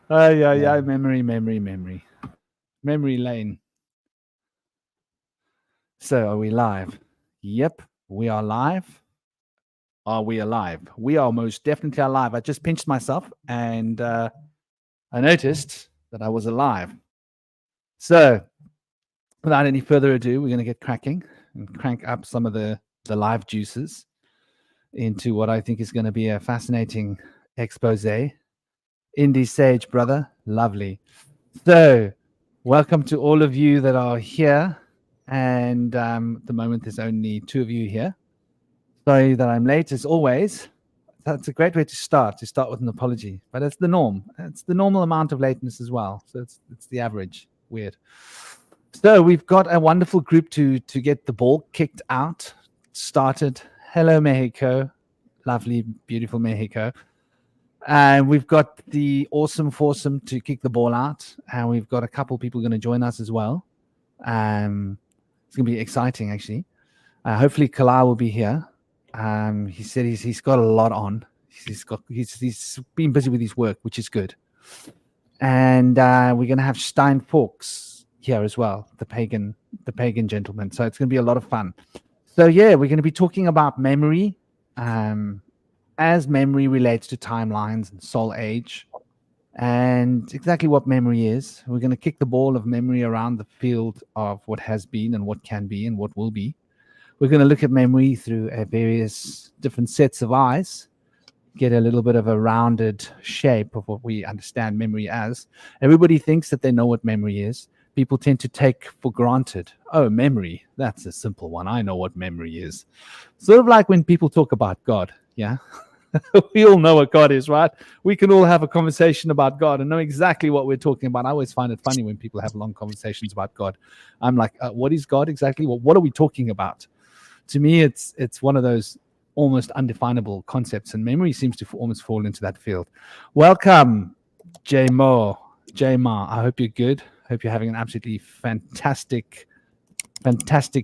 Yeah. Memory lane. So are we live? Yep, we are live. Are we alive? We are most definitely alive. I just pinched myself and I noticed that I was alive. So without any further ado, we're going to get cracking and crank up some of the live juices into what I think is going to be a fascinating expose. Indie Sage, brother. Lovely. So welcome to all of you that are here. And at the moment, there's only 2 of you here. Sorry that I'm late, as always. That's a great way to start with an apology. But it's the norm. It's the normal amount of lateness as well. So it's the average. Weird. So we've got a wonderful group to get the ball kicked out, started. Hello, Mexico. Lovely, beautiful Mexico. And we've got the awesome foursome to kick the ball out. And we've got a couple people going to join us as well. It's going to be exciting, actually. Hopefully, Kalai will be here. He said he's got a lot on. He's been busy with his work, which is good. And we're going to have Stein Forks here as well, the pagan gentleman. So it's going to be a lot of fun. So yeah, we're going to be talking about memory, as memory relates to timelines and soul age, and exactly what memory is. We're going to kick the ball of memory around the field of what has been and what can be and what will be. We're going to look at memory through various different sets of eyes, get a little bit of a rounded shape of what we understand memory as. Everybody thinks that they know what memory is. People tend to take for granted, oh, memory, that's a simple one. I know what memory is. Sort of like when people talk about God, yeah? We all know what God is, right? We can all have a conversation about God and know exactly what we're talking about. I always find it funny when people have long conversations about God. I'm like, what is God exactly? What are we talking about? To me, it's one of those almost undefinable concepts, and memory seems to almost fall into that field. Welcome, J-Ma. I hope you're good. Hope you're having an absolutely fantastic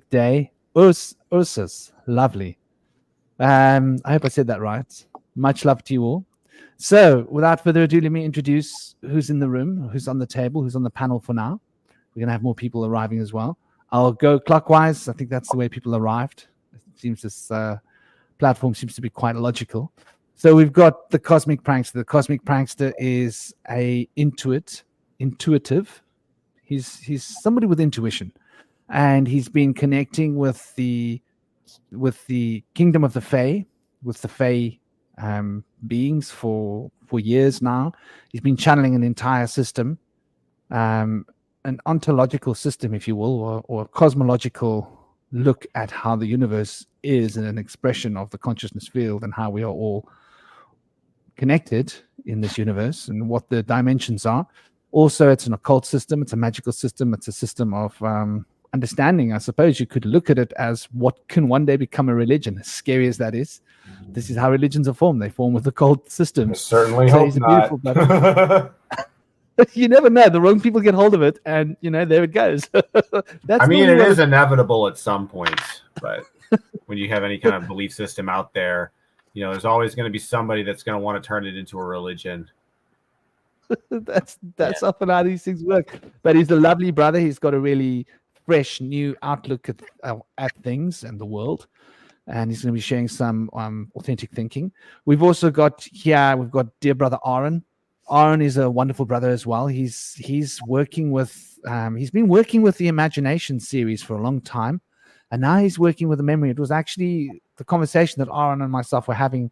day. Ursus, lovely. I hope I said that right. Much love to you all. So, without further ado, let me introduce who's in the room, who's on the table, who's on the panel for now. We're going to have more people arriving as well. I'll go clockwise. I think that's the way people arrived. It seems this platform seems to be quite logical. So we've got the Cosmic Prankster. The Cosmic Prankster is intuitive. He's somebody with intuition, and he's been connecting with the kingdom of the Fae, with the Fae beings for years now. He's been channeling an entire system, an ontological system, if you will, or a cosmological look at how the universe is and an expression of the consciousness field and how we are all connected in this universe and what the dimensions are. Also, it's an occult system. It's a magical system. It's a system of understanding. I suppose you could look at it as what can one day become a religion, as scary as that is. This is how religions are formed. They form with occult systems. I certainly hope not. Beautiful you never know. The wrong people get hold of it, and there it goes. I mean, it is inevitable at some point, but when you have any kind of belief system out there, there's always going to be somebody that's going to want to turn it into a religion. That's often how these things work. But he's a lovely brother. He's got a really fresh, new outlook at things and the world, and he's going to be sharing some authentic thinking. We've also got dear brother Aaron. Aaron is a wonderful brother as well. He's working with he's been working with the Imagination series for a long time, and now he's working with the memory. It was actually the conversation that Aaron and myself were having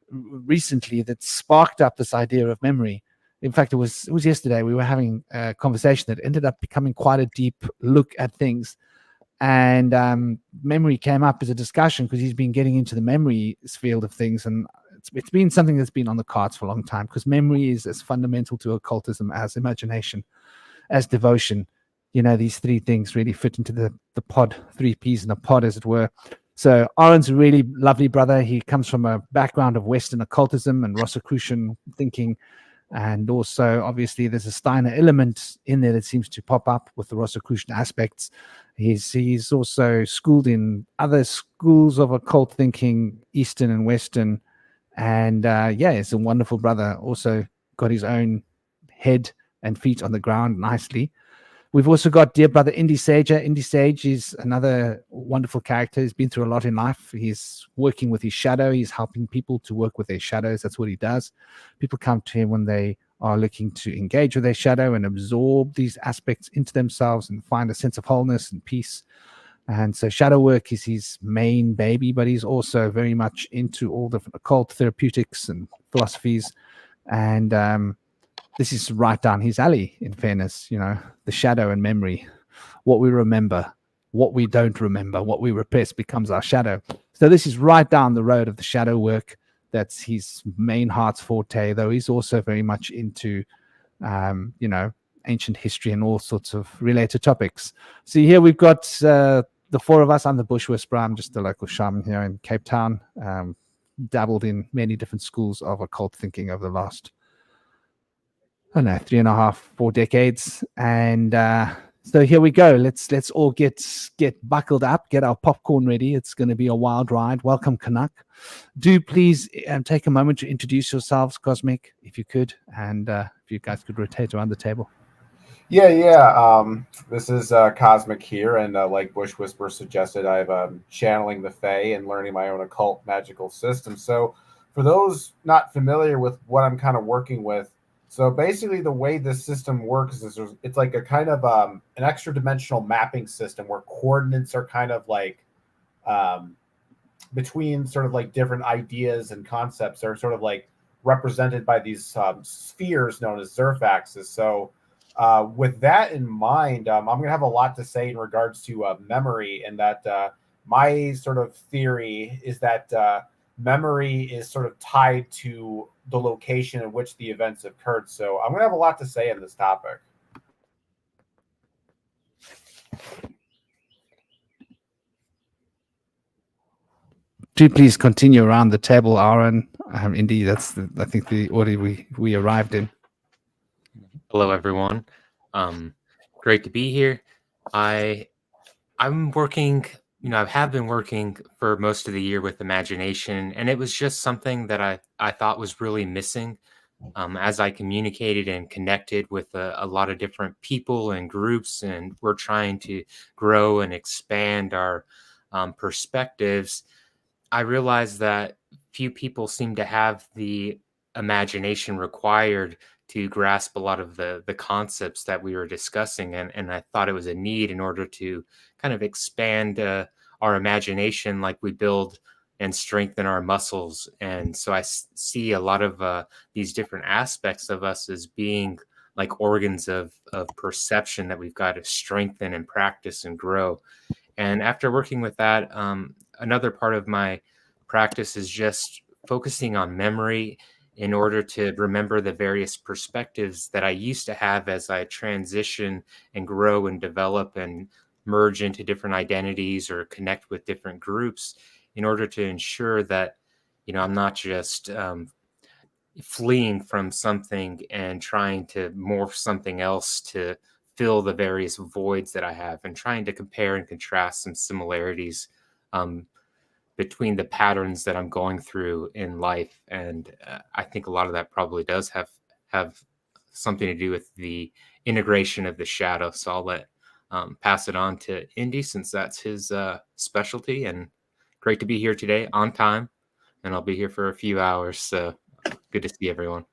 recently that sparked up this idea of memory. In fact, it was yesterday. We were having a conversation that ended up becoming quite a deep look at things, and memory came up as a discussion because he's been getting into the memory field of things, and it's been something that's been on the cards for a long time, because memory is as fundamental to occultism as imagination, as devotion. These 3 things really fit into the pod, 3 Ps in a pod, as it were. So Aaron's a really lovely brother. He comes from a background of Western occultism and Rosicrucian thinking, and also obviously there's a Steiner element in there that seems to pop up with the Rosicrucian aspects. He's also schooled in other schools of occult thinking, Eastern and Western, And yeah, he's a wonderful brother. Also got his own head and feet on the ground nicely. We've also got dear brother Indy Sager. Indy Sage is another wonderful character. He's been through a lot in life. He's working with his shadow. He's helping people to work with their shadows. That's what he does. People come to him when they are looking to engage with their shadow and absorb these aspects into themselves and find a sense of wholeness and peace. And so shadow work is his main baby, but he's also very much into all the occult therapeutics and philosophies. And this is right down his alley, in fairness, the shadow and memory, what we remember, what we don't remember, what we repress becomes our shadow. So this is right down the road of the shadow work. That's his main heart's forte, though he's also very much into, ancient history and all sorts of related topics. So here we've got the four of us. I'm the Bush Whisperer. I'm just a local shaman here in Cape Town. Dabbled in many different schools of occult thinking over the last, I don't know, 3.5, 4 decades. And so here we go. Let's all get buckled up, get our popcorn ready. It's going to be a wild ride. Welcome, Canuck. Do please take a moment to introduce yourselves, Cosmic, if you could, and if you guys could rotate around the table. Yeah. This is Cosmic here, and like Bush Whisperer suggested, I'm channeling the Fae and learning my own occult magical system. So for those not familiar with what I'm kind of working with, so basically the way this system works is it's like a kind of an extra dimensional mapping system where coordinates are kind of like between sort of like different ideas and concepts are sort of like represented by these spheres known as Zerfaxes. So with that in mind, I'm going to have a lot to say in regards to memory, and that my sort of theory is that memory is sort of tied to the location in which the events occurred. So I'm going to have a lot to say on this topic. Do please continue around the table, Aaron. Indeed, that's I think the order we arrived in. Hello, everyone. Great to be here. I'm working, I have been working for most of the year with imagination, and it was just something that I thought was really missing as I communicated and connected with a lot of different people and groups, and we're trying to grow and expand our perspectives. I realized that few people seem to have the imagination required to grasp a lot of the concepts that we were discussing, and I thought it was a need in order to kind of expand our imagination, like we build and strengthen our muscles. And so I see a lot of these different aspects of us as being like organs of perception that we've got to strengthen and practice and grow. And after working with that, another part of my practice is just focusing on memory in order to remember the various perspectives that I used to have as I transition and grow and develop and merge into different identities or connect with different groups, in order to ensure that, I'm not just fleeing from something and trying to morph something else to fill the various voids that I have, and trying to compare and contrast some similarities between the patterns that I'm going through in life. And I think a lot of that probably does have something to do with the integration of the shadow. So I'll let pass it on to Indy, since that's his specialty. And great to be here today on time, and I'll be here for a few hours. So good to see everyone.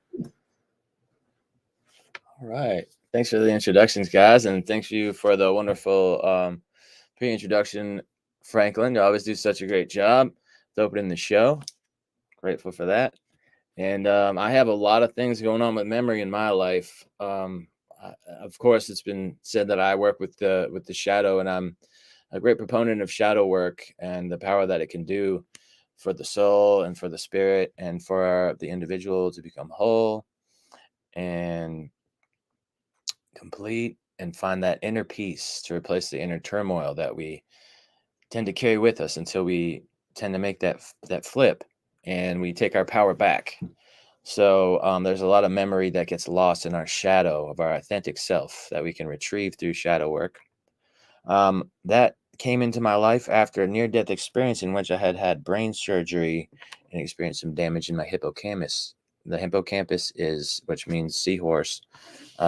All right. Thanks for the introductions, guys. And thanks you for the wonderful pre-introduction, Franklin. You always do such a great job with opening the show. Grateful for that. And I have a lot of things going on with memory in my life. Of course, it's been said that I work with the shadow, and I'm a great proponent of shadow work and the power that it can do for the soul and for the spirit and for the individual to become whole and complete and find that inner peace to replace the inner turmoil that we tend to carry with us until we tend to make that flip and we take our power back. So there's a lot of memory that gets lost in our shadow of our authentic self that we can retrieve through shadow work. That came into my life after a near-death experience in which I had brain surgery and experienced some damage in my hippocampus. The hippocampus which means seahorse,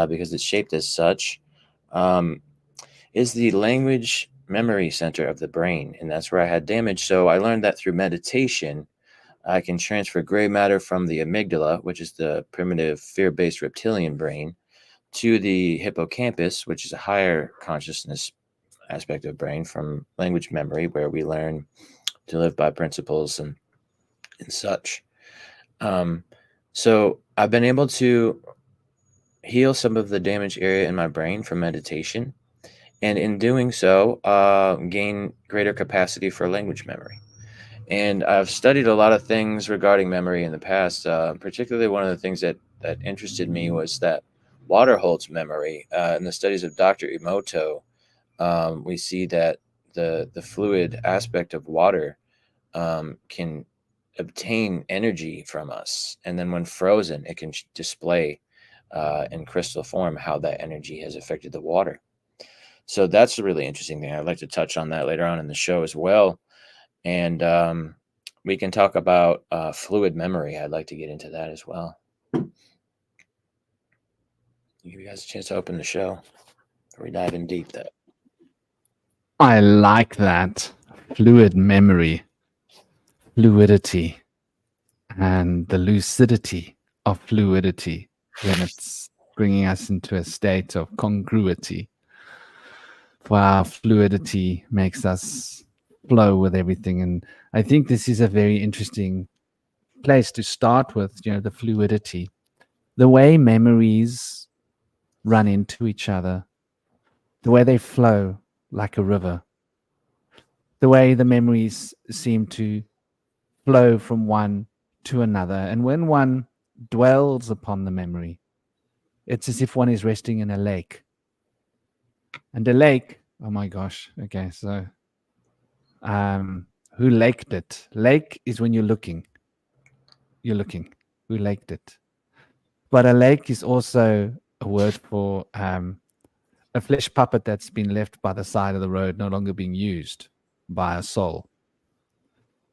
because it's shaped as such, is the language memory center of the brain, and that's where I had damage. So I learned that through meditation, I can transfer gray matter from the amygdala, which is the primitive fear-based reptilian brain, to the hippocampus, which is a higher consciousness aspect of brain, from language memory, where we learn to live by principles and such. So I've been able to heal some of the damaged area in my brain from meditation, and in doing so, gain greater capacity for language memory. And I've studied a lot of things regarding memory in the past. Particularly, one of the things that interested me was that water holds memory. In the studies of Dr. Emoto, we see that the fluid aspect of water can obtain energy from us, and then when frozen, it can display in crystal form how that energy has affected the water. So that's a really interesting thing. I'd like to touch on that later on in the show as well. And we can talk about fluid memory. I'd like to get into that as well. Give you guys a chance to open the show before we dive in deep. That I like that. Fluid memory, fluidity, and the lucidity of fluidity when it's bringing us into a state of congruity. Wow, fluidity makes us flow with everything. And I think this is a very interesting place to start with, the fluidity. The way memories run into each other, the way they flow like a river, the way the memories seem to flow from one to another. And when one dwells upon the memory, it's as if one is resting in a lake. And a lake, oh my gosh, okay, so who laked it? Lake is when you're looking. You're looking. Who laked it? But a lake is also a word for a flesh puppet that's been left by the side of the road, no longer being used by a soul.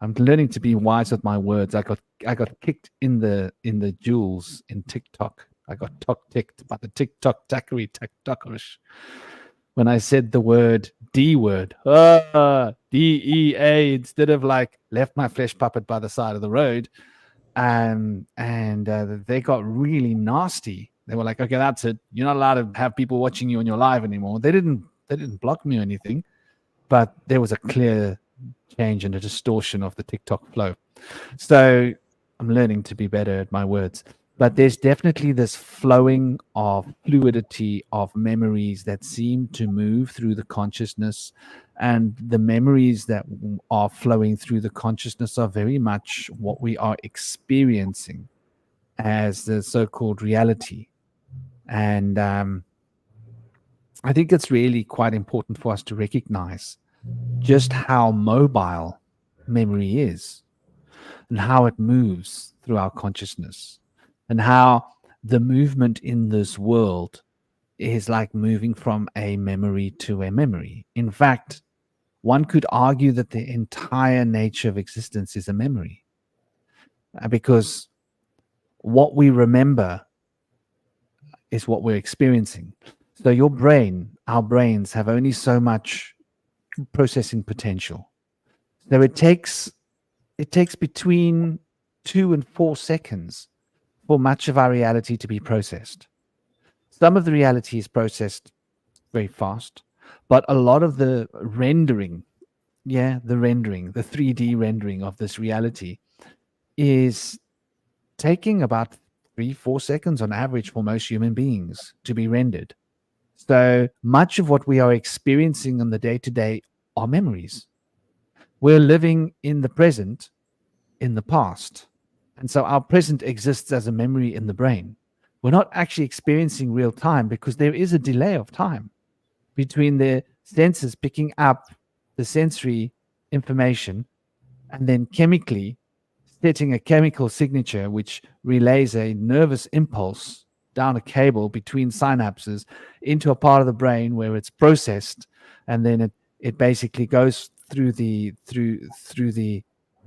I'm learning to be wise with my words. I got kicked in the jewels in TikTok. I got ticked by the TikTokerish when I said the word D word, DEA, instead of like left my flesh puppet by the side of the road. And they got really nasty. They were like, okay, that's it. You're not allowed to have people watching you on your live anymore. They didn't block me or anything, but there was a clear change and a distortion of the TikTok flow. So I'm learning to be better at my words. But there's definitely this flowing of fluidity of memories that seem to move through the consciousness. And the memories that are flowing through the consciousness are very much what we are experiencing as the so-called reality. And I think it's really quite important for us to recognize just how mobile memory is and how it moves through our consciousness, and how the movement in this world is like moving from a memory to a memory. In fact, one could argue that the entire nature of existence is a memory, because what we remember is what we're experiencing. So your brain, our brains have only so much processing potential. So it takes between 2 and 4 seconds for much of our reality to be processed. Some of the reality is processed very fast, but a lot of the rendering, the 3D rendering of this reality is taking about 3-4 seconds on average for most human beings to be rendered. So much of what we are experiencing on the day-to-day are memories. We're living in the present, in the past. And so our present exists as a memory in the brain. We're not actually experiencing real time because there is a delay of time between the senses picking up the sensory information and then chemically setting a chemical signature which relays a nervous impulse down a cable between synapses into a part of the brain where it's processed, and then it basically goes through the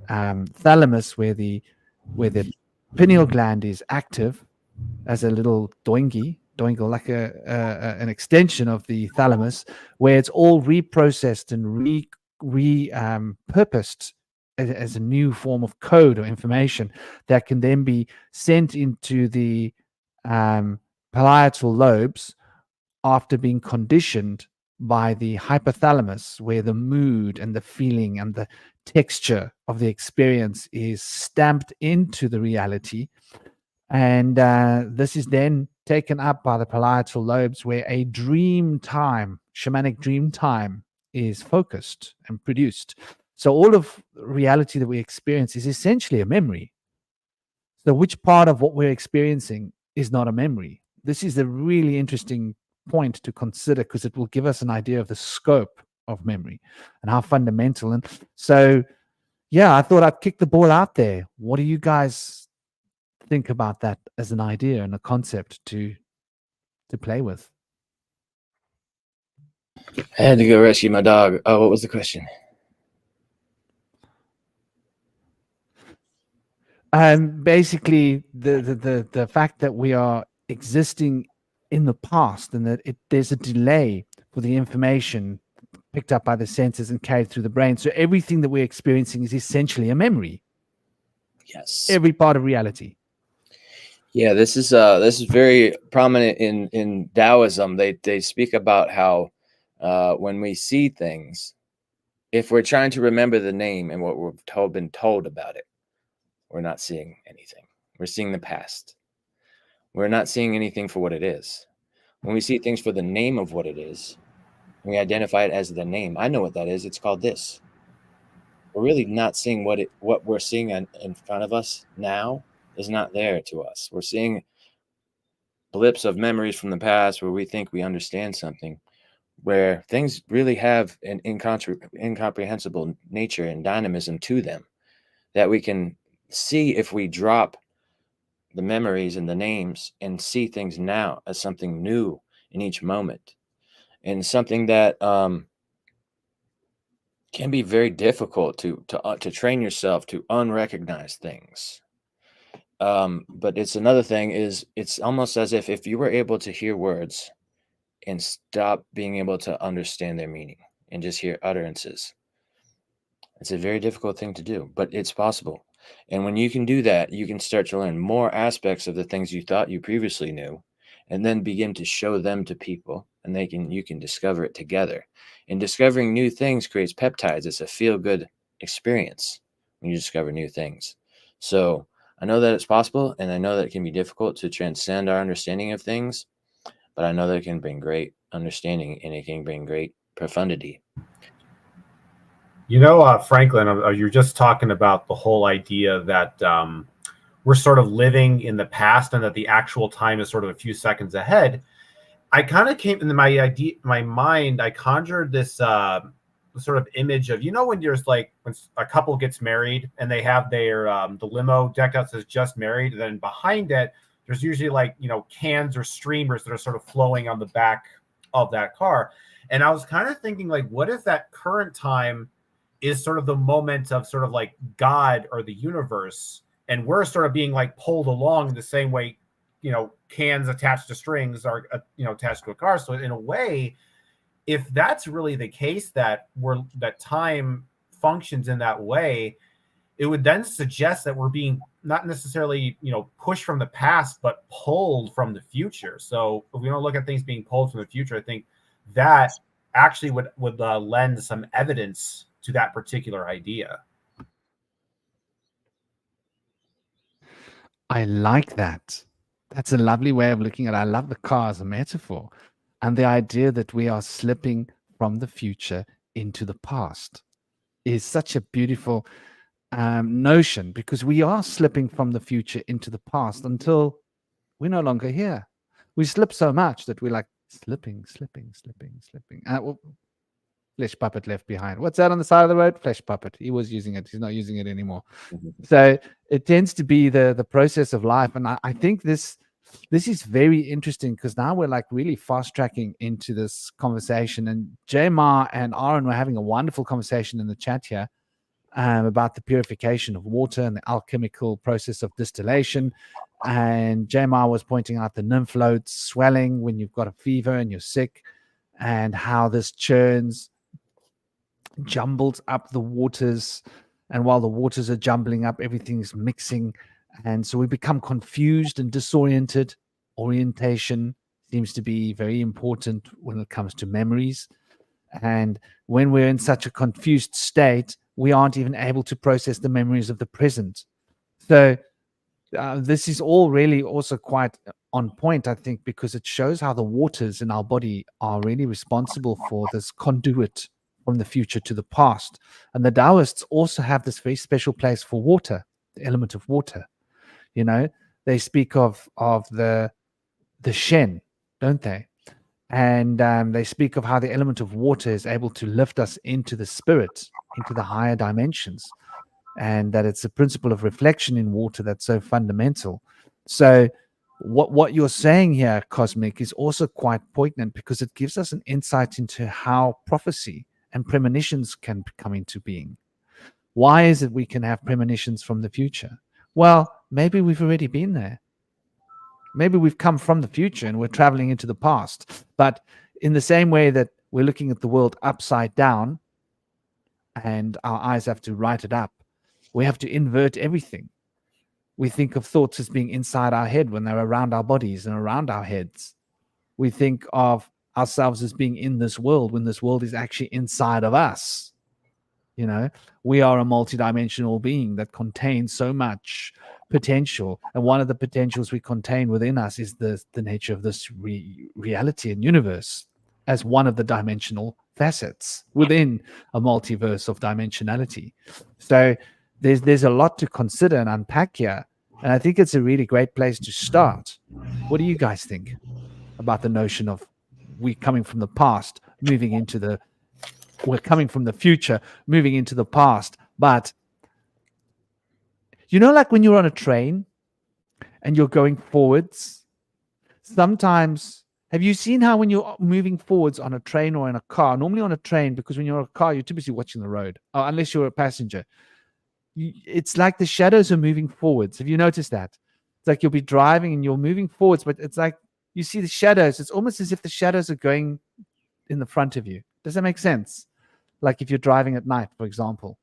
thalamus, where the pineal gland is active as a little doingle, like an extension of the thalamus, where it's all reprocessed and purposed as a new form of code or information that can then be sent into the parietal lobes after being conditioned by the hypothalamus, where the mood and the feeling and the texture of the experience is stamped into the reality. And this is then taken up by the parietal lobes, where a shamanic dream time, is focused and produced. So all of reality that we experience is essentially a memory. So which part of what we're experiencing is not a memory? This is a really interesting point to consider, because it will give us an idea of the scope of memory and how fundamental. And so, yeah, I thought I'd kick the ball out there. What do you guys think about that as an idea and a concept to play with? I had to go rescue my dog. Oh, what was the question? Basically, the fact that we are existing in the past, and that there's a delay for the information picked up by the senses and carried through the brain. So everything that we're experiencing is essentially a memory. Yes. Every part of reality. Yeah, this is very prominent in Taoism. They speak about how when we see things, if we're trying to remember the name and what we've been told about it, we're not seeing anything. We're seeing the past. We're not seeing anything for what it is. When we see things for the name of what it is, we identify it as the name. I know what that is. It's called this. We're really not seeing what we're seeing in front of us now is not there to us. We're seeing blips of memories from the past where we think we understand something, where things really have an incomprehensible nature and dynamism to them that we can see if we drop the memories and the names and see things now as something new in each moment, and something that can be very difficult to train yourself to unrecognize things. But it's another thing is it's almost as if you were able to hear words and stop being able to understand their meaning and just hear utterances. It's a very difficult thing to do, but it's possible. And when you can do that, you can start to learn more aspects of the things you thought you previously knew, and then begin to show them to people, and you can discover it together. And discovering new things creates peptides. It's a feel-good experience when you discover new things. So I know that it's possible, and I know that it can be difficult to transcend our understanding of things, but I know that it can bring great understanding, and it can bring great profundity. You know, Franklin, you're just talking about the whole idea that we're sort of living in the past and that the actual time is sort of a few seconds ahead. I kind of came into my mind. I conjured this sort of image of, when there's like when a couple gets married and they have their the limo decked out says just married, and then behind it there's usually like cans or streamers that are sort of flowing on the back of that car. And I was kind of thinking, like, what if that current time is sort of the moment of sort of like God or the universe, and we're sort of being like pulled along the same way, cans attached to strings are, attached to a car. So in a way, if that's really the case, that time functions in that way, it would then suggest that we're being not necessarily, pushed from the past, but pulled from the future. So if we don't look at things being pulled from the future, I think that actually would lend some evidence to that particular idea. I like that. That's a lovely way of looking at it. I love the car as a metaphor, and the idea that we are slipping from the future into the past is such a beautiful notion, because we are slipping from the future into the past until we're no longer here. We slip so much that we're like slipping. Flesh puppet left behind. What's that on the side of the road? Flesh puppet. He was using it. He's not using it anymore. So it tends to be the process of life. And I think this is very interesting, because now we're like really fast tracking into this conversation. And Jamar and Aaron were having a wonderful conversation in the chat here about the purification of water and the alchemical process of distillation. And Jamar was pointing out the lymph nodes swelling when you've got a fever and you're sick, and how this churns, jumbles up the waters. And while the waters are jumbling up, everything's mixing. And so we become confused and disoriented. Orientation seems to be very important when it comes to memories. And when we're in such a confused state, we aren't even able to process the memories of the present. So this is all really also quite on point, I think, because it shows how the waters in our body are really responsible for this conduit from the future to the past. And the Taoists also have this very special place for water, the element of water. You know, they speak of the Shen, don't they? And they speak of how the element of water is able to lift us into the spirit, into the higher dimensions, and that it's a principle of reflection in water that's so fundamental. So what you're saying here, Cosmic, is also quite poignant, because it gives us an insight into how prophecy and premonitions can come into being. Why is it we can have premonitions from the future? Well, maybe we've already been there. Maybe we've come from the future and we're traveling into the past. But in the same way that we're looking at the world upside down and our eyes have to write it up, we have to invert everything. We think of thoughts as being inside our head when they're around our bodies and around our heads. We think of ourselves as being in this world when this world is actually inside of us. You know, we are a multidimensional being that contains so much potential. And one of the potentials we contain within us is the nature of this reality and universe as one of the dimensional facets within a multiverse of dimensionality. So there's a lot to consider and unpack here. And I think it's a really great place to start. What do you guys think about the notion of we coming from the past, moving into the, we're coming from the future, moving into the past? But you know, like when you're on a train and you're going forwards, sometimes, have you seen how when you're moving forwards on a train or in a car, normally on a train, because when you're in a car, you're too busy watching the road, unless you're a passenger, it's like the shadows are moving forwards. Have you noticed that? It's like you'll be driving and you're moving forwards, but it's like you see the shadows. It's almost as if the shadows are going in the front of you. Does that make sense? Like if you're driving at night, for example.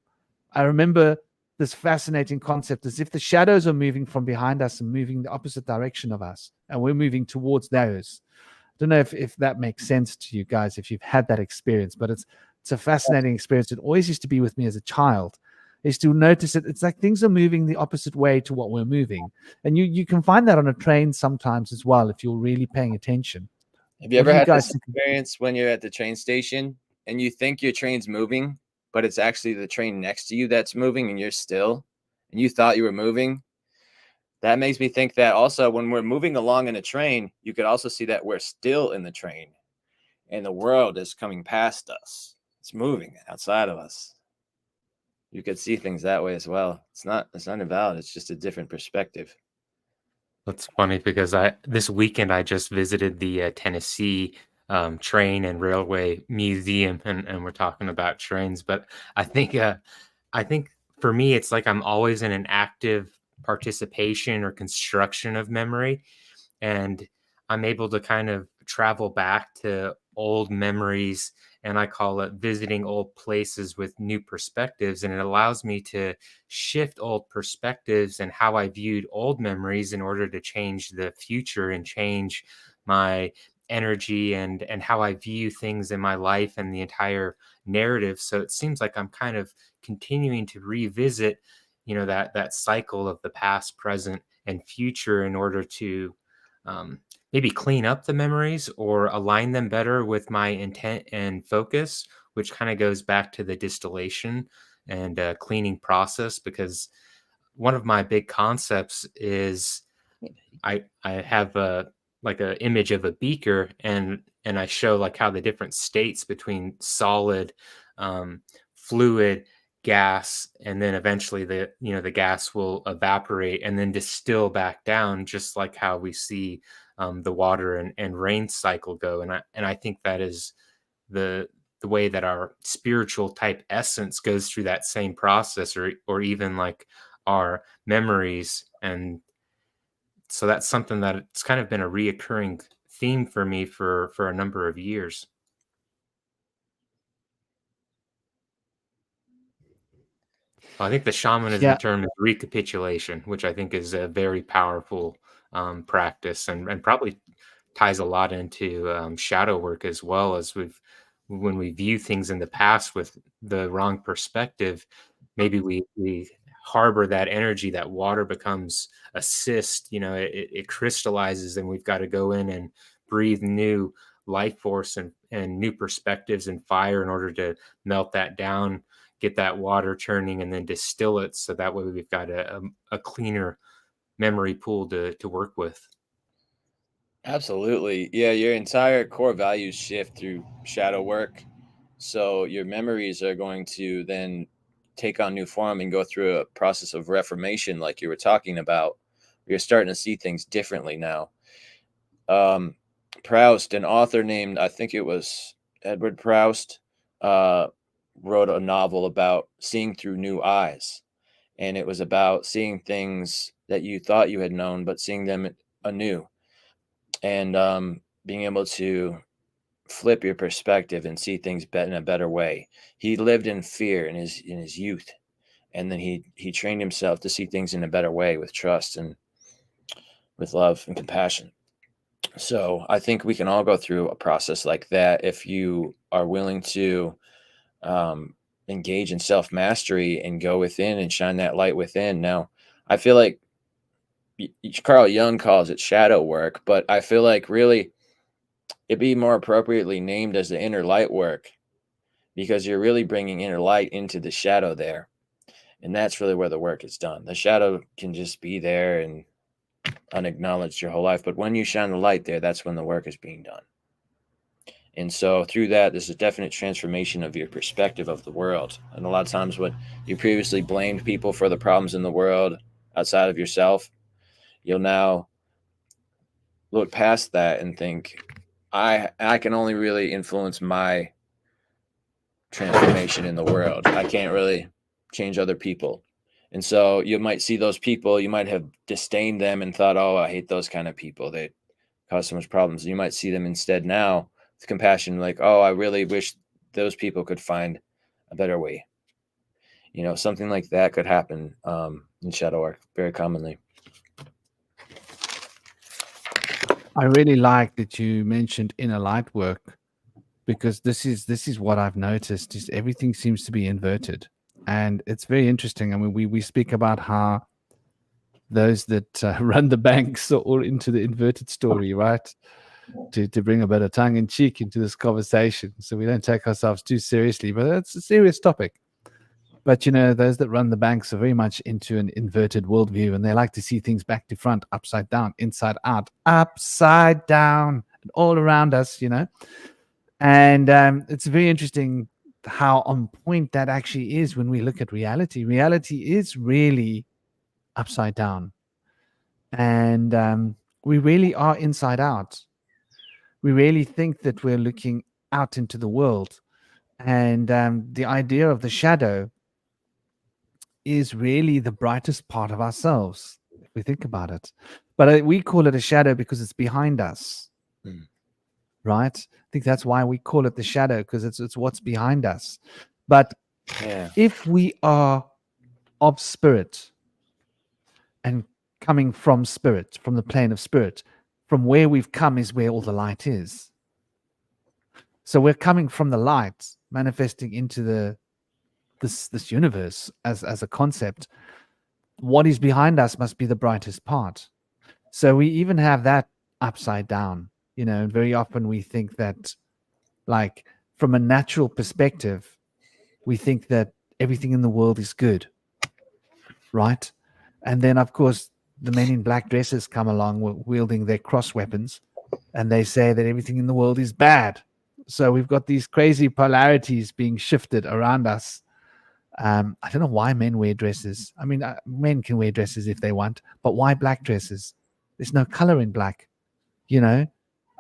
I remember this fascinating concept, as if the shadows are moving from behind us and moving the opposite direction of us, and we're moving towards those. I don't know if that makes sense to you guys, if you've had that experience, but it's a fascinating experience. It always used to be with me as a child, is to notice it. It's like things are moving the opposite way to what we're moving. And you can find that on a train sometimes as well, if you're really paying attention. Have you ever had this experience when you're at the train station and you think your train's moving, but it's actually the train next to you that's moving and you're still, and you thought you were moving? That makes me think that also when we're moving along in a train, you could also see that we're still in the train and the world is coming past us. It's moving outside of us. You could see things that way as well. It's not invalid. It's just a different perspective. That's funny because this weekend I just visited the Tennessee Train and Railway Museum, and we're talking about trains. But I think for me, it's like I'm always in an active participation or construction of memory, and I'm able to kind of travel back to old memories, and I call it visiting old places with new perspectives. And it allows me to shift old perspectives and how I viewed old memories in order to change the future and change my energy and how I view things in my life and the entire narrative. So it seems like I'm kind of continuing to revisit, that cycle of the past, present, and future in order to maybe clean up the memories or align them better with my intent and focus, which kind of goes back to the distillation and cleaning process. Because one of my big concepts is I have like an image of a beaker, and I show like how the different states between solid, fluid, gas, and then eventually the gas will evaporate and then distill back down, just like how we see the water and rain cycle go. And I think that is the the way that our spiritual type essence goes through that same process, or even like our memories. And so that's something that it's kind of been a reoccurring theme for me for a number of years. I think the shamanism Yeah. term is recapitulation, which I think is a very powerful practice, and probably ties a lot into shadow work as well. As when we view things in the past with the wrong perspective, maybe we harbor that energy. That water becomes a cyst, it crystallizes, and we've got to go in and breathe new life force and new perspectives and fire in order to melt that down, get that water churning, and then distill it, so that way we've got a cleaner memory pool to work with. Absolutely. Yeah, your entire core values shift through shadow work. So your memories are going to then take on new form and go through a process of reformation, like you were talking about. You're starting to see things differently now. Proust, an author named, I think it was Edward Proust, uh, wrote a novel about seeing through new eyes. And it was about seeing things that you thought you had known, but seeing them anew, and being able to flip your perspective and see things in a better way. He lived in fear in his youth, and then he trained himself to see things in a better way, with trust and with love and compassion. So I think we can all go through a process like that if you are willing to engage in self mastery and go within and shine that light within. Now, I feel like Carl Jung calls it shadow work, but I feel like really it'd be more appropriately named as the inner light work, because you're really bringing inner light into the shadow there. And that's really where the work is done. The shadow can just be there and unacknowledged your whole life. But when you shine the light there, that's when the work is being done. And so through that, there's a definite transformation of your perspective of the world. And a lot of times when you previously blamed people for the problems in the world outside of yourself, you'll now look past that and think, I can only really influence my transformation in the world. I can't really change other people. And so you might see those people, you might have disdained them and thought, oh, I hate those kind of people. They cause so much problems. You might see them instead now with compassion, like, oh, I really wish those people could find a better way. Something like that could happen in shadow work very commonly. I really like that you mentioned inner light work, because this is what I've noticed is everything seems to be inverted, and it's very interesting. I mean, we speak about how those that run the banks are all into the inverted story, right? To bring a bit of tongue in cheek into this conversation, so we don't take ourselves too seriously, but it's a serious topic. But those that run the banks are very much into an inverted worldview, and they like to see things back to front, upside down, inside out, upside down, and all around us, And it's very interesting how on point that actually is when we look at reality. Reality is really upside down, and we really are inside out. We really think that we're looking out into the world, and the idea of the shadow is really the brightest part of ourselves, if we think about it. But we call it a shadow because it's behind us, right? I think that's why we call it the shadow, because it's what's behind us. But if we are of spirit and coming from spirit, from the plane of spirit, from where we've come is where all the light is. So we're coming from the light, manifesting into this universe as a concept. What is behind us must be the brightest part. So we even have that upside down. Very often we think that, like, from a natural perspective, we think that everything in the world is good, right? And then, of course, the men in black dresses come along wielding their cross weapons, and they say that everything in the world is bad. So we've got these crazy polarities being shifted around us. I don't know why men wear dresses. I mean, men can wear dresses if they want, but why black dresses? There's no color in black.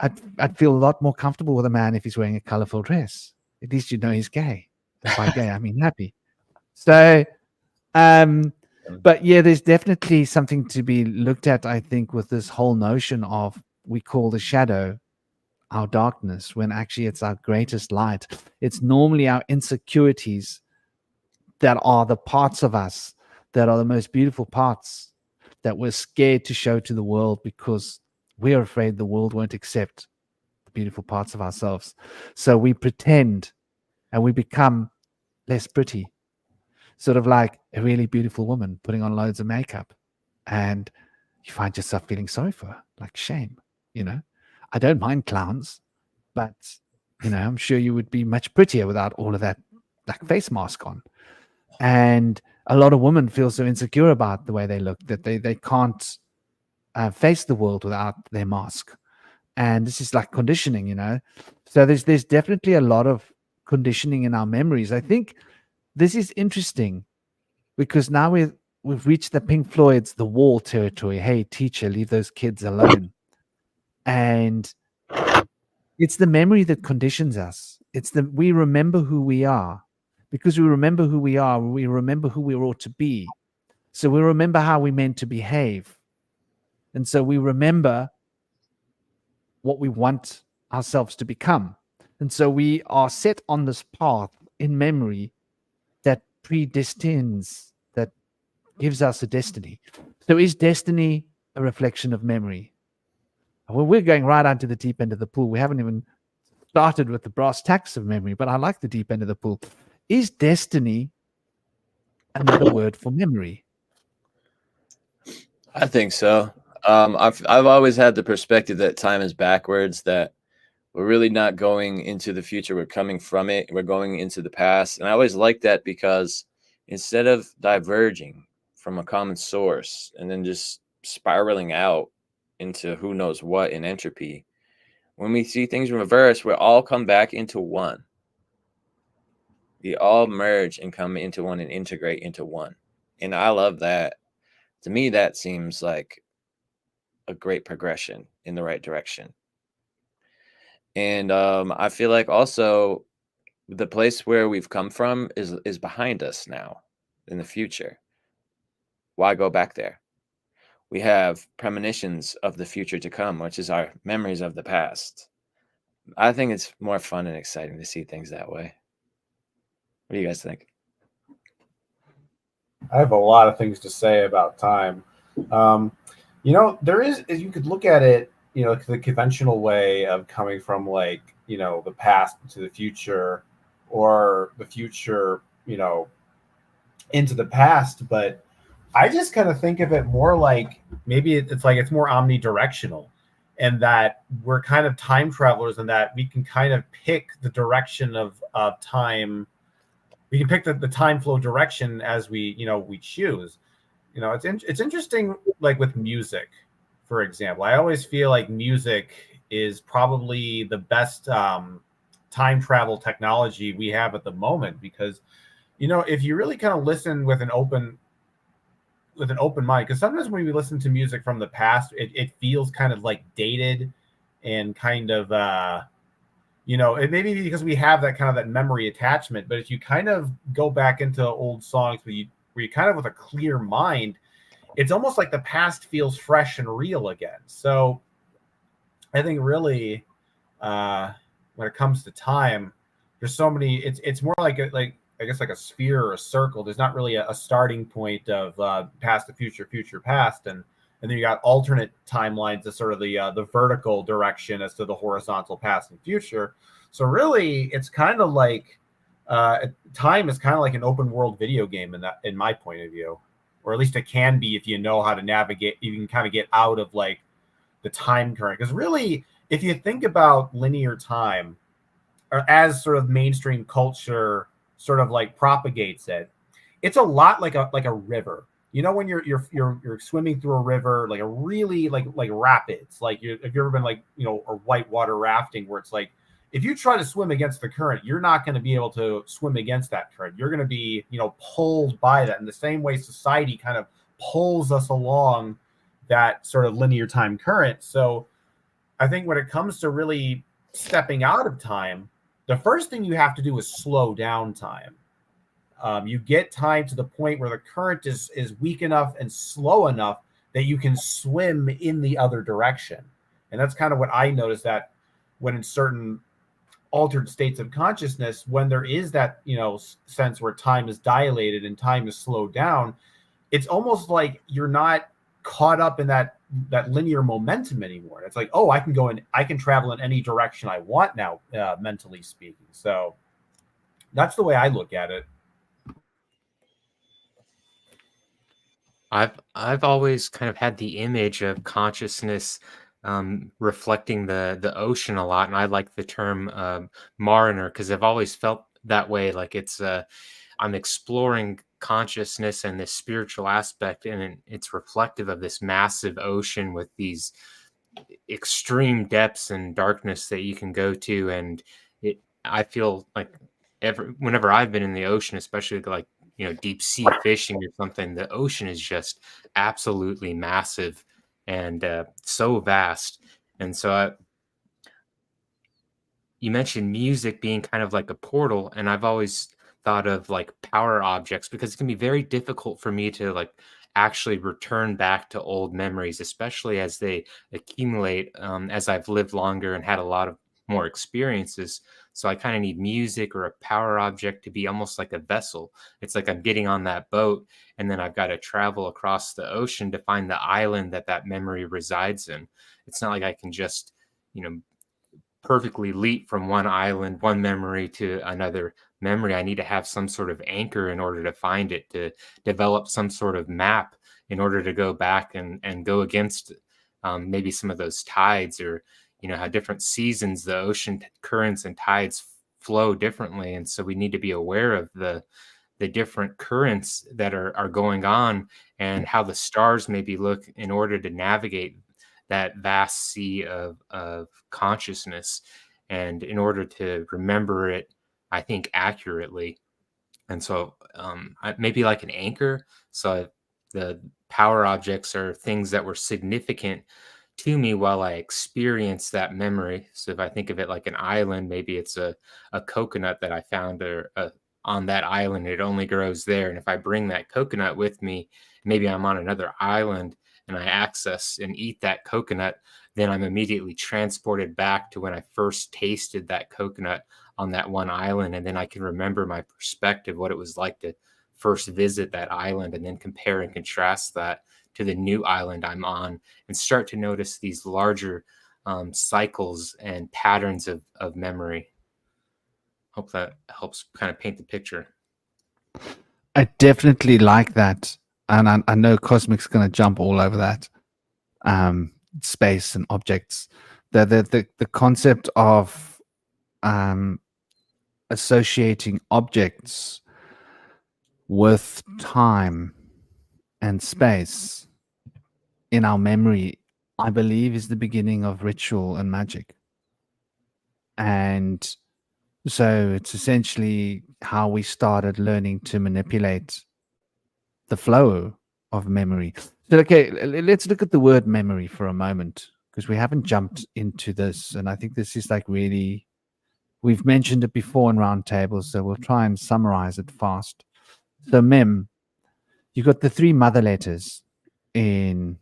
I'd feel a lot more comfortable with a man if he's wearing a colorful dress. At least you know he's gay. And by gay, I mean happy. So, but yeah, there's definitely something to be looked at, I think, with this whole notion of we call the shadow our darkness when actually it's our greatest light. It's normally our insecurities that are the parts of us that are the most beautiful parts that we're scared to show to the world because we're afraid the world won't accept the beautiful parts of ourselves. So we pretend and we become less pretty, sort of like a really beautiful woman putting on loads of makeup, and you find yourself feeling sorry for her, like shame. I don't mind clowns, but I'm sure you would be much prettier without all of that like face mask on. And a lot of women feel so insecure about the way they look that they can't face the world without their mask. And this is like conditioning. So there's definitely a lot of conditioning in our memories. I think this is interesting because now we've reached the Pink Floyd's The Wall territory. Hey, teacher, leave those kids alone. And it's the memory that conditions us. We remember who we are. Because we remember who we are, we remember who we ought to be. So we remember how we meant to behave. And so we remember what we want ourselves to become. And so we are set on this path in memory that predestines, that gives us a destiny. So is destiny a reflection of memory? Well, we're going right onto the deep end of the pool. We haven't even started with the brass tacks of memory, but I like the deep end of the pool. Is destiny another word for memory? I think so. I've always had the perspective that time is backwards, that we're really not going into the future. We're coming from it. We're going into the past. And I always like that because instead of diverging from a common source and then just spiraling out into who knows what in entropy, when we see things in reverse, we all come back into one. We all merge and come into one and integrate into one. And I love that. To me, that seems like a great progression in the right direction. And I feel like also the place where we've come from is behind us now in the future. Why go back there? We have premonitions of the future to come, which is our memories of the past. I think it's more fun and exciting to see things that way. What do you guys think? I have a lot of things to say about time. There is, you could look at it, the conventional way of coming from the past to the future, or the future, into the past. But I just kind of think of it more like maybe it's more omnidirectional, and that we're kind of time travelers, and that we can kind of pick the direction of time. We can pick the time flow direction as we choose. It's interesting, like with music, for example. I always feel like music is probably the best time travel technology we have at the moment, because if you really kind of listen with an open mind, because sometimes when we listen to music from the past, it feels kind of like dated and kind of it may be because we have that kind of that memory attachment. But if you kind of go back into old songs where you kind of with a clear mind, it's almost like the past feels fresh and real again. So I think really when it comes to time, there's so many, it's more like I guess like a sphere or a circle. There's not really a starting point of past to future, future past, and then you got alternate timelines as sort of the vertical direction as to the horizontal past and future. So really, it's kind of like time is kind of like an open world video game in my point of view, or at least it can be if you know how to navigate. You can kind of get out of like the time current, because really, if you think about linear time, or as sort of mainstream culture sort of like propagates it, it's a lot like a river. When you're swimming through a river, like a really like rapids, like if you've ever been or whitewater rafting, where it's like if you try to swim against the current, you're not going to be able to swim against that current. You're going to be pulled by that. In the same way, society kind of pulls us along that sort of linear time current. So I think when it comes to really stepping out of time, the first thing you have to do is slow down time. You get time to the point where the current is weak enough and slow enough that you can swim in the other direction. And that's kind of what I noticed, that when in certain altered states of consciousness, when there is that, sense where time is dilated and time is slowed down, it's almost like you're not caught up in that linear momentum anymore. It's like, oh, I can travel in any direction I want now, mentally speaking. So that's the way I look at it. I've always kind of had the image of consciousness reflecting the ocean a lot, and I like the term mariner because I've always felt that way. Like I'm exploring consciousness and this spiritual aspect, and it's reflective of this massive ocean with these extreme depths and darkness that you can go to. And I feel like whenever I've been in the ocean, especially like deep sea fishing or something, the ocean is just absolutely massive and so vast. And so you mentioned music being kind of like a portal, and I've always thought of like power objects because it can be very difficult for me to like actually return back to old memories, especially as they accumulate as I've lived longer and had a lot of more experiences. So I kind of need music or a power object to be almost like a vessel. It's like I'm getting on that boat and then I've got to travel across the ocean to find the island that memory resides in. It's not like I can just, perfectly leap from one island, one memory to another memory. I need to have some sort of anchor in order to find it, to develop some sort of map in order to go back and go against maybe some of those tides, or how different seasons the ocean currents and tides flow differently. And so we need to be aware of the different currents that are going on and how the stars maybe look in order to navigate that vast sea of consciousness, and in order to remember it, I think, accurately. And so maybe like an anchor. So the power objects are things that were significant to me while I experience that memory. So if I think of it like an island, maybe it's a coconut that I found on that island. It only grows there. And if I bring that coconut with me, maybe I'm on another island and I access and eat that coconut, then I'm immediately transported back to when I first tasted that coconut on that one island. And then I can remember my perspective, what it was like to first visit that island, and then compare and contrast that to the new island I'm on, and start to notice these larger cycles and patterns of memory. Hope that helps kind of paint the picture. I definitely like that. And I know Cosmic's going to jump all over that. Space and objects. The concept of associating objects with time and space in our memory, I believe, is the beginning of ritual and magic. And so it's essentially how we started learning to manipulate the flow of memory. So, okay, let's look at the word memory for a moment, because we haven't jumped into this. And I think this is like really, we've mentioned it before in roundtables, so we'll try and summarize it fast. So mem, you've got the 3 mother letters in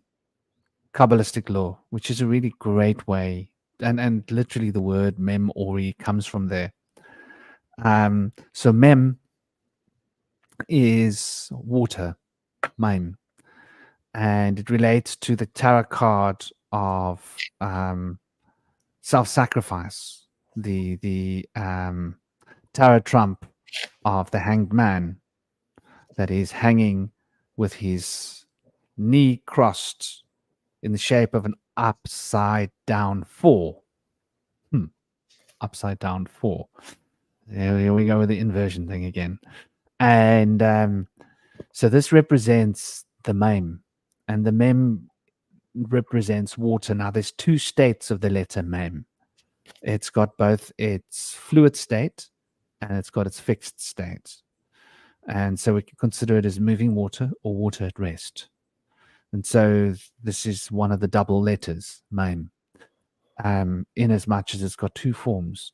Kabbalistic law, which is a really great way. And literally the word mem ori comes from there. So mem is water, mem, and it relates to the tarot card of self-sacrifice, the tarot trump of the hanged man that is hanging with his knee crossed in the shape of an upside down 4. Upside down 4. Here we go with the inversion thing again. And so this represents the mem, and the mem represents water. Now there's 2 states of the letter mem. It's got both its fluid state and it's got its fixed state. And so we can consider it as moving water or water at rest. And so this is one of the double letters, mem, in as much as it's got 2 forms.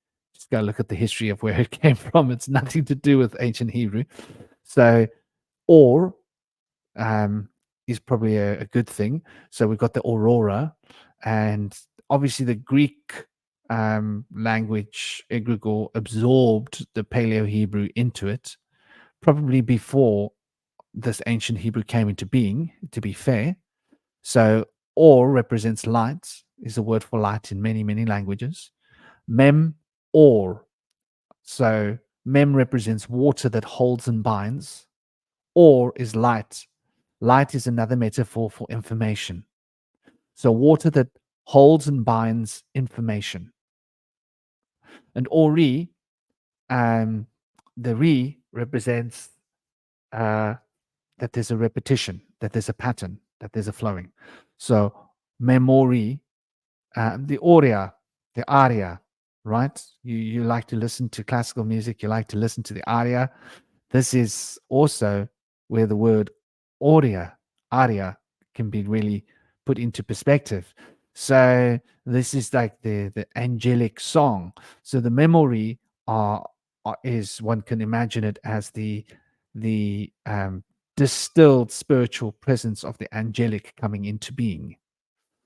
just go look at the history of where it came from. It's nothing to do with ancient Hebrew. So, or is probably a good thing. So we've got the aurora, and obviously the Greek language, egregore, absorbed the Paleo Hebrew into it, probably before this ancient Hebrew came into being, to be fair. So, or represents light, is a word for light in many, many languages. Mem, or. So, mem represents water that holds and binds, or is light. Light is another metaphor for information. So, water that holds and binds information. And ori, the re represents that there's a repetition, that there's a pattern, that there's a flowing. So, memory, the aria, right? You like to listen to classical music, you like to listen to the aria. This is also where the word aria can be really put into perspective. So this is like the angelic song. So the memory is, one can imagine it as the distilled spiritual presence of the angelic coming into being.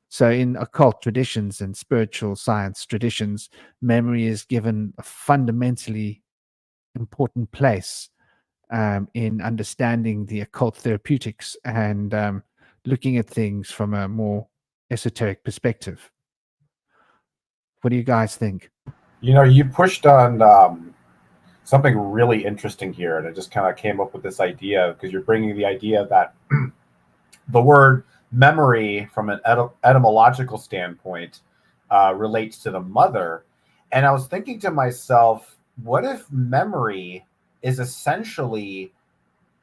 So in occult traditions and spiritual science traditions, memory is given a fundamentally important place in understanding the occult therapeutics and looking at things from a more esoteric perspective. What do you guys think? You pushed on something really interesting here, and I just kind of came up with this idea because you're bringing the idea that the word memory from an etymological standpoint relates to the mother. And I was thinking to myself, what if memory is essentially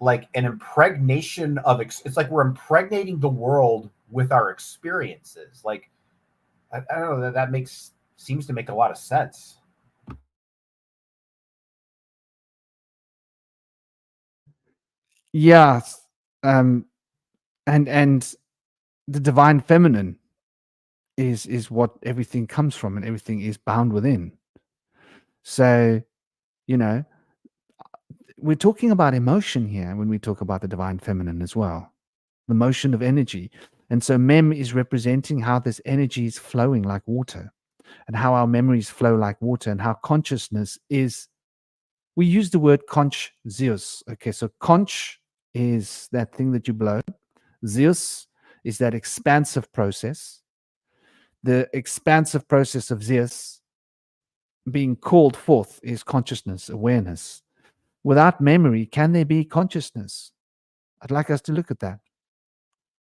like an impregnation of it's like we're impregnating the world with our experiences. Like I don't know, that seems to make a lot of sense. Yeah, and the divine feminine is what everything comes from, and everything is bound within. So, you know, we're talking about emotion here when we talk about the divine feminine as well, the motion of energy. And so mem is representing how this energy is flowing like water, and how our memories flow like water, and how consciousness is. We use the word conch zeus. Okay, so conch is that thing that you blow. Zeus is that expansive process. The expansive process of Zeus being called forth is consciousness, awareness. Without memory, can there be consciousness? I'd like us to look at that.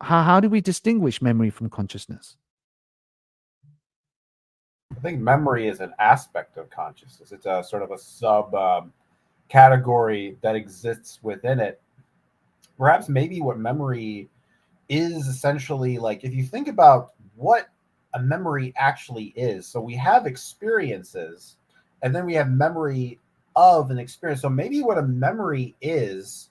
How do we distinguish memory from consciousness? I think memory is an aspect of consciousness. It's a sort of a sub category that exists within it. Perhaps maybe what memory is essentially, like, if you think about what a memory actually is. So we have experiences, and then we have memory of an experience. So maybe what a memory is,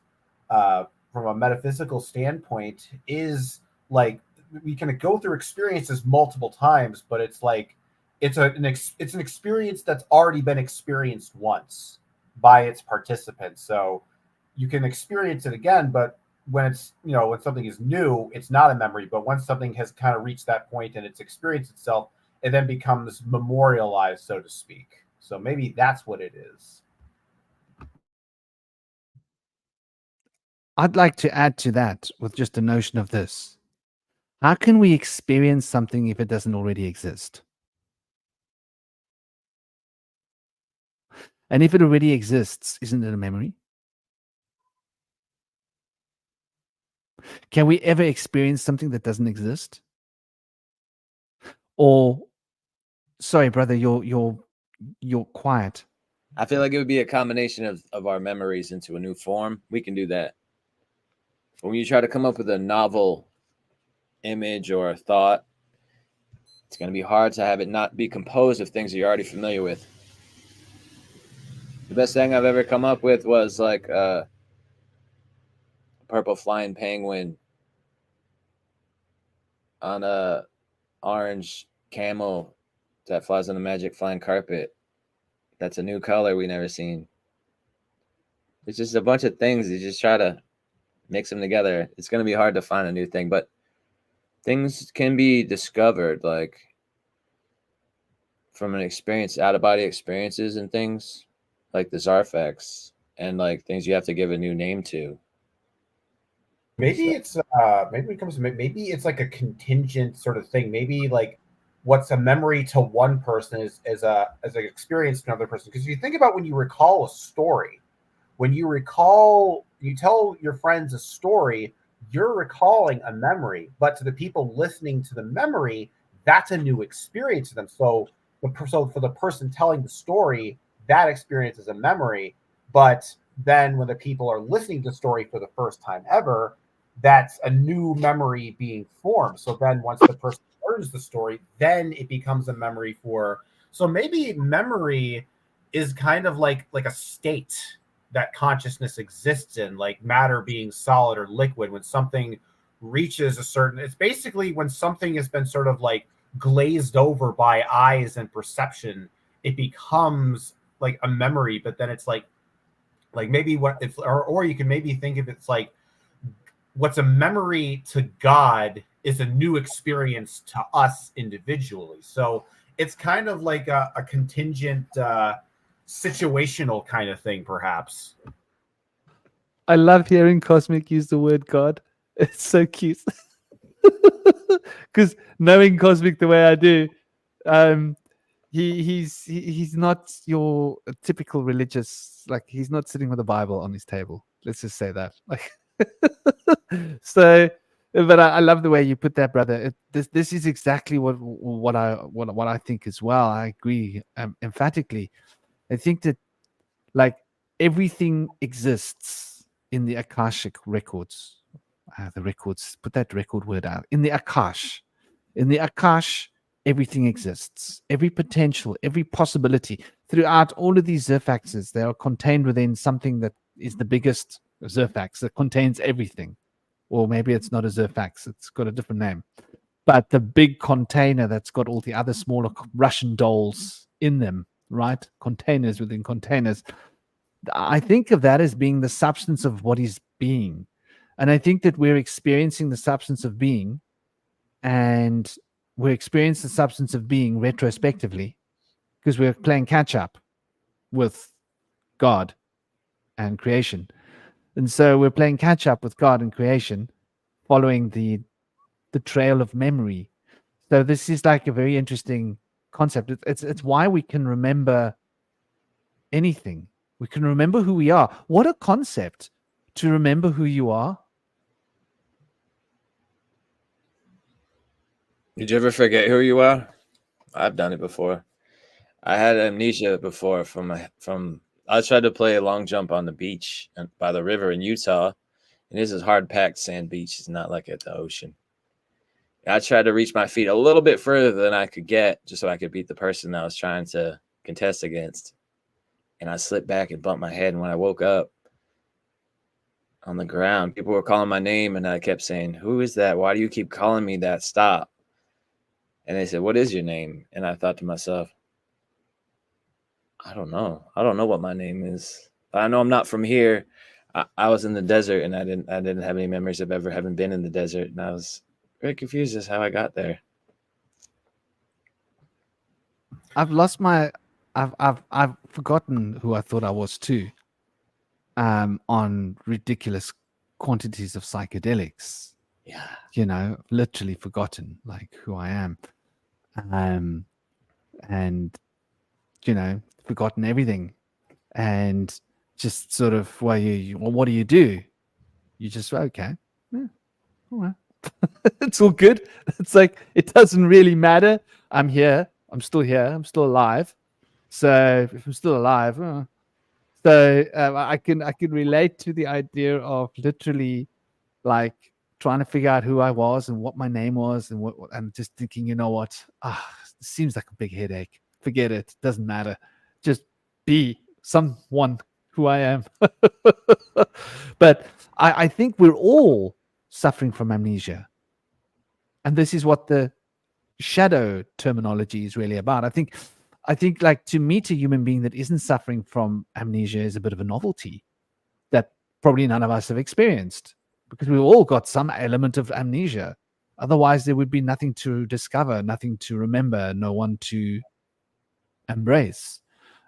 from a metaphysical standpoint, is like we can go through experiences multiple times, but it's like it's an experience that's already been experienced once by its participants. So you can experience it again, but when it's, when something is new, it's not a memory. But once something has kind of reached that point and it's experienced itself, it then becomes memorialized, so to speak. So maybe that's what it is. I'd like to add to that with just the notion of this. How can we experience something if it doesn't already exist? And if it already exists, isn't it a memory? Can we ever experience something that doesn't exist? Or, sorry, brother, you're quiet. I feel like it would be a combination of our memories into a new form. We can do that. When you try to come up with a novel image or a thought, it's going to be hard to have it not be composed of things that you're already familiar with. The best thing I've ever come up with was like a purple flying penguin on a orange camel that flies on a magic flying carpet. that's a new color we never seen. It's just a bunch of things. You just try to mix them together. It's going to be hard to find a new thing, but things can be discovered, like from an experience, out of body experiences and things like the Zarfax, and like things you have to give a new name to. Maybe it's maybe it's like a contingent sort of thing. Maybe like what's a memory to one person is an experience to another person. Because if you think about when you recall a story, when you tell your friends a story, you're recalling a memory. But to the people listening to the memory, that's a new experience to them. So for the person telling the story, that experience is a memory. But then when the people are listening to the story for the first time ever, that's a new memory being formed. So then once the person learns the story, then it becomes a memory for. So maybe memory is kind of like a state that consciousness exists in, like matter being solid or liquid. When something reaches a certain, it's basically when something has been sort of like glazed over by eyes and perception, it becomes like a memory. But then it's like maybe what it's, or you can maybe think of it's like what's a memory to God is a new experience to us individually. So it's kind of like a contingent, situational kind of thing, perhaps. I love hearing Cosmic use the word God. It's so cute. Because knowing Cosmic the way I do, he's not your typical religious, like he's not sitting with a Bible on his table. Let's just say that. Like, so, but I love the way you put that, brother. This is exactly what I think as well. I agree emphatically. I think that like everything exists in the Akashic records. The records, put that record word out. In the Akash. In the Akash, everything exists. Every potential, every possibility. Throughout all of these Zerfaxes, they are contained within something that is the biggest Zerfax that contains everything. Or maybe it's not a Zerfax, it's got a different name. But the big container that's got all the other smaller Russian dolls in them, right? Containers within containers. I think of that as being the substance of what is being. And I think that we're experiencing the substance of being, and we're experiencing the substance of being retrospectively because we're playing catch up with God and creation. And so we're playing catch up with God and creation, following the trail of memory. So this is like a very interesting concept. It's why we can remember anything. We can remember who we are. What a concept to remember who you are. Did you ever forget who you are? I've done it before. I had amnesia before from I tried to play a long jump on the beach by the river in Utah, and this is hard-packed sand beach. It's not like at the ocean. I tried to reach my feet a little bit further than I could get just so I could beat the person I was trying to contest against. And I slipped back and bumped my head, and when I woke up on the ground, people were calling my name, and I kept saying, "Who is that? Why do you keep calling me that? Stop." And they said, "What is your name?" And I thought to myself, I don't know. I don't know what my name is. I know I'm not from here. I was in the desert, and I didn't have any memories of ever having been in the desert, and I was very confused as how I got there. I've forgotten who I thought I was too. On ridiculous quantities of psychedelics. Yeah. You know, literally forgotten like who I am. And you know, forgotten everything. And just sort of, well, what do? You just, okay. Yeah, all right. It's all good. It's like, it doesn't really matter. I'm here. I'm still here. I'm still alive. So if I'm still alive, I can relate to the idea of literally like trying to figure out who I was and what my name was and just thinking, you know what? It seems like a big headache. Forget it. Doesn't matter. Just be someone who I am. But I think we're all suffering from amnesia. And this is what the shadow terminology is really about. I think I think, like, to meet a human being that isn't suffering from amnesia is a bit of a novelty that probably none of us have experienced, because we've all got some element of amnesia. Otherwise, there would be nothing to discover, nothing to remember, no one to embrace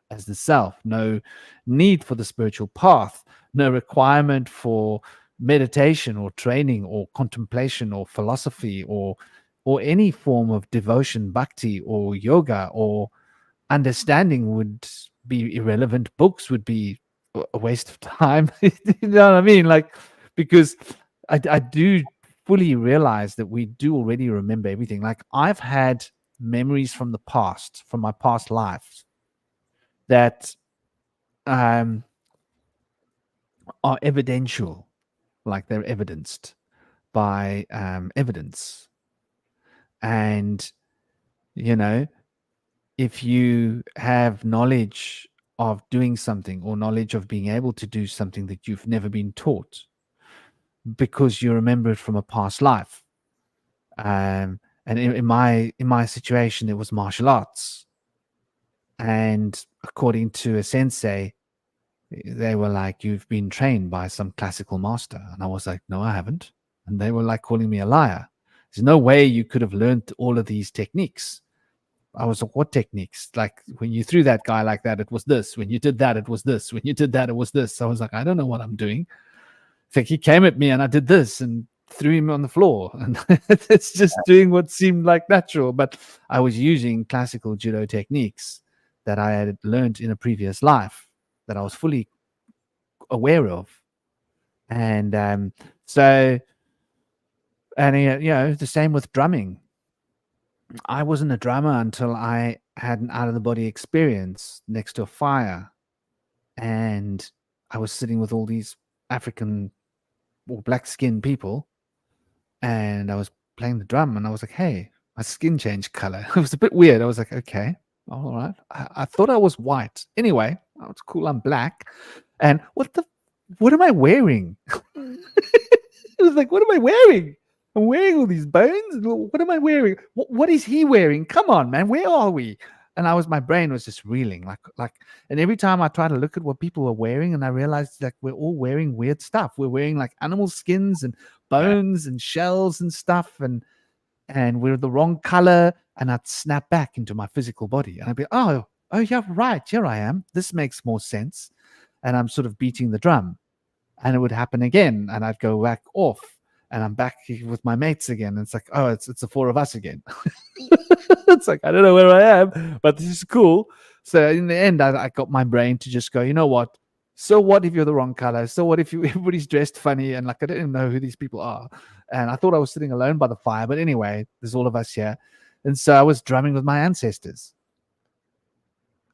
as the self, no need for the spiritual path, no requirement for meditation or training or contemplation or philosophy or any form of devotion, bhakti or yoga or understanding would be irrelevant. Books would be a waste of time. You know what I mean? Like, because I do fully realize that we do already remember everything. Like, I've had memories from the past, from my past lives, that are evidential, like they're evidenced by evidence. And, you know, if you have knowledge of doing something or knowledge of being able to do something that you've never been taught because you remember it from a past life. And in my situation, it was martial arts. And according to a sensei, they were like, "You've been trained by some classical master." And I was like, "No, I haven't." And they were like calling me a liar. There's no way you could have learned all of these techniques. I was like, "What techniques? Like, when you threw that guy like that, it was this. When you did that, it was this. When you did that, it was this." So I was like, "I don't know what I'm doing." It's like he came at me and I did this and threw him on the floor. And it's just doing what seemed like natural. But I was using classical judo techniques that I had learned in a previous life that I was fully aware of. And so, and you know, the same with drumming. I wasn't a drummer until I had an out of the body experience next to a fire. And I was sitting with all these African or black skinned people. And I was playing the drum and I was like, "Hey, my skin changed color." It was a bit weird. I was like, "Okay, all right." I thought I was white. Anyway, oh, it's cool. I'm black. And what am I wearing? It was like, what am I wearing? I'm wearing all these bones. What am I wearing? What is he wearing? Come on, man. Where are we? And my brain was just reeling, and every time I tried to look at what people were wearing, and I realized like we're all wearing weird stuff. We're wearing like animal skins and bones and shells and stuff, and we're the wrong color. And I'd snap back into my physical body, and I'd be, oh yeah, right, here I am. This makes more sense. And I'm sort of beating the drum, and it would happen again, and I'd go back off, and I'm back with my mates again. And it's like, oh, it's the four of us again. It's like, I don't know where I am, but this is cool. So in the end, I got my brain to just go, you know what? So what if you're the wrong color? So what if everybody's dressed funny? And like, I didn't know who these people are. And I thought I was sitting alone by the fire. But anyway, there's all of us here. And so I was drumming with my ancestors.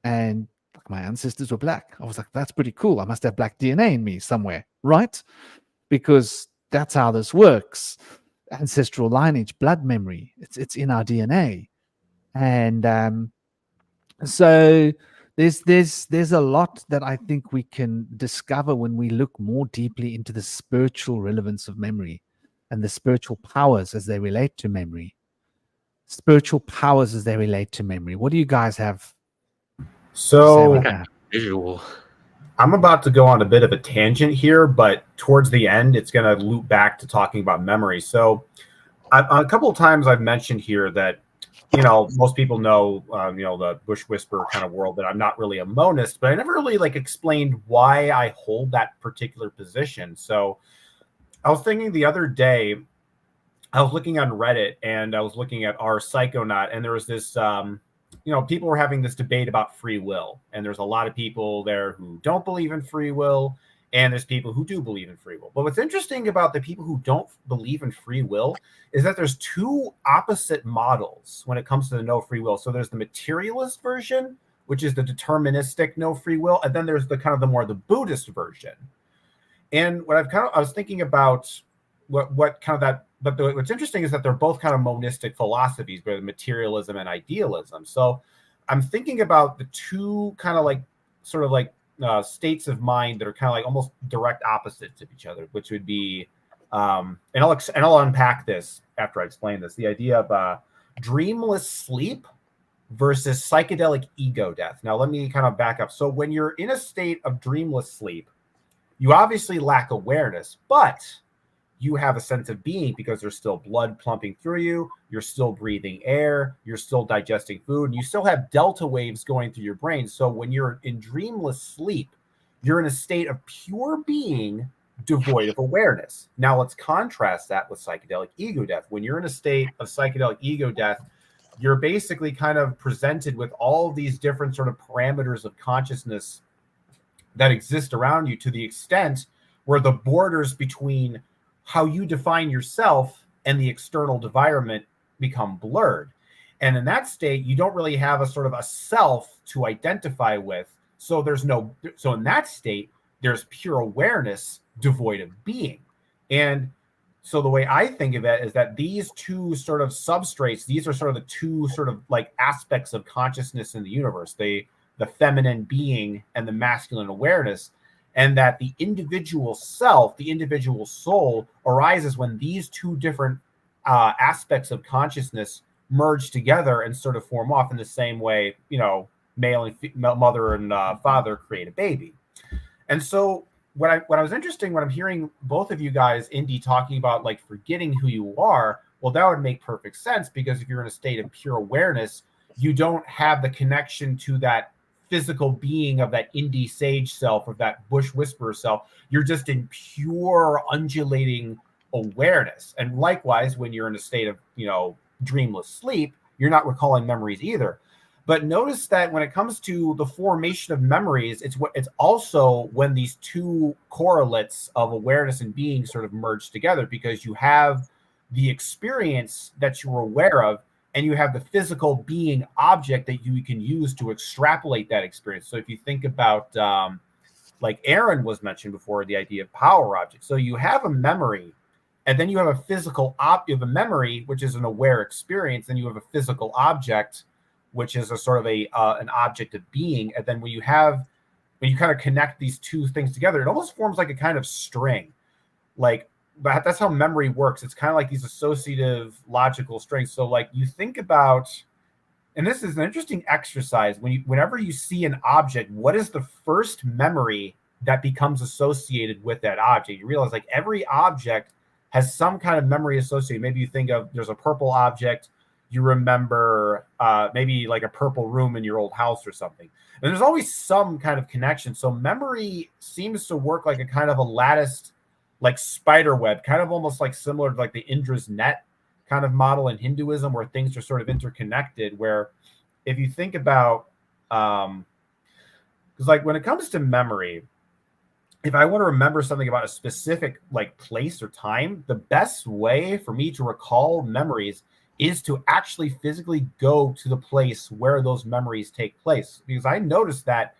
And my ancestors were black. I was like, that's pretty cool. I must have black DNA in me somewhere, right? Because that's how this works. Ancestral lineage, blood memory. It's in our DNA. And so there's a lot that I think we can discover when we look more deeply into the spiritual relevance of memory and the spiritual powers as they relate to memory. Spiritual powers as they relate to memory. What do you guys have? So Visual. I'm about to go on a bit of a tangent here, but towards the end, it's going to loop back to talking about memory. So a couple of times I've mentioned here that, you know, most people know, you know, the Bush Whisperer kind of world, that I'm not really a monist, but I never really like explained why I hold that particular position. So I was thinking the other day, I was looking on Reddit and I was looking at our Psychonaut, and there was this, you know, people were having this debate about free will. And there's a lot of people there who don't believe in free will, and there's people who do believe in free will. But what's interesting about the people who don't believe in free will is that there's two opposite models when it comes to the no free will. So there's the materialist version, which is the deterministic no free will, and then there's the kind of the Buddhist version. And what I was thinking about what kind of that, but what's interesting is that they're both kind of monistic philosophies, but materialism and idealism. So I'm thinking about the two kind of like sort of like states of mind that are kind of like almost direct opposites of each other, which would be, and I'll unpack this after I explain this. The idea of dreamless sleep versus psychedelic ego death. Now, let me kind of back up. So when you're in a state of dreamless sleep, you obviously lack awareness, but you have a sense of being because there's still blood pumping through you. You're still breathing air. You're still digesting food. And you still have delta waves going through your brain. So when you're in dreamless sleep, you're in a state of pure being devoid of awareness. Now, let's contrast that with psychedelic ego death. When you're in a state of psychedelic ego death, you're basically kind of presented with all these different sort of parameters of consciousness that exist around you, to the extent where the borders between how you define yourself and the external environment become blurred. And in that state, you don't really have a sort of a self to identify with. So in that state, there's pure awareness devoid of being. And so the way I think of it is that these two sort of substrates, these are sort of the two sort of like aspects of consciousness in the universe, the feminine being and the masculine awareness. And that the individual self, the individual soul, arises when these two different aspects of consciousness merge together and sort of form off in the same way, male and mother and father create a baby. And so what I was interesting when I'm hearing both of you guys, Indy, talking about like forgetting who you are, well, that would make perfect sense, because if you're in a state of pure awareness, you don't have the connection to that physical being of that indie sage self, of that bush whisperer self. You're just in pure undulating awareness. And likewise, when you're in a state of, dreamless sleep, you're not recalling memories either. But notice that when it comes to the formation of memories, it's also when these two correlates of awareness and being sort of merge together, because you have the experience that you're aware of, and you have the physical being object that you can use to extrapolate that experience. So if you think about, like Aaron was mentioned before, the idea of power object. So you have a memory, and then you have a physical you have a memory, which is an aware experience, and you have a physical object, which is a sort of an object of being. And then when you kind of connect these two things together, it almost forms like a kind of string. But that's how memory works. It's kind of like these associative logical strings. So like you think about, and this is an interesting exercise, whenever you see an object, what is the first memory that becomes associated with that object? You realize like every object has some kind of memory associated. Maybe you think of, there's a purple object, you remember maybe like a purple room in your old house or something. And there's always some kind of connection. So memory seems to work like a kind of a latticed, like spider web, kind of almost like similar to like the Indra's net kind of model in Hinduism, where things are sort of interconnected. Where if you think about, because like when it comes to memory, if I want to remember something about a specific like place or time, the best way for me to recall memories is to actually physically go to the place where those memories take place. Because I noticed that,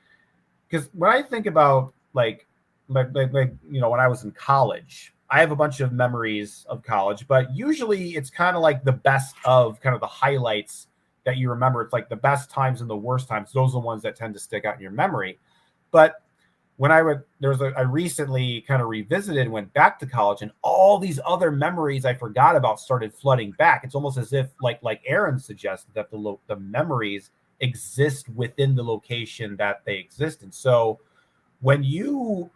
because when I think about like when I was in college, I have a bunch of memories of college, but usually it's kind of like the best of kind of the highlights that you remember. It's like the best times and the worst times. Those are the ones that tend to stick out in your memory. But when I recently kind of revisited and went back to college, and all these other memories I forgot about started flooding back. It's almost as if like Aaron suggested, that the memories exist within the location that they exist in. So when you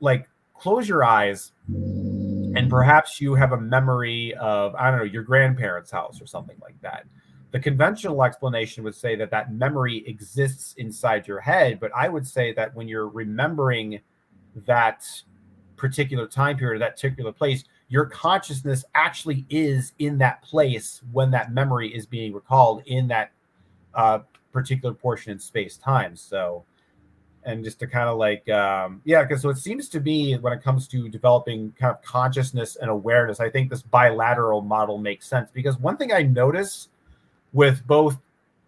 like close your eyes and perhaps you have a memory of, I don't know, your grandparents' house or something like that, the conventional explanation would say that memory exists inside your head. But I would say that when you're remembering that particular time period, that particular place, your consciousness actually is in that place when that memory is being recalled in that particular portion in space time. So, and just to kind of like, because so it seems to be when it comes to developing kind of consciousness and awareness, I think this bilateral model makes sense. Because one thing I notice with both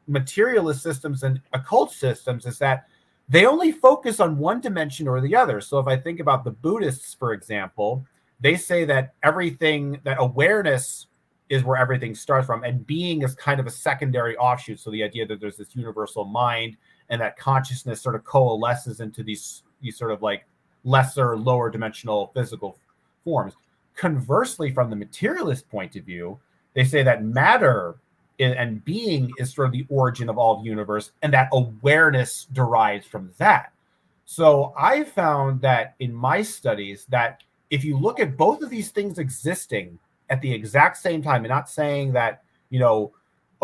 materialist systems and occult systems is that they only focus on one dimension or the other. So if I think about the Buddhists, for example, they say that that awareness is where everything starts from, and being is kind of a secondary offshoot. So the idea that there's this universal mind, and that consciousness sort of coalesces into these sort of like lesser, lower dimensional physical forms. Conversely, from the materialist point of view, they say that matter and being is sort of the origin of all the universe, and that awareness derives from that. So I found that in my studies that if you look at both of these things existing at the exact same time, and not saying that,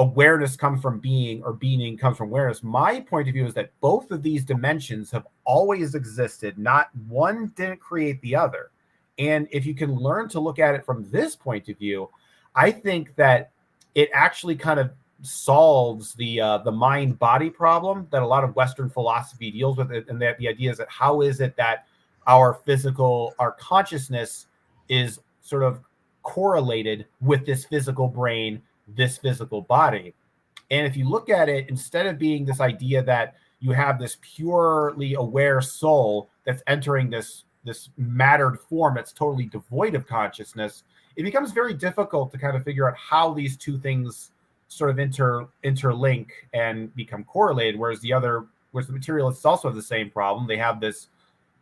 awareness comes from being or being comes from awareness, my point of view is that both of these dimensions have always existed. Not one didn't create the other. And if you can learn to look at it from this point of view, I think that it actually kind of solves the mind-body problem that a lot of Western philosophy deals with. And that the idea is that how is it that our consciousness is sort of correlated with this physical brain, this physical body. And if you look at it, instead of being this idea that you have this purely aware soul that's entering this mattered form that's totally devoid of consciousness, it becomes very difficult to kind of figure out how these two things sort of interlink and become correlated. Whereas the materialists also have the same problem. They have this,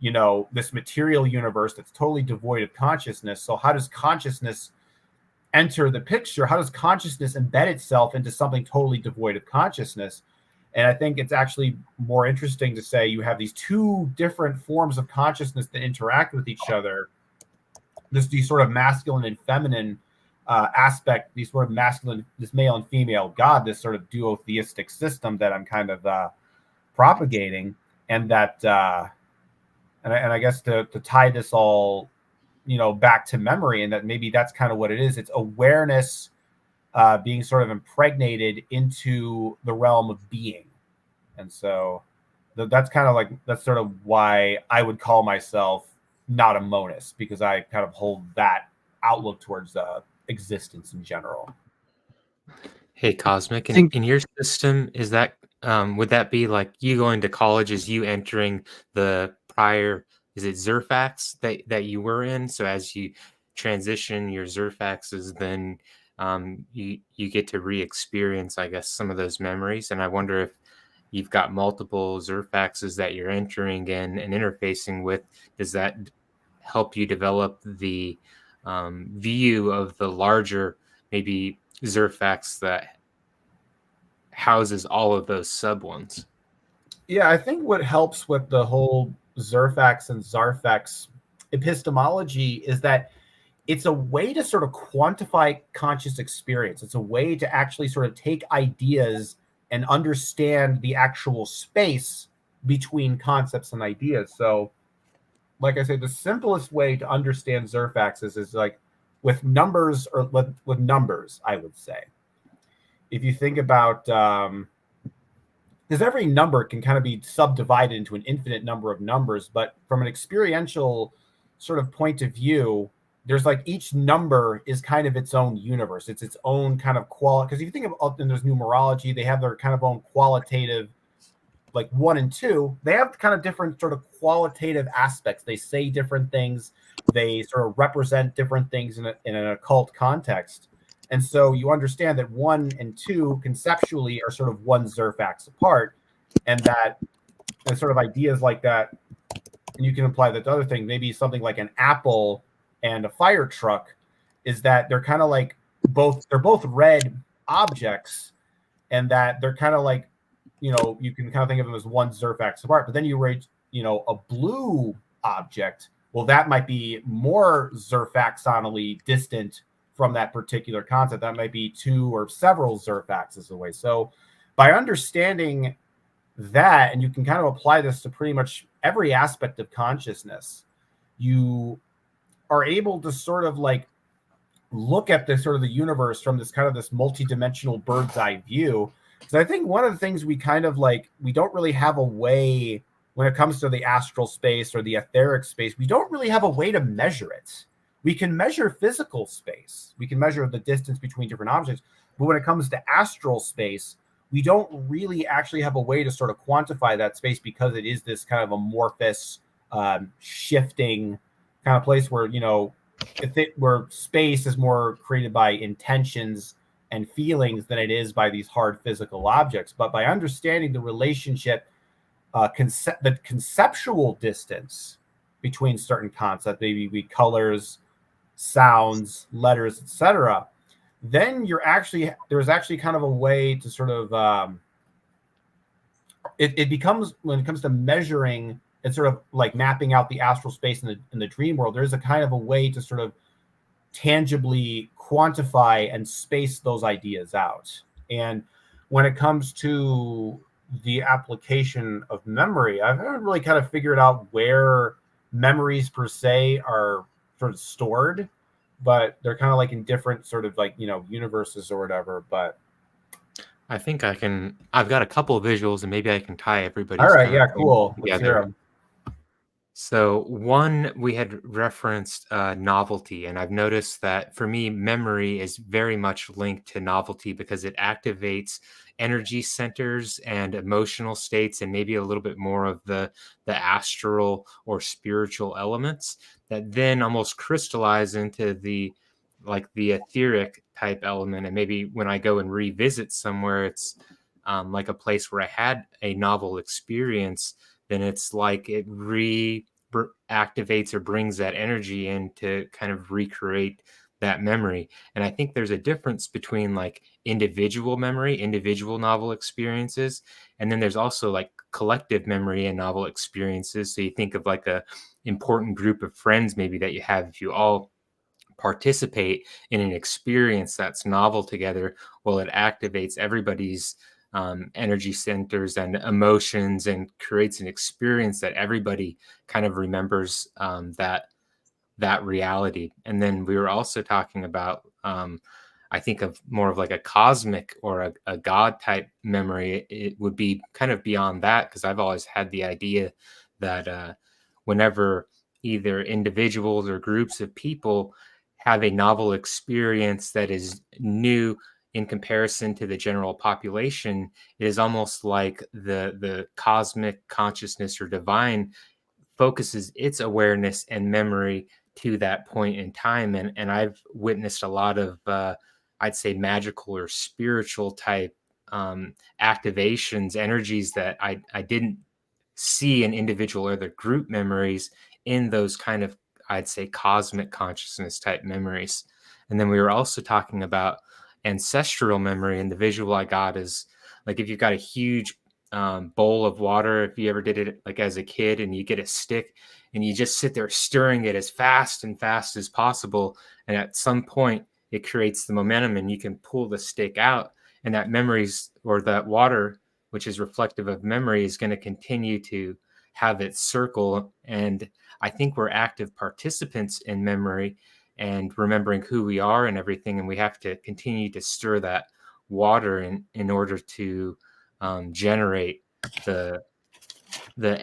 this material universe that's totally devoid of consciousness. So how does consciousness enter the picture? How does consciousness embed itself into something totally devoid of consciousness? And I think it's actually more interesting to say you have these two different forms of consciousness that interact with each other. These sort of masculine and feminine aspect, these sort of masculine, this male and female God, this sort of duotheistic system that I'm kind of propagating, and that, and I guess to tie this all, back to memory, and that maybe that's kind of what it is. It's awareness being sort of impregnated into the realm of being. And so that's kind of that's sort of why I would call myself not a monist, because I kind of hold that outlook towards existence in general. Hey, Cosmic, think- in your system, is that would that be like you going to college, is you entering the prior, is it Zerfax that you were in? So as you transition your Zerfaxes, then you get to re-experience, I guess, some of those memories. And I wonder if you've got multiple Zerfaxes that you're entering in and interfacing with. Does that help you develop the view of the larger, maybe Zerfax that houses all of those sub ones? Yeah, I think what helps with the whole Zerfax and Zarfax epistemology is that it's a way to sort of quantify conscious experience. It's a way to actually sort of take ideas and understand the actual space between concepts and ideas. So, like I said, the simplest way to understand Zerfaxes is like with numbers, or with numbers, I would say. If you think about, because every number can kind of be subdivided into an infinite number of numbers, but from an experiential sort of point of view, there's like each number is kind of its own universe. It's its own kind of quality. Because if you think of, and there's numerology, they have their kind of own qualitative, like 1 and 2, they have kind of different sort of qualitative aspects. They say different things. They sort of represent different things in an occult context. And so you understand that 1 and 2 conceptually are sort of one Zerfax apart, and that and sort of ideas like that. And you can apply that to other things. Maybe something like an apple and a fire truck is that they're kind of like they're both red objects, and that they're kind of like, you can kind of think of them as one Zerfax apart. But then you rate, a blue object. Well, that might be more Zerfaxonally distant from that particular concept. That might be 2 or several Zerfaxes away. So by understanding that, and you can kind of apply this to pretty much every aspect of consciousness, you are able to sort of like look at this sort of the universe from this kind of this multidimensional bird's eye view. Because I think one of the things we kind of like, we don't really have a way when it comes to the astral space or the etheric space, we don't really have a way to measure it. We can measure physical space. We can measure the distance between different objects. But when it comes to astral space, we don't really actually have a way to sort of quantify that space, because it is this kind of amorphous, shifting kind of place where, where space is more created by intentions and feelings than it is by these hard physical objects. But by understanding the relationship, the conceptual distance between certain concepts, maybe colors, sounds, letters, etc., then there's actually kind of a way to sort of it becomes, when it comes to measuring and sort of like mapping out the astral space in the dream world, there's a kind of a way to sort of tangibly quantify and space those ideas out. And when it comes to the application of memory, I haven't really kind of figured out where memories per se are sort of stored, but they're kind of like in different sort of like, universes or whatever. But I think I've got a couple of visuals, and maybe I can tie everybody's all right, kind yeah, of thing cool. Let's hear together. 'em. So one, we had referenced novelty, and I've noticed that for me, memory is very much linked to novelty because it activates energy centers and emotional states, and maybe a little bit more of the astral or spiritual elements that then almost crystallize into the etheric type element. And maybe when I go and revisit somewhere, it's like a place where I had a novel experience, then it's like it activates or brings that energy in to kind of recreate that memory. And I think there's a difference between like individual memory, individual novel experiences, and then there's also like collective memory and novel experiences. So you think of like a important group of friends maybe that you have, if you all participate in an experience that's novel together, well, it activates everybody's energy centers and emotions and creates an experience that everybody kind of remembers that reality. And then we were also talking about I think of more of like a cosmic or a God type memory. It would be kind of beyond that, because I've always had the idea that whenever either individuals or groups of people have a novel experience that is new in comparison to the general population, it is almost like the cosmic consciousness or divine focuses its awareness and memory to that point in time. And I've witnessed a lot of I'd say magical or spiritual type activations, energies that I didn't see in individual or the group memories in those kind of, I'd say, cosmic consciousness type memories. And then we were also talking about ancestral memory, and the visual I got is like if you've got a huge bowl of water, if you ever did it like as a kid, and you get a stick and you just sit there stirring it as fast as possible, and at some point it creates the momentum and you can pull the stick out, and that memories or that water, which is reflective of memory, is going to continue to have its circle. And I think we're active participants in memory and remembering who we are and everything, and we have to continue to stir that water in order to generate the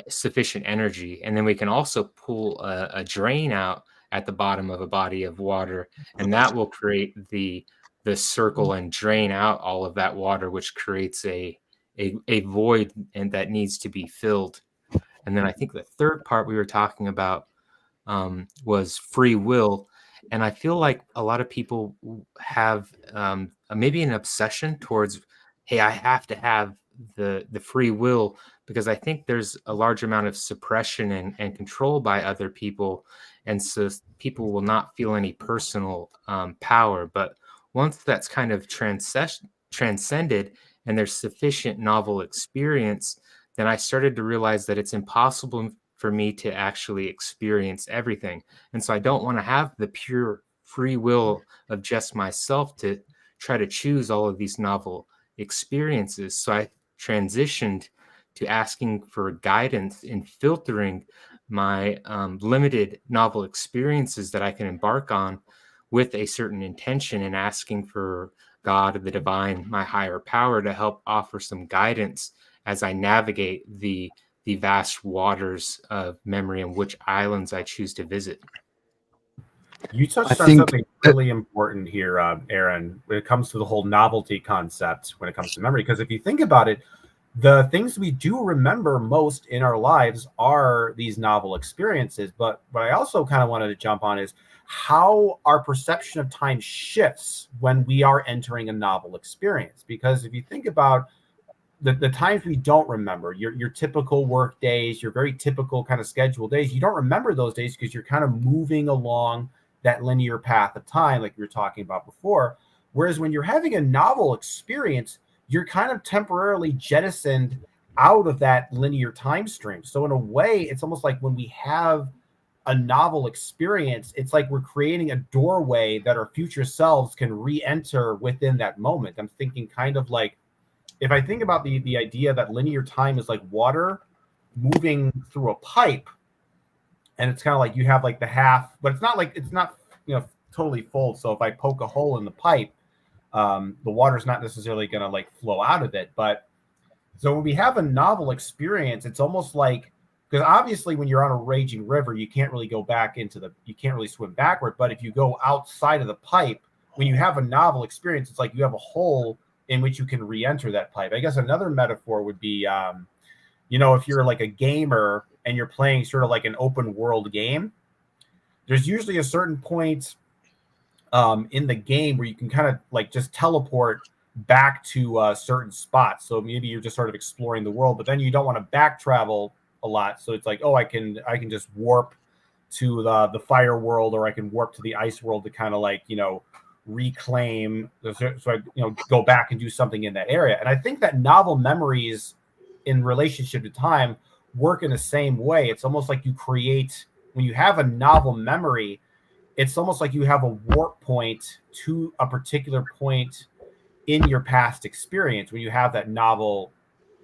sufficient energy. And then we can also pull a drain out at the bottom of a body of water, and that will create the circle and drain out all of that water, which creates a void and that needs to be filled. And then I think the third part we were talking about was free will. And I feel like a lot of people have maybe an obsession towards, hey, I have to have the free will, because I think there's a large amount of suppression and control by other people. And so people will not feel any personal power. But once that's kind of transcended and there's sufficient novel experience, then I started to realize that it's impossible for me to actually experience everything. And so I don't want to have the pure free will of just myself to try to choose all of these novel experiences. So I transitioned to asking for guidance in filtering my limited novel experiences that I can embark on with a certain intention, and asking for God, the divine, my higher power, to help offer some guidance as I navigate the vast waters of memory and which islands I choose to visit. You touched I on think something really important here, Aaron, when it comes to the whole novelty concept when it comes to memory. Because if you think about it, the things we do remember most in our lives are these novel experiences. But what I also kind of wanted to jump on is how our perception of time shifts when we are entering a novel experience. Because if you think about the times we don't remember, your typical work days, your very typical kind of scheduled days, you don't remember those days because you're kind of moving along that linear path of time, like we were talking about before. Whereas when you're having a novel experience, you're kind of temporarily jettisoned out of that linear time stream. So in a way, it's almost like when we have a novel experience, it's like we're creating a doorway that our future selves can re-enter within that moment. I'm thinking kind of like, if I think about the idea that linear time is like water moving through a pipe, and it's kind of like you have like the half, but it's not totally full. So if I poke a hole in the pipe, the water's not necessarily going to like flow out of it. But so when we have a novel experience, it's almost like, because obviously when you're on a raging river, you can't really you can't really swim backward. But if you go outside of the pipe, when you have a novel experience, it's like you have a hole in which you can re-enter that pipe. I guess another metaphor would be, if you're like a gamer and you're playing sort of like an open world game, there's usually a certain point in the game where you can kind of like just teleport back to certain spots. So maybe you're just sort of exploring the world, but then you don't want to back travel a lot. So it's like, oh, I can just warp to the fire world, or I can warp to the ice world to kind of like, reclaim, so I go back and do something in that area. And I think that novel memories in relationship to time work in the same way. It's almost like when you have a novel memory, it's almost like you have a warp point to a particular point in your past experience when you have that novel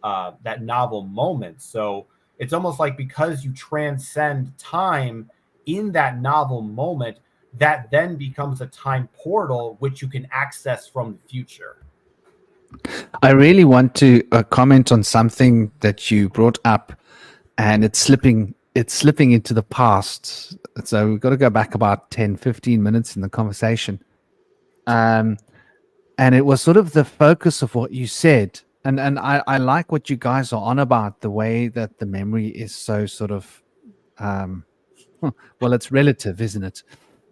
moment. So it's almost like, because you transcend time in that novel moment, that then becomes a time portal which you can access from the future. I really want to comment on something that you brought up, and it's slipping into the past. So we've got to go back about 10, 15 minutes in the conversation. And it was sort of the focus of what you said. And I like what you guys are on about, the way that the memory is so sort of, well, it's relative, isn't it?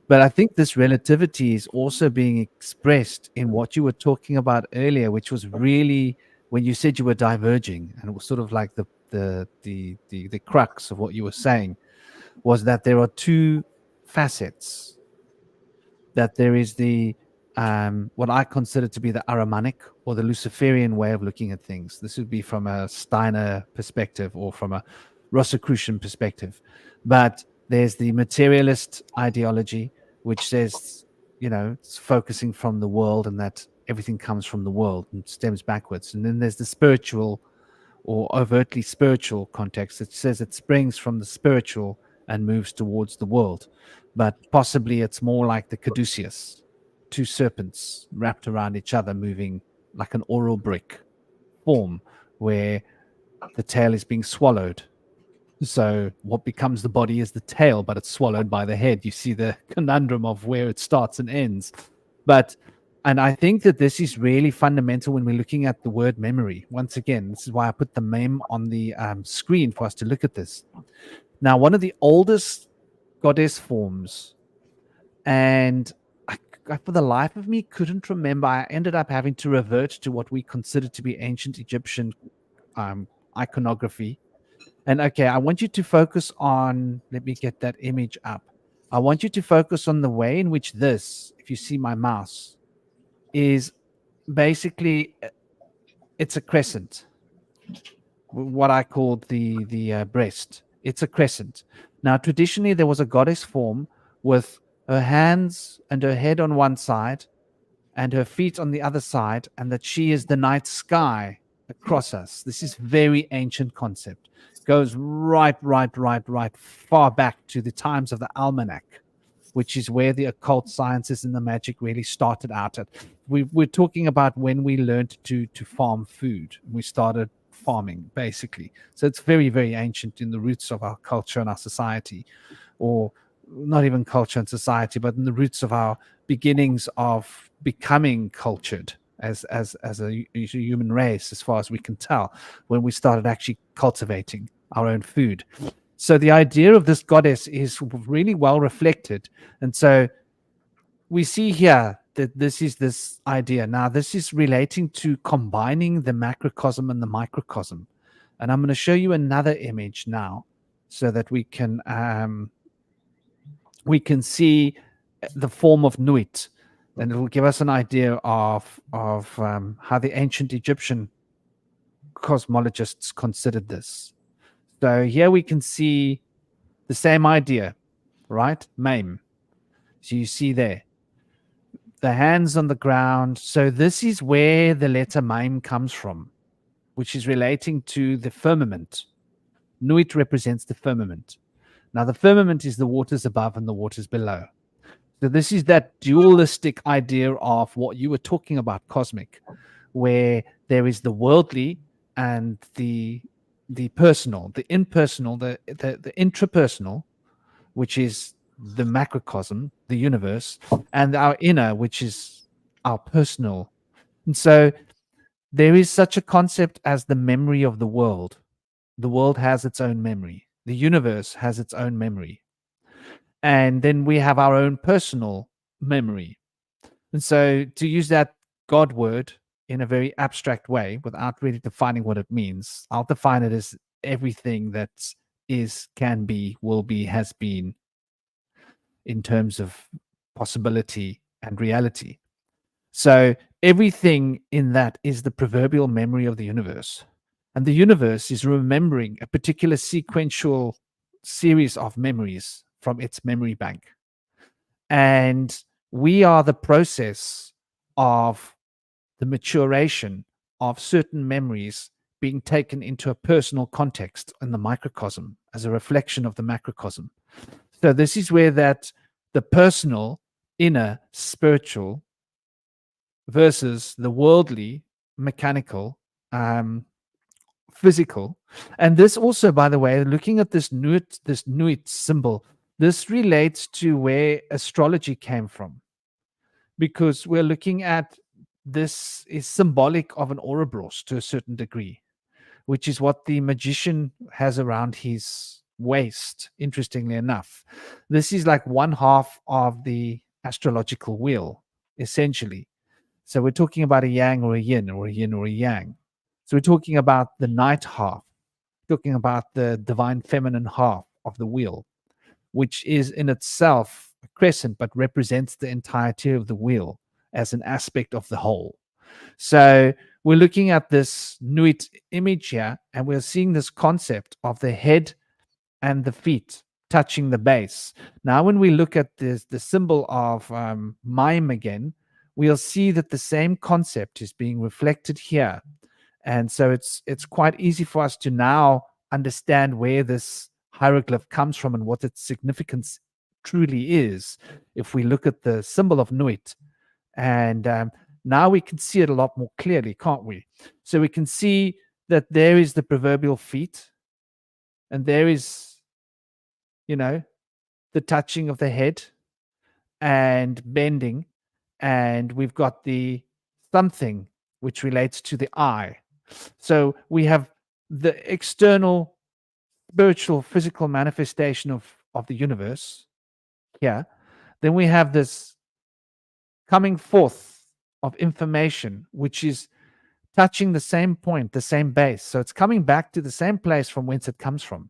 But I think this relativity is also being expressed in what you were talking about earlier, which was really when you said you were diverging, and it was sort of like the crux of what you were saying, was that there are two facets. That there is the what I consider to be the Ahrimanic or the Luciferian way of looking at things. This would be from a Steiner perspective or from a Rosicrucian perspective. But there's the materialist ideology, which says, it's focusing from the world and that everything comes from the world and stems backwards. And then there's the spiritual or overtly spiritual context that says it springs from the spiritual and moves towards the world. But possibly it's more like the caduceus, two serpents wrapped around each other, moving like an oral brick form, where the tail is being swallowed. So what becomes the body is the tail, but it's swallowed by the head. You see the conundrum of where it starts and ends. And I think that this is really fundamental when we're looking at the word memory. Once again, this is why I put the meme on the screen for us to look at this. Now, one of the oldest goddess forms, and I, for the life of me, couldn't remember. I ended up having to revert to what we consider to be ancient Egyptian iconography. And okay, I want you to focus on, let me get that image up. I want you to focus on the way in which this, if you see my mouse, is basically, it's a crescent. What I called the breast. It's a crescent. Now, traditionally, there was a goddess form with her hands and her head on one side and her feet on the other side, and that she is the night sky across us. This is very ancient concept. Goes right far back to the times of the almanac, which is where the occult sciences and the magic really started out at. We're talking about when we learned to farm food. We started farming, basically. So it's very, very ancient in the roots of our culture and our society, or not even culture and society, but in the roots of our beginnings of becoming cultured as a human race, as far as we can tell, when we started actually cultivating our own food. So the idea of this goddess is really well reflected. And so we see here that this is this idea. Now, this is relating to combining the macrocosm and the microcosm. And I'm going to show you another image now so that we can see the form of Nuit. and it will give us an idea of how the ancient Egyptian cosmologists considered this. So here we can see the same idea, right? Mame. So you see there, the hands on the ground. So this is where the letter Mame comes from, which is relating to the firmament. Nuit represents the firmament. Now, the firmament is the waters above and the waters below. So this is that dualistic idea of what you were talking about, cosmic, where there is the worldly and the personal, the impersonal, the intrapersonal, which is the macrocosm, the universe, and our inner, which is our personal. And so there is such a concept as the memory of the world. The world has its own memory. The universe has its own memory. And then we have our own personal memory. And so to use that God word in a very abstract way without really defining what it means, I'll define it as everything that is, can be, will be, has been in terms of possibility and reality. So everything in that is the proverbial memory of the universe. And the universe is remembering a particular sequential series of memories from its memory bank. And we are the process of the maturation of certain memories being taken into a personal context in the microcosm as a reflection of the macrocosm. So this is where that the personal, inner, spiritual versus the worldly, mechanical, physical. And this also, by the way, looking at this nuit symbol, this relates to where astrology came from, because we're looking at this is symbolic of an Ouroboros to a certain degree, which is what the magician has around his waist, interestingly enough. This is like one half of the astrological wheel, essentially. So we're talking about a yang or a yin or a yin or a yang. So we're talking about the night half, talking about the divine feminine half of the wheel, which is in itself a crescent, but represents the entirety of the wheel as an aspect of the whole. So we're looking at this Nuit image here, and we're seeing this concept of the head and the feet touching the base. Now, when we look at this, the symbol of mime again, we'll see that the same concept is being reflected here. And so it's quite easy for us to now understand where this hieroglyph comes from and what its significance truly is if we look at the symbol of Nuit. And now we can see it a lot more clearly, can't we? So we can see that there is the proverbial feet, and there is, the touching of the head and bending, and we've got the something which relates to the eye. So we have the external spiritual physical manifestation of the universe here. Then we have this coming forth of information, which is touching the same point, the same base. So it's coming back to the same place from whence it comes from.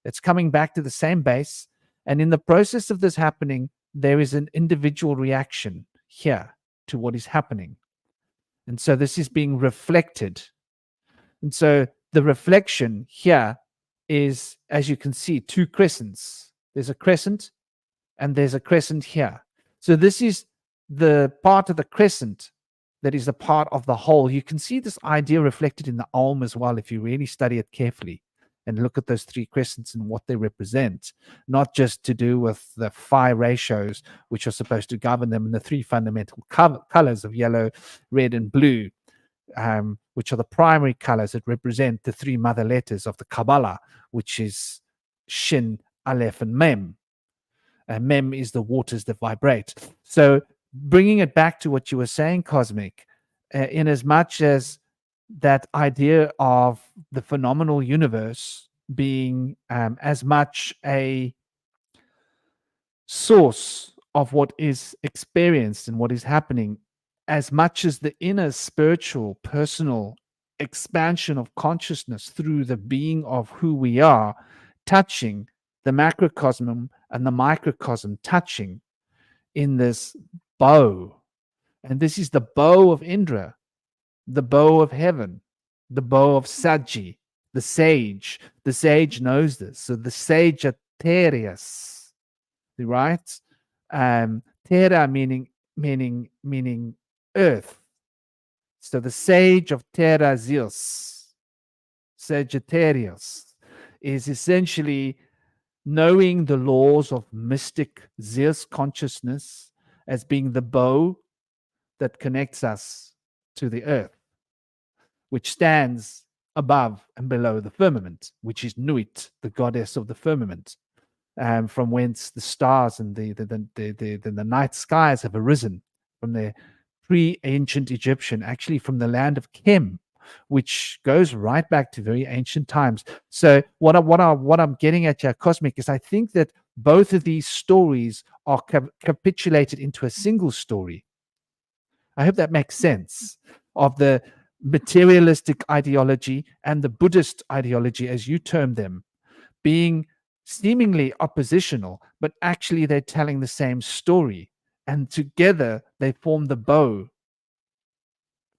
It's coming back to the same base. And in the process of this happening, there is an individual reaction here to what is happening. And so this is being reflected. And so the reflection here is, as you can see, two crescents. There's a crescent and there's a crescent here. So this is the part of the crescent that is a part of the whole. You can see this idea reflected in the Aum as well if you really study it carefully and look at those three crescents and what they represent, not just to do with the phi ratios, which are supposed to govern them, and the three fundamental colors of yellow, red, and blue, which are the primary colors that represent the three mother letters of the Kabbalah, which is Shin, Aleph, and Mem. And Mem is the waters that vibrate. So bringing it back to what you were saying, Cosmic, in as much as that idea of the phenomenal universe being as much a source of what is experienced and what is happening, as much as the inner spiritual, personal expansion of consciousness through the being of who we are, touching the macrocosm and the microcosm, touching in this bow And this is the bow of Indra, the bow of heaven, the bow of Saji, the sage. The sage knows this. So the sage at Tereus, right? Terra meaning earth. So the sage of Terra Zeus, Sagittarius, is essentially knowing the laws of mystic Zeus consciousness as being the bow that connects us to the earth, which stands above and below the firmament, which is Nuit, the goddess of the firmament, from whence the stars and the night skies have arisen, from the pre-ancient Egyptian, actually from the land of Kem, which goes right back to very ancient times. So what I'm getting at here, Cosmic, is I think that both of these stories are capitulated into a single story. I hope that makes sense, of the materialistic ideology and the Buddhist ideology, as you term them, being seemingly oppositional, but actually they're telling the same story. And together they form the bow.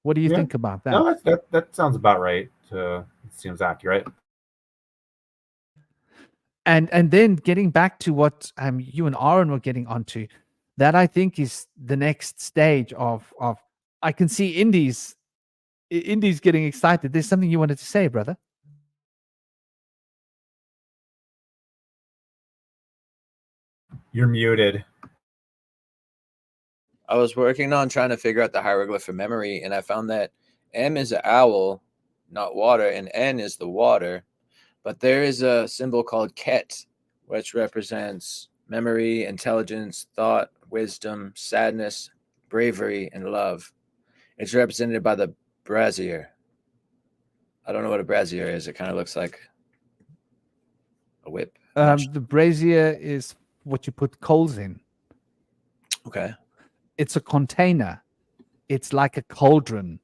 What do you Yeah. think about that? No, that sounds about right. It seems accurate. And then getting back to what you and Aaron were getting onto, that I think is the next stage of I can see Indies getting excited. There's something you wanted to say, brother. You're muted. I was working on trying to figure out the hieroglyph for memory, and I found that M is an owl, not water, and N is the water. But there is a symbol called Ket, which represents memory, intelligence, thought, wisdom, sadness, bravery, and love. It's represented by the brazier. I don't know what a brazier is. It kind of looks like a whip. The brazier is what you put coals in. Okay. It's a container. It's like a cauldron.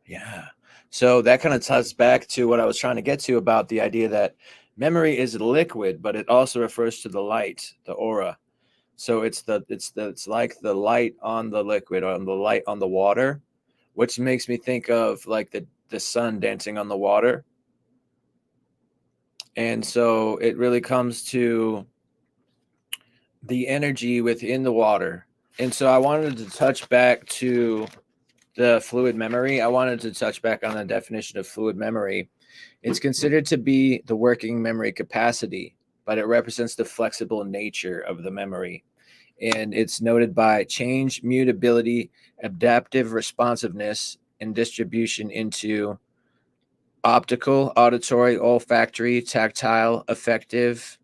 Yeah. So that kind of ties back to what I was trying to get to about the idea that memory is liquid, but it also refers to the light, the aura. So it's like the light on the liquid, or the light on the water, which makes me think of like the sun dancing on the water. And so it really comes to the energy within the water. And so I wanted to touch back to the fluid memory. I wanted to touch back on the definition of fluid memory. It's considered to be the working memory capacity, but it represents the flexible nature of the memory. And it's noted by change, mutability, adaptive responsiveness, and distribution into optical, auditory, olfactory, tactile, affective,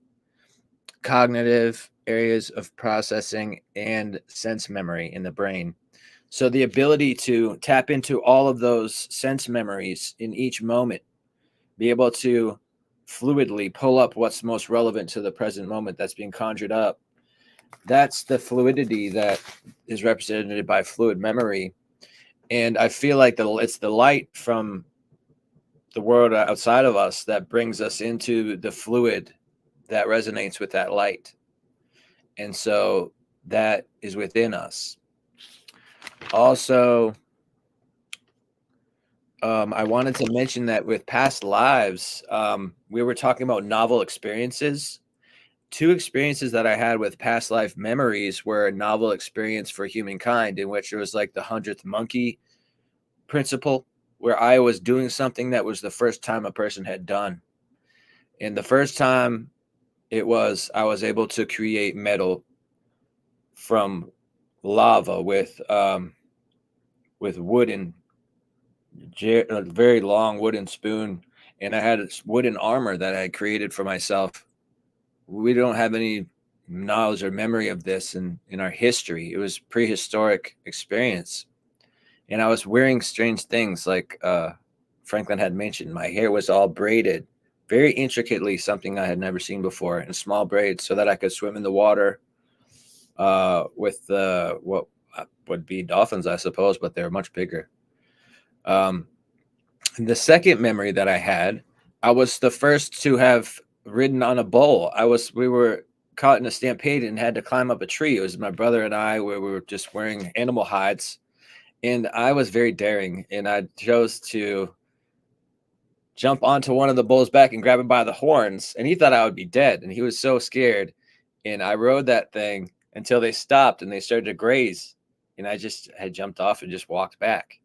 cognitive areas of processing, and sense memory in the brain. So the ability to tap into all of those sense memories in each moment, be able to fluidly pull up what's most relevant to the present moment that's being conjured up. That's the fluidity that is represented by fluid memory. And I feel like it's the light from the world outside of us that brings us into the fluid that resonates with that light. And so that is within us. Also, I wanted to mention that with past lives, we were talking about novel experiences. 2 experiences that I had with past life memories were a novel experience for humankind, in which it was like the 100th monkey principle, where I was doing something that was the first time a person had done. And the first time I was able to create metal from lava with wooden, a very long wooden spoon, and I had wooden armor that I had created for myself. We don't have any knowledge or memory of this in our history. It was prehistoric experience. And I was wearing strange things, like Franklin had mentioned. My hair was all braided, very intricately, something I had never seen before, in small braids, so that I could swim in the water with what would be dolphins, I suppose, but they're much bigger. The second memory that I had, I was the first to have ridden on a bull. We were caught in a stampede and had to climb up a tree. It was my brother and I, where we were just wearing animal hides, and I was very daring, and I chose to jump onto one of the bull's back and grab him by the horns, and he thought I would be dead, and he was so scared. And I rode that thing until they stopped and they started to graze, and I just had jumped off and just walked back.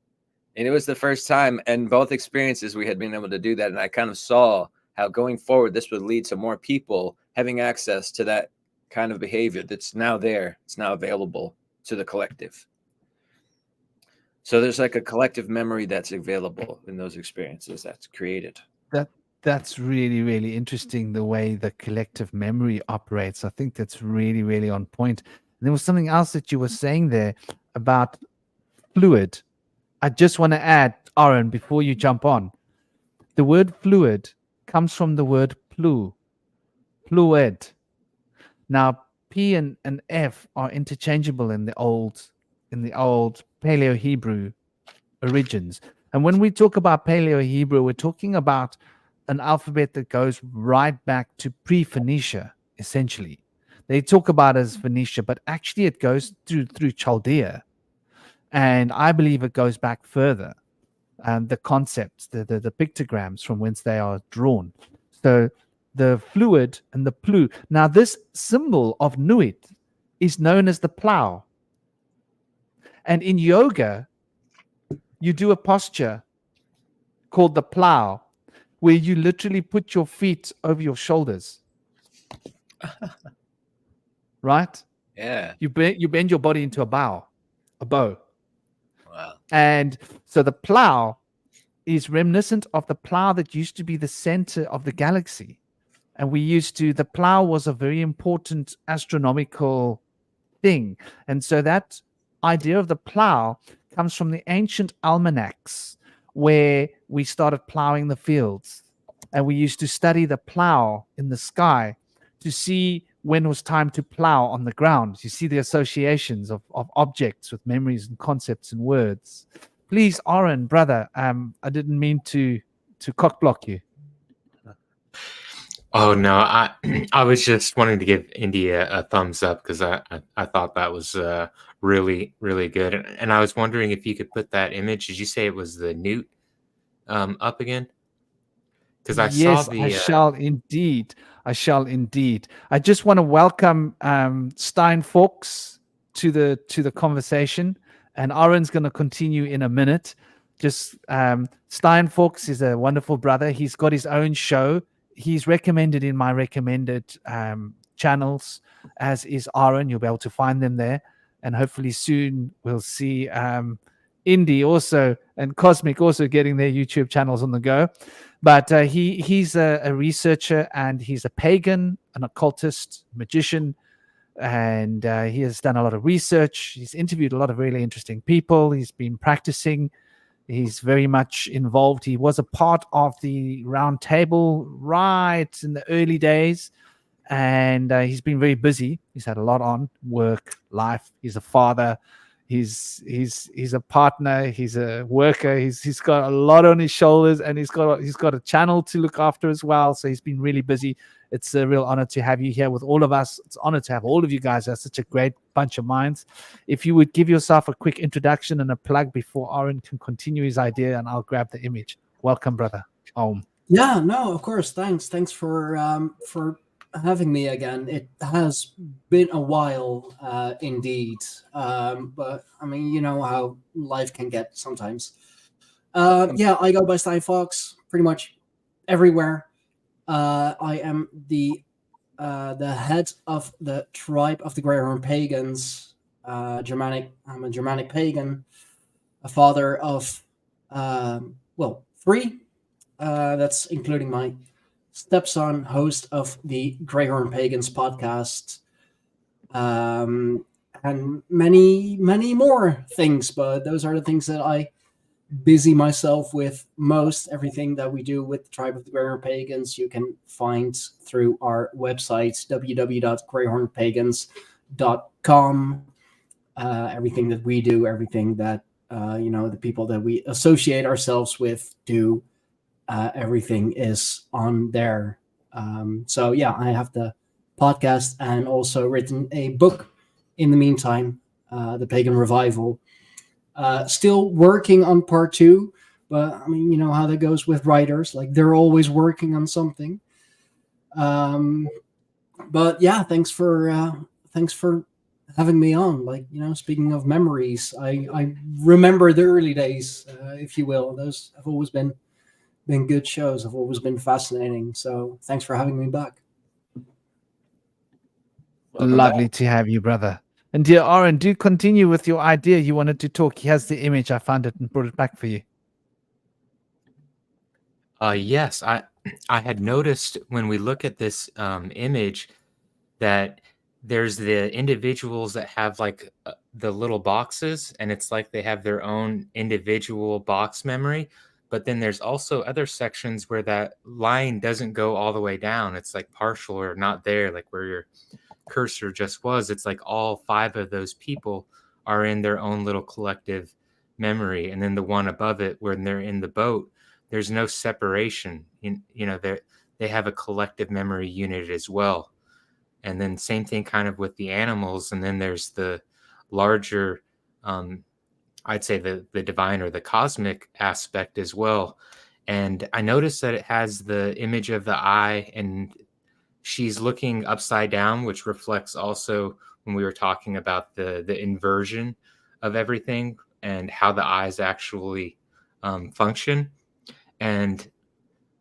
And it was the first time in both experiences we had been able to do that, and I kind of saw how going forward this would lead to more people having access to that kind of behavior that's now there. It's now available to the collective. So there's like a collective memory that's available in those experiences that's created. That's really, really interesting, the way the collective memory operates. I think that's really, really on point. And there was something else that you were saying there about fluid. I just want to add, Aaron, before you jump on, the word fluid comes from the word fluid. Now, P and F are interchangeable in the old Paleo-Hebrew origins. And when we talk about Paleo-Hebrew, we're talking about an alphabet that goes right back to pre-Phoenicia, essentially. They talk about it as Phoenicia, but actually it goes through Chaldea. And I believe it goes back further. The concepts, the pictograms from whence they are drawn. So the fluid and the plu. Now, this symbol of Nuit is known as the plow. And in yoga, you do a posture called the plow, where you literally put your feet over your shoulders. Right? Yeah. You bend your body into a bow. Wow. And so the plow is reminiscent of the plow that used to be the center of the galaxy. And the plow was a very important astronomical thing. And so that idea of the plow comes from the ancient almanacs, where we started plowing the fields. And we used to study the plow in the sky to see when it was time to plow on the ground. You see the associations of objects with memories and concepts and words. Please, Aaron, brother, I didn't mean to cock block you. Oh no, I was just wanting to give India a thumbs up because I thought that was really, really good. And I was wondering if you could put that image. Did you say it was the newt up again? Because I Yes, saw the I shall indeed. I shall indeed. I just want to welcome Stein Fox to the conversation, and Aaron's going to continue in a minute. Just Stein Fox is a wonderful brother. He's got his own show. He's recommended in my recommended channels, as is Aaron. You'll be able to find them there, and hopefully soon we'll see Indy also and Cosmic also getting their YouTube channels on the go. But he's a researcher, and he's a pagan, an occultist, magician, and he has done a lot of research. He's interviewed a lot of really interesting people. He's been practicing. He's very much involved. He was a part of the round table right in the early days, and he's been very busy. He's had a lot on work, life. He's a father. He's a partner. He's a worker. He's got a lot on his shoulders, and he's got a channel to look after as well. So he's been really busy. It's a real honor to have you here with all of us. It's an honor to have all of you guys. That's such a great bunch of minds. If you would give yourself a quick introduction and a plug before Aaron can continue his idea, and I'll grab the image. Welcome, brother. Yeah, no, of course. Thanks for having me again. It has been a while, indeed. But I mean, you know how life can get sometimes. Yeah, I go by Stein Fox pretty much everywhere. I am the head of the tribe of the Greyhorn Pagans. Germanic. I'm a Germanic pagan, a father of three. That's including my stepson, host of the Greyhorn Pagans podcast, and many, many more things. But those are the things that I busy myself with most. Everything that we do with the Tribe of the Greyhorn Pagans, you can find through our website, www.greyhornpagans.com. Everything that we do, everything that the people that we associate ourselves with do. Everything is on there. So yeah, I have the podcast and also written a book in the meantime, The Pagan Revival. Still working on part 2, but I mean, you know how that goes with writers. Like, they're always working on something. But yeah, thanks for having me on. Like, you know, speaking of memories, I remember the early days, if you will. Those have always been good shows. Have always been fascinating. So thanks for having me back. Welcome Lovely back. to have you, brother. And dear Oren, do continue with your idea. You wanted to talk. Here's the image. I found it and brought it back for you. Yes, I had noticed when we look at this image that there's the individuals that have like the little boxes, and it's like they have their own individual box memory. But then there's also other sections where that line doesn't go all the way down. It's like partial or not there, like where your cursor just was. It's like all 5 of those people are in their own little collective memory, and then the one above it, when they're in the boat, there's no separation. You know, they have a collective memory unit as well. And then same thing kind of with the animals. And then there's the larger, I'd say the divine or the cosmic aspect as well. And I noticed that it has the image of the eye, and she's looking upside down, which reflects also when we were talking about the inversion of everything and how the eyes actually function. And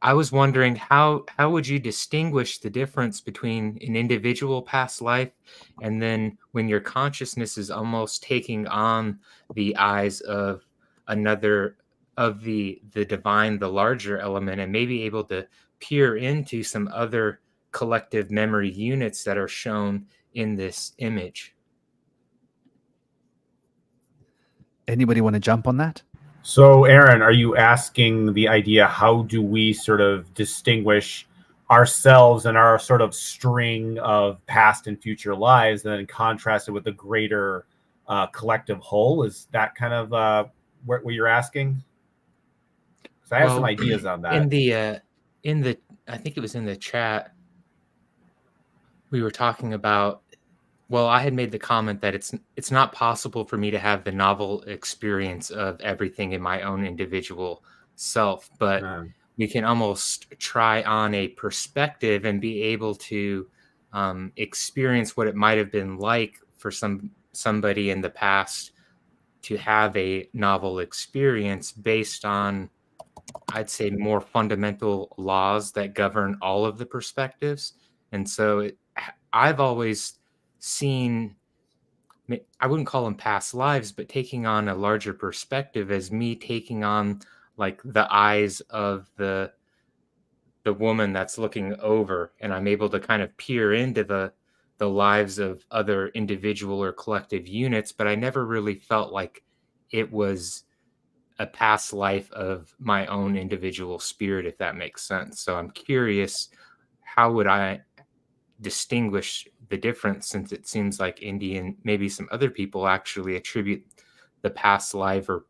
I was wondering how would you distinguish the difference between an individual past life and then when your consciousness is almost taking on the eyes of another, of the divine, the larger element, and maybe able to peer into some other collective memory units that are shown in this image? Anybody want to jump on that? So, Aaron, are you asking the idea, how do we sort of distinguish ourselves and our sort of string of past and future lives and then contrast it with the greater collective whole? Is that kind of what you're asking? So I have some Well, ideas on that. in the I think it was in the chat, we were talking about, well, I had made the comment that it's not possible for me to have the novel experience of everything in my own individual self, but we can almost try on a perspective and be able to experience what it might have been like for somebody in the past to have a novel experience based on, I'd say, more fundamental laws that govern all of the perspectives. And so I've always seen, I wouldn't call them past lives, but taking on a larger perspective as me taking on like the eyes of the woman that's looking over, and I'm able to kind of peer into the lives of other individual or collective units, but I never really felt like it was a past life of my own individual spirit, if that makes sense. So I'm curious, how would I distinguish the difference, since it seems like Indian, maybe some other people actually attribute the past life or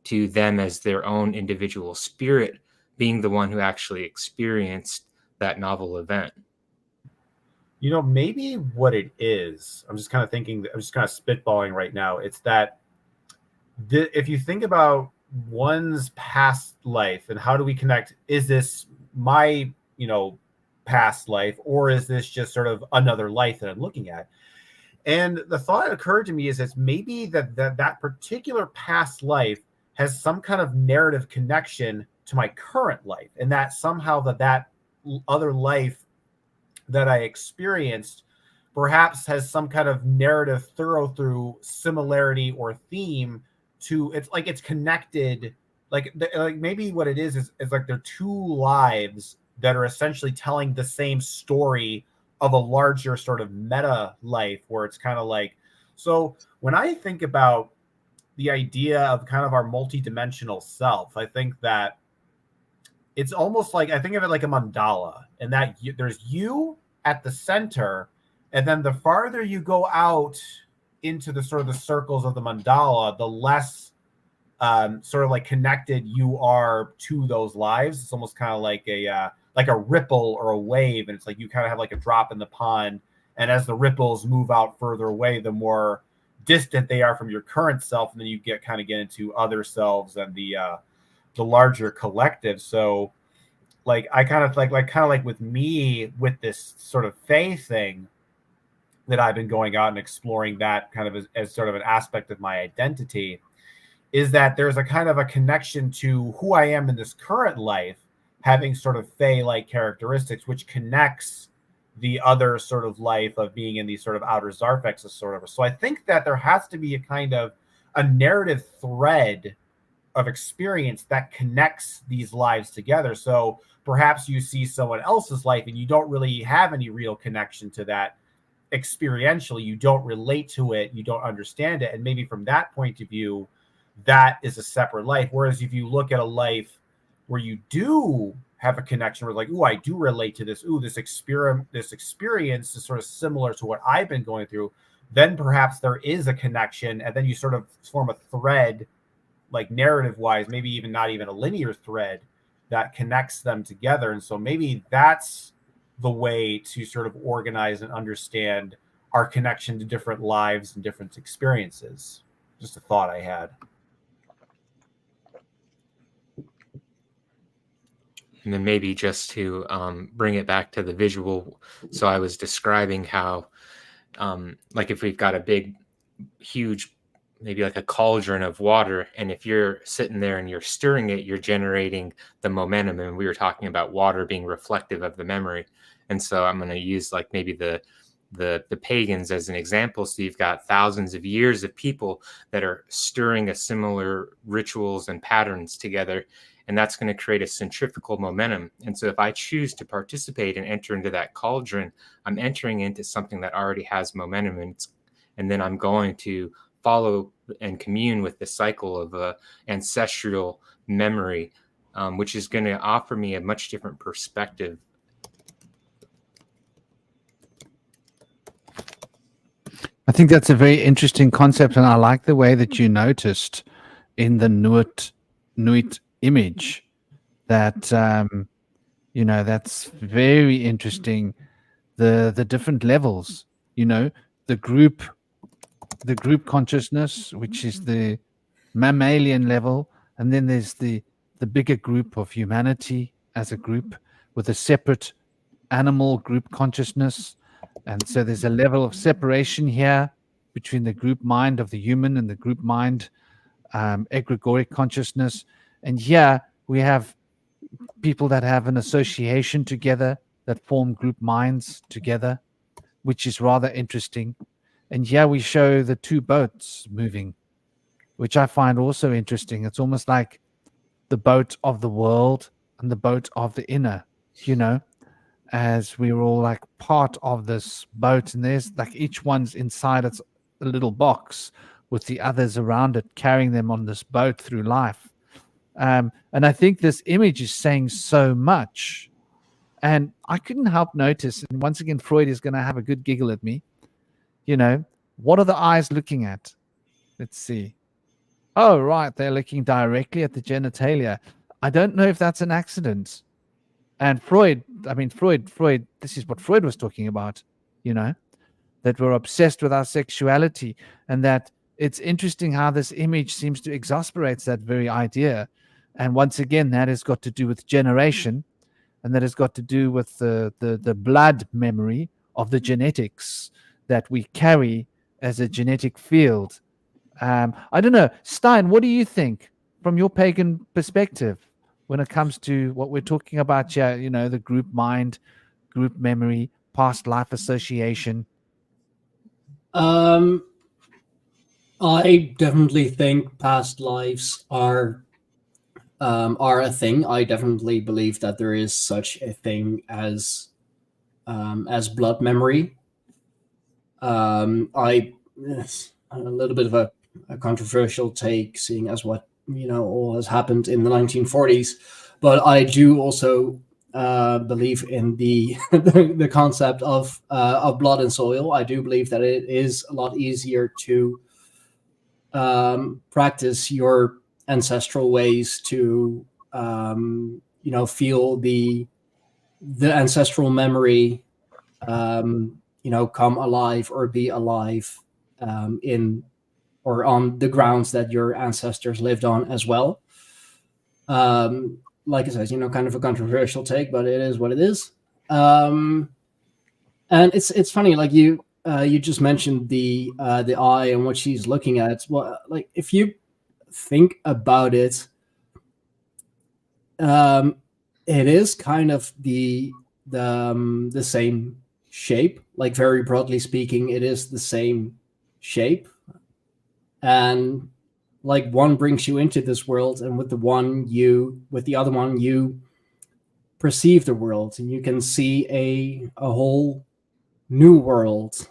to them as their own individual spirit being the one who actually experienced that novel event. You know, maybe what it is, I'm just kind of thinking, I'm just kind of spitballing right now. It's that if you think about one's past life and how do we connect, is this my, past life, or is this just sort of another life that I'm looking at? And the thought that occurred to me is it's maybe that particular past life has some kind of narrative connection to my current life, and that somehow that other life that I experienced perhaps has some kind of narrative through similarity or theme to, it's like it's connected, like maybe what it is like they're 2 lives that are essentially telling the same story of a larger sort of meta life, where it's kind of like, so when I think about the idea of kind of our multidimensional self, I think that it's almost like, I think of it like a mandala, and that there's you at the center, and then the farther you go out into the sort of the circles of the mandala, the less sort of like connected you are to those lives. It's almost kind of like a ripple or a wave, and it's like you kind of have like a drop in the pond, And as the ripples move out further away, the more distant they are from your current self, and then you get into other selves and the larger collective. So like I kind of like with me with this sort of fae thing that I've been going out and exploring that kind of as sort of an aspect of my identity, is that there's a kind of a connection to who I am in this current life, having sort of fae-like characteristics, which connects the other sort of life of being in these sort of outer Zarfexes sort of. So I think that there has to be a kind of a narrative thread of experience that connects these lives together. So perhaps you see someone else's life and you don't really have any real connection to that experientially. You don't relate to it. You don't understand it. And maybe from that point of view, that is a separate life. Whereas if you look at a life where you do have a connection, where like, ooh, I do relate to this. Ooh, this experience is sort of similar to what I've been going through. Then perhaps there is a connection, and then you sort of form a thread, like narrative-wise, maybe even not even a linear thread that connects them together. And so maybe that's the way to sort of organize and understand our connection to different lives and different experiences. Just a thought I had. And then maybe just to bring it back to the visual. So I was describing how, like if we've got a big, huge, maybe like a cauldron of water, and if you're sitting there and you're stirring it, you're generating the momentum. And we were talking about water being reflective of the memory. And so I'm going to use like maybe the pagans as an example. So you've got thousands of years of people that are stirring a similar rituals and patterns together. And that's going to create a centrifugal momentum. And so if I choose to participate and enter into that cauldron, I'm entering into something that already has momentum. And then I'm going to follow and commune with the cycle of ancestral memory, which is going to offer me a much different perspective. I think that's a very interesting concept, and I like the way that you noticed in the Nuit image that that's very interesting. The different levels, the group consciousness, which is the mammalian level, and then there's the bigger group of humanity as a group with a separate animal group consciousness. And so there's a level of separation here between the group mind of the human and the group mind egregoric consciousness. And here we have people that have an association together, that form group minds together, which is rather interesting. And here we show the two boats moving, which I find also interesting. It's almost like the boat of the world and the boat of the inner, as we're all like part of this boat. And there's like each one's inside its a little box with the others around it, carrying them on this boat through life. And I think this image is saying so much. And I couldn't help notice, and once again, Freud is going to have a good giggle at me. What are the eyes looking at? Let's see. Oh, right. They're looking directly at the genitalia. I don't know if that's an accident. And Freud, this is what Freud was talking about, that we're obsessed with our sexuality, and that it's interesting how this image seems to exasperate that very idea. And once again, that has got to do with generation, and that has got to do with the blood memory of the genetics that we carry as a genetic field. I don't know. Stein, what do you think from your pagan perspective when it comes to what we're talking about here, the group mind, group memory, past life association? I definitely think past lives are a thing. I definitely believe that there is such a thing as blood memory. It's a little bit of a controversial take, seeing as what all has happened in the 1940s, but I do also believe in the the concept of blood and soil. I do believe that it is a lot easier to practice your ancestral ways to feel the ancestral memory come alive or be alive in or on the grounds that your ancestors lived on as well. Like I said, kind of a controversial take, but it is what it is. And it's funny, like you just mentioned the eye and what she's looking at. Well, like if you think about it, it is kind of the same shape. Like very broadly speaking, it is the same shape, and like one brings you into this world, and with the other one you perceive the world, and you can see a whole new world.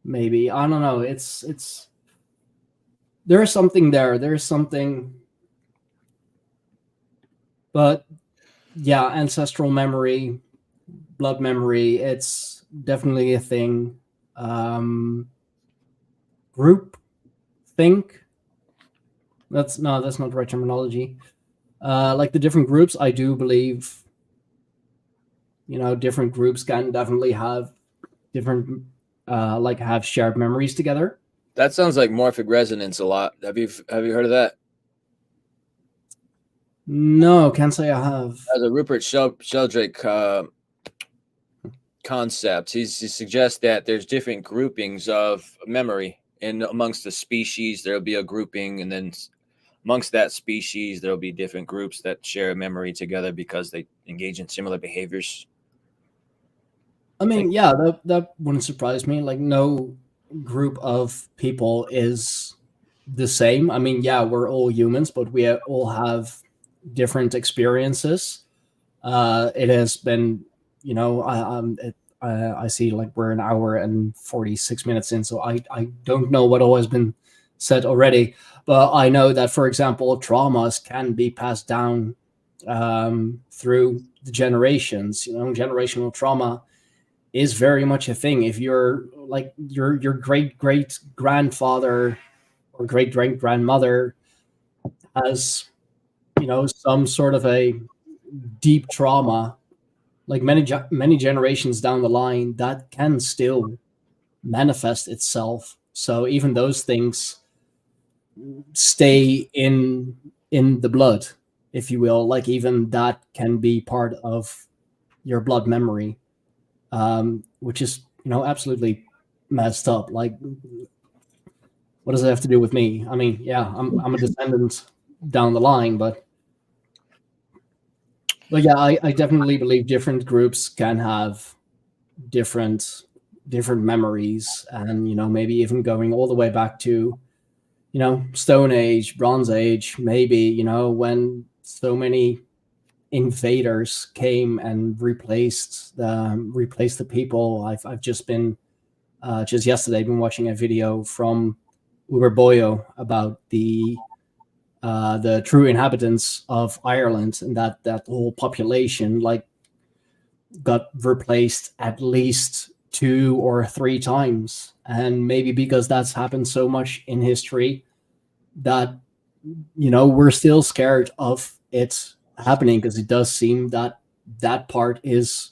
Maybe, I don't know. It's there is something there. There's something, but yeah, ancestral memory, blood memory. It's definitely a thing. Group think. That's not the right terminology. Like the different groups, I do believe, different groups can definitely have different, like have shared memories together. That sounds like morphic resonance a lot. Have you heard of that? No, can't say I have. As a Rupert Sheldrake concept, he suggests that there's different groupings of memory, and amongst the species there'll be a grouping, and then amongst that species there'll be different groups that share memory together because they engage in similar behaviors. I mean, yeah, that wouldn't surprise me. Like, no group of people is the same. I mean, yeah, we're all humans, but we all have different experiences. It has been, I see like we're an hour and 46 minutes in, so I don't know what all has been said already, but I know that, for example, traumas can be passed down through the generations. Generational trauma is very much a thing. If you're like your great grandfather or great grandmother has some sort of a deep trauma, like many generations down the line, that can still manifest itself. So even those things stay in the blood, if you will. Like even that can be part of your blood memory, which is absolutely messed up. Like, what does it have to do with me? I mean, yeah, I'm a descendant down the line, but yeah, I definitely believe different groups can have different memories, and maybe even going all the way back to Stone Age, Bronze Age, maybe when so many invaders came and replaced the people. I've just been just yesterday been watching a video from Uber Boyo about the true inhabitants of Ireland, and that whole population like got replaced at least 2 or 3 times. And maybe because that's happened so much in history that we're still scared of it happening, because it does seem that that part is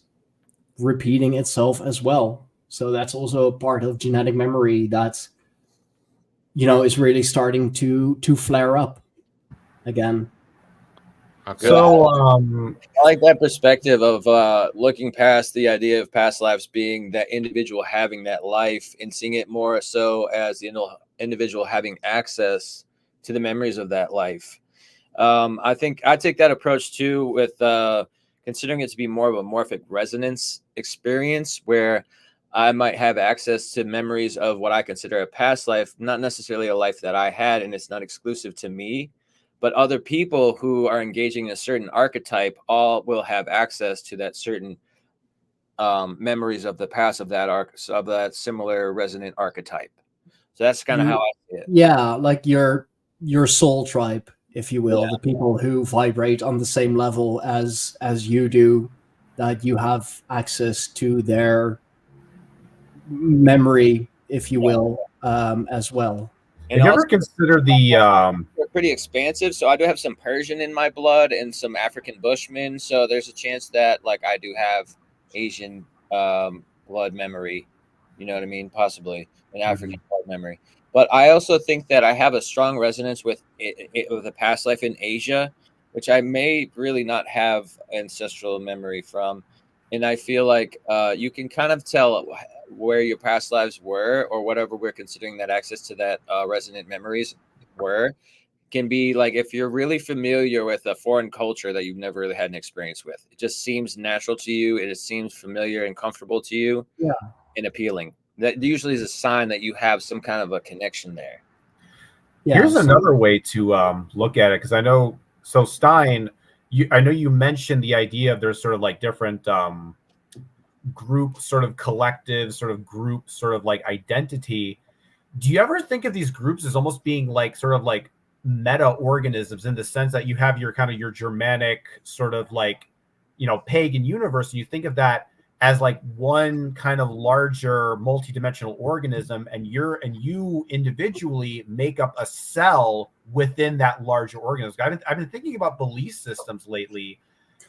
repeating itself as well. So that's also a part of genetic memory that is really starting to flare up again. Okay. So, I like that perspective of looking past the idea of past lives being that individual having that life, and seeing it more so as the individual having access to the memories of that life. I think I take that approach too, with considering it to be more of a morphic resonance experience, where I might have access to memories of what I consider a past life, not necessarily a life that I had, and it's not exclusive to me, but other people who are engaging in a certain archetype all will have access to that certain memories of the past of that similar resonant archetype. So that's kind of how I see it. Yeah, like your soul tribe, if you will, the people who vibrate on the same level as you do, that you have access to their memory, if you will, as well. And have you also, ever considered the they're pretty expansive. So I do have some Persian in my blood and some African Bushman. So there's a chance that like I do have Asian blood memory You know what I mean? Possibly an African blood memory. But I also think that I have a strong resonance with with a past life in Asia, which I may really not have ancestral memory from. And I feel like you can kind of tell where your past lives were, or whatever we're considering that access to that resonant memories were, can be like if you're really familiar with a foreign culture that you've never really had an experience with. It just seems natural to you. It just seems familiar and comfortable to you, and appealing. That usually is a sign that you have some kind of a connection there. Yeah, Here's so- another way to look at it, because I know, so Stein, I know you mentioned the idea of there's sort of like different group sort of collective sort of group sort of like identity. Do you ever think of these groups as almost being like sort of like meta organisms, in the sense that you have your kind of your Germanic sort of like, pagan universe, and you think of that as like one kind of larger multidimensional organism, and you individually make up a cell within that larger organism? I've been thinking about belief systems lately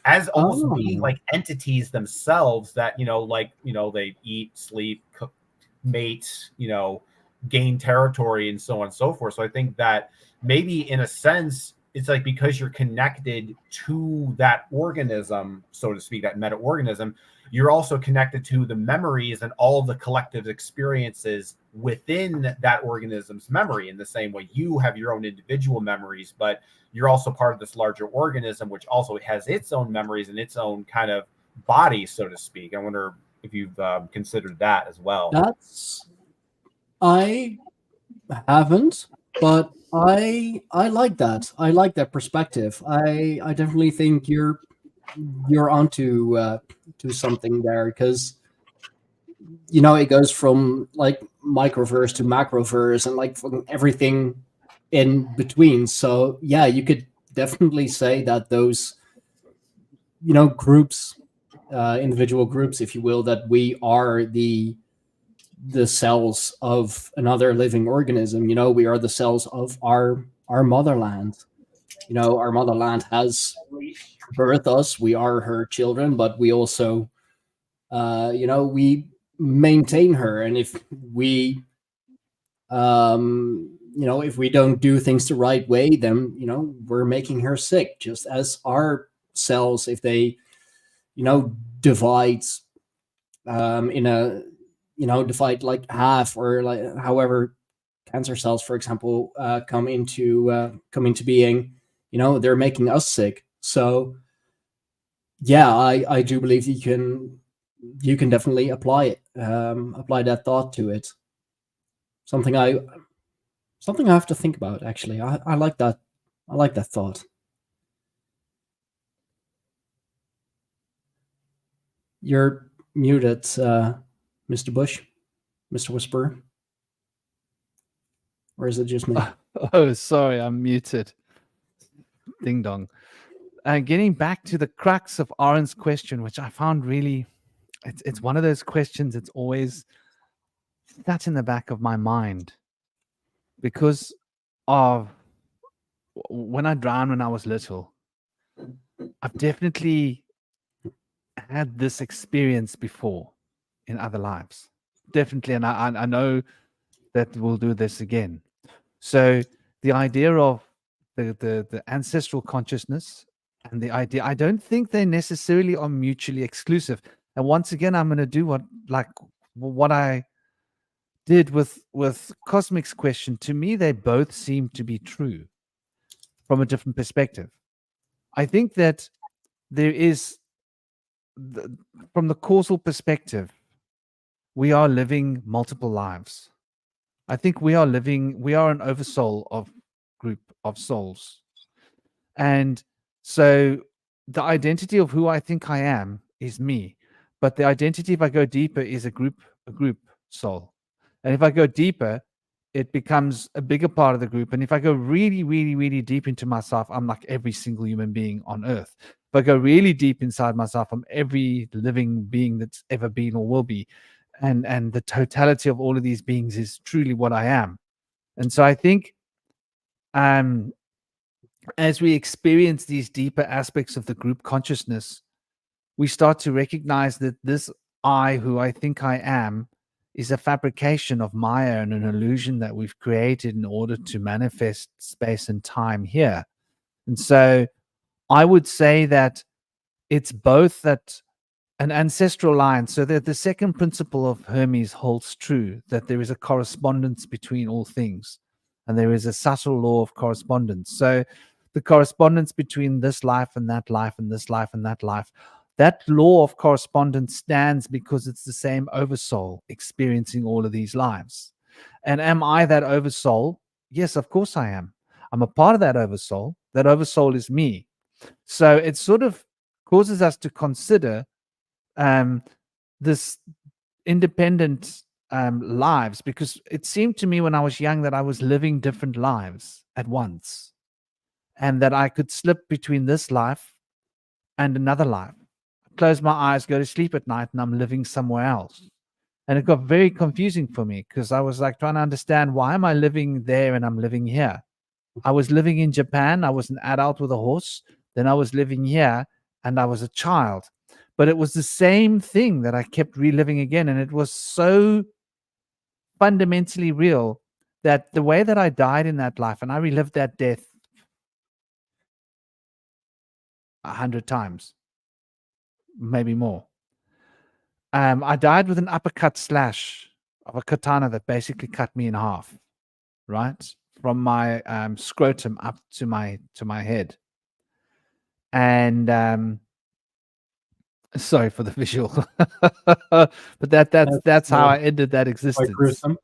as almost being like entities themselves that, they eat, sleep, cook, mate, gain territory, and so on and so forth. So I think that maybe in a sense, it's like because you're connected to that organism, so to speak, that meta organism, you're also connected to the memories and all of the collective experiences within that organism's memory, in the same way you have your own individual memories, but you're also part of this larger organism, which also has its own memories and its own kind of body, so to speak. I wonder if you've considered that as well. I haven't, but I like that. I like that perspective. I definitely think you're onto to something there, because it goes from like microverse to macroverse and like from everything in between. So yeah, you could definitely say that those groups, individual groups, if you will, that we are the cells of another living organism. We are the cells of our motherland. Our motherland has birthed us. We are her children, but we also we maintain her. And if we if we don't do things the right way, then we're making her sick, just as our cells, if they divide in a divide like half, or like however cancer cells, for example, come into being, they're making us sick. So yeah, I do believe you can definitely apply that thought to it. Something I have to think about, actually. I like that. I like that thought. You're muted, Mr. Bush, Mr. Whisperer. Or is it just me? Oh, sorry, I'm muted. Ding dong. Getting back to the crux of Aaron's question, which I found really, it's one of those questions that's always sat in the back of my mind, because of when I drowned when I was little. I've definitely had this experience before in other lives. Definitely, and I know that we'll do this again. So the idea of the ancestral consciousness and the idea, I don't think they necessarily are mutually exclusive. And once again, I'm going to do what I did with Cosmic's question. To me, they both seem to be true from a different perspective. I think that there is, from the causal perspective, we are living multiple lives. I think we are an oversoul of group of souls. And so the identity of who I think I am is me. But the identity, if I go deeper, is a group soul. And if I go deeper, it becomes a bigger part of the group. And if I go really, really, really deep into myself, I'm like every single human being on earth. If I go really deep inside myself, I'm every living being that's ever been or will be. And the totality of all of these beings is truly what I am. And so I think as we experience these deeper aspects of the group consciousness, we start to recognize that this I, who I think I am, is a fabrication of Maya and an illusion that we've created in order to manifest space and time here. And so I would say that it's both that an ancestral line. So that the second principle of Hermes holds true, that there is a correspondence between all things, and there is a subtle law of correspondence. So the correspondence between this life and that life and this life and that life, that law of correspondence stands because it's the same oversoul experiencing all of these lives. And am I that oversoul? Yes, of course I am. I'm a part of that oversoul. That oversoul is me. So it sort of causes us to consider this independent lives, because it seemed to me when I was young that I was living different lives at once, and that I could slip between this life and another life. Close my eyes, go to sleep at night, and I'm living somewhere else. And it got very confusing for me because I was like trying to understand, why am I living there and I'm living here? I was living in Japan. I was an adult with a horse. Then I was living here and I was a child. But it was the same thing that I kept reliving again. And it was so fundamentally real that the way that I died in that life, and I relived that death 100 times, maybe more. I died with an uppercut slash of a katana that basically cut me in half, right? From my scrotum up to my head. And sorry for the visual, but that's how I ended that Quite existence. gruesome.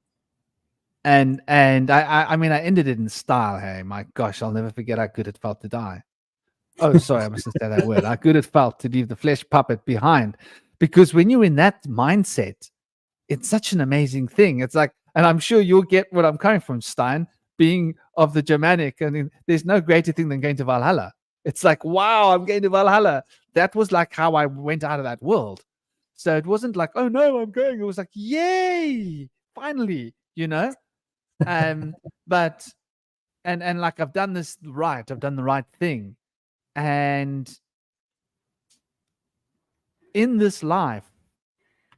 And I mean, I ended it in style. Hey, my gosh, I'll never forget how good it felt to die. Oh, sorry, I mustn't say that word. How good it felt to leave the flesh puppet behind. Because when you're in that mindset, it's such an amazing thing. It's like, and I'm sure you'll get what I'm coming from, Stein, being of the Germanic. I mean, there's no greater thing than going to Valhalla. It's like, wow, I'm going to Valhalla. That was like how I went out of that world. So it wasn't like, oh no, I'm going. It was like, yay, finally, you know? But and like I've done this right, I've done the right thing. And in this life,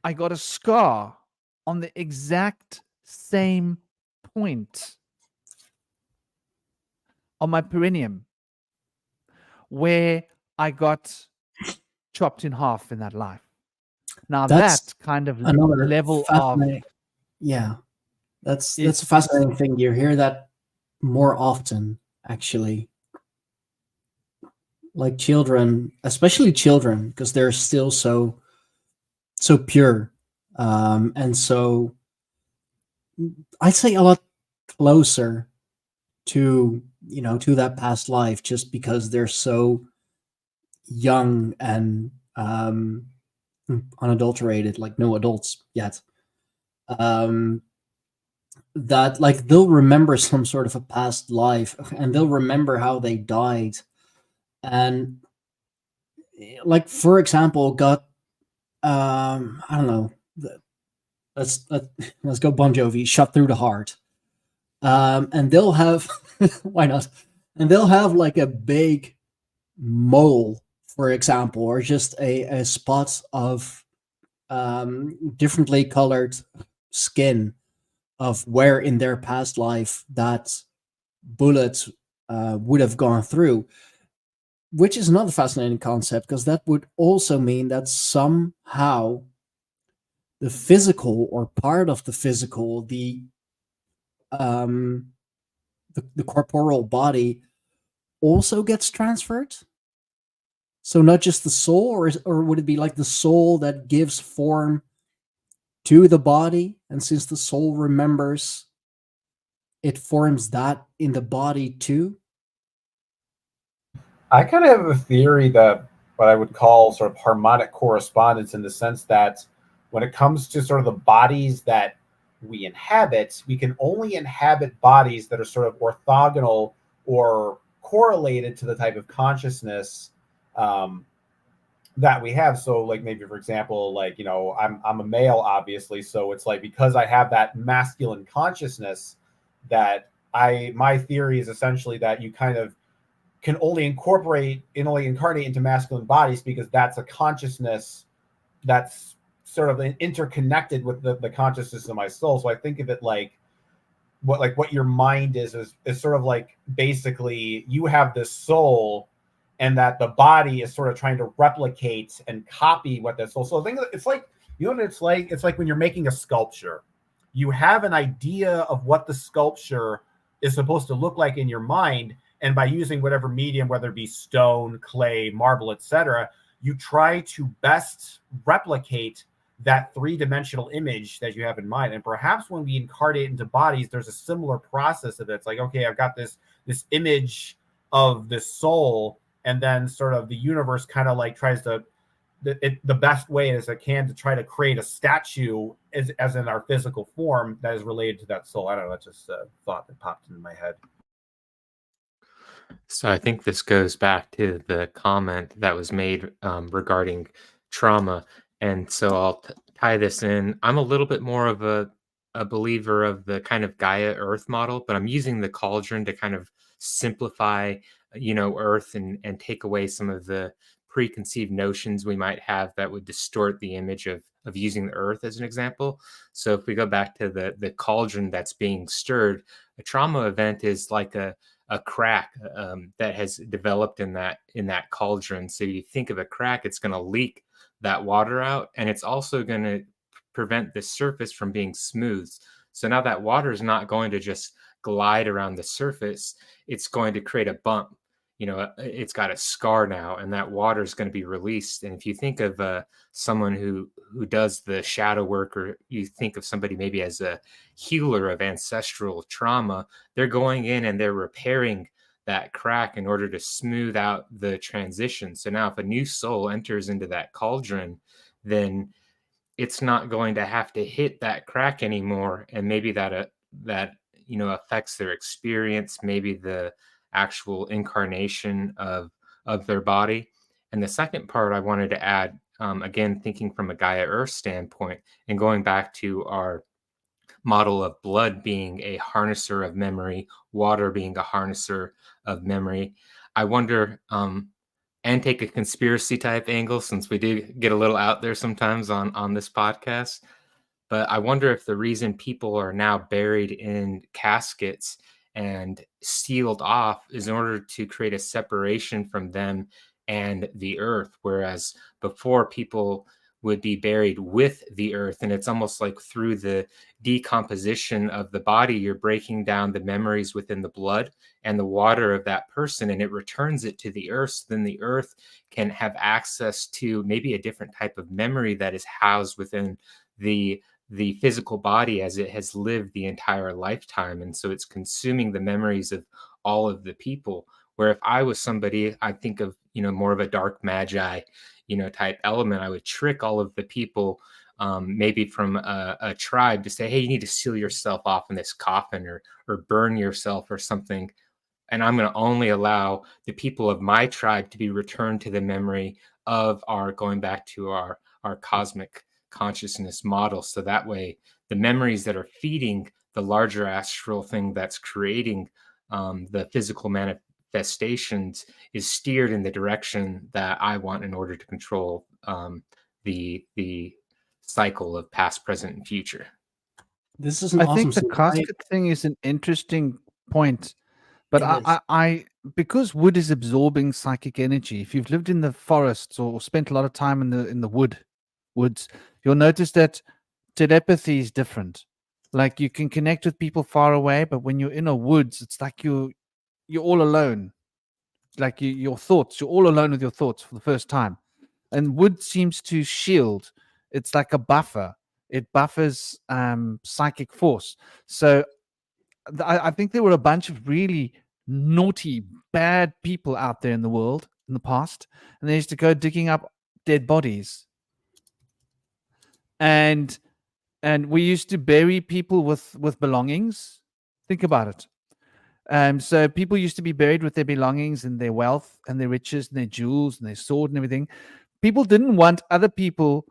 I got a scar on the exact same point on my perineum where I got chopped in half in that life. Now That's that kind of Another level of fascinating. Yeah, that's It's- a fascinating thing. You hear that more often, actually. Like children, especially children, because they're still so pure, and so I'd say a lot closer to to that past life, just because they're so young and unadulterated, like no adults yet. That like they'll remember some sort of a past life, and they'll remember how they died, and like for example, got I don't know. Let's go Bon Jovi, Shot Through the Heart. And they'll have why not? And they'll have like a big mole, for example, or just a spot of differently colored skin of where in their past life that bullet would have gone through, which is another fascinating concept, because that would also mean that somehow the physical, or part of the physical, the corporeal body also gets transferred. So not just the soul, or would it be like the soul that gives form to the body, and since the soul remembers, it forms that in the body too? I kind of have a theory that what I would call sort of harmonic correspondence, in the sense that when it comes to sort of the bodies that we inhabit, we can only inhabit bodies that are sort of orthogonal or correlated to the type of consciousness that we have. So like maybe for example, like, I'm a male, obviously. So it's like, because I have that masculine consciousness, that my theory is essentially that you kind of can only incarnate into masculine bodies, because that's a consciousness that's sort of interconnected with the consciousness of my soul. So I think of it like what your mind is sort of like, basically you have this soul, and that the body is sort of trying to replicate and copy what that soul. So I think it's like, you know what it's like? It's like when you're making a sculpture, you have an idea of what the sculpture is supposed to look like in your mind, and by using whatever medium, whether it be stone, clay, marble, etc., you try to best replicate that three-dimensional image that you have in mind. And perhaps when we incarnate into bodies, there's a similar process of it. It's like, okay, I've got this image of this soul, and then sort of the universe kind of like tries to, the best way as it can, to try to create a statue as in our physical form that is related to that soul. I don't know, that's just a thought that popped into my head. So I think this goes back to the comment that was made regarding trauma. And so I'll tie this in. I'm a little bit more of a believer of the kind of Gaia Earth model, but I'm using the cauldron to kind of simplify, Earth, and take away some of the preconceived notions we might have that would distort the image of using the Earth as an example. So if we go back to the cauldron that's being stirred, a trauma event is like a crack that has developed in that cauldron. So you think of a crack, it's going to leak that water out, and it's also going to prevent the surface from being smooth. So now that water is not going to just glide around the surface, it's going to create a bump. It's got a scar now, and that water is going to be released. And if you think of someone who does the shadow work, or you think of somebody maybe as a healer of ancestral trauma, they're going in and they're repairing that crack in order to smooth out the transition. So now if a new soul enters into that cauldron, then it's not going to have to hit that crack anymore. And maybe that affects their experience, maybe the actual incarnation of their body. And the second part I wanted to add, again, thinking from a Gaia Earth standpoint, and going back to our model of blood being a harnesser of memory, water being a harnesser of memory, I wonder, and take a conspiracy type angle, since we do get a little out there sometimes on this podcast. But I wonder if the reason people are now buried in caskets and sealed off is in order to create a separation from them and the earth. Whereas before, people would be buried with the earth, and it's almost like through the decomposition of the body, you're breaking down the memories within the blood and the water of that person, and it returns it to the earth. So then the earth can have access to maybe a different type of memory that is housed within the physical body as it has lived the entire lifetime. And so it's consuming the memories of all of the people. Where if I was somebody, I think of, more of a dark magi, type element, I would trick all of the people, maybe from a tribe, to say, hey, you need to seal yourself off in this coffin, or burn yourself or something. And I'm going to only allow the people of my tribe to be returned to the memory of going back to our cosmic consciousness model. So that way, the memories that are feeding the larger astral thing that's creating the physical manifestations is steered in the direction that I want, in order to control the cycle of past, present, and future. This is an I awesome think the casket thing is an interesting point, but It is. I because wood is absorbing psychic energy. If you've lived in the forests or spent a lot of time in the woods, you'll notice that telepathy is different. Like, you can connect with people far away, but when you're in a woods, it's like you're all alone. Like your thoughts, you're all alone with your thoughts for the first time. And wood seems to shield. It's like a buffer. It buffers psychic force. So I think there were a bunch of really naughty, bad people out there in the world in the past, and they used to go digging up dead bodies. And we used to bury people with belongings. Think about it. So people used to be buried with their belongings and their wealth and their riches and their jewels and their sword and everything. People didn't want other people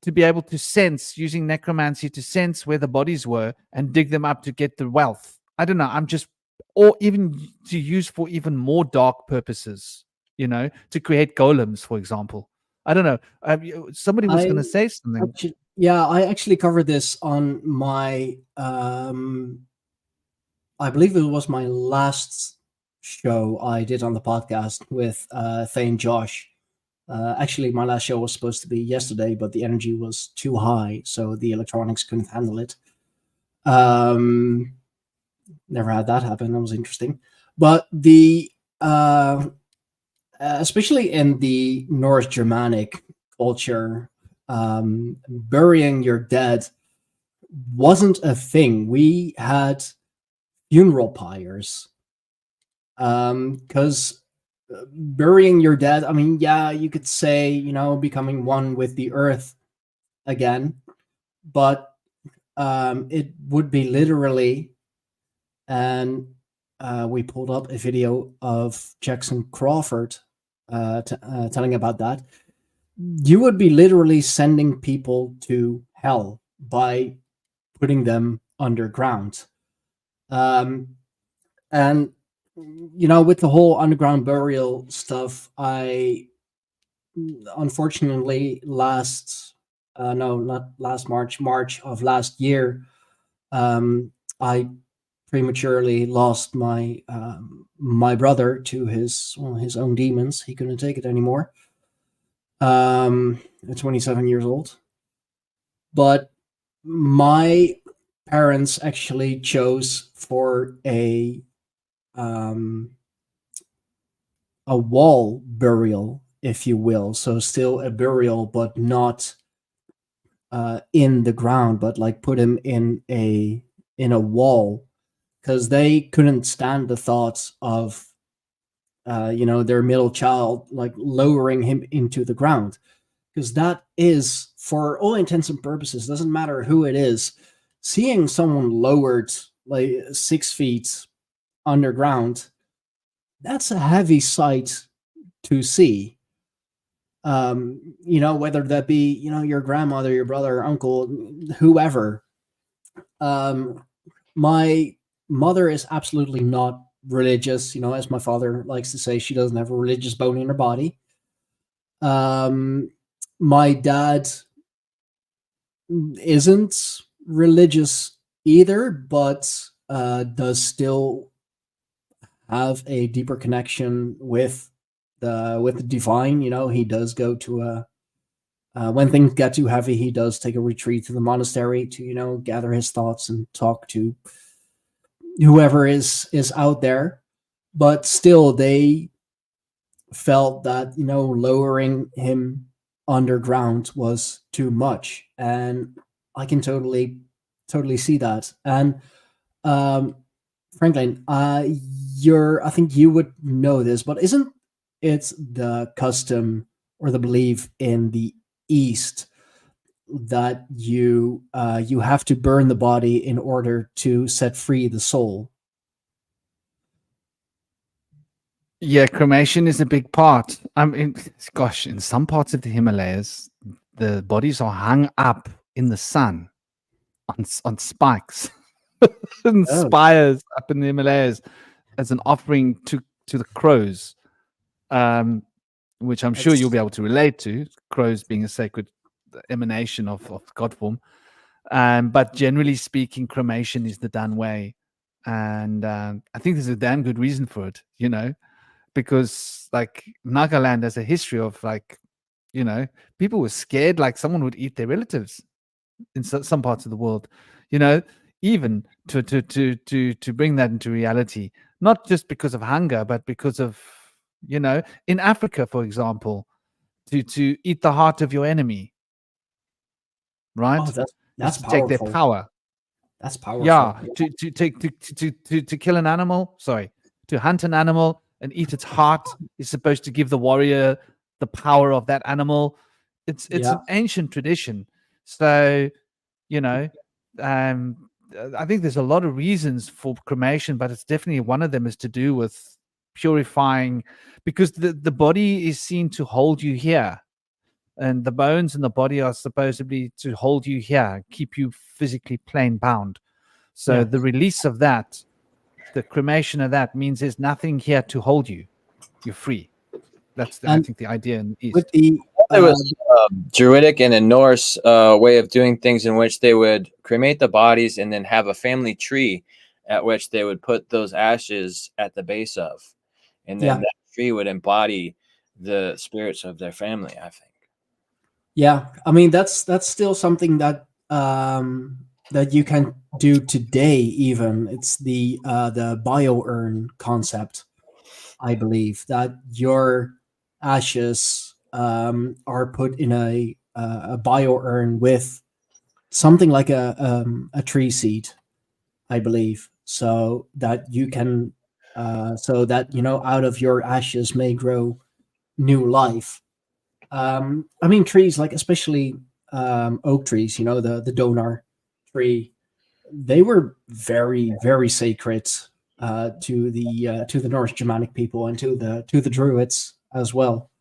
to be able to sense, using necromancy, to sense where the bodies were and dig them up to get the wealth. I don't know. Or even to use for even more dark purposes, to create golems, for example. I don't know. Somebody was going to I say something. I actually covered this on my I believe it was my last show I did on the podcast with Thane Josh. Actually, my last show was supposed to be yesterday, but the energy was too high, so the electronics couldn't handle it. Never had that happen. That was interesting. But the especially in the North Germanic culture, burying your dead wasn't a thing. We had funeral pyres because burying your dead, I mean, yeah, you could say, you know, becoming one with the earth again, but it would be literally, and we pulled up a video of Jackson Crawford telling about that. You would be literally sending people to hell by putting them underground. And you know, with the whole underground burial stuff, I unfortunately not last March of last year, I prematurely lost my my brother to his own demons. He couldn't take it anymore. At 27 years old. But my parents actually chose for a wall burial, if you will. So still a burial, but not in the ground, but like put him in a wall, because they couldn't stand the thoughts of you know, their middle child like lowering him into the ground, because that is, for all intents and purposes, doesn't matter who it is, seeing someone lowered like 6 feet underground, that's a heavy sight to see. You know, whether that be, you know, your grandmother, your brother, uncle, whoever. My mother is absolutely not religious, you know, as my father likes to say, she doesn't have a religious bone in her body. My dad isn't religious either, but does still have a deeper connection with the divine. You know, he does go to when things get too heavy, he does take a retreat to the monastery to, you know, gather his thoughts and talk to whoever is out there. But still, they felt that, you know, lowering him underground was too much, and I can totally see that. And Franklin, I think you would know this, but isn't it the custom or the belief in the East that you have to burn the body in order to set free the soul? Yeah, cremation is a big part. I mean, gosh, in some parts of the Himalayas, the bodies are hung up in the sun on spikes and spires up in the Himalayas as an offering to the crows, which I'm sure you'll be able to relate to. Crows being a sacred emanation of God form. But generally speaking, cremation is the done way, and I think there's a damn good reason for it. You know. Because like Nagaland has a history of, like, you know, people were scared like someone would eat their relatives in some parts of the world, you know, even to bring that into reality, not just because of hunger, but because of, you know, in Africa, for example, to eat the heart of your enemy, right? Oh, that's to powerful. take their power. That's powerful. Yeah, to kill an animal. Sorry, to hunt an animal and eat its heart is supposed to give the warrior the power of that animal. It's an ancient tradition. So, you know, I think there's a lot of reasons for cremation, but it's definitely one of them is to do with purifying, because the body is seen to hold you here, and the bones in the body are supposedly to hold you here, keep you physically plane bound. So the release of that, the cremation of that, means there's nothing here to hold you. You're free. That's I think the idea in the East. It was Druidic and a Norse way of doing things in which they would cremate the bodies and then have a family tree at which they would put those ashes at the base of. And then that tree would embody the spirits of their family, I think. Yeah, I mean that's still something that that you can do today. Even it's the bio urn concept. I believe that your ashes are put in a bio urn with something like a tree seed, I believe, so that you can so that out of your ashes may grow new life. I mean, trees like especially oak trees, the Donar tree, they were very sacred to the North Germanic people and to the Druids as well.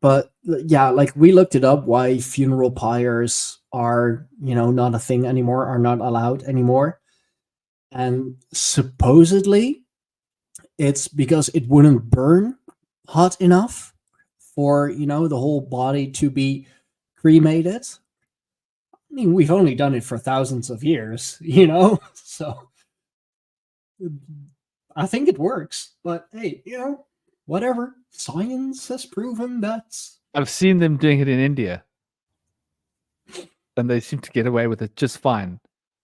But yeah, like we looked it up why funeral pyres are not a thing anymore, are not allowed anymore, and supposedly it's because it wouldn't burn hot enough for the whole body to be cremated. I mean, we've only done it for thousands of years, so I think it works. But hey, whatever. Science has proven that. I've seen them doing it in India, and they seem to get away with it just fine.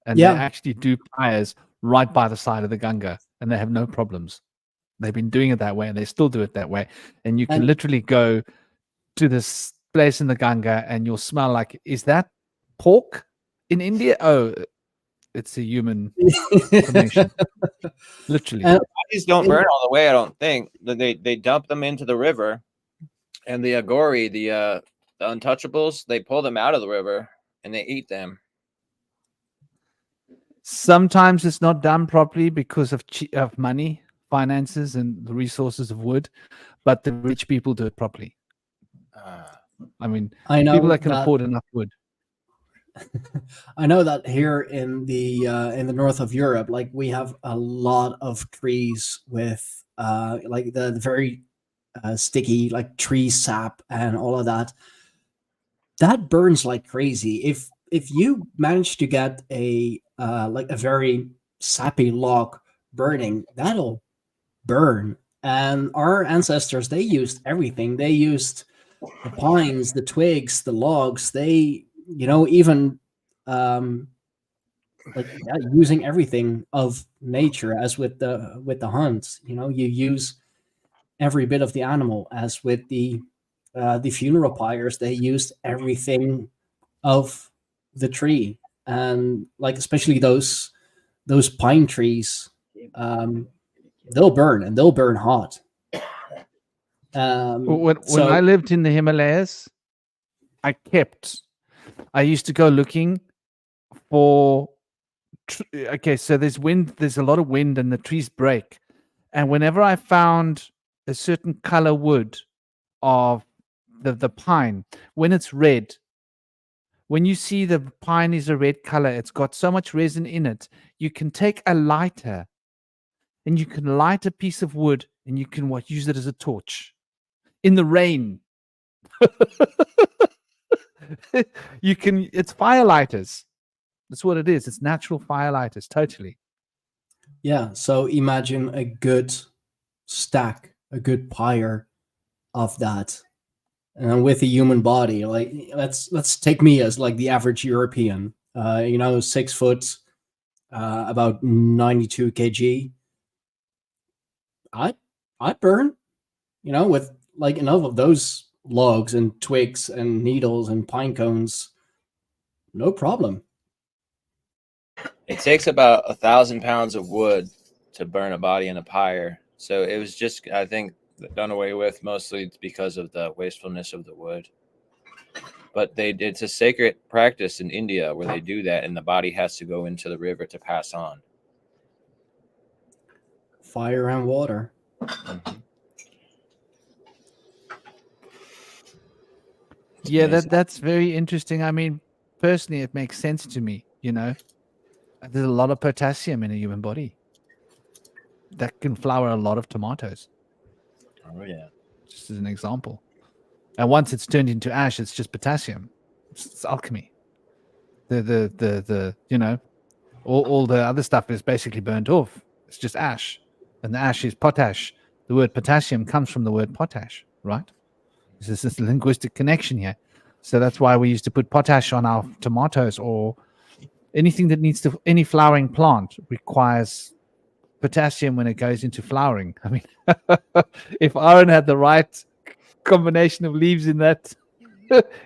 And they actually do pyres right by the side of the Ganga, and they have no problems. They've been doing it that way, and they still do it that way. And you can literally go to this place in the Ganga, and you'll smell like, is that pork in India? Oh, it's a human cremation. Literally. Bodies don't burn all the way, I don't think. They dump them into the river, and the Agori, the untouchables, they pull them out of the river and they eat them. Sometimes it's not done properly because of money, finances, and the resources of wood, but the rich people do it properly. I mean, I know people that can afford enough wood. I know that here in the north of Europe, like we have a lot of trees with like the very sticky like tree sap and all of that. That burns like crazy. If you manage to get a like a very sappy log burning, that'll burn. And our ancestors, they used everything. They used the pines, the twigs, the logs. They, even like using everything of nature, as with the hunts. You use every bit of the animal, as with the funeral pyres. They used everything of the tree, and like especially those pine trees, they'll burn, and they'll burn hot. When I lived in the Himalayas, I used to go looking for okay, so there's a lot of wind and the trees break, and whenever I found a certain color wood of the pine, when it's red, when you see the pine is a red color, it's got so much resin in it, you can take a lighter and you can light a piece of wood and you can use it as a torch in the rain. It's firelighters. That's what it is. It's natural firelighters, totally. Yeah, so imagine a good stack, a good pyre of that, and with a human body. Like let's take me as like the average European. 6 foot, about 92 kg. I'd burn, with like enough of those logs and twigs and needles and pine cones. No problem. It takes about 1,000 pounds of wood to burn a body in a pyre. So it was just, I think, done away with mostly because of the wastefulness of the wood. But it's a sacred practice in India where they do that, and the body has to go into the river to pass on. Fire and water. Mm-hmm. Yeah, that's very interesting. I mean, personally, it makes sense to me. There's a lot of potassium in a human body that can flour a lot of tomatoes. Oh yeah, Just as an example. And once it's turned into ash, it's just potassium. It's alchemy. The all the other stuff is basically burnt off. It's just ash, and the ash is potash. The word potassium comes from the word potash, right? There's this linguistic connection here. So that's why we used to put potash on our tomatoes, or anything that needs to, any flowering plant requires potassium when it goes into flowering. I mean, if Aaron had the right combination of leaves in that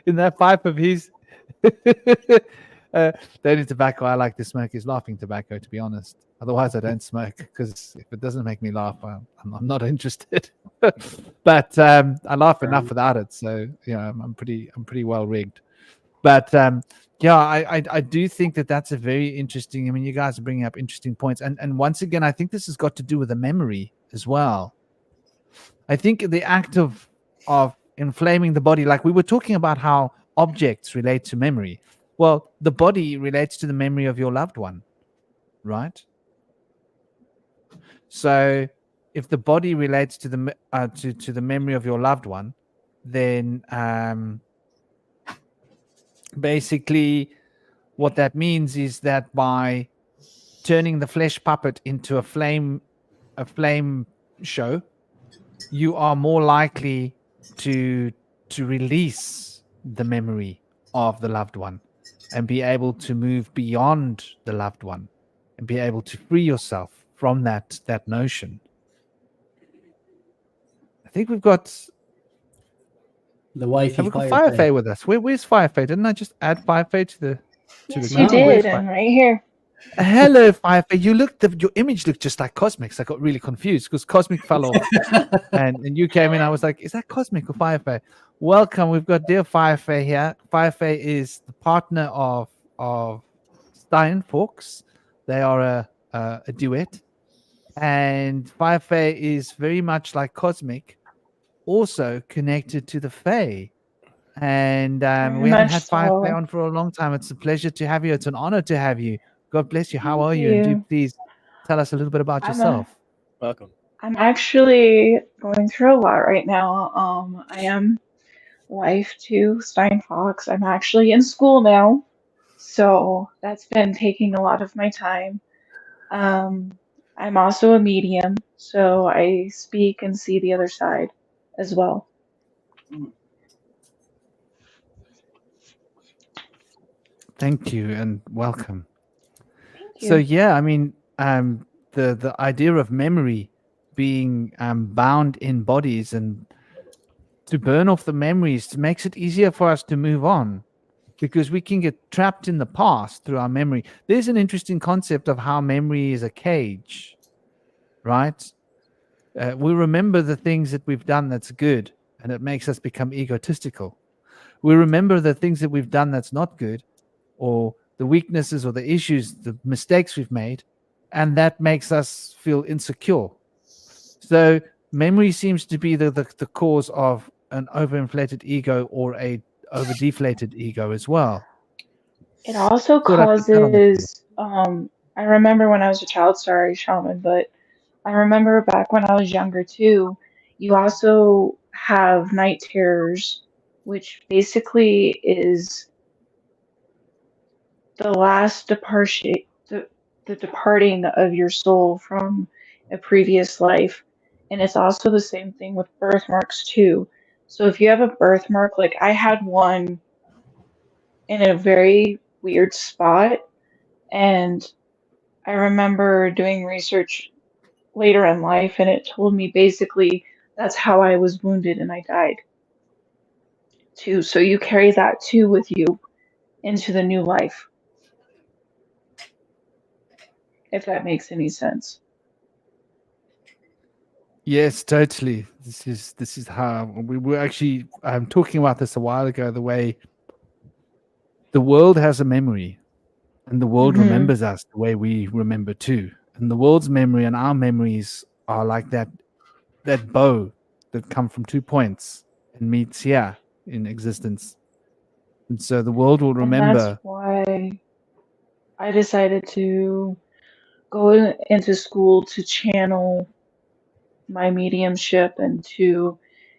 in that pipe of his, the only tobacco I like to smoke is laughing tobacco, to be honest. Otherwise, I don't smoke, because if it doesn't make me laugh, I'm not interested. But I laugh enough without it, so I'm pretty well rigged. But yeah, I do think that that's a very interesting. I mean, you guys are bringing up interesting points, and once again, I think this has got to do with the memory as well. I think the act of inflaming the body, like we were talking about how objects relate to memory. Well, the body relates to the memory of your loved one, right? So if the body relates to the to the memory of your loved one, then basically what that means is that by turning the flesh puppet into a flame show, you are more likely to release the memory of the loved one and be able to move beyond the loved one and be able to free yourself from that notion. I think we've got The wifey have we got Firefly. Firefly with us. Where's Firefly? Didn't I just add Firefly to the Yes, group? you Where's did. Fi- I'm right here. Hello, Firefly. Your image looked just like Cosmic. So I got really confused because Cosmic fell off, and you came in. I was like, is that Cosmic or Firefly? Welcome. We've got dear Firefly here. Firefly is the partner of Stein Fox. They are a duet, and Firefly is very much like Cosmic, also connected to the Fae. And Very we haven't much had Firefly so. on for a long time. It's a pleasure to have you. It's an honor to have you. God bless you. How Thank are you? And do you. please tell us a little bit about I'm yourself. Welcome. I'm actually going through a lot right now. I am wife to Stein Fox. I'm actually in school now, so that's been taking a lot of my time. Um, I'm also a medium, so I speak and see the other side as well. Thank you and welcome. Thank So you. yeah, I mean, the idea of memory being bound in bodies, and to burn off the memories makes it easier for us to move on, because we can get trapped in the past through our memory. There's an interesting concept of how memory is a cage, right? We remember the things that we've done that's good, and it makes us become egotistical. We remember the things that we've done that's not good, or the weaknesses or the issues, the mistakes we've made, and that makes us feel insecure. So memory seems to be the cause of an overinflated ego or a overdeflated ego as well. It also Thought I'd put that on the table. causes, I remember when I was a child, sorry, Shaman, but I remember back when I was younger too, you also have night terrors, which basically is the last departure, the departing of your soul from a previous life. And it's also the same thing with birthmarks too. So if you have a birthmark, like I had one in a very weird spot, and I remember doing research later in life, and it told me basically that's how I was wounded and I died too. So you carry that too with you into the new life, if that makes any sense. Yes, totally. This is how we were actually talking about this a while ago. The way the world has a memory, and the world Hmm. remembers us the way we remember too. And the world's memory and our memories are like that bow that come from 2 points and meets here in existence. And so the world will And that's remember. why I decided to go into school to channel my mediumship and to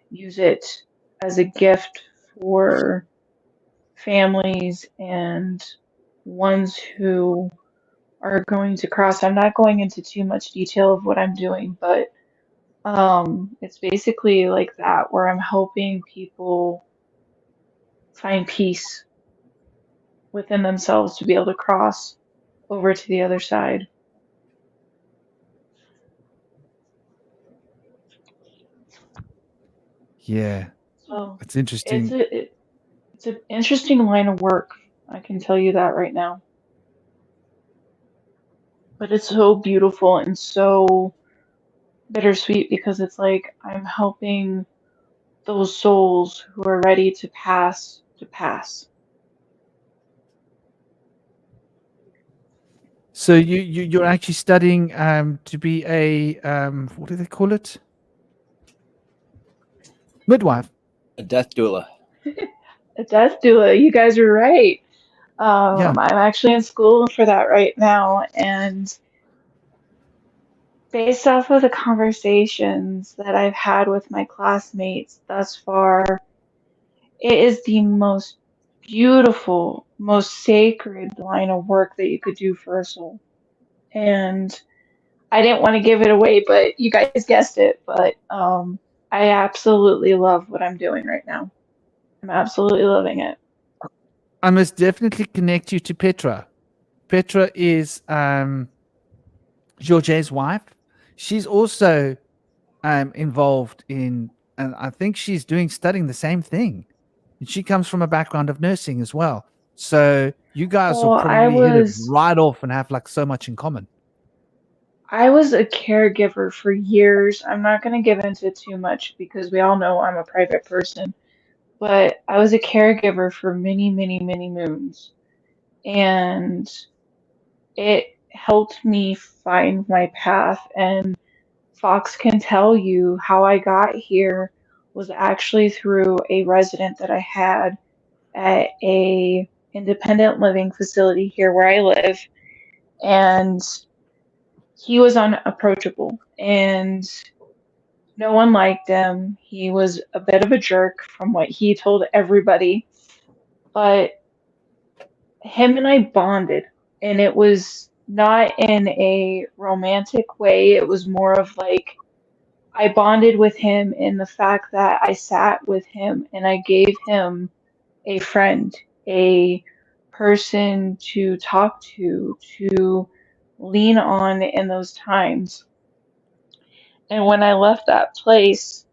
use it as a gift for families and ones who are going to cross. I'm not going into too much detail of what I'm doing, but it's basically like that, where I'm helping people find peace within themselves to be able to cross over to the other side. Yeah, So it's it's interesting. it's an interesting line of work. I can tell you that right now. But it's so beautiful and so bittersweet because it's like I'm helping those souls who are ready to pass to pass. So you're actually studying to be a what do they call it? Midwife. A death doula. A death doula, you guys are right. Yeah. I'm actually in school for that right now, and based off of the conversations that I've had with my classmates thus far, it is the most beautiful, most sacred line of work that you could do for a soul. And I didn't want to give it away, but you guys guessed it. But I absolutely love what I'm doing right now. I'm absolutely loving it. I must definitely connect you to Petra. Petra is Georget's wife. She's also involved in, and I think she's studying the same thing. And she comes from a background of nursing as well. So you guys will Well, I probably hit it was right off and have like so much in common. I was a caregiver for years. I'm not going to give into too much because we all know I'm a private person, but I was a caregiver for many, many, many moons. And it helped me find my path. And Fox can tell you how I got here was actually through a resident that I had at a independent living facility here where I live. And he was unapproachable and no one liked him. He was a bit of a jerk from what he told everybody, but him and I bonded, and it was not in a romantic way. It was more of like I bonded with him in the fact that I sat with him and I gave him a friend, a person to talk to lean on in those times. And when I left that place,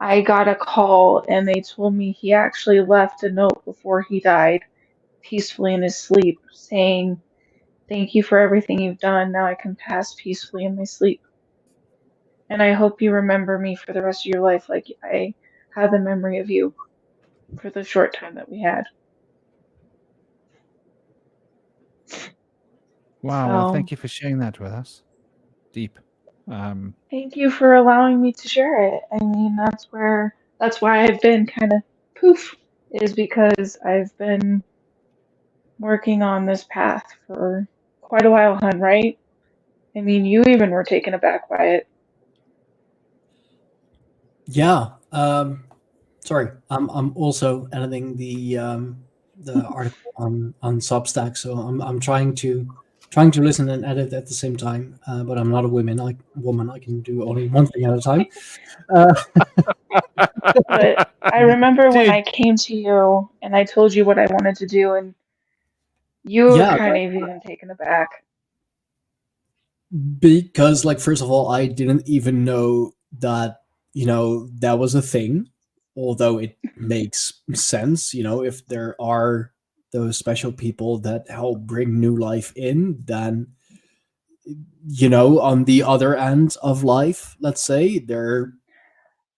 I got a call and they told me he actually left a note before he died peacefully in his sleep saying, "Thank you for everything you've done. Now I can pass peacefully in my sleep. And I hope you remember me for the rest of your life like I had the memory of you for the short time that we had." Wow. Well, So thank you for sharing that with us. Deep. Um, thank you for allowing me to share it. I mean, that's why I've been kind of poof, is because I've been working on this path for quite a while, hun, right? I mean, you even were taken aback by it. Yeah. Sorry, I'm also editing the article on Substack, so I'm trying to listen and edit at the same time. But I'm not a woman. I can do only one thing at a time. Uh, But I remember when Dude, I came to you and I told you what I wanted to do, and you were yeah, kind of even taken aback. because like first of all, I didn't even know that that was a thing, although it makes sense. If there are those special people that help bring new life in, then on the other end of life, let's say, there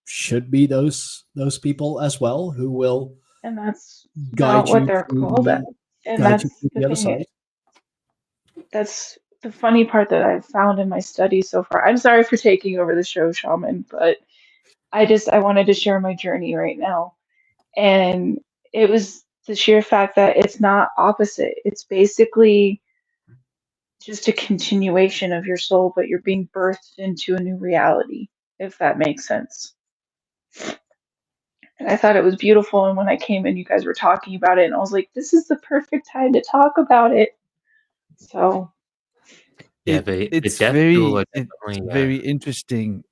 should be those people as well who will And that's not guide what you they're through called. And guide you that's through the the other thing. side. That's the funny part that I've found in my studies so far. I'm sorry for taking over the show, Shaman, but I wanted to share my journey right now. And it was the sheer fact that it's not opposite. It's basically just a continuation of your soul, but you're being birthed into a new reality, if that makes sense. And I thought it was beautiful. And when I came in, you guys were talking about it, and I was like, this is the perfect time to talk about it. So, Yeah, the death doula it's definitely. very interesting,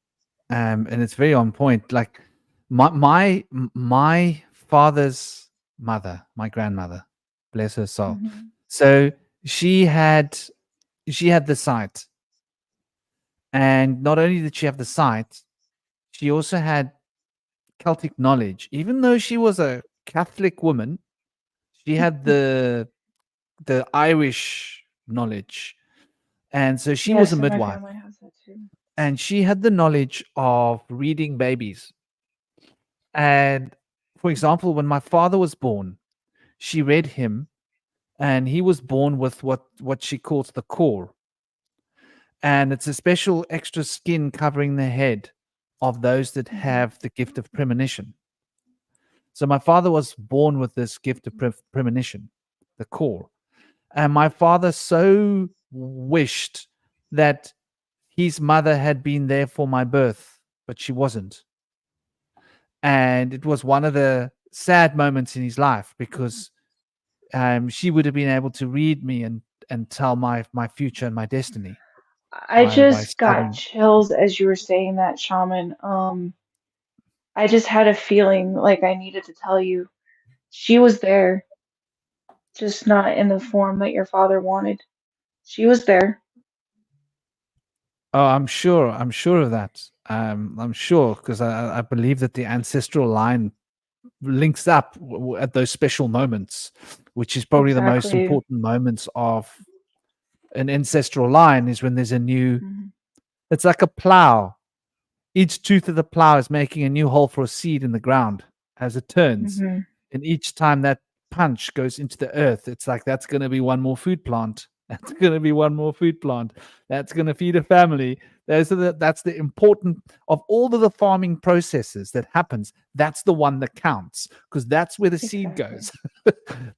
and it's very on point. Like my father's mother, my grandmother, bless her soul. mhm. So she had the sight, and not only did she have the sight, she also had Celtic knowledge. Even though she was a Catholic woman, she had the Irish knowledge, and so she was a Yes, and my midwife, family has that too. and she had the knowledge of reading babies. And for example, when my father was born, she read him, and he was born with what she calls the core, and it's a special extra skin covering the head of those that Mhm. have the gift of premonition. So my father was born with this gift of premonition, the core. And my father so wished that his mother had been there for my birth, but she wasn't. And it was one of the sad moments in his life, because she would have been able to read me and tell my future and my destiny I by just got studying. chills as you were saying that, Shaman. I just had a feeling like I needed to tell you she was there, just not in the form that your father wanted. She was there. Oh, I'm sure of that. I'm sure, because I believe that the ancestral line links up at those special moments, which is probably the most Exactly. important moments of an ancestral line, is when there's a new, Mhm. it's like a plow. Each tooth of the plow is making a new hole for a seed in the ground as it turns. Mhm. And each time that punch goes into the earth, it's like, that's going to be one more food plant. That's going to be one more food plant. That's going to feed a family. That's the important of all of the farming processes that happens. That's the one that counts, because that's where the seed Exactly. goes.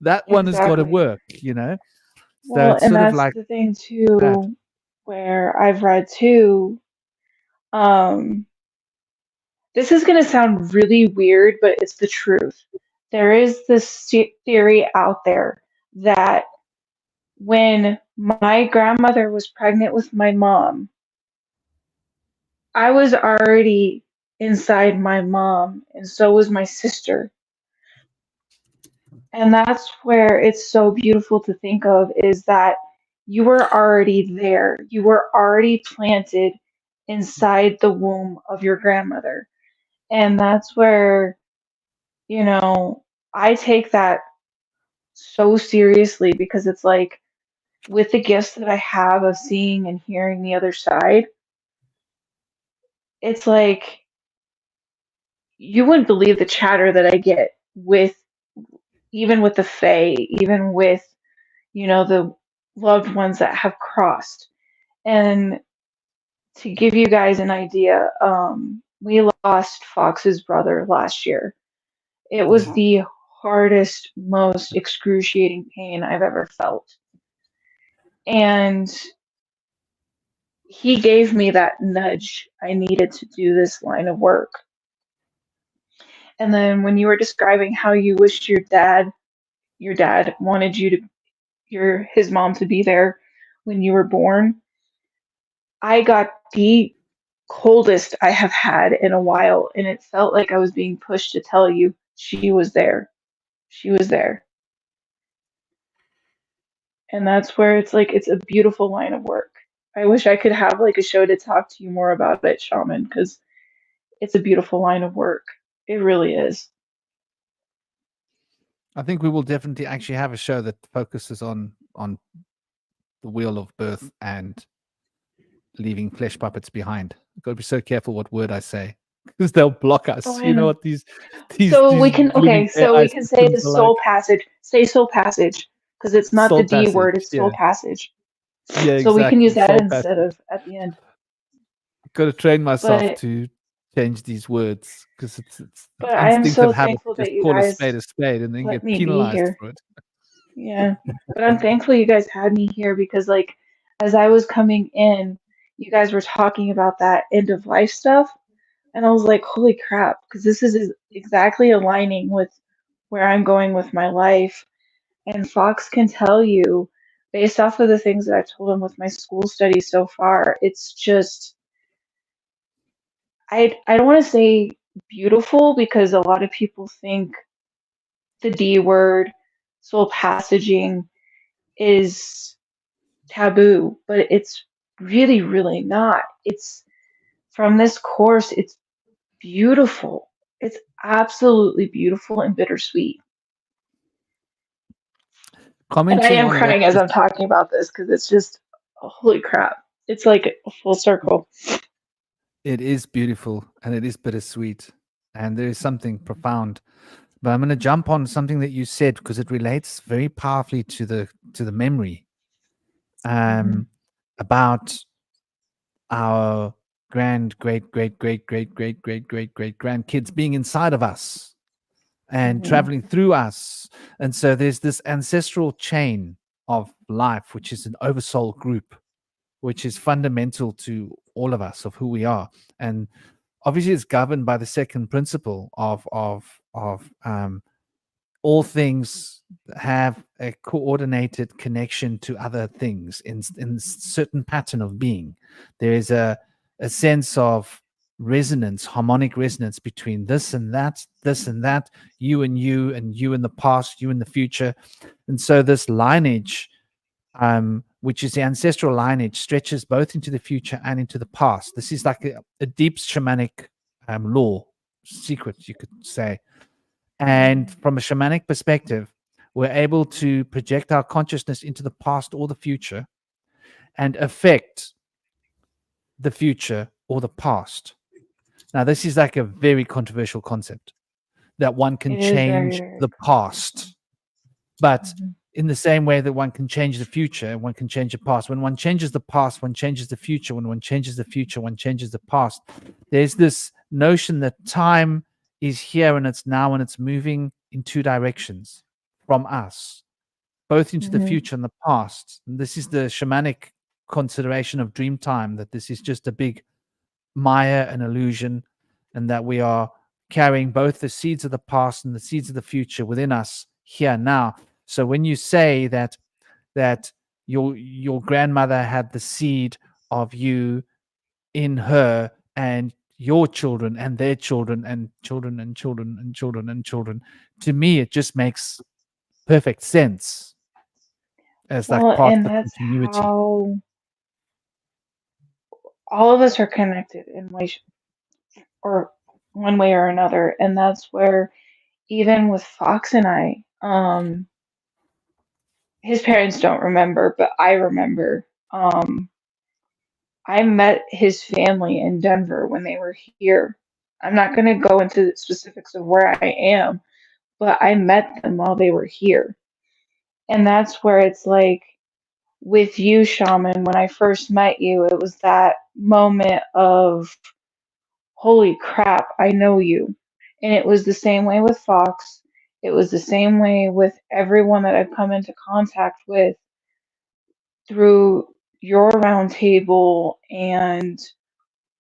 That one has got to Exactly. work, you know? So Well, it's and sort of that's like the thing that. too, where I've read too. Um, this is going to sound really weird, but it's the truth. There is this theory out there that when my grandmother was pregnant with my mom, I was already inside my mom, and so was my sister. And that's where it's so beautiful to think of, is that you were already there. You were already planted inside the womb of your grandmother. And that's where, you know, I take that so seriously, because it's like, with the gifts that I have of seeing and hearing the other side, it's like you wouldn't believe the chatter that I get with, even with the Fae, even with, the loved ones that have crossed. And to give you guys an idea, we lost Fox's brother last year. It was Yeah. the hardest, most excruciating pain I've ever felt. And he gave me that nudge I needed to do this line of work. And then when you were describing how you wished your dad wanted you to, his mom to be there when you were born, I got the coldest I have had in a while, and it felt like I was being pushed to tell you she was there. She was there. And that's where it's like it's a beautiful line of work. I wish I could have like a show to talk to you more about it, Shaman, because it's a beautiful line of work. It really is. I think we will definitely actually have a show that focuses on the wheel of birth and leaving flesh puppets behind. I've got to be so careful what word I say, because they'll block Oh, us. I You know know. what these So we can living so AI we can say systems the are like. soul passage. Say soul passage, because it's not the Soul D passage. word, it's soul Yeah. passage. Yeah, So we can use exactly. that Soul instead passage. of at the end. Got to train myself But to change these words, because it's I am instinctive so habit to thankful just that you call guys a spade and then let get me be penalized here. for it. Yeah. But I'm thankful you guys had me here, because like as I was coming in, you guys were talking about that end of life stuff. And I was like, holy crap, because this is exactly aligning with where I'm going with my life. And Fox can tell you, based off of the things that I've told him with my school studies so far, it's just, I don't want to say beautiful because a lot of people think the D word, soul passaging, is taboo, but it's really, really not. It's from this course, it's beautiful. It's absolutely beautiful and bittersweet. And I Commenting am on what crying as I'm talking about this because it's just, holy crap. It's like a full circle. it is beautiful and it is bittersweet, and there is something profound. But I'm going to jump on something that you said because it relates very powerfully to the memory about our great grandkids being inside of us and traveling through us. And so there's this ancestral chain of life, which is an oversoul group, which is fundamental to all of us, of who we are. And obviously it's governed by the second principle of all things have a coordinated connection to other things in certain pattern of being. There is a sense of resonance, harmonic resonance between this and that, you and you, and you in the past, you in the future. And so this lineage, which is the ancestral lineage, stretches both into the future and into the past. This is like a deep shamanic law, secret, you could say. And from a shamanic perspective, we're able to project our consciousness into the past or the future and affect the future or the past. Now, this is like a very controversial concept that one can It is very, change very the past, but in the same way that one can change the future, one can change the past. When one changes the past, one changes the future. When one changes the future, one changes the past. There's this notion that time is here and it's now and it's moving in two directions from us, both into the future and the past. And this is the shamanic consideration of dream time, that this is just a big Maya, an illusion, and that we are carrying both the seeds of the past and the seeds of the future within us here now. So when you say that your grandmother had the seed of you in her, and your children and their children and children and children and children and children, to me it just makes perfect sense as like well, part of and the that's continuity. how all of us are connected in way or one way or another. And that's where even with Fox and I, his parents don't remember, but I remember. I met his family in Denver when they were here. I'm not going to go into the specifics of where I am, but I met them while they were here. And that's where it's like with you, Shaman, when I first met you, it was that moment of, holy crap, I know you. And it was the same way with Fox. It was the same way with everyone that I've come into contact with through your round table and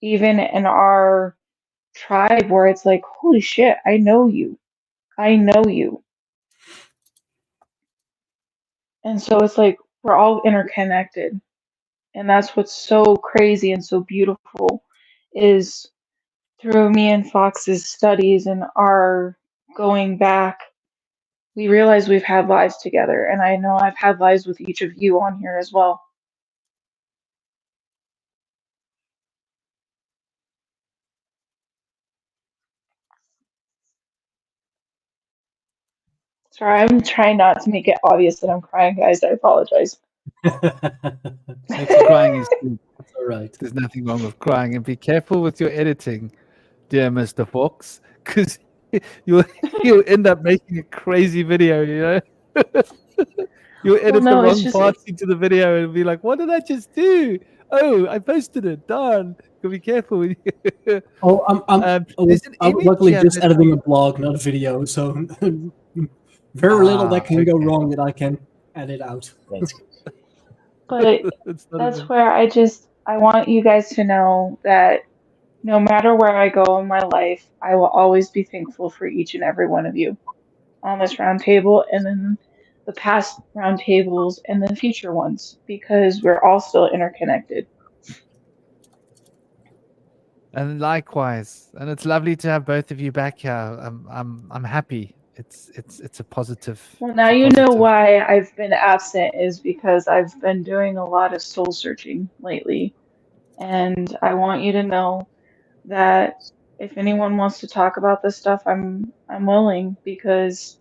even in our tribe where it's like, holy shit, I know you. I know you. And so it's like we're all interconnected. And that's what's so crazy and so beautiful is through me and Fox's studies and our going back, we realize we've had lives together. And I know I've had lives with each of you on here as well. Sorry, I'm trying not to make it obvious that I'm crying, guys. I apologize. Crying is good. That's all right. There's nothing wrong with crying, and be careful with your editing, dear Mr. Fox, because you'll end up making a crazy video, you know. You'll edit the no, it's wrong just parts into the video and be like, "What did I just do? Oh, I posted it. Darn! Go be careful." Oh, I There's an was image luckily here just that- editing a blog, not a video, so very little that can go okay. wrong that I can edit out. That's good. but It's not that's even- where I want you guys to know that No matter where I go in my life, I will always be thankful for each and every one of you on this round table, and then the past round tables, and then future ones, because we're all still interconnected. And likewise, and it's lovely to have both of you back here. I'm happy. It's a positive. Well, now It's a you know positive. why I've been absent is because I've been doing a lot of soul searching lately. And I want you to know that if anyone wants to talk about this stuff, I'm willing, because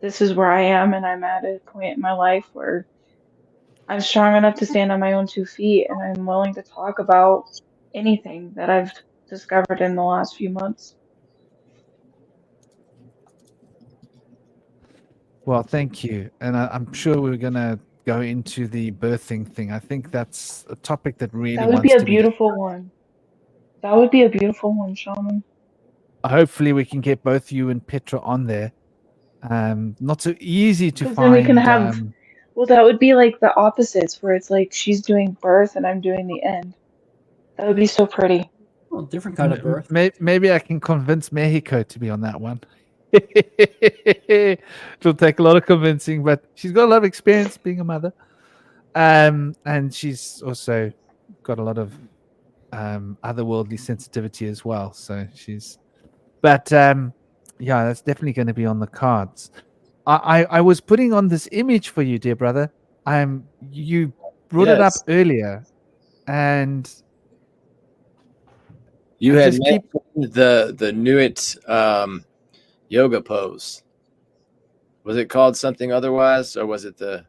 this is where I am, and I'm at a point in my life where I'm strong enough to stand on my own 2 feet, and I'm willing to talk about anything that I've discovered in the last few months. Well, thank you, and I'm sure we're gonna go into the birthing thing. I think that's a topic that really That would be wants a to be. beautiful one. That would be a beautiful one, Shaman. Hopefully, we can get both you and Petra on there. Not so easy to Because then we can find. have, well, that would be like the opposites, where it's like she's doing birth and I'm doing the end. That would be so pretty. Well, different kind of birth. Maybe I can convince Mexico to be on that one. It'll take a lot of convincing, but she's got a lot of experience being a mother, and she's also got a lot of otherworldly sensitivity as well. So but yeah, that's definitely going to be on the cards. I was putting on this image for you, dear brother. You brought it up Yes. earlier, and You I had just keep. mentioned the Nuit yoga pose. Was it called something otherwise, or was it the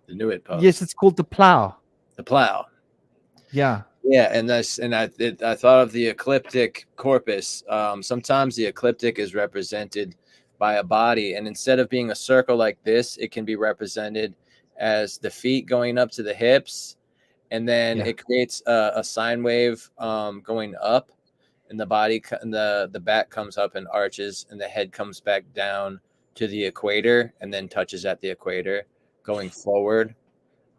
Nuit pose? Yes, it's called the plow. The plow. Yeah. Yeah, and I thought of the ecliptic corpus. Sometimes the ecliptic is represented by a body, and instead of being a circle like this, it can be represented as the feet going up to the hips, and then Yeah. it creates a sine wave going up, and the body and the back comes up and arches, and the head comes back down to the equator, and then touches at the equator, going forward.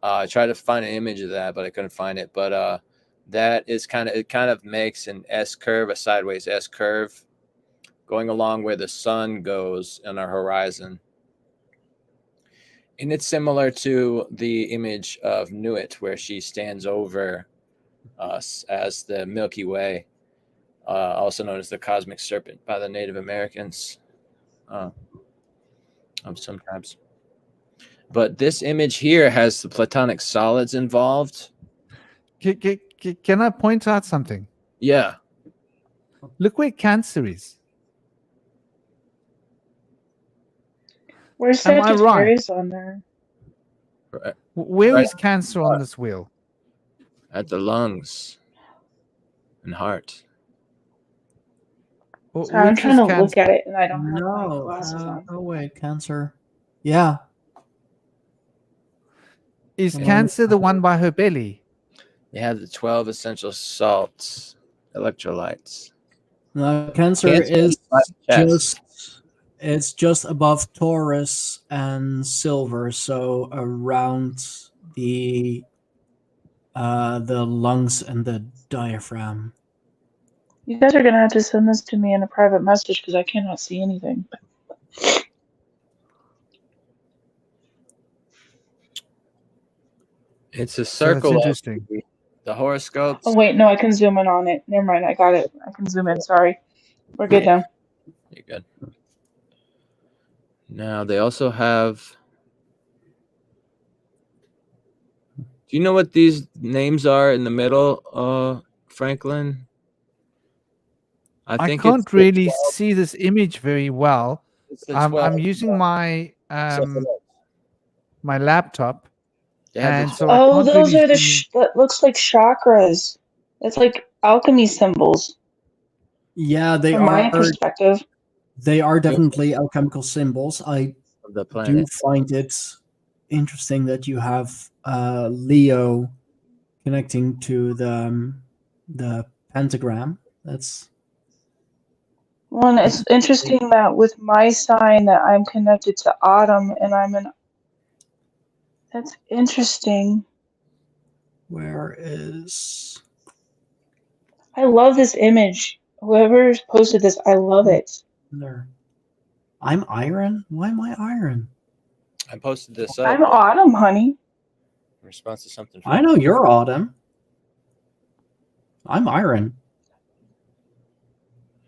I tried to find an image of that, but I couldn't find it. But that is kind of makes an S curve, a sideways S curve, going along where the sun goes on our horizon. And it's similar to the image of Nuit, where she stands over us as the Milky Way, also known as the cosmic serpent by the Native Americans sometimes. But this image here has the platonic solids involved. Can I point out something? Yeah. Look where Cancer is. Where's Am I right? Sagittarius on there? Where Right. is Cancer on this wheel? At the lungs and heart. So I'm Which trying is to look Cancer? at it and I don't have my No. glasses on. Oh wait, Cancer. Yeah. Is Cancer the one by her belly? They have the 12 essential salts, electrolytes. No, Cancer Cancer is by the chest. it's just above Taurus and Silver, so around the lungs and the diaphragm. You guys are gonna have to send this to me in a private message because I cannot see anything. It's a So that's circle of interesting. the horoscopes. Oh wait, no, I can zoom in on it. Never mind, I got it. I can zoom in. Sorry, we're good now. You're good. Now they also have. Do you know what these names are in the middle, Franklin? I can't really see this image very well. It's the I'm 12. using my my laptop, They have and the so I Oh, can't those really are the see. that looks like chakras. It's like alchemy symbols Yeah, they from my are. perspective. They are definitely alchemical symbols. I of the do planet. find it interesting that you have Leo connecting to the pentagram. That's Well, and it's interesting that with my sign that I'm connected to Autumn, and I'm an. That's interesting. where is I love this image. Whoever's posted this, I love it. There. I'm iron. Why am I iron? I posted this up I'm Autumn, honey. in response to something. I know you're Autumn. I'm iron.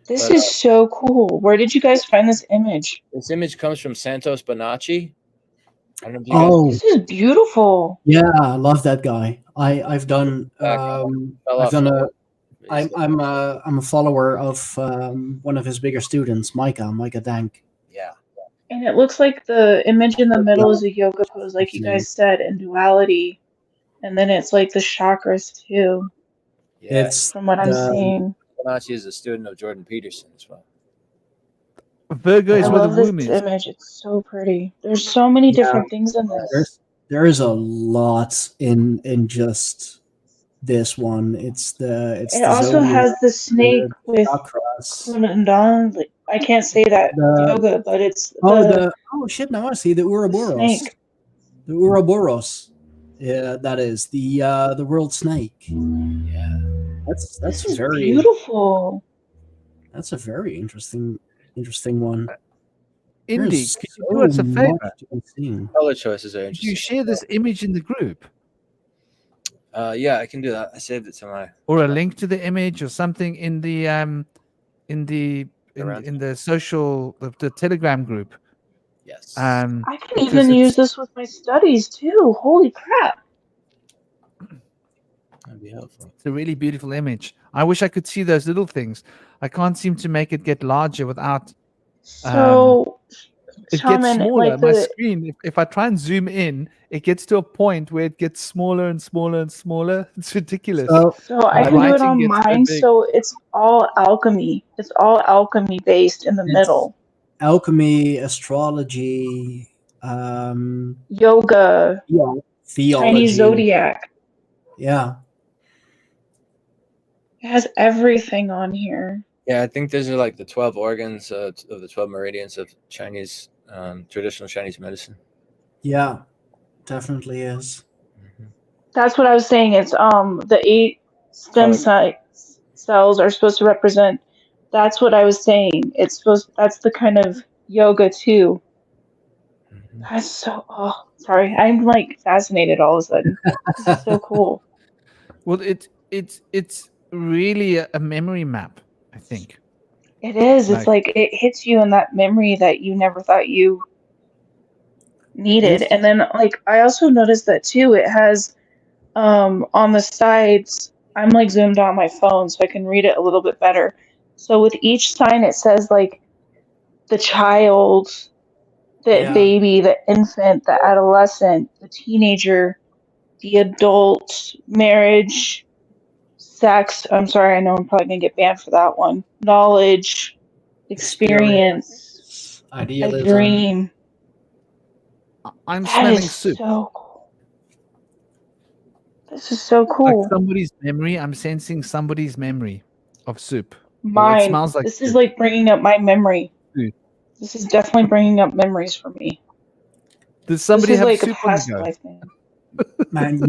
This But, is so cool. Where did you guys find this image? This image comes from Santos Bonacci. I don't know if you guys. Oh, This is beautiful. yeah, I love that guy. I've done Fell I've off done the I'm a follower of one of his bigger students, Micah Dank. Yeah. And it looks like the image in the middle is a yoga pose, like you guys said, in duality. And then it's like the chakras too, Yeah. It's from what I'm seeing. Bonacci is a student of Jordan Peterson as well. Virgo is I where the love this womb is. image. It's so pretty. There's so many different things in this. there is a lot in just this one. It's It the also zodiac, has the snake with chakras. Kundan. I can't say that yoga, but it's the shit! Now I see the Ouroboros. snake. The Ouroboros. Yeah, that is the world snake. Yeah. That's This is very beautiful. That's a very interesting one. Indy, There's can you do us a so favor? much to be seen. Color choices are Could interesting. you share this image in the group, Yeah, I can do that. I saved it to my. or a link to the image, or something in the in the in the social the Telegram group? Yes. I can because even it's- use this with my studies too. Holy crap. That'd be helpful. It's a really beautiful image. I wish I could see those little things. I can't seem to make it get larger without. So, It gets Shaman, smaller. like My the screen, if I try and zoom in, it gets to a point where it gets smaller and smaller and smaller. It's ridiculous. so I My can do it writing on gets so mine. big. So it's all alchemy. It's all alchemy based in the middle. Alchemy, astrology, Yoga, theology. Chinese zodiac. Yeah. It has everything on here. Yeah, I think those are like the 12 organs of the 12 meridians of Chinese, traditional Chinese medicine. Yeah, definitely is. That's what I was saying. It's the 8 stem cells are supposed to represent. That's what I was saying. That's the kind of yoga too. That's so. Oh, sorry. I'm like fascinated all of a sudden. This is so cool. Well, it's really a memory map, I think. It is. It's like it hits you in that memory that you never thought you needed. Yes. And then like I also noticed that too. It has on the sides. I'm like zoomed on my phone so I can read it a little bit better. So with each sign, it says like the child, the baby, the infant, the adolescent, the teenager, the adult, marriage, sex. I'm sorry, I know I'm probably gonna get banned for that one. Knowledge, experience, a idealism. dream. I'm That smelling is soup. so cool. This is so cool. Like somebody's memory. I'm sensing somebody's memory of soup. Mine. It smells like this is soup. like bringing up my memory. Food. This is definitely bringing up memories for me. Does somebody this is have like a soup on past the go? life thing. Man,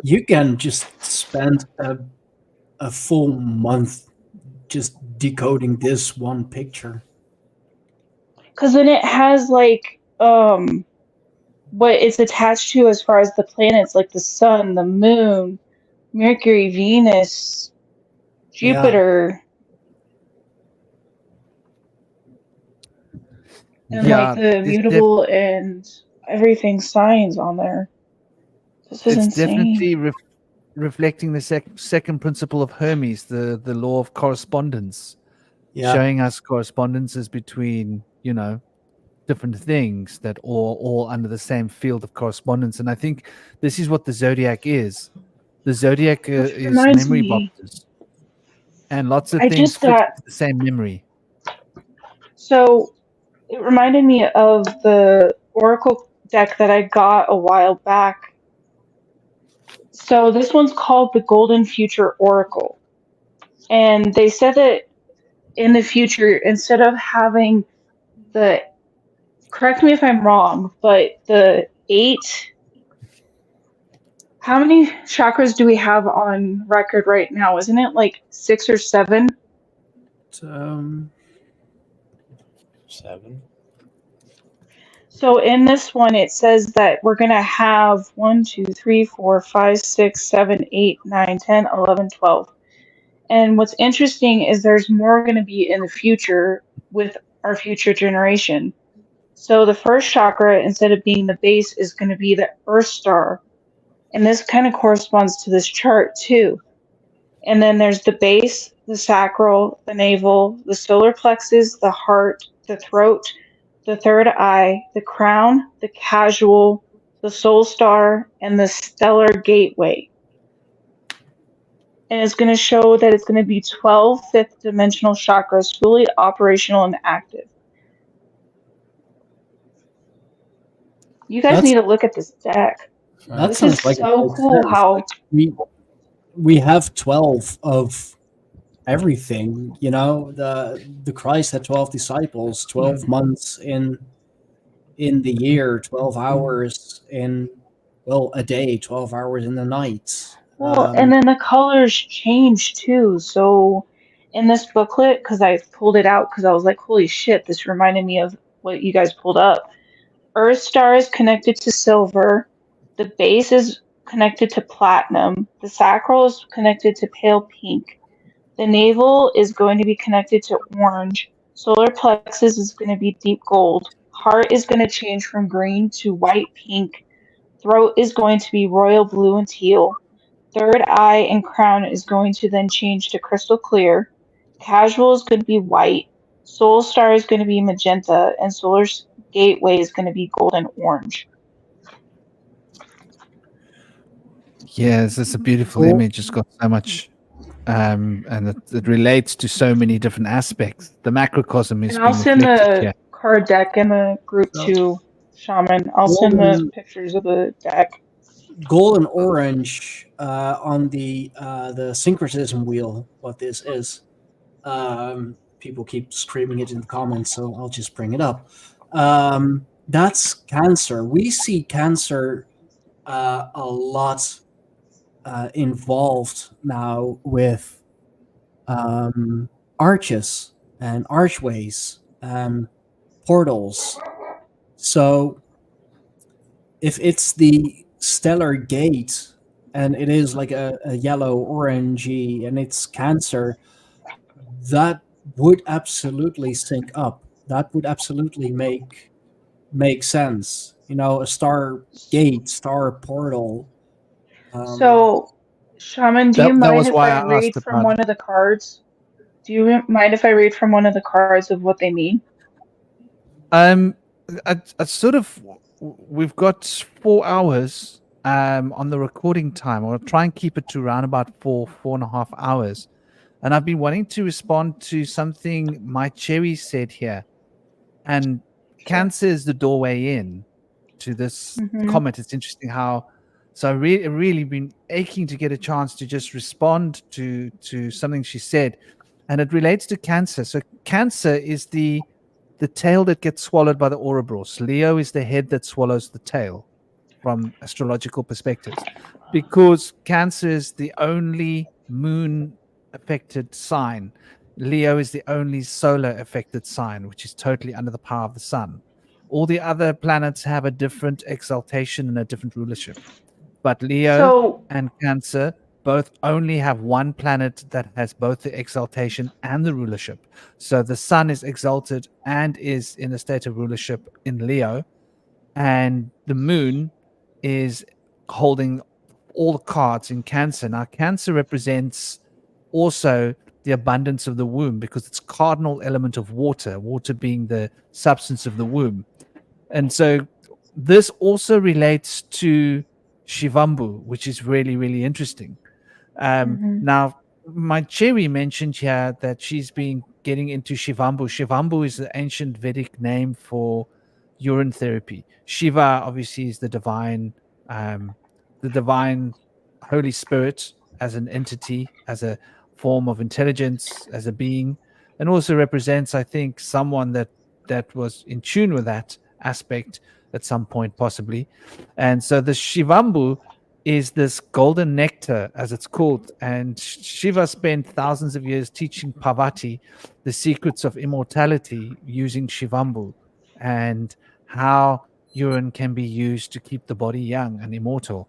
you can just spend a full month just decoding this one picture. Because then it has like what it's attached to as far as the planets, like the sun, the moon, Mercury, Venus, Jupiter. And like the mutable and everything signs on there. This is It's insane. definitely reflecting the second principle of Hermes, the law of correspondence, showing us correspondences between, different things that are all under the same field of correspondence. And I think this is what the zodiac is. The zodiac is memory boxes, and lots of things fit into the same memory. So it reminded me of the Oracle deck that I got a while back. So this one's called the Golden Future Oracle. And they said that in the future, instead of having correct me if I'm wrong, but the 8 How many chakras do we have on record right now? Isn't it like 6 or 7? Um, 7. So in this one, it says that we're going to have 1, 2, 3, 4, 5, 6, 7, 8, 9, 10, 11, 12. And what's interesting is there's more going to be in the future with our future generation. So the first chakra, instead of being the base, is going to be the Earth star. And this kind of corresponds to this chart too. And then there's the base, the sacral, the navel, the solar plexus, the heart, the throat, the third eye, the crown, the casual, the soul star, and the stellar gateway. And it's going to show that it's going to be 12 fifth dimensional chakras fully operational and active. You guys That's need to look at this deck. that This sounds is like so it cool sense. how Like we have 12 of everything. You know, the Christ had 12 disciples, 12 months in the year, 12 hours in a day, 12 hours in the night. well, and then the colors change too. So in this booklet, because I pulled it out because I was like, holy shit, this reminded me of what you guys pulled up. Earth star is connected to silver. The base is connected to platinum. The sacral is connected to pale pink. The navel is going to be connected to orange. Solar plexus is going to be deep gold. Heart is going to change from green to white pink. Throat is going to be royal blue and teal. Third eye and crown is going to then change to crystal clear. Casual is going to be white. Soul star is going to be magenta. And solar gateway is going to be golden orange. Yes, it's a beautiful Cool. image. It's got so much, and it relates to so many different aspects. The macrocosm is And I'll being send reflected the here. card deck in the group So- too, Shaman. I'll send the Golden- pictures of the deck. Gold and orange on the syncretism wheel. What this is, people keep screaming it in the comments, so I'll just bring it up. That's Cancer. We see Cancer a lot involved now with arches and archways and portals. So if it's the stellar gate and it is like a yellow orangey and it's Cancer, that would absolutely sync up. That would absolutely make sense. You know, a star gate, star portal. So, Shaman, do you That mind was if why I I asked read from about. one of the cards? Do you mind if I read from one of the cards of what they mean? I sort of, we've got 4 hours on the recording time. I'll try and keep it to around about 4.5 hours. And I've been wanting to respond to something my cherry said here. And Cancer is the doorway in to this Mhm. comment. It's interesting how. So I really been aching to get a chance to just respond to something she said, and it relates to Cancer. So Cancer is the tail that gets swallowed by the Ouroboros. Leo is the head that swallows the tail, from astrological perspectives, because Cancer is the only moon affected sign. Leo is the only solar affected sign, which is totally under the power of the sun. All the other planets have a different exaltation and a different rulership. But Leo So, and Cancer both only have one planet that has both the exaltation and the rulership. So the sun is exalted and is in a state of rulership in Leo, and the moon is holding all the cards in Cancer. Now, Cancer represents also the abundance of the womb because it's cardinal element of water, water being the substance of the womb. And so this also relates to Shivambu, which is really, really interesting. mhm. Now, my cherry mentioned here that she's been getting into Shivambu. Shivambu is the ancient Vedic name for urine therapy. Shiva obviously is the divine Holy Spirit as an entity, as a form of intelligence, as a being, and also represents, I think, someone that was in tune with that aspect at some point, possibly. And so the Shivambu is this golden nectar, as it's called. And Shiva spent thousands of years teaching Parvati the secrets of immortality using Shivambu, and how urine can be used to keep the body young and immortal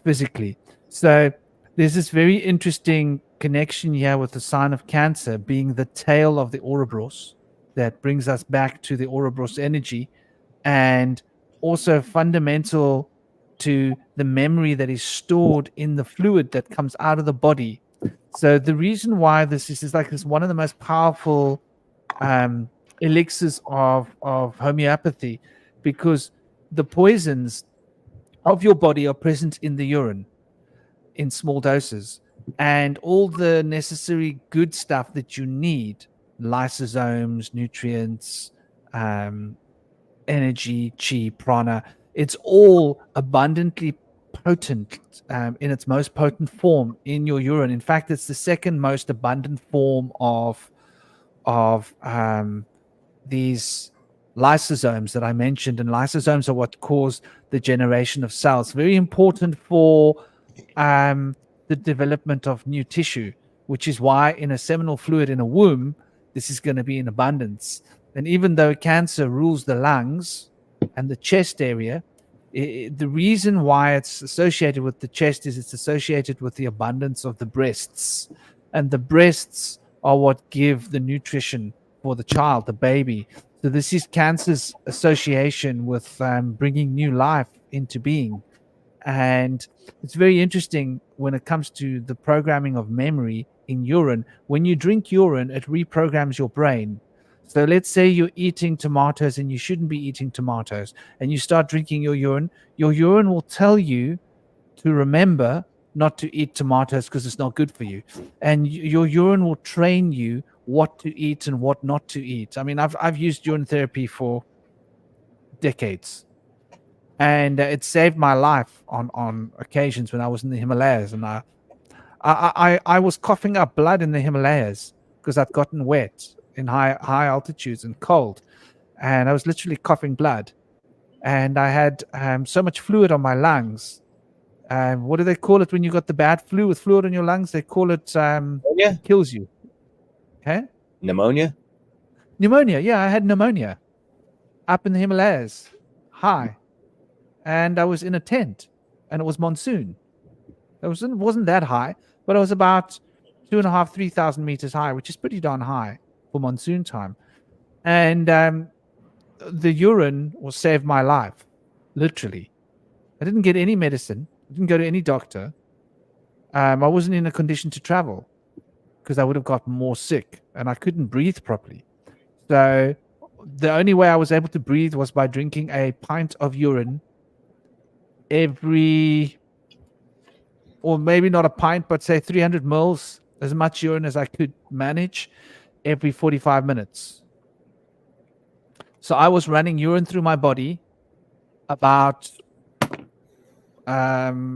physically. So there's this very interesting connection here with the sign of Cancer being the tail of the Ouroboros that brings us back to the Ouroboros energy, and also fundamental to the memory that is stored in the fluid that comes out of the body. So the reason why this is like this one of the most powerful elixirs of homeopathy, because the poisons of your body are present in the urine in small doses, and all the necessary good stuff that you need, lysosomes, nutrients, energy, chi, prana, it's all abundantly potent in its most potent form in your urine. In fact, it's the second most abundant form of these lysosomes that I mentioned, and lysosomes are what cause the generation of cells. Very important for the development of new tissue, which is why in a seminal fluid in a womb, this is going to be in abundance. And even though cancer rules the lungs and the chest area, the reason why it's associated with the chest is it's associated with the abundance of the breasts. And the breasts are what give the nutrition for the child, the baby. So this is cancer's association with bringing new life into being. And it's very interesting when it comes to the programming of memory in urine. When you drink urine, it reprograms your brain. So let's say you're eating tomatoes and you shouldn't be eating tomatoes, and you start drinking your urine will tell you to remember not to eat tomatoes because it's not good for you. And your urine will train you what to eat and what not to eat. I mean, I've used urine therapy for decades, and it saved my life on occasions when I was in the Himalayas, and I was coughing up blood in the Himalayas because I'd gotten wet in high altitudes and cold, and I was literally coughing blood, and I had so much fluid on my lungs. What do they call it when you got the bad flu with fluid in your lungs? They call it Pneumonia? kills you. Okay, Pneumonia? pneumonia. Yeah, I had pneumonia up in the Himalayas, high, and I was in a tent, and it was monsoon. It wasn't that high, but it was about 2,500, 3,000 meters high, which is pretty darn high for monsoon time. And the urine will save my life, literally. I didn't get any medicine. I didn't go to any doctor. I wasn't in a condition to travel because I would have gotten more sick, and I couldn't breathe properly. So the only way I was able to breathe was by drinking a pint of urine every, or maybe not a pint, but say 300 mils, as much urine as I could manage every 45 minutes. So I was running urine through my body about 3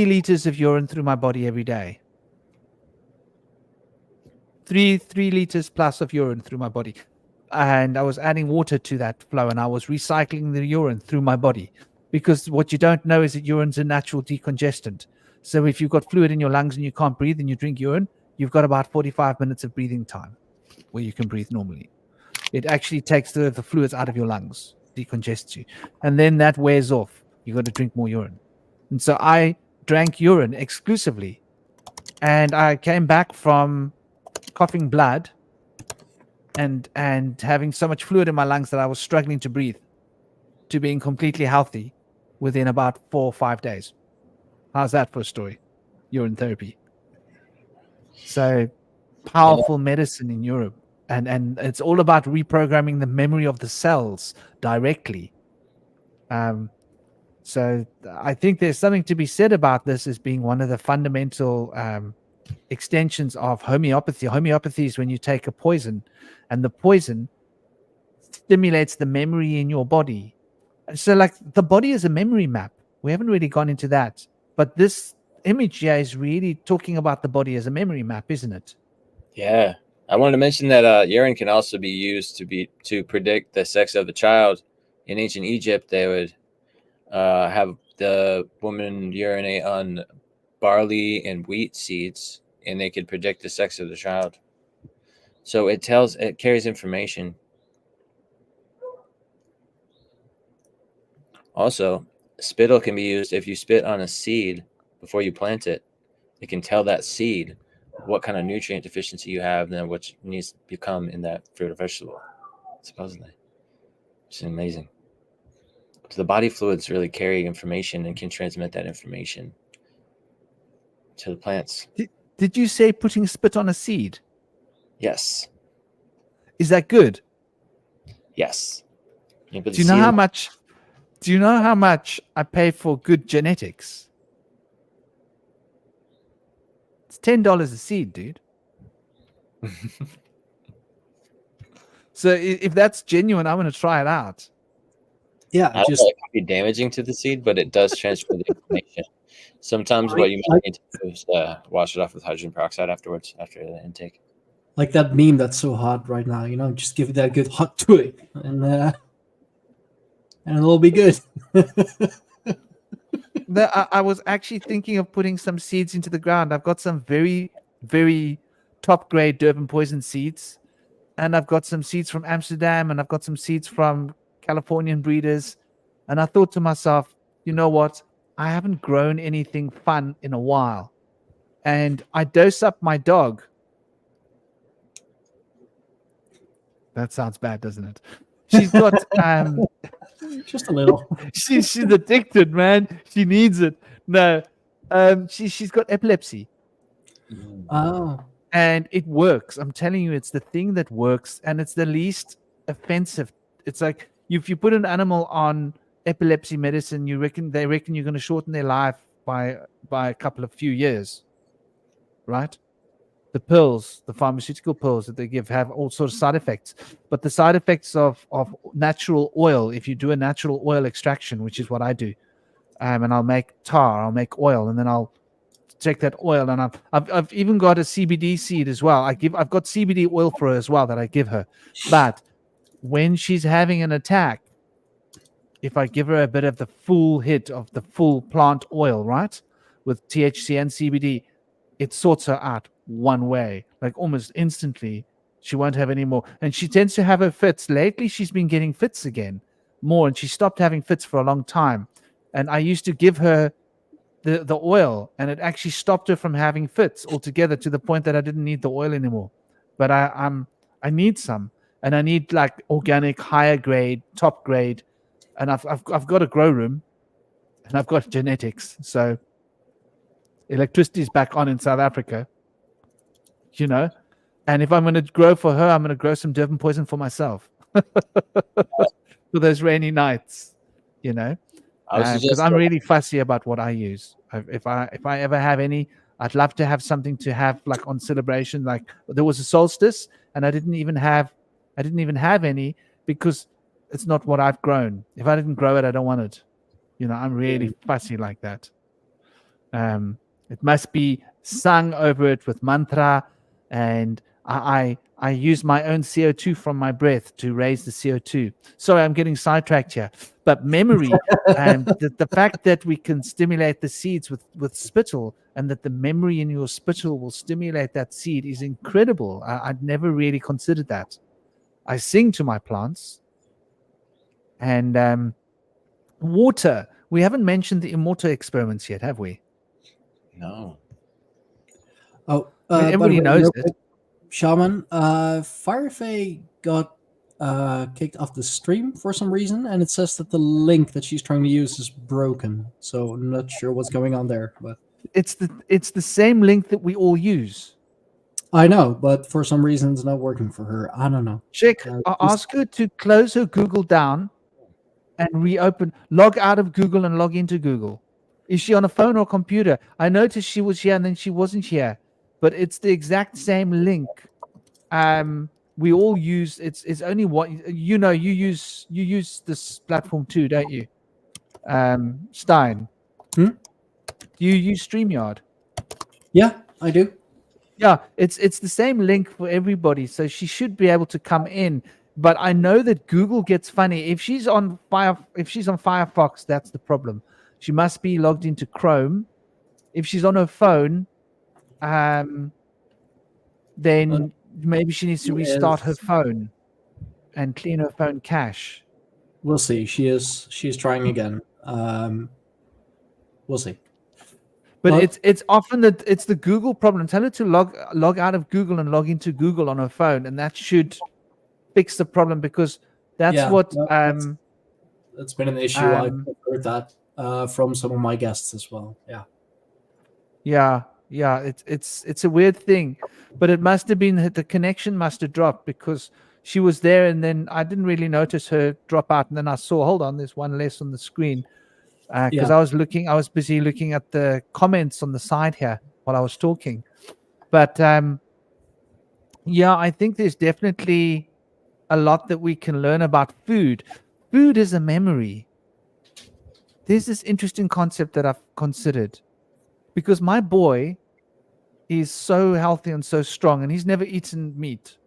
liters of urine through my body every day. 3 liters plus of urine through my body. And I was adding water to that flow, and I was recycling the urine through my body, because what you don't know is that urine's a natural decongestant. So if you've got fluid in your lungs and you can't breathe and you drink urine, you've got about 45 minutes of breathing time where you can breathe normally. It actually takes the fluids out of your lungs, decongests you, and then that wears off. You got to drink more urine. And so I drank urine exclusively, and I came back from coughing blood and having so much fluid in my lungs that I was struggling to breathe, to being completely healthy within about 4 or 5 days. How's that for a story? Urine therapy. So powerful medicine in Europe. And it's all about reprogramming the memory of the cells directly. So I think there's something to be said about this as being one of the fundamental extensions of homeopathy. Homeopathy is when you take a poison, and the poison stimulates the memory in your body. So like the body is a memory map. We haven't really gone into that, but this image here is really talking about the body as a memory map, isn't it? Yeah. I wanted to mention that urine can also be used to predict the sex of the child. In ancient Egypt, they would have the woman urinate on barley and wheat seeds, and they could predict the sex of the child. So it carries information. Also, spittle can be used if you spit on a seed before you plant it. It can tell that seed what kind of nutrient deficiency you have, and then what needs to become in that fruit or vegetable, supposedly. It's amazing. So the body fluids really carry information and can transmit that information to the plants. Did you say putting spit on a seed? Yes. Is that good? Yes. Do you know how much? Do you know how much I pay for good genetics? It's $10 a seed, dude. So if that's genuine, I'm going to try it out. Yeah, I don't know, it can be damaging to the seed, but it does transfer the information. Sometimes what you might need to do is wash it off with hydrogen peroxide afterwards, after the intake. like that meme that's so hot right now. Just give it that good hot twig, and it'll be good. I was actually thinking of putting some seeds into the ground. I've got some very, very top grade Durban poison seeds, and I've got some seeds from Amsterdam, and I've got some seeds from Californian breeders. And I thought to myself, you know what? I haven't grown anything fun in a while. And I dose up my dog. That sounds bad, doesn't it? She's got just a little. she's addicted, man. She needs it. No, she's got epilepsy. Oh, and it works. I'm telling you, it's the thing that works, and it's the least offensive. It's like if you put an animal on epilepsy medicine, they reckon you're going to shorten their life by a couple of few years, right? The pills, the pharmaceutical pills that they give, have all sorts of side effects. But the side effects of natural oil, if you do a natural oil extraction, which is what I do, and I'll make tar, I'll make oil, and then I'll take that oil, and I've even got a CBD seed as well. I've got CBD oil for her as well that I give her. But when she's having an attack, if I give her a bit of the full hit of the full plant oil, right, with THC and CBD, it sorts her out one way, like almost instantly. She won't have any more. And she tends to have her fits. Lately, she's been getting fits again more, and she stopped having fits for a long time. And I used to give her the oil, and it actually stopped her from having fits altogether, to the point that I didn't need the oil anymore. But I need some, and I need like organic, higher grade, top grade, and I've got a grow room, and I've got genetics, so electricity's back on in South Africa, and if I'm going to grow for her, I'm going to grow some Durban poison for myself for those rainy nights, because I'm really fussy about what I use. If I ever have any, I'd love to have something to have like on celebration. Like there was a solstice, and I didn't even have any, because it's not what I've grown. If I didn't grow it, I don't want it. I'm really fussy like that. It must be sung over it with mantra, and I use my own CO2 from my breath to raise the CO2. Sorry, I'm getting sidetracked here. But memory, and the fact that we can stimulate the seeds with spittle, and that the memory in your spittle will stimulate that seed, is incredible. I'd never really considered that. I sing to my plants. And water. We haven't mentioned the immortal experiments yet, have we? No. Oh, everybody knows it. Shaman, Firefay got kicked off the stream for some reason, and it says that the link that she's trying to use is broken. So I'm not sure what's going on there, but it's the same link that we all use. I know, but for some reason it's not working for her. I don't know. Check. Ask her to close her Google down and reopen. Log out of Google and log into Google. Is she on a phone or computer? I noticed she was here and then she wasn't here, but it's the exact same link. We all use. It's only what you use this platform too, don't you? Stein. Do you use StreamYard? Yeah, I do. Yeah, it's the same link for everybody, so she should be able to come in. But I know that Google gets funny. If she's on Firefox, that's the problem. She must be logged into Chrome. If she's on her phone, then maybe she needs to restart her phone and clean her phone cache. We'll see. She's trying again. We'll see. But it's often it's the Google problem. Tell her to log out of Google and log into Google on her phone, and that should fix the problem, because that's that's been an issue. I've heard that from some of my guests as well. Yeah. It's a weird thing, but it must have been the connection must have dropped, because she was there, and then I didn't really notice her drop out, and then I saw, hold on, there's one less on the screen, because I was busy looking at the comments on the side here while I was talking. But I think there's definitely a lot that we can learn about food. Food is a memory. There's this interesting concept that I've considered, because my boy is so healthy and so strong, and he's never eaten meat,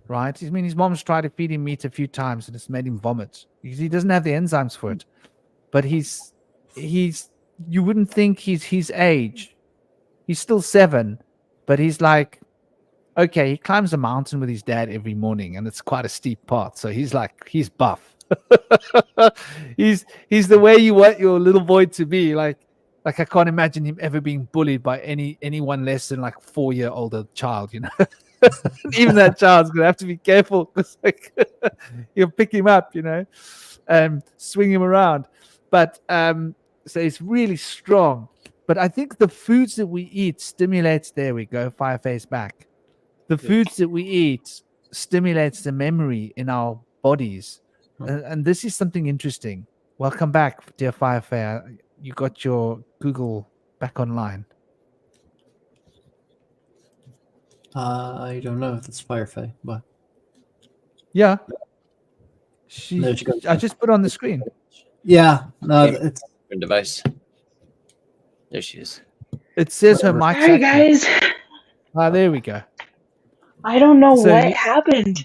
right? I mean, his mom's tried to feed him meat a few times, and it's made him vomit because he doesn't have the enzymes for it. But he's you wouldn't think he's his age. He's still 7, but he's like, okay, he climbs a mountain with his dad every morning, and it's quite a steep path. So he's buff. he's the way you want your little boy to be. Like I can't imagine him ever being bullied by anyone less than like 4-year-old child, you know. Even that child's gonna have to be careful, because like you'll pick him up, you know, swing him around. But so he's really strong. But I think the foods that we eat stimulates. There we go. Fireface back. The foods that we eat stimulates the memory in our bodies, and this is something interesting. Welcome back, dear Firefare. You got your Google back online. I don't know if it's Firefly, but yeah, goes. I just put on the screen. Yeah, no, it's different device. There she is. It says her mic. Hi guys. There we go. I don't know what happened.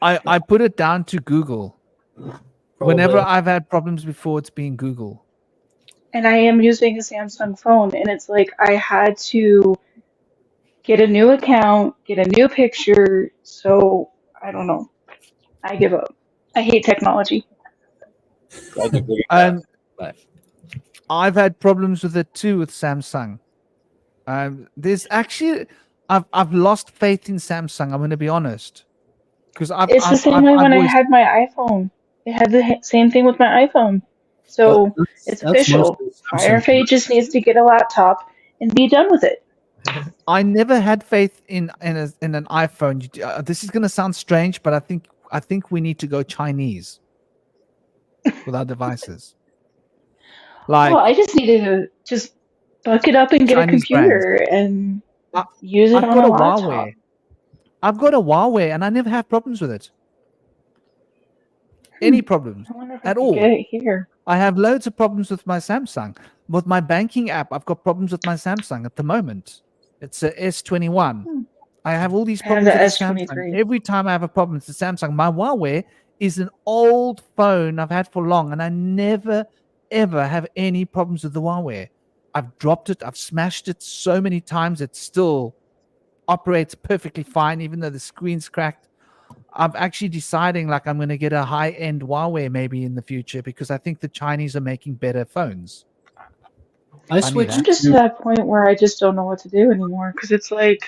I put it down to Google. Probably. Whenever I've had problems before, it's been Google. And I am using a Samsung phone, and it's like I had to get a new account, get a new picture. So I don't know. I give up. I hate technology. And I've had problems with it too with Samsung. There's actually I've lost faith in Samsung. I'm going to be honest, because it's the same way when I had my iPhone. It had the same thing with my iPhone. So it's official. Firefly just needs to get a laptop and be done with it. I never had faith in an iPhone. This is going to sound strange, but I think we need to go Chinese with our devices. Like, well, I just needed to just buck it up and get Chinese a computer and use it on a laptop. Huawei. I've got a Huawei, and I never have problems with it. Any problems at all? Get it here. I have loads of problems with my Samsung. With my banking app, I've got problems with my Samsung at the moment. It's a S21. I have all these problems with the Samsung. Every time I have a problem, it's the Samsung. My Huawei is an old phone I've had for long, and I never, ever have any problems with the Huawei. I've dropped it. I've smashed it so many times. It still operates perfectly fine, even though the screen's cracked. I'm actually deciding like I'm going to get a high-end Huawei maybe in the future, because I think the Chinese are making better phones. I'm just to that point where I just don't know what to do anymore, because it's like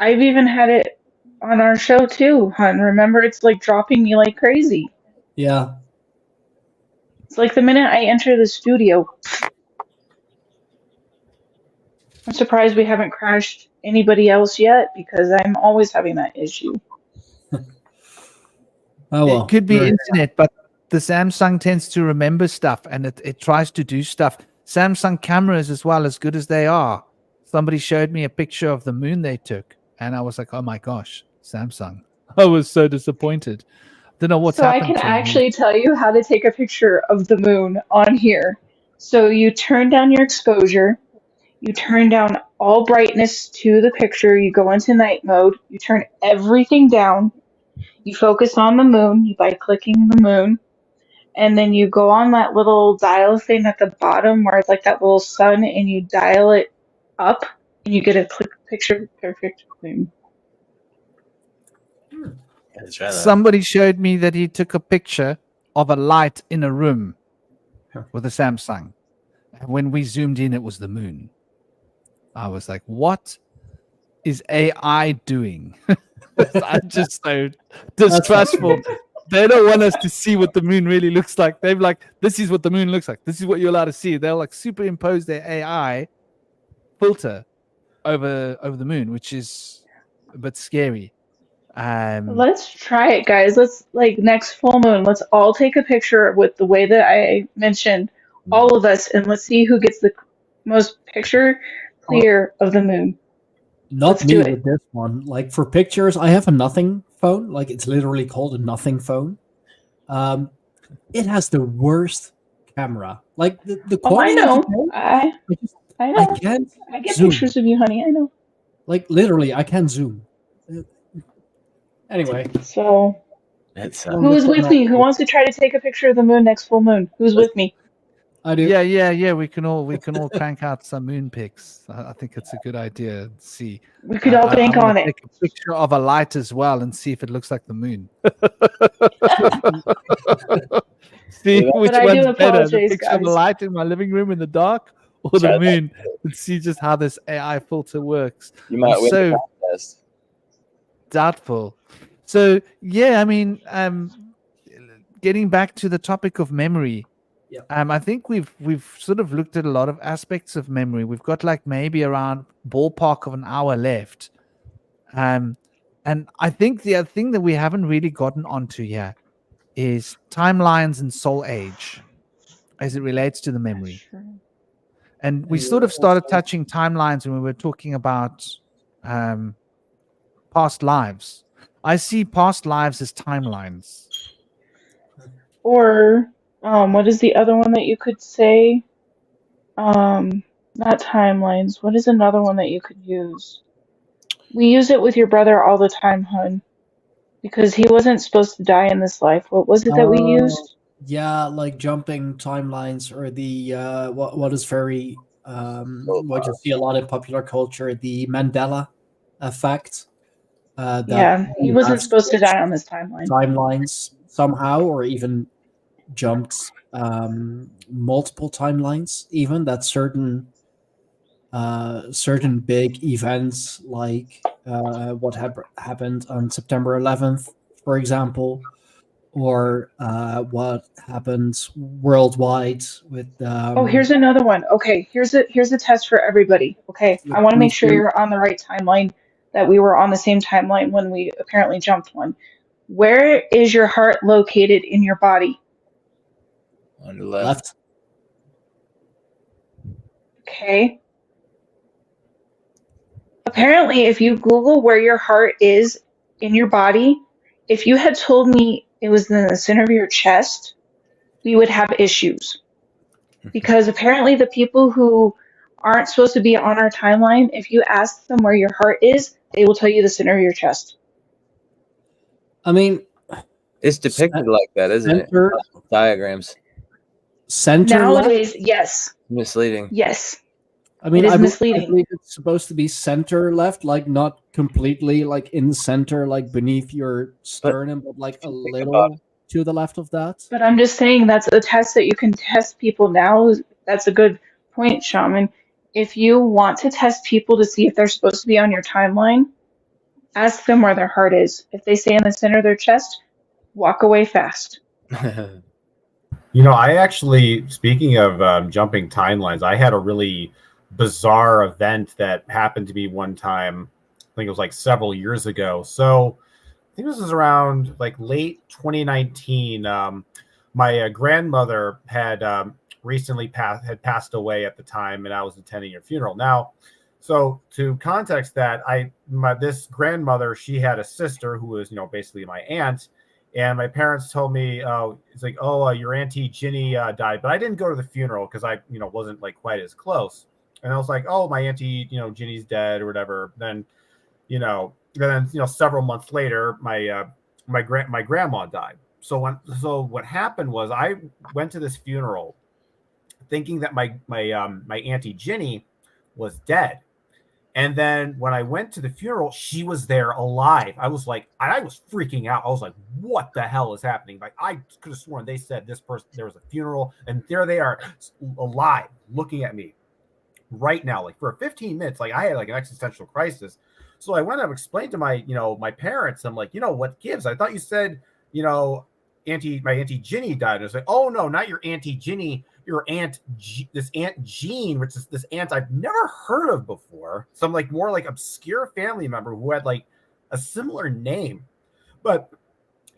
I've even had it on our show too, hun. Remember, it's like dropping me like crazy. Yeah. It's like the minute I enter the studio. I'm surprised we haven't crashed anybody else yet, because I'm always having that issue. Oh, well. It could be internet, but the Samsung tends to remember stuff, and it tries to do stuff. Samsung cameras, as well, as good as they are. Somebody showed me a picture of the moon they took, and I was like, oh my gosh, Samsung. I was so disappointed. Don't know what's happened. So I can actually tell you how to take a picture of the moon on here. So you turn down your exposure, You turn down all brightness to the picture. You go into night mode. You turn everything down. You focus on the moon by clicking the moon. And then you go on that little dial thing at the bottom where it's like that little sun, and you dial it up, and you get a picture perfect moon. Let's try that. Somebody showed me that he took a picture of a light in a room with a Samsung. And when we zoomed in, it was the moon. I was like, what is AI doing? I'm just so distrustful. They don't want us to see what the moon really looks like. They're like, this is what the moon looks like. This is what you're allowed to see. They'll like superimpose their AI filter over the moon, which is a bit scary. Let's try it, guys. Let's next full moon. Let's all take a picture with the way that I mentioned, all of us, and let's see who gets the most picture clear of the moon. Not Let's me do it. with this one. Like for pictures, I have a nothing phone. Like it's literally called a nothing phone. It has the worst camera. Like the Oh, I quality. know. I I know. can't. I get zoom. pictures of you, honey. I know. Like literally, I can't zoom. Anyway, So, It's who is with me? Who wants to try to take a picture of the moon next full moon? Who's with me? I do. Yeah. We can all crank out some moon pics. I think it's a good idea. See, We could all bank I wanna on it. take a picture of a light as well and see if it looks like the moon. See which But I do one's better, the apologize, picture of a guys. light in my living room in the dark or Try the that. moon, and see just how this AI filter works. You might I'm win so the contest. doubtful. So yeah, I mean, getting back to the topic of memory, Yep. I think we've sort of looked at a lot of aspects of memory. We've got like maybe around ballpark of an hour left, and I think the other thing that we haven't really gotten onto yet is timelines and soul age as it relates to the memory. Sure. And we And sort of started also- touching timelines when we were talking about past lives. I see past lives as timelines. Or, what is the other one that you could say? Not timelines. What is another one that you could use? We use it with your brother all the time, hun, because he wasn't supposed to die in this life. What was it that we used? Yeah, like jumping timelines or the what is very what you see a lot in popular culture, the Mandela effect. That Yeah, he you wasn't have supposed to switched die on this timeline. timelines somehow, or even jumped multiple timelines. Even that certain big events like what happened on September 11th, for example, or what happens worldwide with. Oh, here's another one. Okay, here's a test for everybody. Okay, I want to make sure you're on the right timeline, that we were on the same timeline when we apparently jumped one. Where is your heart located in your body? On the left. left. Okay. Apparently, if you Google where your heart is in your body, if you had told me it was in the center of your chest, we would have issues. Because apparently the people who aren't supposed to be on our timeline, if you ask them where your heart is, they will tell you the center of your chest. I mean, It's depicted like that, isn't center, it? Diagrams. center left. Nowadays, yes. Misleading. Yes. I mean, It is I misleading. believe it's supposed to be center left, like not completely like in center, like beneath your sternum, but like a little to the left of that. But I'm just saying that's a test that you can test people now. That's a good point, Shaman. If you want to test people to see if they're supposed to be on your timeline, ask them where their heart is. If they say in the center of their chest, walk away fast. You know, I actually, speaking of jumping timelines, I had a really bizarre event that happened to me one time. I think it was like several years ago. So I think this was around like late 2019. My grandmother had recently passed away at the time, and I was attending her funeral. Now, so to context that, this grandmother, she had a sister who was, basically my aunt. And my parents told me, it's like, your Auntie Ginny died. But I didn't go to the funeral because I, wasn't like quite as close. And I was like, oh, my auntie, Ginny's dead or whatever. Then, several months later, my grandma died. So what happened was I went to this funeral thinking that my auntie Ginny was dead. And then when I went to the funeral, she was there alive. I was freaking out. I was like, what the hell is happening? Like, I could have sworn they said there was a funeral, and there they are alive looking at me right now. Like, for 15 minutes, like I had like an existential crisis. So I went and explained to my parents. I'm like, what gives? I thought you said, my auntie Ginny died. And I was like, oh no, not your auntie Ginny, your this Aunt Jean, which is this aunt I've never heard of before. Some like more like obscure family member who had like a similar name. But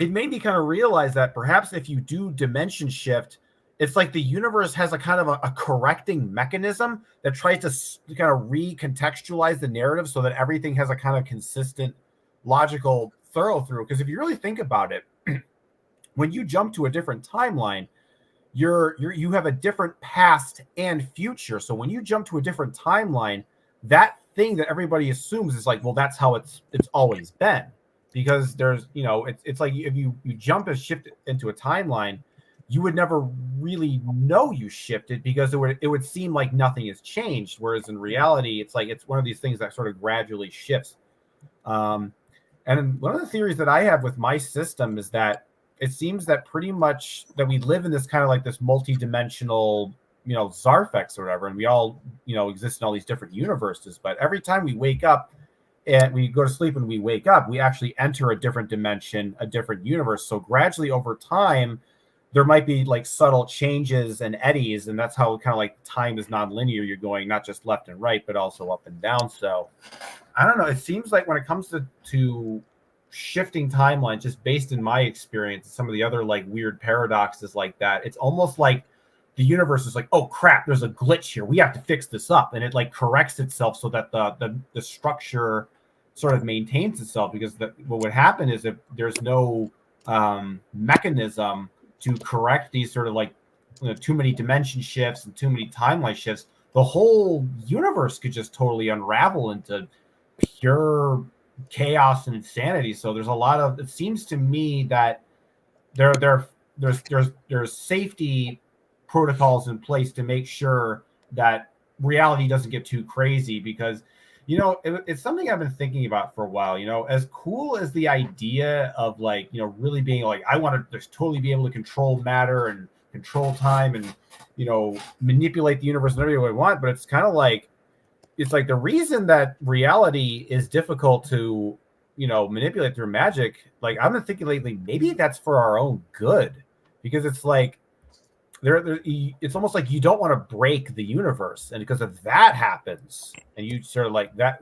it made me kind of realize that perhaps if you do dimension shift, it's like the universe has a kind of a correcting mechanism that tries to kind of recontextualize the narrative so that everything has a kind of consistent, logical thorough through. Because if you really think about it, when you jump to a different timeline, you have a different past and future. So when you jump to a different timeline, that thing that everybody assumes is like, well, that's how it's always been. Because there's, it's like if you jump and shift into a timeline, you would never really know you shifted because it would seem like nothing has changed. Whereas in reality, it's like it's one of these things that sort of gradually shifts. And one of the theories that I have with my system is that it seems that pretty much that we live in this kind of like this multi-dimensional, Zarfex or whatever, and we all, exist in all these different universes. But every time we wake up and we go to sleep and we wake up, we actually enter a different dimension, a different universe. So gradually over time, there might be like subtle changes and eddies, and that's how kind of like time is nonlinear. You're going not just left and right, but also up and down. So I don't know. It seems like when it comes to shifting timelines, just based in my experience, some of the other like weird paradoxes like that, it's almost like the universe is like, oh crap, there's a glitch here. We have to fix this up, and it like corrects itself so that the structure sort of maintains itself. Because what would happen is if there's no mechanism to correct these sort of like too many dimension shifts and too many timeline shifts, the whole universe could just totally unravel into pure chaos and insanity. So there's a lot of, it seems to me that there's safety protocols in place to make sure that reality doesn't get too crazy. Because it's something I've been thinking about for a while. As cool as the idea of like, really being like, I want to just totally be able to control matter and control time and, manipulate the universe in every way I want. But it's kind of like, it's like the reason that reality is difficult to, manipulate through magic. Like I've been thinking lately, maybe that's for our own good, because it's like, it's almost like you don't want to break the universe, and because if that happens and you sort of like that,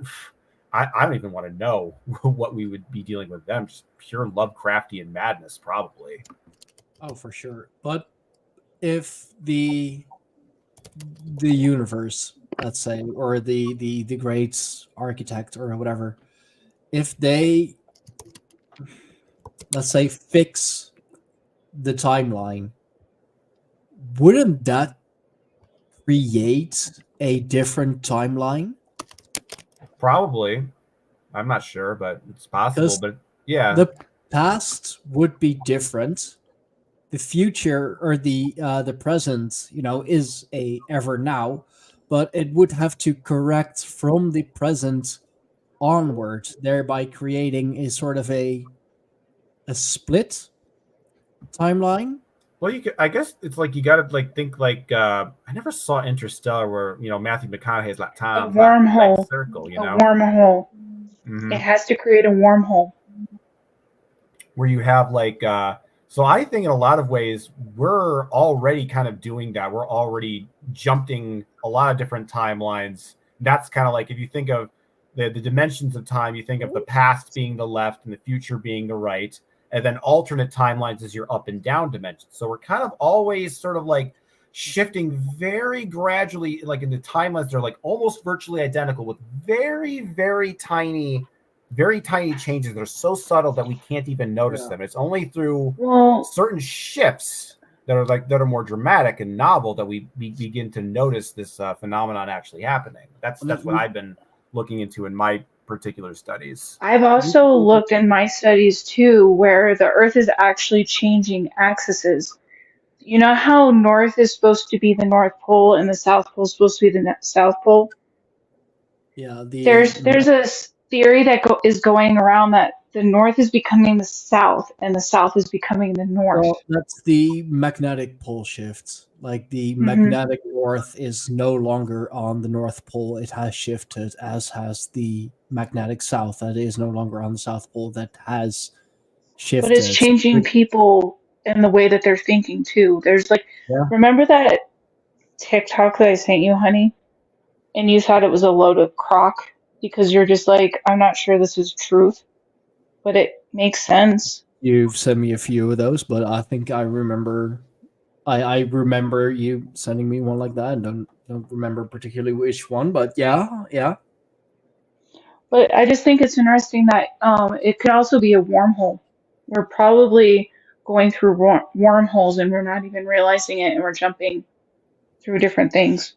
I don't even want to know what we would be dealing with them. Just pure Lovecraftian madness, probably. Oh, for sure. But if the universe, let's say, or the great architect or whatever, if they, let's say, fix the timeline, wouldn't that create a different timeline? Probably. I'm not sure, but it's possible. But yeah, the past would be different. The future or the present, is a ever now, but it would have to correct from the present onward, thereby creating a sort of a split timeline. Well, I guess it's like you got to like think like I never saw Interstellar where Matthew McConaughey's like time A wormhole. like circle, A wormhole. Mhm. It has to create a wormhole. Where you have like so I think in a lot of ways we're already kind of doing that. We're already jumping a lot of different timelines. That's kind of like if you think of the dimensions of time, you think of the past being the left and the future being the right. And then alternate timelines is your up and down dimensions. So we're kind of always sort of like shifting very gradually, like in the timelines, they're like almost virtually identical with very, very tiny changes that are so subtle that we can't even notice them. It's only through certain shifts that are more dramatic and novel that we begin to notice this phenomenon actually happening. That's what I've been looking into in my particular studies. I've also looked in my studies too, where the Earth is actually changing axes. You know how north is supposed to be the North Pole and the South Pole is supposed to be the South Pole? Yeah, There's a theory that is going around that the North is becoming the South and the South is becoming the North. well, that's the magnetic pole shift. Like the Mhm. magnetic north is no longer on the North Pole. It has shifted, as has the magnetic south. That is no longer on the South Pole. That has shifted. But it's changing people in the way that they're thinking too. There's like, Yeah. remember that TikTok that I sent you, honey? And you thought it was a load of crock because you're just like, I'm not sure this is truth, but it makes sense. You've sent me a few of those, but I think I remember. I remember you sending me one like that. Don't remember particularly which one, but yeah. But I just think it's interesting that it could also be a wormhole. We're probably going through wormholes and we're not even realizing it, and we're jumping through different things.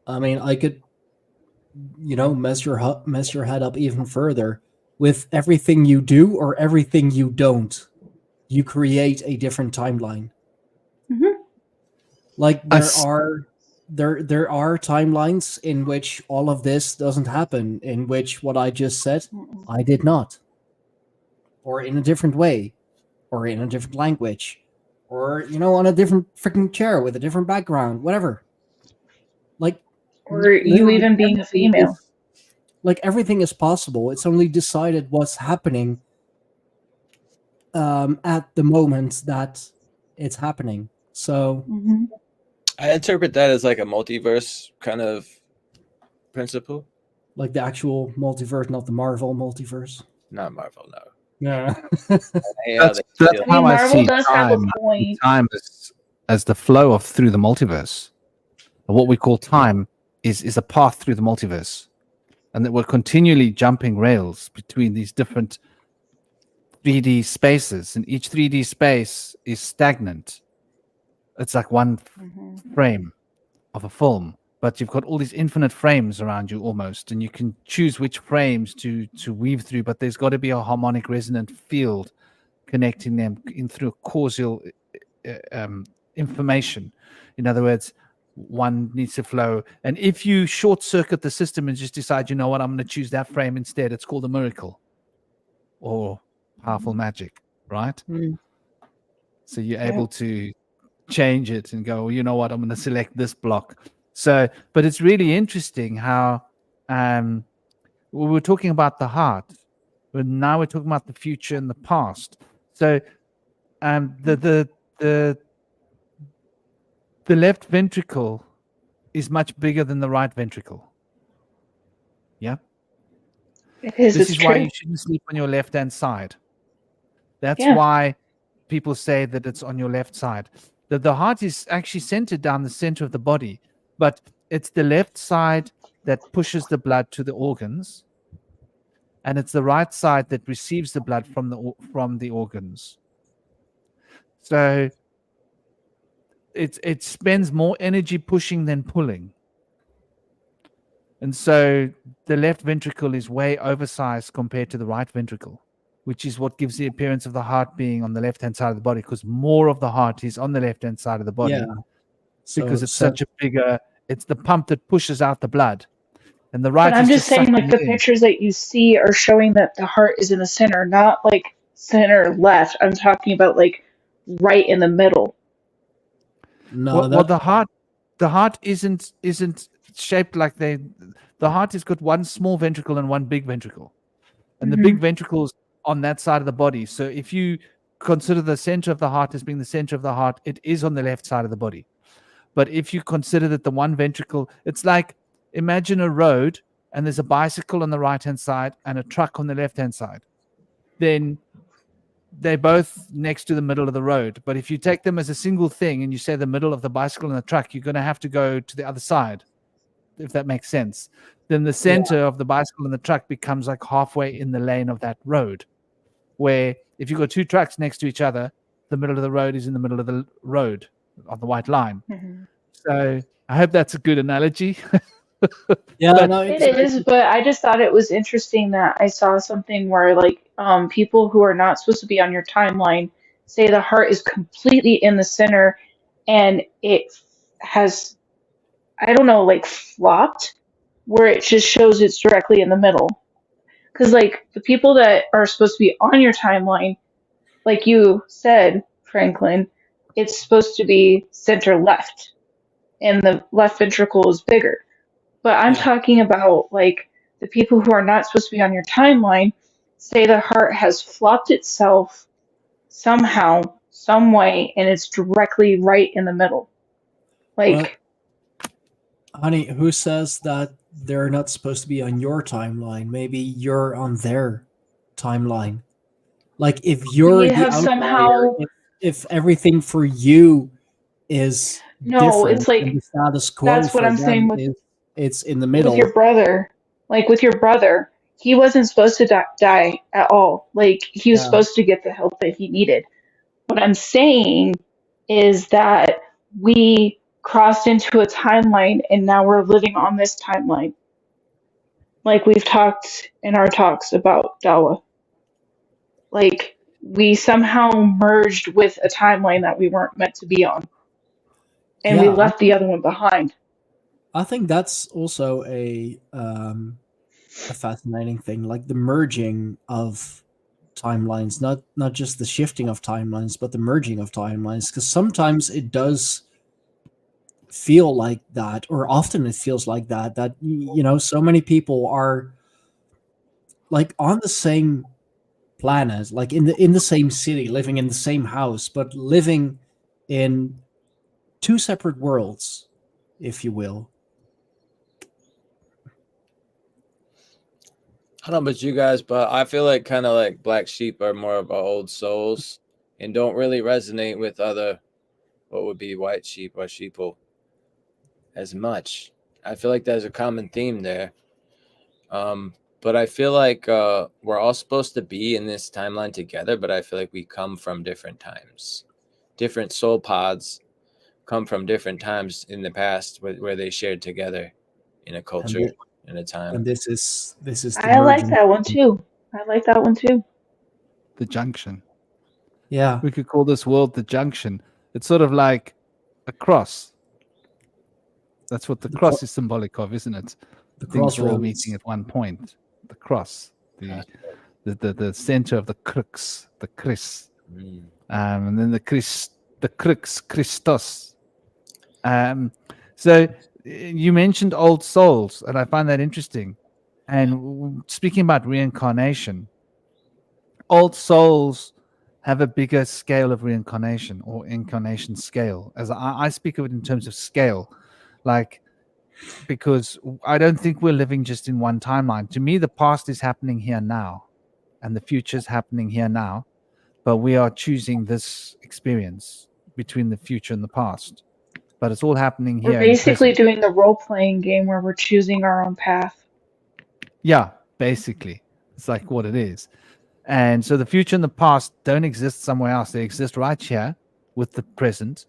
I mean, I could, mess your head up even further. With everything you do or everything you don't, you create a different timeline. Mm-hmm. Like there are timelines in which all of this doesn't happen, in which what I just said, I did not. Or in a different way, or in a different language, or on a different freaking chair with a different background, whatever. Like, Or you literally even being a everything female. everything is possible. It's only decided what's happening at the moment that it's happening. So Mm-hmm. I interpret that as like a multiverse kind of principle. like the actual multiverse, not the Marvel multiverse. Not Marvel, no. Yeah. That's I mean, how I Marvel see does have time. a point. Time as the flow of through the multiverse. And what we call time is a path through the multiverse, and that we're continually jumping rails between these different 3D spaces, and each 3D space is stagnant. It's like one Mm-hmm. frame of a film, but you've got all these infinite frames around you almost, and you can choose which frames to weave through, but there's got to be a harmonic resonant field connecting them in through causal information. In other words, one needs to flow, and if you short circuit the system and just decide, you know what, I'm going to choose that frame instead, it's called a miracle or powerful magic, right? So you're able to change it and go, well, you know what, I'm going to select this block. So, but it's really interesting how we were talking about the heart, but now we're talking about the future and the past. So the left ventricle is much bigger than the right ventricle. Yeah. This is why you shouldn't sleep on your left hand side. That's why people say that it's on your left side. The heart is actually centered down the center of the body, but it's the left side that pushes the blood to the organs, and it's the right side that receives the blood from the organs. So it spends more energy pushing than pulling. And so the left ventricle is way oversized compared to the right ventricle, which is what gives the appearance of the heart being on the left-hand side of the body, because more of the heart is on the left-hand side of the body. Yeah. Because it's such a bigger, it's the pump that pushes out the blood. And the right But I'm is just saying, like, the in. pictures that you see are showing that the heart is in the center, not like center left. I'm talking about like right in the middle. No, well, the heart isn't shaped like the heart has got one small ventricle and one big ventricle, and the big ventricle's on that side of the body. So if you consider the center of the heart as being the center of the heart, it is on the left side of the body. But if you consider that the one ventricle, it's like, imagine a road and there's a bicycle on the right hand side and a truck on the left hand side, then they're both next to the middle of the road. But if you take them as a single thing and you say the middle of the bicycle and the truck, you're going to have to go to the other side, if that makes sense. Then the center of the bicycle and the truck becomes like halfway in the lane of that road, where if you've got two trucks next to each other, the middle of the road is in the middle of the road on the white line. Mhm. So I hope that's a good analogy. Yeah, But no, It is, but I just thought it was interesting that I saw something where like people who are not supposed to be on your timeline say the heart is completely in the center and it has, I don't know, like flopped where it just shows it's directly in the middle. Because like the people that are supposed to be on your timeline, like you said, Franklin, it's supposed to be center left and the left ventricle is bigger. But I'm yeah. talking about like the people who are not supposed to be on your timeline say the heart has flopped itself somehow, some way, and it's directly right in the middle. But Like, honey, who says that they're not supposed to be on your timeline? Maybe you're on their timeline. Like if we you're the have outlier, somehow, if everything for you is no, different it's and like the status quo that's what for I'm saying them is it's in the with your middle. brother. Like with your brother, he wasn't supposed to die at all. Like he was Yeah. supposed to get the help that he needed. What I'm saying is that we crossed into a timeline and now we're living on this timeline. Like we've talked in our talks about Dawa. Like we somehow merged with a timeline that we weren't meant to be on. And we Yeah, left the other one behind. I think that's also a fascinating thing, like the merging of timelines, not just the shifting of timelines, but the merging of timelines. Because sometimes it does feel like that, or often it feels like that. That so many people are like on the same planet, like in the same city, living in the same house, but living in two separate worlds, if you will. I don't know about you guys, but I feel like kind of like black sheep are more of our old souls and don't really resonate with other what would be white sheep or sheeple as much. I feel like there's a common theme there. But I feel like we're all supposed to be in this timeline together, but I feel like we come from different times. Different soul pods come from different times in the past where they shared together in a culture, And in a time. and this is the I like merging. that one too. I like that one too. the junction. Yeah, We could call this world the junction. It's sort of like a cross. That's what the The cross cro- is symbolic of, isn't it? the Things all crossroads. meeting at one point. The cross, the center of the crux, the Chris, Mm. and then the crux, Christos. So you mentioned old souls, and I find that interesting. And speaking about reincarnation, old souls have a bigger scale of reincarnation or incarnation scale. As I speak of it in terms of scale, like because I don't think we're living just in one timeline. To me, the past is happening here now, and the future is happening here now. But we are choosing this experience between the future and the past. But it's all happening We're here in the basically present. doing the role playing game where we're choosing our own path. Yeah, basically, it's like what it is. And so the future and the past don't exist somewhere else. They exist right here with the present.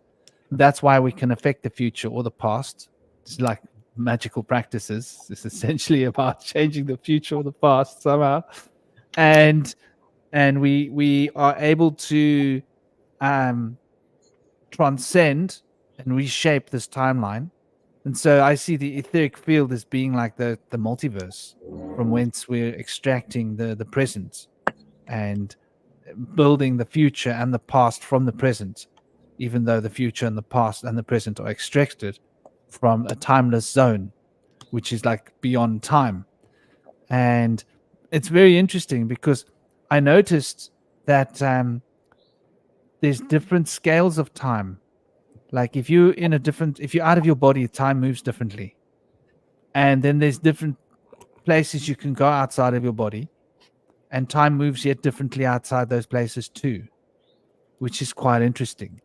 That's why we can affect the future or the past. It's like magical practices. It's essentially about changing the future or the past somehow. And we are able to transcend and reshape this timeline. And so I see the etheric field as being like the multiverse from whence we're extracting the present and building the future and the past from the present, even though the future and the past and the present are extracted from a timeless zone, which is like beyond time. And it's very interesting because I noticed that there's different scales of time. Like if you're out of your body, time moves differently. And then there's different places you can go outside of your body, and time moves yet differently outside those places too, which is quite interesting.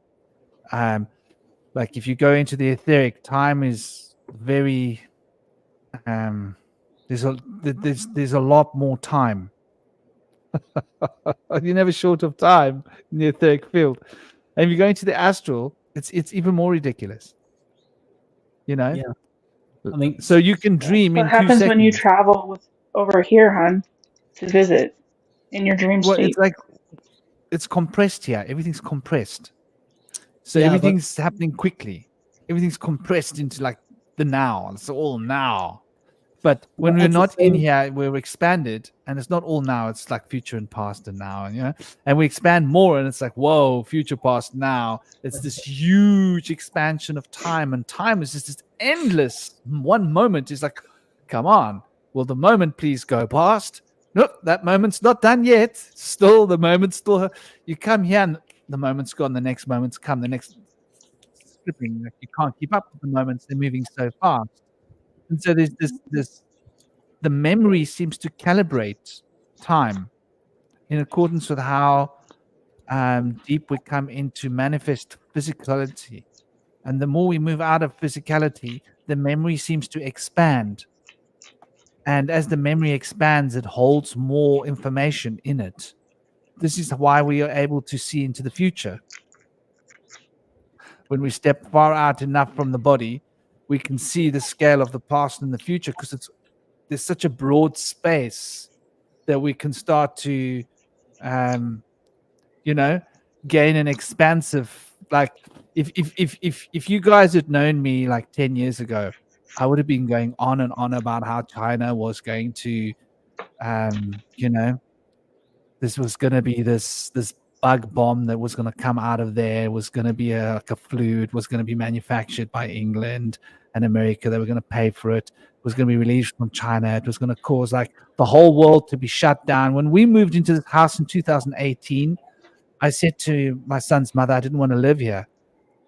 Like if you go into the etheric, time is very there's a lot more time You're never short of time in the etheric field. And if you go into the astral, it's even more ridiculous. You know? Yeah. I mean, So you can dream What in 2 happens when you seconds. travel with over here, hon, to visit in your dream Well, state? it's like it's compressed here. Everything's compressed. So Yeah, but- everything's happening quickly. Everything's compressed into like the now. It's all now. But when Well, we're at the not in same- here, we're expanded, and it's not all now. It's like future and past and now, and and we expand more, and it's like whoa, future, past, now. It's this huge expansion of time, and time is just this endless. One moment is like, come on, will the moment please go past? Nope, that moment's not done yet. Still, the moment's still. You come here, and the moment's gone. The next moment's come. The next slipping. Like you can't keep up with the moments. They're moving so fast. And so there's this the memory seems to calibrate time in accordance with how deep we come into manifest physicality. And the more we move out of physicality, the memory seems to expand. And as the memory expands, it holds more information in it. This is why we are able to see into the future. When we step far out enough from the body, we can see the scale of the past and the future because there's such a broad space that we can start to gain an expansive, like if you guys had known me like 10 years ago, I would have been going on and on about how China was going to this was going to be this bug bomb that was going to come out of there, was going to be like a flu. It was going to be manufactured by England and America. They were going to pay for it. It was going to be released from China. It was going to cause like the whole world to be shut down. When we moved into this house in 2018, I said to my son's mother, I didn't want to live here.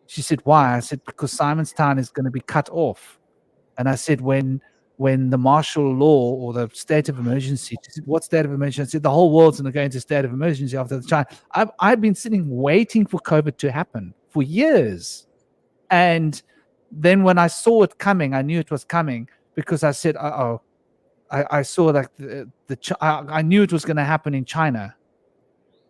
She said, why? I said, because Simonstown is going to be cut off. And I said, when the martial law or the state of emergency, she said, what state of emergency? I said, the whole world's going to go into state of emergency after the China. I've been sitting waiting for COVID to happen for years. And then when I saw it coming, I knew it was coming because I said, I saw that I knew it was going to happen in China.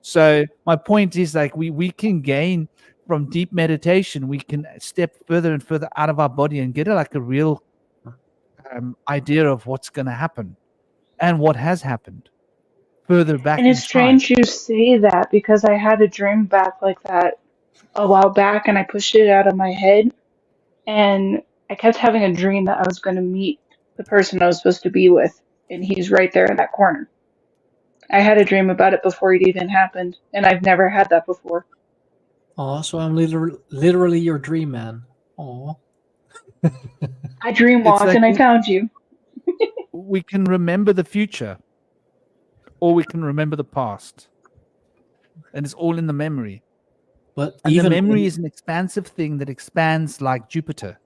So my point is like we can gain from deep meditation. We can step further and further out of our body and get like a real idea of what's going to happen and what has happened further back. And it's strange you say that because I had a dream back like that a while back and I pushed it out of my head and I kept having a dream that I was going to meet the person I was supposed to be with and he's right there in that corner. I had a dream about it before it even happened and I've never had that before. Oh, so I'm literally your dream man. Oh. I dream walked like and I found you. We can remember the future or we can remember the past. And it's all in the memory. But And even the memory is an expansive thing that expands like Jupiter.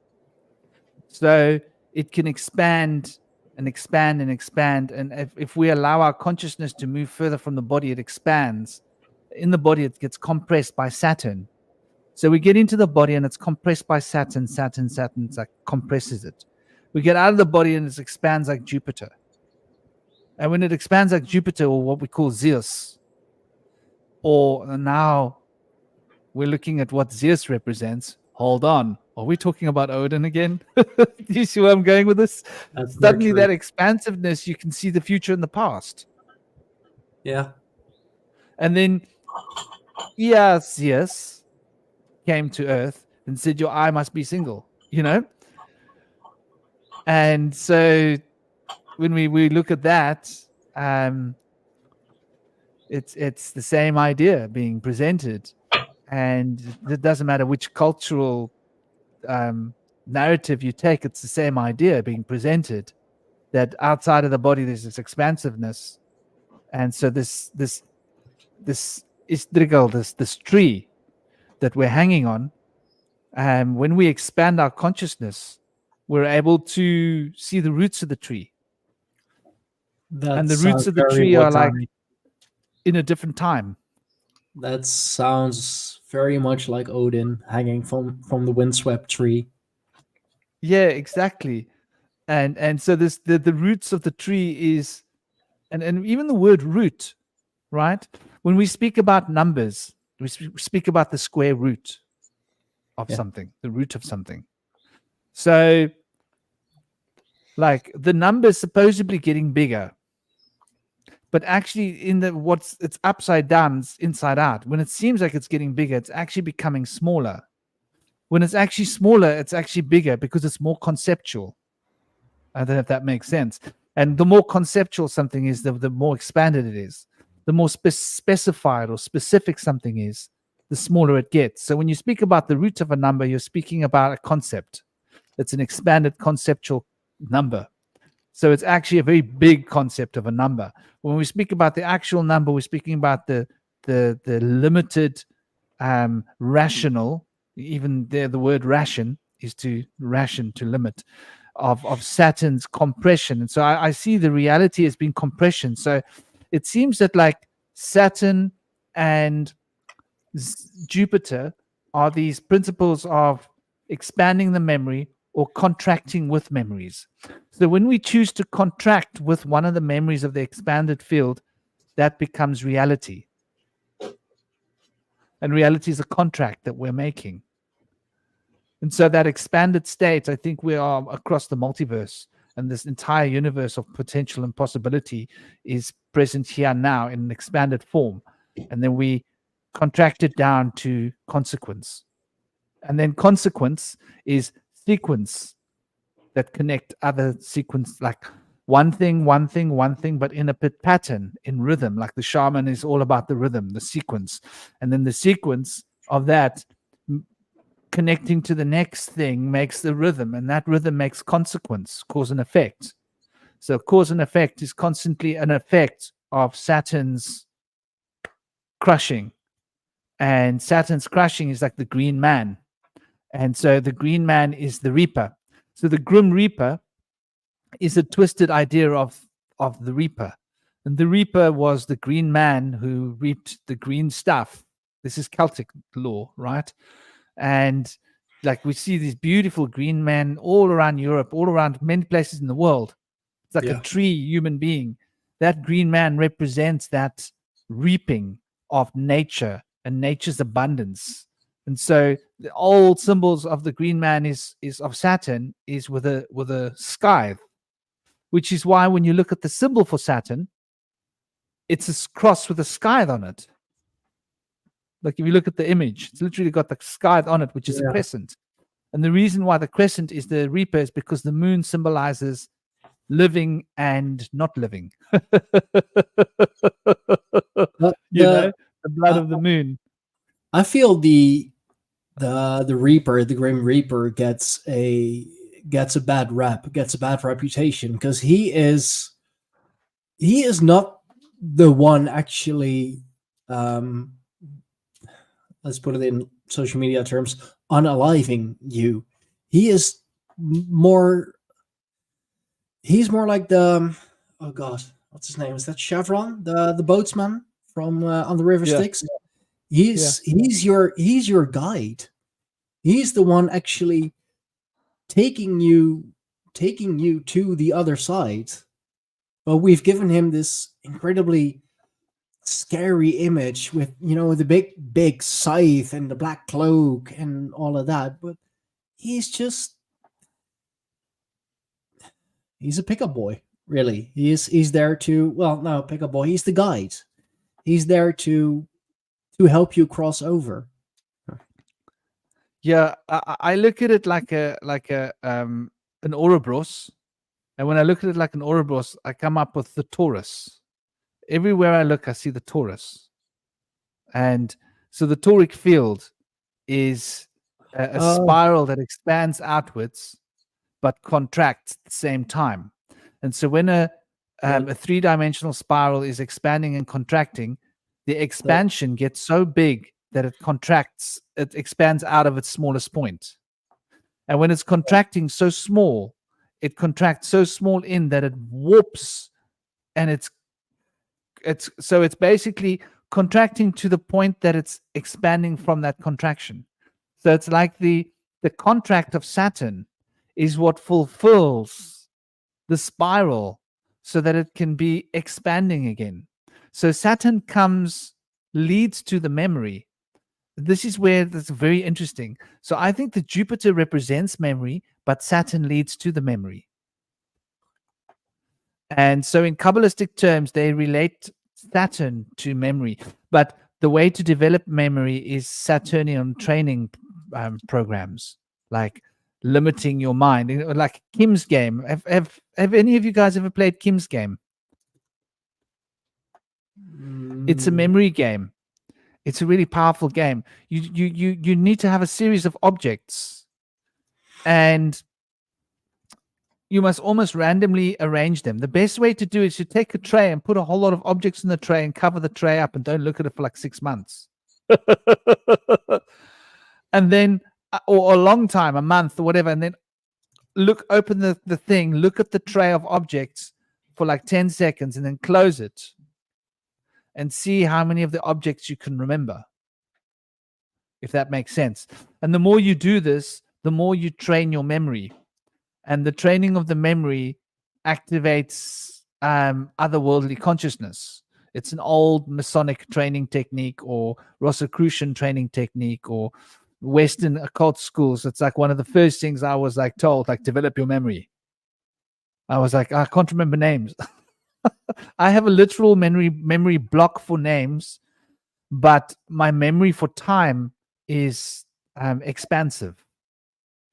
So it can expand and expand and expand. And if we allow our consciousness to move further from the body, it expands. In the body, it gets compressed by Saturn. So we get into the body and it's compressed by Saturn. Saturn like compresses it. We get out of the body and it expands like Jupiter. And when it expands like Jupiter, or what we call Zeus, or now we're looking at what Zeus represents. Hold on. Are we talking about Odin again? Do you see where I'm going with this? That's very Suddenly true. that expansiveness, you can see the future and the past. Yeah. And then Zeus came to Earth and said, your eye must be single, And so when we look at that, it's the same idea being presented. And it doesn't matter which cultural narrative you take, it's the same idea being presented, that outside of the body there's this expansiveness. And so this istrigal, this tree that we're hanging on, when we expand our consciousness, we're able to see the roots of the tree. And the roots of the tree are like in a different time. That sounds very much like Odin hanging from the windswept tree. Yeah, exactly. And so this the roots of the tree is, and even the word root right? When we speak about numbers, we speak about the square root of Yeah. something, the root of something. So, like the number is supposedly getting bigger, but actually it's upside down, it's inside out. When it seems like it's getting bigger, it's actually becoming smaller. When it's actually smaller, it's actually bigger because it's more conceptual. I don't know if that makes sense. And the more conceptual something is, the more expanded it is. The more specified or specific something is, the smaller it gets. So when you speak about the root of a number, you're speaking about a concept. It's an expanded conceptual number. So it's actually a very big concept of a number. When we speak about the actual number, we're speaking about the limited rational. Even there, the word ration is to ration, to limit, of Saturn's compression. And so I see the reality as being compression. So it seems that like Saturn and Jupiter are these principles of expanding the memory or contracting with memories. So when we choose to contract with one of the memories of the expanded field, that becomes reality. And reality is a contract that we're making. And so that expanded state, I think we are across the multiverse, and this entire universe of potential and possibility is present here now in an expanded form. And then we contract it down to consequence. And then consequence is sequence that connect other sequence, like one thing, but in a pattern, in rhythm. Like the shaman is all about the rhythm, the sequence. And then the sequence of that connecting to the next thing makes the rhythm, and that rhythm makes consequence, cause and effect. So cause and effect is constantly an effect of Saturn's crushing. And Saturn's crushing is like the green man. And so the green man is the reaper. So the grim reaper is a twisted idea of the reaper. And the reaper was the green man who reaped the green stuff. This is Celtic lore, right? And like we see these beautiful green men all around Europe, all around many places in the world. It's like a tree human being. That green man represents that reaping of nature and nature's abundance. And so the old symbols of the green man is of Saturn is with a scythe, which is why when you look at the symbol for Saturn, it's a cross with a scythe on it. Like if you look at the image, it's literally got the scythe on it, which is a crescent. And the reason why the crescent is the reaper is because the moon symbolizes living and not living. The blood of the moon. I feel the Reaper, the Grim Reaper, gets a bad rep, gets a bad reputation, because he is not the one actually. Let's put it in social media terms, unaliving you. He's more like the oh god, what's his name? Is that Chevron, the boatsman from on the River Styx? He's your guide. He's the one actually taking you to the other side. But we've given him this incredibly scary image with the big scythe and the black cloak and all of that, but he's a pickup boy, really. He's there to, well, no, pickup boy, he's the guide. He's there to help you cross over. Yeah, I look at it like an Ouroboros, and when I look at it like an Ouroboros, I come up with the Taurus. Everywhere I look, I see the Taurus. And so the tauric field is a spiral that expands outwards but contracts at the same time. And so when a three-dimensional spiral is expanding and contracting, the expansion gets so big that it expands out of its smallest point. And when it's contracting so small, it contracts so small in that it warps, and it's basically contracting to the point that it's expanding from that contraction. So it's like the contract of Saturn is what fulfills the spiral so that it can be expanding again. So Saturn leads to the memory. This is where that's very interesting. So I think that Jupiter represents memory, but Saturn leads to the memory. And so in Kabbalistic terms, they relate Saturn to memory. But the way to develop memory is Saturnian training programs, like limiting your mind, like Kim's game. Have any of you guys ever played Kim's game? It's a memory game. It's a really powerful game. You need to have a series of objects, and you must almost randomly arrange them. The best way to do it is to take a tray and put a whole lot of objects in the tray and cover the tray up and don't look at it for like 6 months. And then, or a long time, a month or whatever, and then open the thing, look at the tray of objects for like 10 seconds and then close it and see how many of the objects you can remember, if that makes sense. And the more you do this, the more you train your memory. And the training of the memory activates otherworldly consciousness. It's an old Masonic training technique or Rosicrucian training technique or Western occult schools. It's like one of the first things I was like told, like, develop your memory. I was like, I can't remember names. I have a literal memory block for names, but my memory for time is expansive.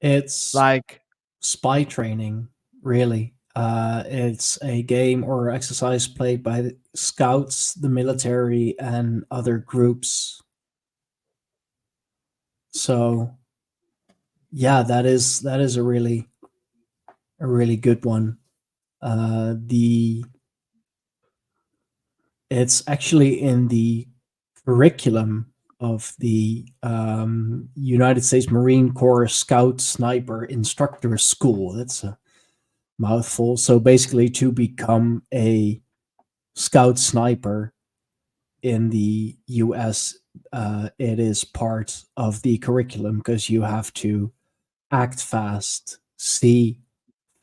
It's like spy training, really. It's a game or exercise played by the scouts, the military, and other groups. So, yeah, that is a really good one. It's actually in the curriculum of the United States Marine Corps Scout Sniper Instructor School. That's a mouthful. So basically, to become a Scout Sniper in the US, it is part of the curriculum because you have to act fast, see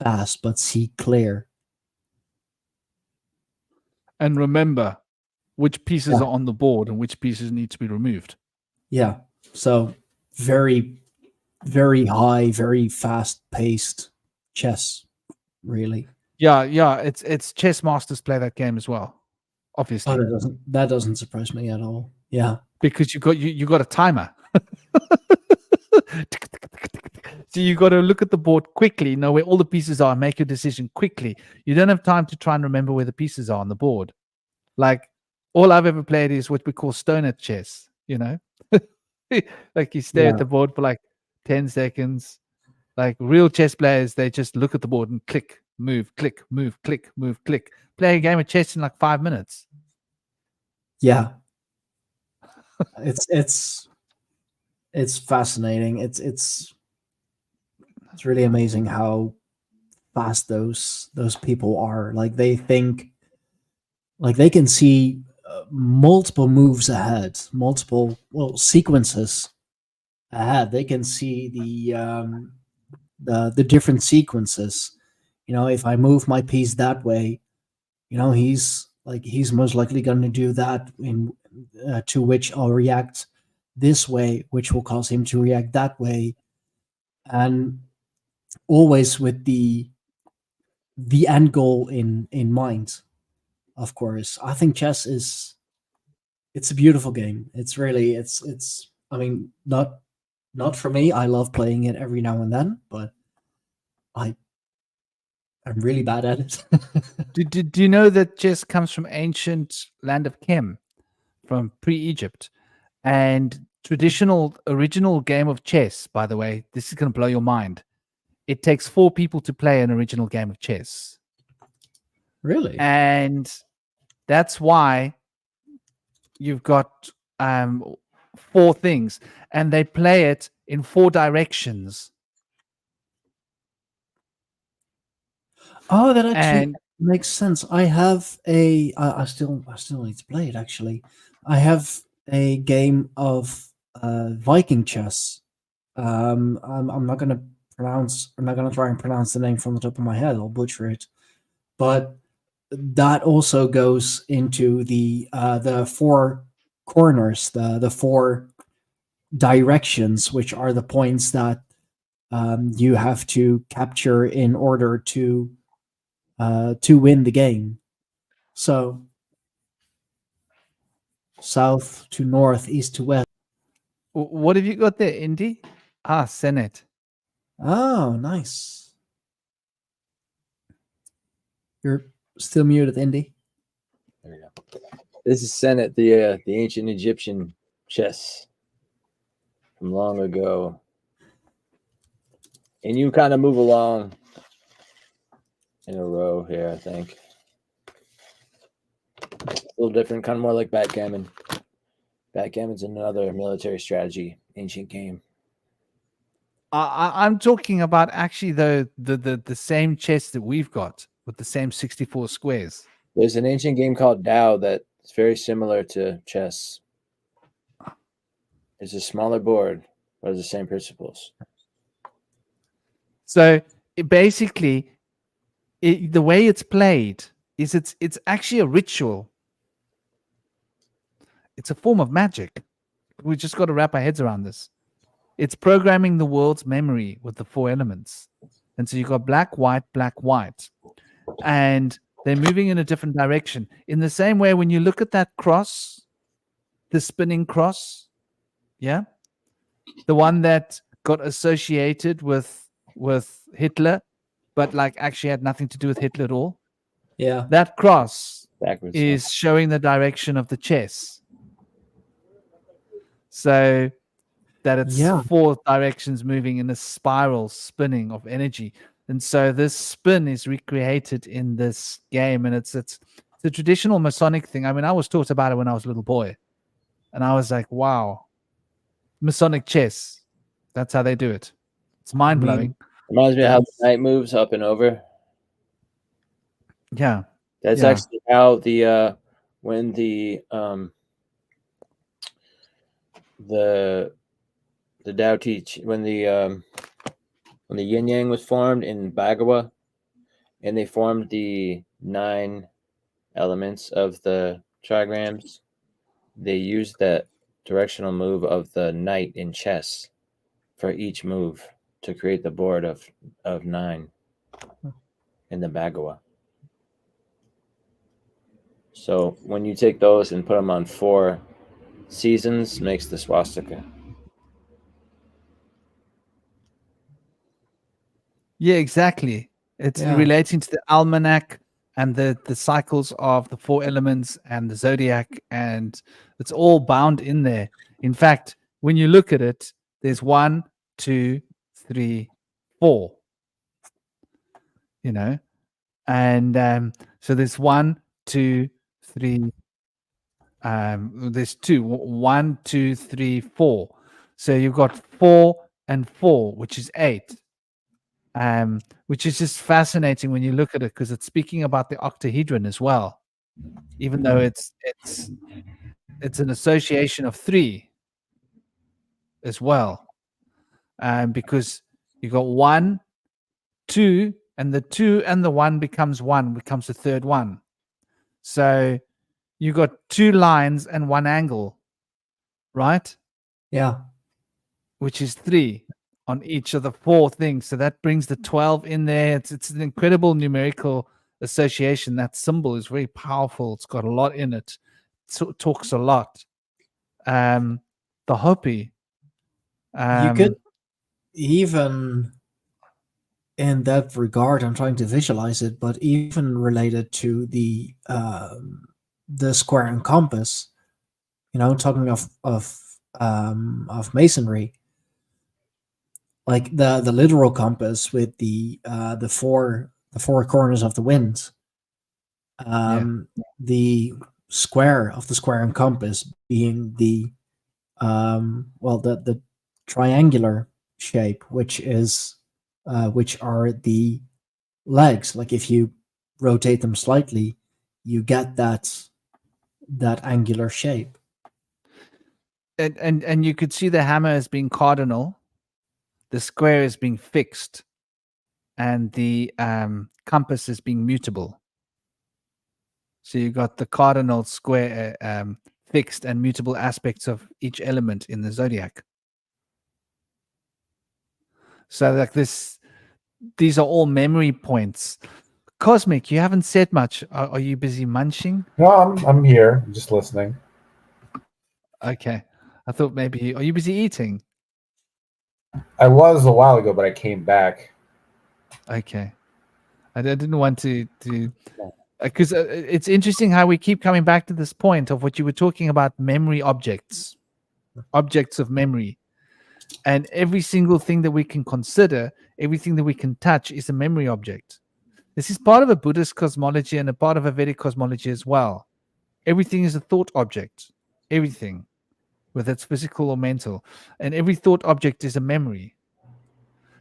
fast, but see clear. And remember which pieces Yeah. are on the board and which pieces need to be removed. Yeah. So very, very high, very fast-paced chess, really. Yeah. It's chess masters play that game as well, obviously, Oh, that doesn't surprise me at all. Yeah. because you got a timer. So you got to look at the board quickly, know where all the pieces are, and make your decision quickly. You don't have time to try and remember where the pieces are on the board. Like, all I've ever played is what we call stoner chess, you know? Like, you stare at Yeah. the board for like 10 seconds. Like, real chess players, they just look at the board and click, move, click, move, click, move, click. Play a game of chess in like 5 minutes. Yeah. It's fascinating. It's really amazing how fast those people are. Like, they think, like, they can see multiple moves ahead, multiple sequences ahead. They can see the different sequences. You know, if I move my piece that way, you know, he's most likely going to do that, to which I'll react this way, which will cause him to react that way, and always with the end goal in mind. Of course, I think chess it's a beautiful game. It's really it's. I mean, not for me. I love playing it every now and then, but I'm really bad at it. Do you know that chess comes from ancient land of Kem, from pre-Egypt? And original game of chess, by the way, this is going to blow your mind. It takes 4 people to play an original game of chess. Really? And that's why you've got 4 things, and they play it in 4 directions. Oh, that actually And makes sense. I have I still need to play it, actually. I have a game of Viking chess. I'm not gonna try and pronounce the name from the top of my head. I'll butcher it. But that also goes into the four corners, the four directions, which are the points that you have to capture in order to win the game. So south to north, east to west. What have you got there, Indy? Ah, Senate. Oh, nice. You're still muted, Indy. There we go. This is Senet, the ancient Egyptian chess from long ago. And you kind of move along in a row here, I think. A little different, kind of more like backgammon. Backgammon's another military strategy, ancient game. I'm talking about actually the same chess that we've got with the same 64 squares. There's an ancient game called Dao that's very similar to chess. It's a smaller board, but it's the same principles. So basically, the way it's played is it's actually a ritual. It's a form of magic. We just got to wrap our heads around this. It's programming the world's memory with the four elements. And so you've got black, white, and they're moving in a different direction. In the same way, when you look at that cross, the spinning cross, yeah, the one that got associated with Hitler, but like actually had nothing to do with Hitler at all. Yeah. That cross Backwards. is showing the direction of the chess. So that it's four directions moving in a spiral spinning of energy. And so this spin is recreated in this game. And it's a traditional Masonic thing. I mean, I was taught about it when I was a little boy. And I was like, wow, Masonic chess. That's how they do it. It's mind-blowing. Reminds me of how the knight moves up and over. Yeah. That's actually how the when the Tao Te when the yin yang was formed in Bagawa, and they formed the 9 elements of the trigrams. They used that directional move of the knight in chess for each move to create the board of 9 in the Bagawa. So when you take those and put them on 4 seasons, makes the swastika. Yeah, exactly. It's relating to the almanac and the cycles of the 4 elements and the zodiac, and it's all bound in there. In fact, when you look at it, there's 1, 2, 3, 4. You know, and so there's 1, 2, 3. There's 2. 1, 2, 3, 4. So you've got 4 and 4, which is 8. Which is just fascinating when you look at it, because it's speaking about the octahedron as well, even though it's an association of 3 as well, because you got 1, 2, and the 2 and the 1 becomes 1, becomes the third one. So you got 2 lines and 1 angle, right? Yeah. Which is 3 on each of the 4 things. So that brings the 12 in there. It's an incredible numerical association. That symbol is very powerful. It's got a lot in it. It talks a lot. The Hopi. You could even, in that regard, I'm trying to visualize it, but even related to the square and compass, talking of masonry, like the literal compass with the 4 corners of the wind, the square of the square and compass being the the triangular shape, which are the legs. Like if you rotate them slightly, you get that angular shape. And you could see the hammer as being cardinal, the square is being fixed, and the compass is being mutable. So you got the cardinal, square, fixed, and mutable aspects of each element in the zodiac. So like these are all memory points. Cosmic, you haven't said much. Are you busy munching? No, I'm here. I'm just listening. Okay. I thought maybe, are you busy eating? I was a while ago, but I came back. Okay. I didn't want to because it's interesting how we keep coming back to this point of what you were talking about, memory objects of memory. And every single thing that we can consider, everything that we can touch is a memory object. This is part of a Buddhist cosmology and a part of a Vedic cosmology as well. Everything is a thought object. Everything, whether it's physical or mental. And every thought object is a memory.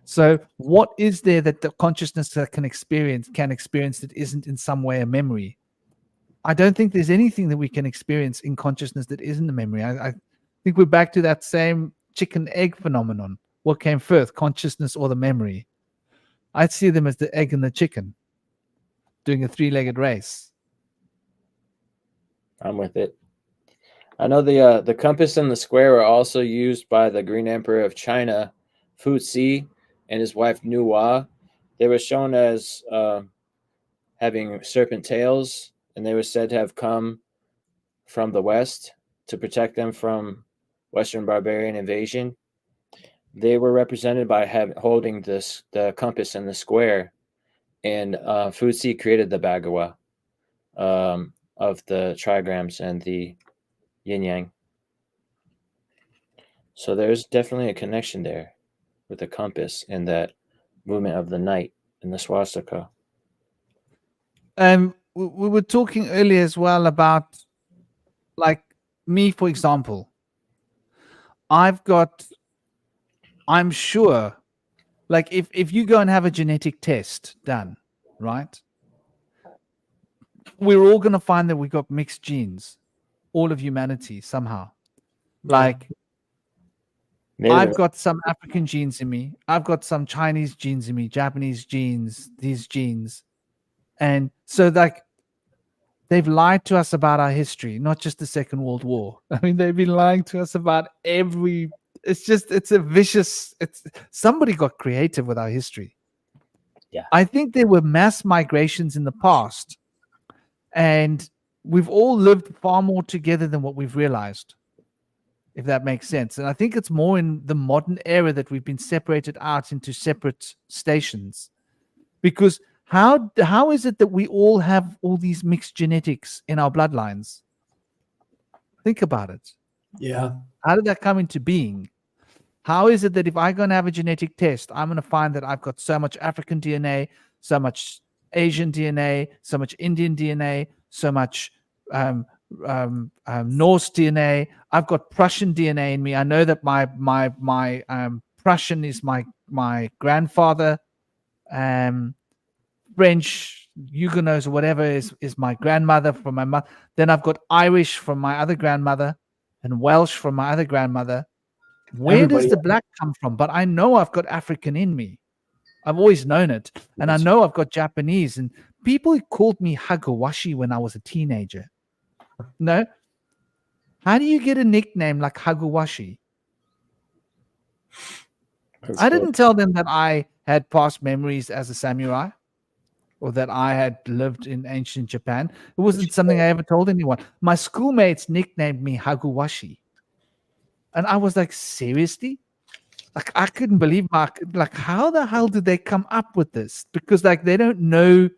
So what is there that the consciousness that can experience that isn't in some way a memory? I don't think there's anything that we can experience in consciousness that isn't a memory. I think we're back to that same chicken egg phenomenon. What came first, consciousness or the memory? I'd see them as the egg and the chicken doing a three-legged race. I'm with it. I know the compass and the square were also used by the Green Emperor of China, Fu Xi, and his wife Nuwa. They were shown as having serpent tails, and they were said to have come from the west to protect them from Western barbarian invasion. They were represented by holding the compass and the square, and Fu Xi created the Bhagawa of the trigrams and the yin yang. So there's definitely a connection there with the compass and that movement of the night in the swastika. We were talking earlier as well about, like, me, for example. I'm sure, like, if you go and have a genetic test done, right? We're all going to find that we got mixed genes, all of humanity somehow. Like, I've got some African genes in me. I've got some Chinese genes in me, Japanese genes, these genes. And so, like, they've lied to us about our history, not just the Second World War. I mean, they've been lying to us about it's a vicious, somebody got creative with our history. Yeah. I think there were mass migrations in the past, and we've all lived far more together than what we've realized, if that makes sense. And I think it's more in the modern era that we've been separated out into separate stations. Because how is it that we all have all these mixed genetics in our bloodlines? Think about it. Yeah. How did that come into being? How is it that if I go and have a genetic test, I'm going to find that I've got so much African DNA, so much Asian DNA, so much Indian DNA, so much Norse DNA. I've got Prussian DNA in me. I know that my Prussian is my grandfather. French, Huguenots, or whatever is my grandmother from my mother. Then I've got Irish from my other grandmother and Welsh from my other grandmother. Where does the black come from? But I know I've got African in me. I've always known it. And I know I've got Japanese. And people called me Hagawashi when I was a teenager. No? How do you get a nickname like Hagawashi? I didn't tell them that I had past memories as a samurai or that I had lived in ancient Japan. It wasn't something I ever told anyone. My schoolmates nicknamed me Hagawashi. And I was like, seriously? Like, I couldn't believe how the hell did they come up with this? Because, like, they don't know.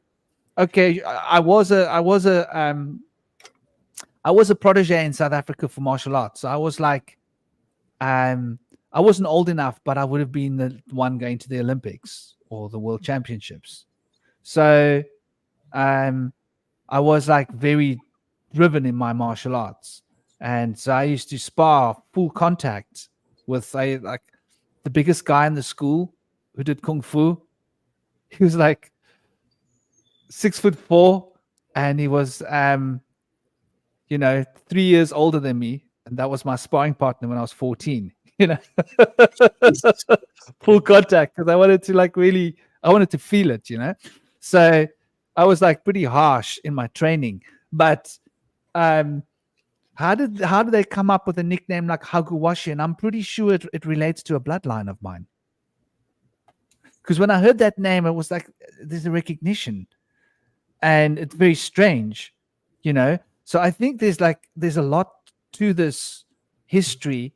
Okay, I was a protege in South Africa for martial arts. So I was like, I wasn't old enough, but I would have been the one going to the Olympics or the World Championships. So I was like very driven in my martial arts. And so I used to spar full contact with like the biggest guy in the school who did Kung Fu. He was like 6'4", and he was 3 years older than me. And that was my sparring partner when I was 14, full contact, because I wanted to feel it, So I was like pretty harsh in my training. But how did they come up with a nickname like Haguwashi? And I'm pretty sure it relates to a bloodline of mine. Because when I heard that name, it was like there's a recognition, and it's very strange, So I think there's a lot to this history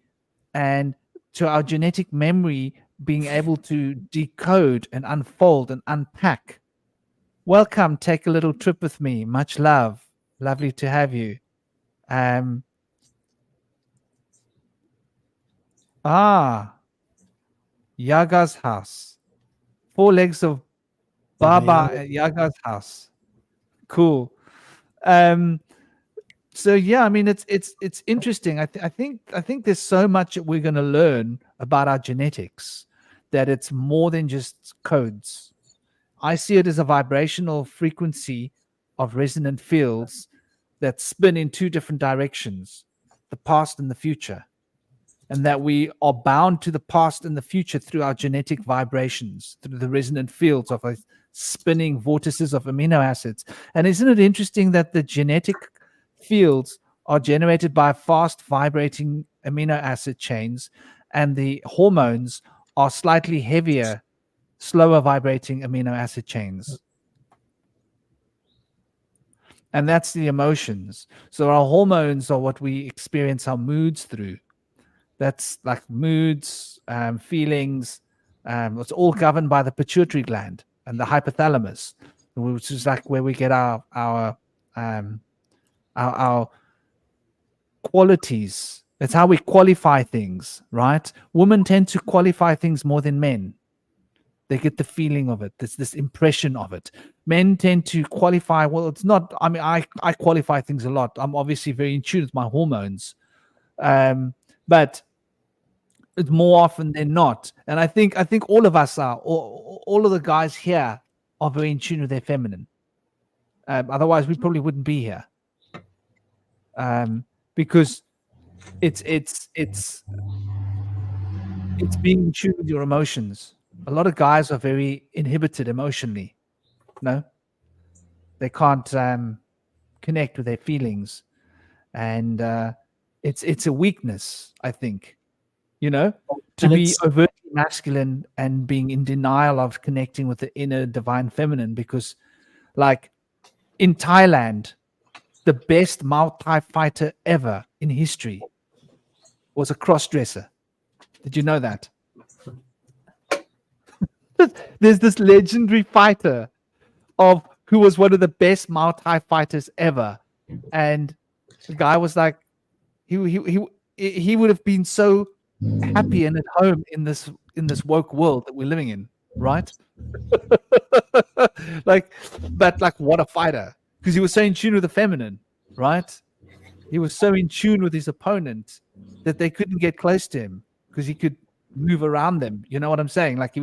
and to our genetic memory being able to decode and unfold and unpack. Welcome, take a little trip with me. Much love. Lovely to have you. Yaga's house. 4 legs of Baba at Yaga's house. Cool. So yeah, I mean it's interesting. I think there's so much that we're going to learn about our genetics, that it's more than just codes. I see it as a vibrational frequency of resonant fields that spin in 2 different directions, the past and the future. And that we are bound to the past and the future through our genetic vibrations, through the resonant fields of spinning vortices of amino acids. And isn't it interesting that the genetic fields are generated by fast vibrating amino acid chains, and the hormones are slightly heavier, slower vibrating amino acid chains? And that's the emotions. So our hormones are what we experience our moods through. That's like moods, feelings. It's all governed by the pituitary gland and the hypothalamus, which is like where we get our qualities. That's how we qualify things, right? Women tend to qualify things more than men. They get the feeling of it. There's this impression of it. Men tend to qualify. Well, it's not. I mean, I qualify things a lot. I'm obviously very in tune with my hormones, but it's more often than not. And I think all of us are. All of the guys here are very in tune with their feminine. Otherwise, we probably wouldn't be here. Because it's being in tune with your emotions. A lot of guys are very inhibited emotionally. No, they can't connect with their feelings, and it's a weakness, I think. To be overtly masculine and being in denial of connecting with the inner divine feminine. Because, like in Thailand, the best Muay Thai fighter ever in history was a cross-dresser. Did you know that? There's this legendary fighter who was one of the best Muay Thai fighters ever, and the guy was like, he would have been so happy and at home in this woke world that we're living in, right? But what a fighter, because he was so in tune with the feminine, right? He was so in tune with his opponent that they couldn't get close to him because he could move around them. You know what I'm saying? Like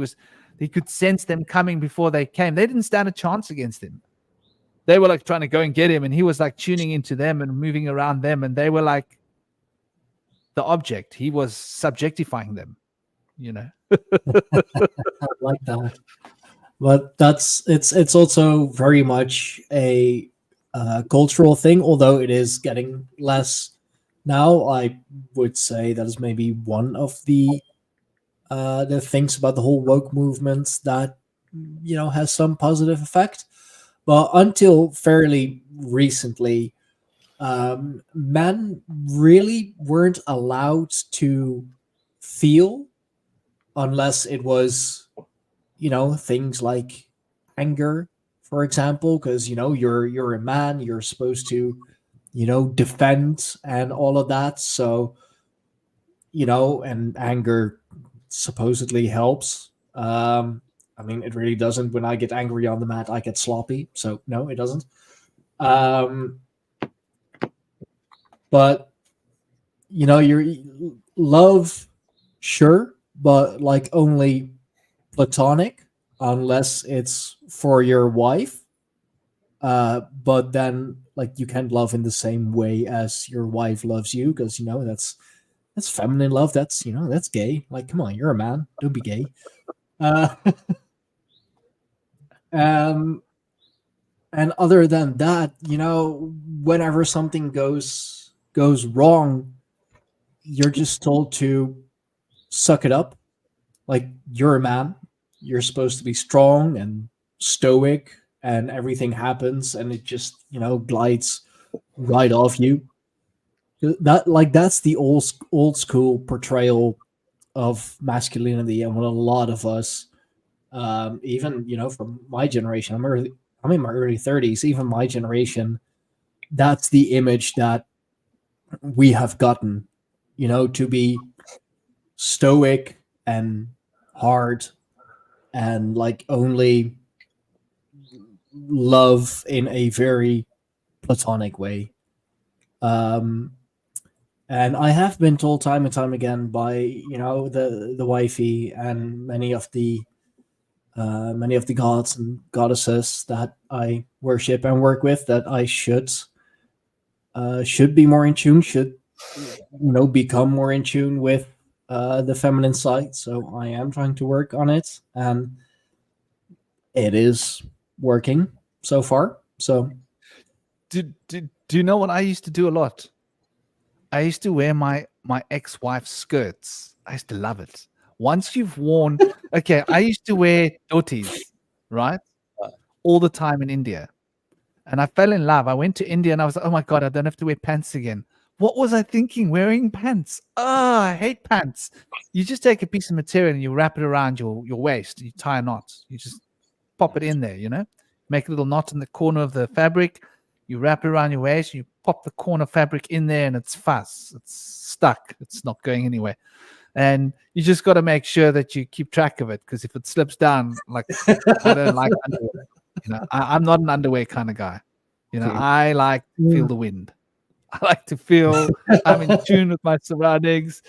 he could sense them coming before they came. They didn't stand a chance against him. They were like trying to go and get him, and he was like tuning into them and moving around them, and they were like the object. He was subjectifying them, I like that. But it's also very much a cultural thing, although it is getting less now. I would say that is maybe one of the things about the whole woke movement that has some positive effect. But until fairly recently, men really weren't allowed to feel unless it was things like anger, for example, because you're a man, you're supposed to defend and all of that. So and anger supposedly helps. I mean, it really doesn't. When I get angry on the mat, I get sloppy. So no, it doesn't. But your love, sure, but like only platonic, unless it's for your wife. But then like you can't love in the same way as your wife loves you, because that's feminine love. That's that's gay. Like, come on, you're a man. Don't be gay. and other than that, whenever something goes wrong, you're just told to suck it up. Like, you're a man, you're supposed to be strong and stoic, and everything happens and it just glides right off you. That's the old school portrayal of masculinity, and what a lot of us, even from my generation, I'm in my early 30s, even my generation, that's the image that we have gotten, to be stoic and hard, and like only love in a very platonic way. Um, and I have been told time and time again by the wifey and many of the gods and goddesses that I worship and work with, that I should be more in tune, should become more in tune with the feminine side. So I am trying to work on it, and it is working so far. So Do you know what I used to do a lot? I used to wear my ex-wife's skirts. I used to love it. Once you've worn, okay, I used to wear dhotis, right, all the time in India, and I fell in love. I went to India and I was like, oh my god, I don't have to wear pants again. What was I thinking? Wearing pants? Oh, I hate pants. You just take a piece of material and you wrap it around your waist. You tie a knot. You just pop it in there. Make a little knot in the corner of the fabric. You wrap it around your waist. You pop the corner fabric in there, and it's fast. It's stuck. It's not going anywhere. And you just got to make sure that you keep track of it, because if it slips down, like, I don't like underwear. I'm not an underwear kind of guy. I like to feel the wind. I like to feel I'm in tune with my surroundings.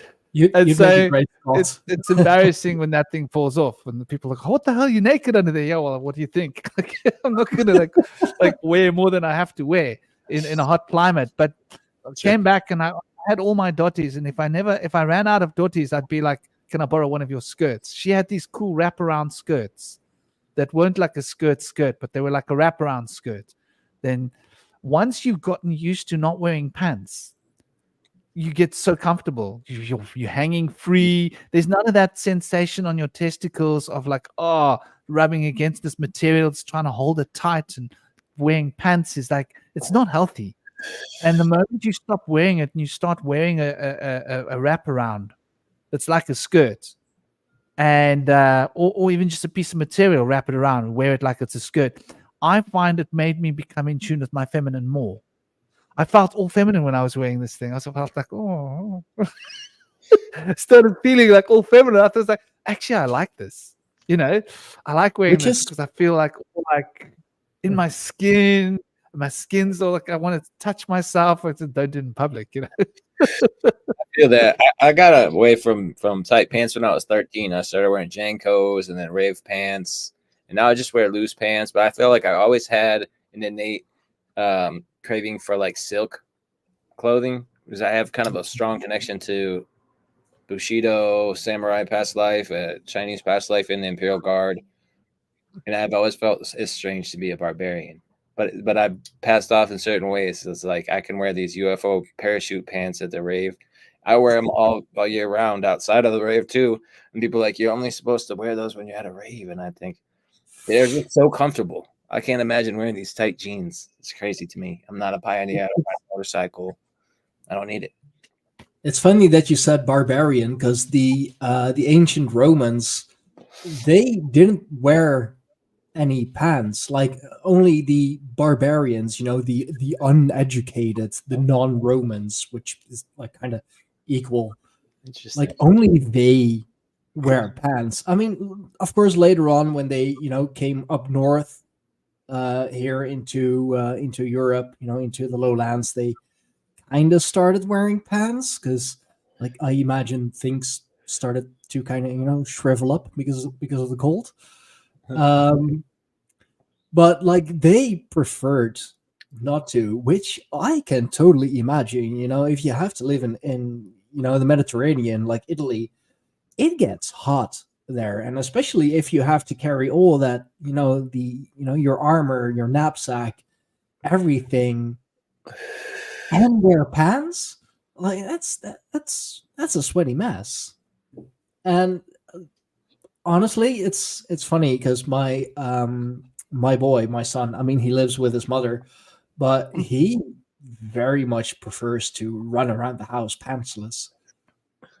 And so it's embarrassing when that thing falls off, and the people are like, what the hell, you naked under there? Yeah, well, what do you think? I'm not gonna like wear more than I have to wear in a hot climate. But I came back and I had all my dhotis, and if I ran out of dhotis, I'd be like, can I borrow one of your skirts? She had these cool wraparound skirts that weren't like a skirt, but they were like a wraparound skirt. Then once you've gotten used to not wearing pants, you get so comfortable. You're hanging free. There's none of that sensation on your testicles of like, rubbing against this material. It's trying to hold it tight, and wearing pants is like, it's not healthy. And the moment you stop wearing it and you start wearing a wraparound, it's like a skirt, and or even just a piece of material, wrap it around and wear it like it's a skirt. I find it made me become in tune with my feminine more. I felt all feminine when I was wearing this thing. I felt like, started feeling like all feminine. I was like, actually, I like this. I like wearing this because I feel like in my skin. My skin's all like, I want to touch myself. I don't do it in public, I feel that. I got away from tight pants when I was 13. I started wearing Jankos and then rave pants, and now I just wear loose pants. But I feel like I always had an innate craving for like silk clothing, because I have kind of a strong connection to Bushido, samurai past life, Chinese past life in the Imperial Guard, and I've always felt it's strange to be a barbarian. But I passed off in certain ways. It's like I can wear these UFO parachute pants at the rave. I wear them all year round outside of the rave too. And people are like, you're only supposed to wear those when you're at a rave. And I think they're just so comfortable. I can't imagine wearing these tight jeans. It's crazy to me. I'm not a pioneer. I don't ride a motorcycle. I don't need it. It's funny that you said barbarian, because the ancient Romans, they didn't wear any pants. Like, only the barbarians, the uneducated, the non-Romans, which is like kind of equal, like only they wear pants. I mean, of course, later on when they came up north here into Europe, into the lowlands, they kind of started wearing pants, because like I imagine things started to kind of shrivel up because of the cold. But like they preferred not to, which I can totally imagine. If you have to live in the Mediterranean, like Italy, it gets hot there, and especially if you have to carry all that, your armor, your knapsack, everything, and wear pants. Like that's a sweaty mess. And honestly, it's funny because my boy, my son, I mean, he lives with his mother, but he very much prefers to run around the house pantsless.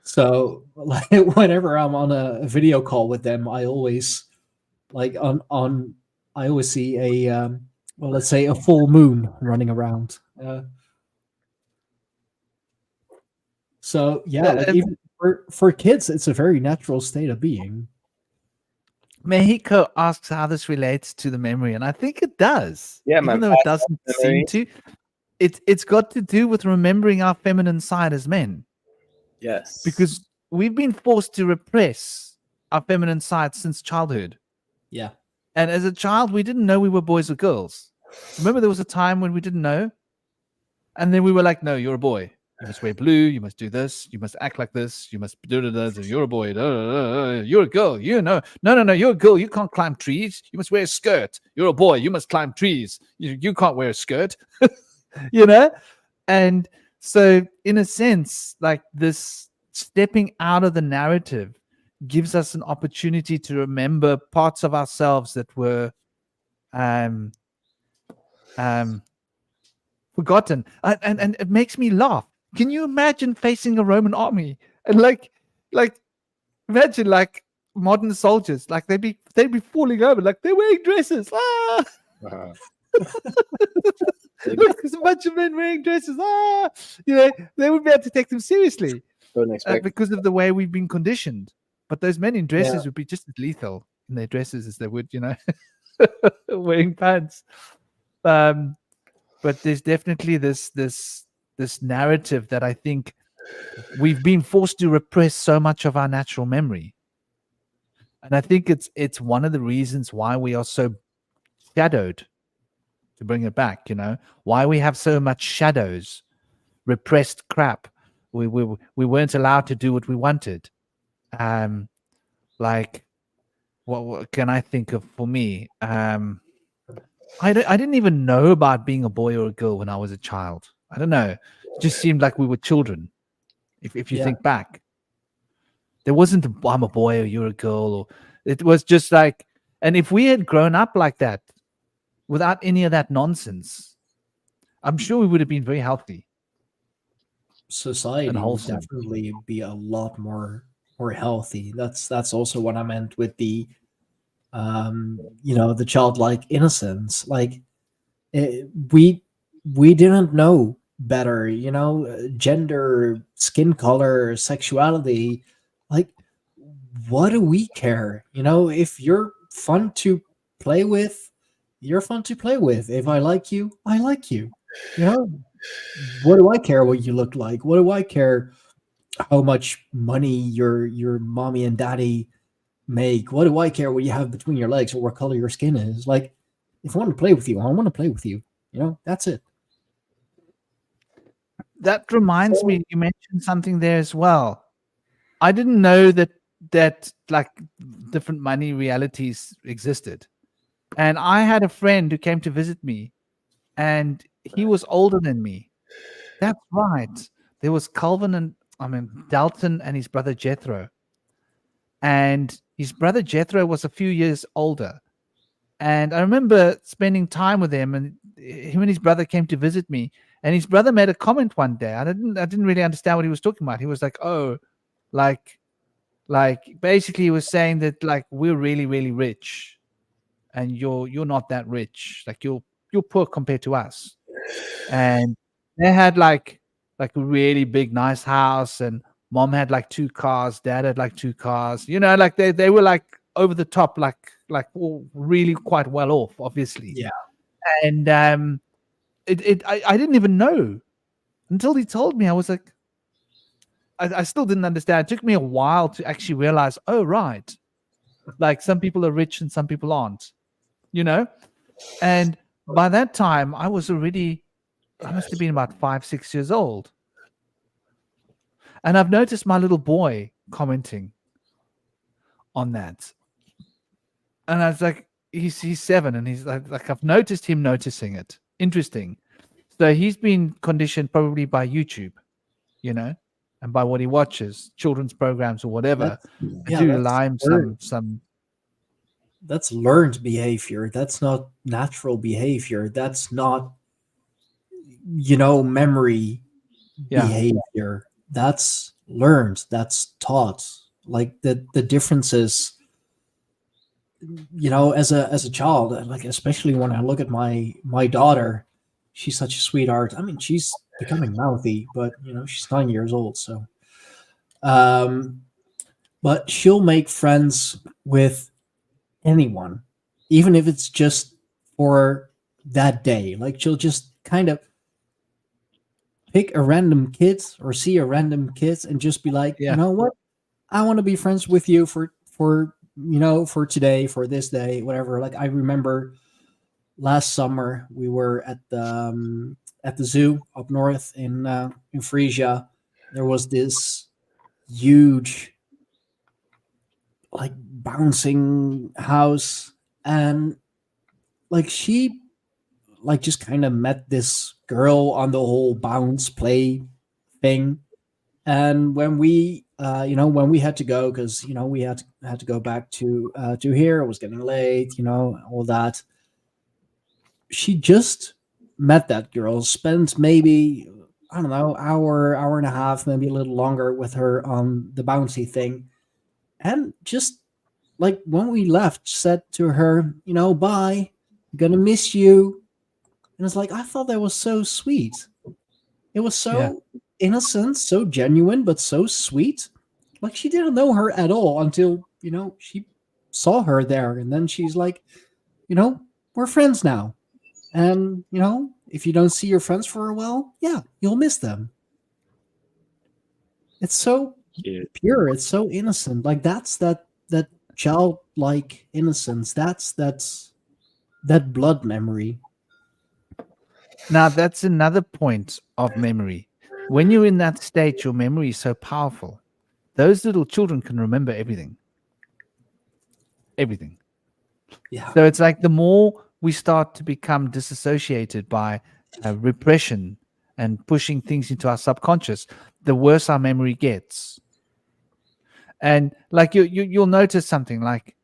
So like whenever I'm on a video call with them, I always like on I always see well, let's say a full moon running around. So yeah, like even for kids, it's a very natural state of being. Mexico asks how this relates to the memory, and I think it does. Yeah, even though it doesn't seem to. It's got to do with remembering our feminine side as men. Yes. Because we've been forced to repress our feminine side since childhood. Yeah. And as a child, we didn't know we were boys or girls. Remember, there was a time when we didn't know? And then we were like, no, you're a boy. You must wear blue. You must do this. You must act like this. You must do this. You're a boy. You're a girl. No. You're a girl. You can't climb trees. You must wear a skirt. You're a boy. You must climb trees. You can't wear a skirt. And so in a sense, like this stepping out of the narrative gives us an opportunity to remember parts of ourselves that were forgotten, and it makes me laugh. Can you imagine facing a Roman army and like imagine like modern soldiers, like they'd be falling over, like they're wearing dresses. Look, there's a bunch of men wearing dresses. They wouldn't be able to take them seriously because of the way we've been conditioned. But those men in dresses would be just as lethal in their dresses as they would, wearing pants. But there's definitely this narrative that I think we've been forced to repress so much of our natural memory. And I think it's one of the reasons why we are so shadowed, to bring it back, why we have so much shadows, repressed crap. We weren't allowed to do what we wanted. Like, what can I think of for me? I didn't even know about being a boy or a girl when I was a child. I don't know. It just seemed like we were children. If you think back, there wasn't I'm a boy or you're a girl, or it was just like. And if we had grown up like that, without any of that nonsense, I'm sure we would have been very healthy. Society would definitely be a lot more healthy. That's also what I meant with the the childlike innocence. Like we didn't know better, gender, skin color, sexuality. Like, what do we care? If you're fun to play with, you're fun to play with. If I like you, I like you. What do I care what you look like? What do I care how much money your mommy and daddy make? What do I care what you have between your legs or what color your skin is? Like, if I want to play with you, I want to play with you. That's it. That reminds me, you mentioned something there as well. I didn't know that like different money realities existed. And I had a friend who came to visit me, and he was older than me. That's right. There was Dalton and his brother Jethro. And his brother Jethro was a few years older. And I remember spending time with him, and him and his brother came to visit me. And his brother made a comment one day. I didn't really understand what he was talking about. He was like, "Oh, like basically he was saying that like we're really, really rich, and you're not that rich. Like you're poor compared to us." And they had like a really big, nice house, and mom had like 2 cars, dad had like 2 cars. Like they were like over the top, like all really quite well off, obviously. Yeah. And I didn't even know until he told me. I was like, I still didn't understand. It took me a while to actually realize, oh, right. Like some people are rich and some people aren't, And by that time, I must have been about 5-6 years old. And I've noticed my little boy commenting on that. And I was like, he's 7, and he's like I've noticed him noticing it. Interesting. So he's been conditioned probably by YouTube, and by what he watches, children's programs or whatever, to allow him some. That's learned behavior. That's not natural behavior. That's not, memory behavior. That's learned. That's taught. Like the differences, as a child, like especially when I look at my daughter, she's such a sweetheart. I mean, she's becoming mouthy, but she's 9 years old, so. But she'll make friends with anyone, even if it's just for that day. Like she'll just kind of pick a random kid or see a random kid and just be like, you know what? I want to be friends with you for today, for this day, whatever. Like I remember last summer we were at the zoo up north in Frisia. There was this huge like bouncing house, and like she like just kind of met this girl on the whole bounce play thing. And when we when we had to go, because we had to go back to here, it was getting late, all that, she just met that girl, spent maybe, I don't know, hour and a half, maybe a little longer with her on the bouncy thing. And just like when we left, said to her, bye, I'm gonna miss you. And it's like, I thought that was so sweet. It was so innocent, so genuine, but so sweet. Like she didn't know her at all until, she saw her there. And then she's like, we're friends now. And, if you don't see your friends for a while, you'll miss them. It's so pure. It's so innocent. Like that's that childlike innocence. That's that blood memory. Now that's another point of memory. When you're in that state, your memory is so powerful. Those little children can remember everything. Everything. Yeah. So it's like the more we start to become disassociated by repression and pushing things into our subconscious, the worse our memory gets. And like you'll notice something like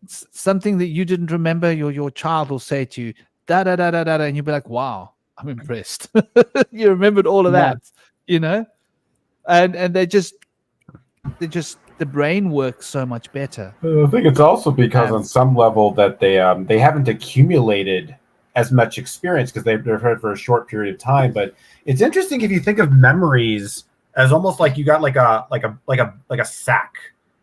something that you didn't remember, your child will say to you, da da da da da, and you'll be like, wow, I'm impressed. You remembered all of that, and they just the brain works so much better. I think it's also because on some level that they haven't accumulated as much experience because they've heard for a short period of time. But it's interesting if you think of memories as almost like you got like a sack,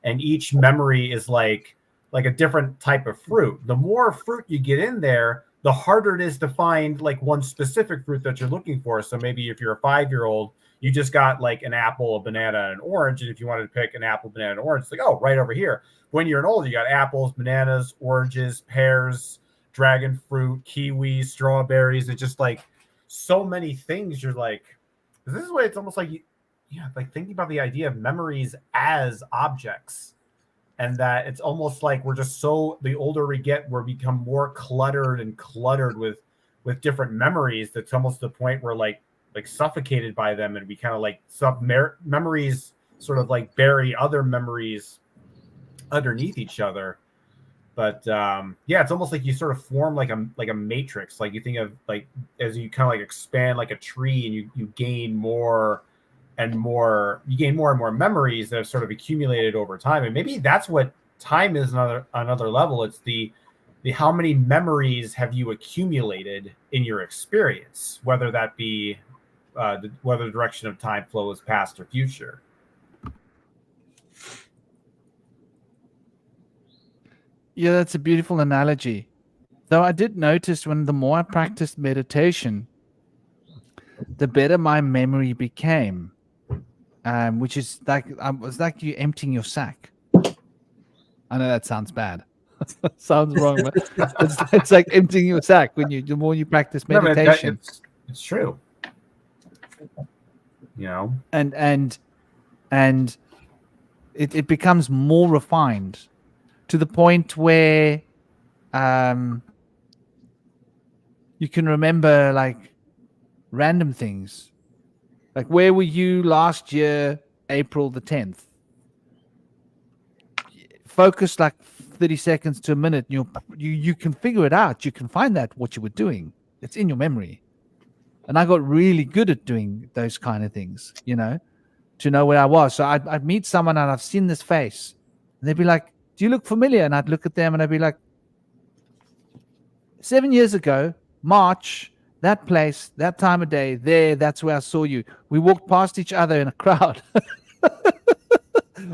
and each memory is like a different type of fruit. The more fruit you get in there, the harder it is to find like one specific fruit that you're looking for. So maybe if you're a 5-year-old, you just got like an apple, a banana, and an orange. And if you wanted to pick an apple, banana, and orange, it's like, oh, right over here. When you're an older, you got apples, bananas, oranges, pears, dragon fruit, kiwis, strawberries. It's just like so many things. You're like, this is why it's almost like, like thinking about the idea of memories as objects. And that it's almost like we're just the older we get, we become more cluttered with different memories. That's almost the point where like suffocated by them, and we kind of like memories sort of like bury other memories underneath each other. But it's almost like you sort of form like a matrix. Like you think of like as you kind of like expand like a tree, and you gain more and more memories that have sort of accumulated over time. And maybe that's what time is another level. It's the how many memories have you accumulated in your experience, whether that be whether the direction of time flow is past or future. Yeah, that's a beautiful analogy. Though I did notice when the more I practiced meditation, the better my memory became. Which is like it's like you emptying your sack. I know that sounds bad. Sounds wrong, but it's like emptying your sack when the more you practice meditation. It's true. And it becomes more refined. to the point where you can remember like random things. Like, where were you last year, April the 10th? Focus like 30 seconds to a minute. You can figure it out. You can find that what you were doing. It's in your memory. And I got really good at doing those kind of things, to know where I was. So I'd meet someone and I've seen this face. And they'd be like, do you look familiar? And I'd look at them and I'd be like, 7 years ago, March, that place, that time of day, that's where I saw you. We walked past each other in a crowd.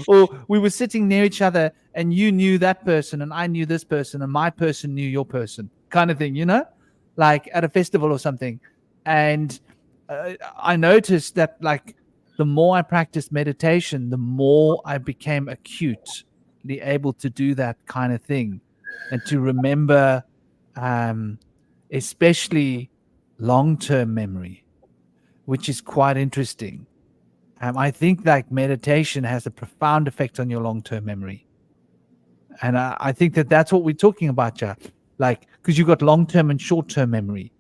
Or we were sitting near each other and you knew that person and I knew this person and my person knew your person, kind of thing, like at a festival or something. And I noticed that like the more I practiced meditation, the more I became acutely able to do that kind of thing and to remember especially long-term memory, which is quite interesting. I think like meditation has a profound effect on your long-term memory. And I think that's what we're talking about, yeah. Like, because you've got long-term and short-term memory.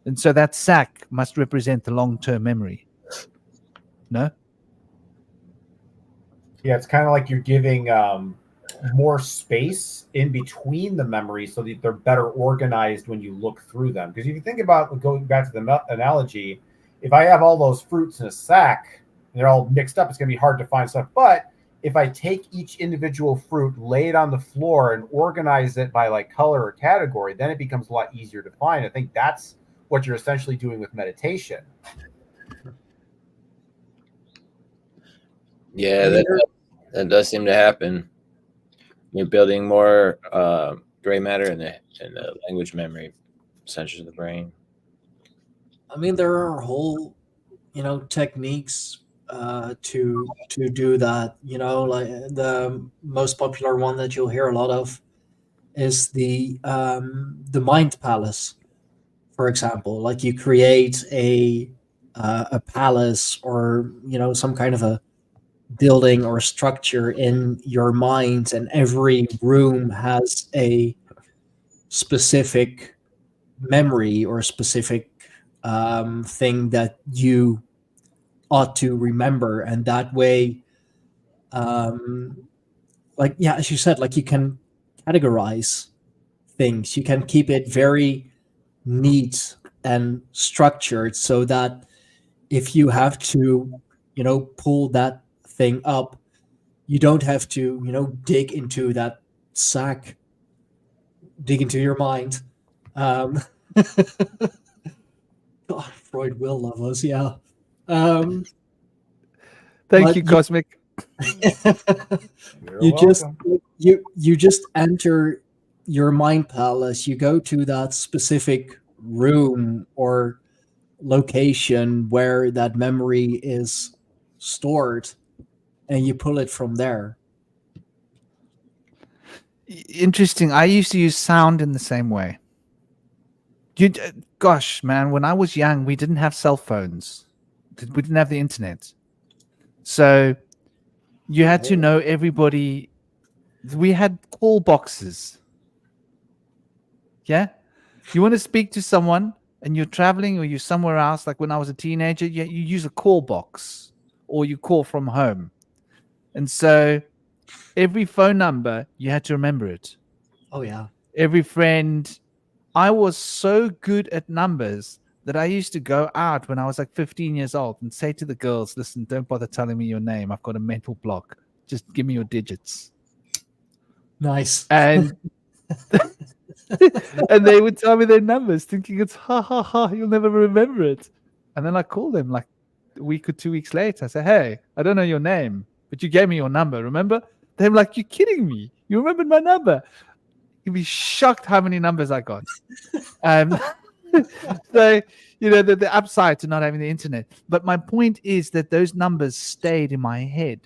And so that sack must represent the long-term memory. No? Yeah, it's kind of like you're giving more space in between the memories so that they're better organized when you look through them. Because if you think about going back to the analogy, if I have all those fruits in a sack and they're all mixed up, it's going to be hard to find stuff. But if I take each individual fruit, lay it on the floor, and organize it by like color or category, then it becomes a lot easier to find. I think that's what you're essentially doing with meditation. Yeah, that does seem to happen. You're building more gray matter in the language memory centers of the brain. I mean, there are whole, techniques to do that. Like the most popular one that you'll hear a lot of is the mind palace, for example. Like you create a palace or some kind of a building or structure in your mind, and every room has a specific memory or specific thing that you ought to remember. And that way, like, yeah, as you said, like you can categorize things. You can keep it very neat and structured so that if you have to, pull that thing up, you don't have to, dig into that sack, dig into your mind. God, Freud will love us, yeah. Thank you, Cosmic. You're welcome. You just enter your mind palace. You go to that specific room or location where that memory is stored, and you pull it from there. Interesting. I used to use sound in the same way. Gosh, man, when I was young, we didn't have cell phones. We didn't have the internet. So you had to know everybody. We had call boxes. Yeah? You want to speak to someone and you're traveling or you're somewhere else, like when I was a teenager, you use a call box or you call from home. And so every phone number, you had to remember it. Oh, yeah. Every friend. I was so good at numbers that I used to go out when I was like 15 years old and say to the girls, listen, don't bother telling me your name. I've got a mental block. Just give me your digits. Nice. And and they would tell me their numbers, thinking it's you'll never remember it. And then I call them like a week or 2 weeks later. I say, hey, I don't know your name, but you gave me your number, remember? They're like, you're kidding me. You remembered my number. You'd be shocked how many numbers I got. So, the upside to not having the internet. But my point is that those numbers stayed in my head.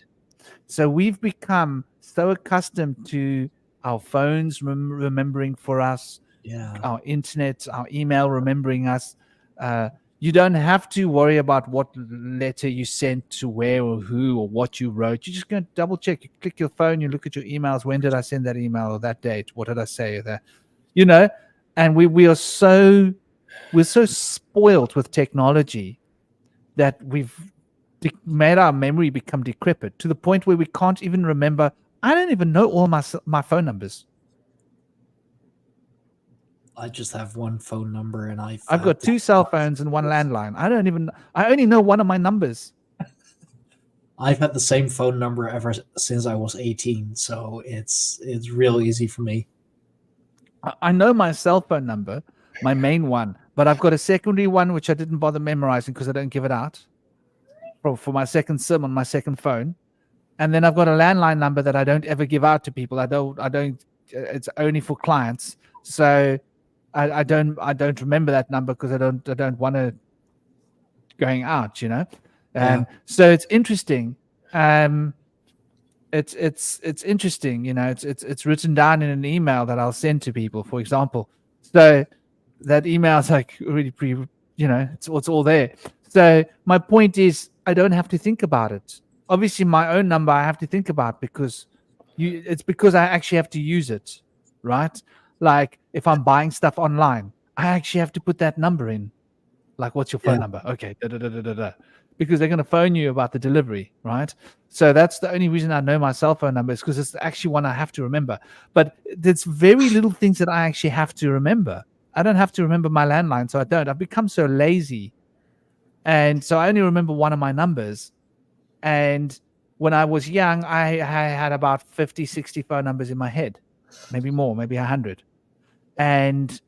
So we've become so accustomed to our phones remembering for us, Yeah. our internet, our email remembering us. You don't have to worry about what letter you sent to where or who or what you wrote. You just go double check. You click your phone, you look at your emails. When did I send that email or that date? What did I say? That, and we're so spoiled with technology that we've made our memory become decrepit to the point where we can't even remember. I don't even know all my phone numbers. I just have one phone number, and I've got 2 cell phones and 1 landline. I only know one of my numbers. I've had the same phone number ever since I was 18, so it's real easy for me. I know my cell phone number, my main one, but I've got a secondary one which I didn't bother memorizing because I don't give it out for my second SIM on my second phone. And then I've got a landline number that I don't ever give out to people. I don't. It's only for clients. So I don't remember that number because I don't want to going out, and so it's interesting. It's interesting, it's written down in an email that I'll send to people, for example. So that email's like really it's all there. So my point is, I don't have to think about it. Obviously, my own number I have to think about because it's because I actually have to use it, right? Like if I'm buying stuff online, I actually have to put that number in. Like, what's your phone number? Okay, because they're going to phone you about the delivery, right? So that's the only reason I know my cell phone number is because it's actually one I have to remember. But there's very little things that I actually have to remember. I don't have to remember my landline, so I don't. I've become so lazy. And so I only remember one of my numbers. And when I was young, I had about 50, 60 phone numbers in my head, maybe more, maybe 100. And,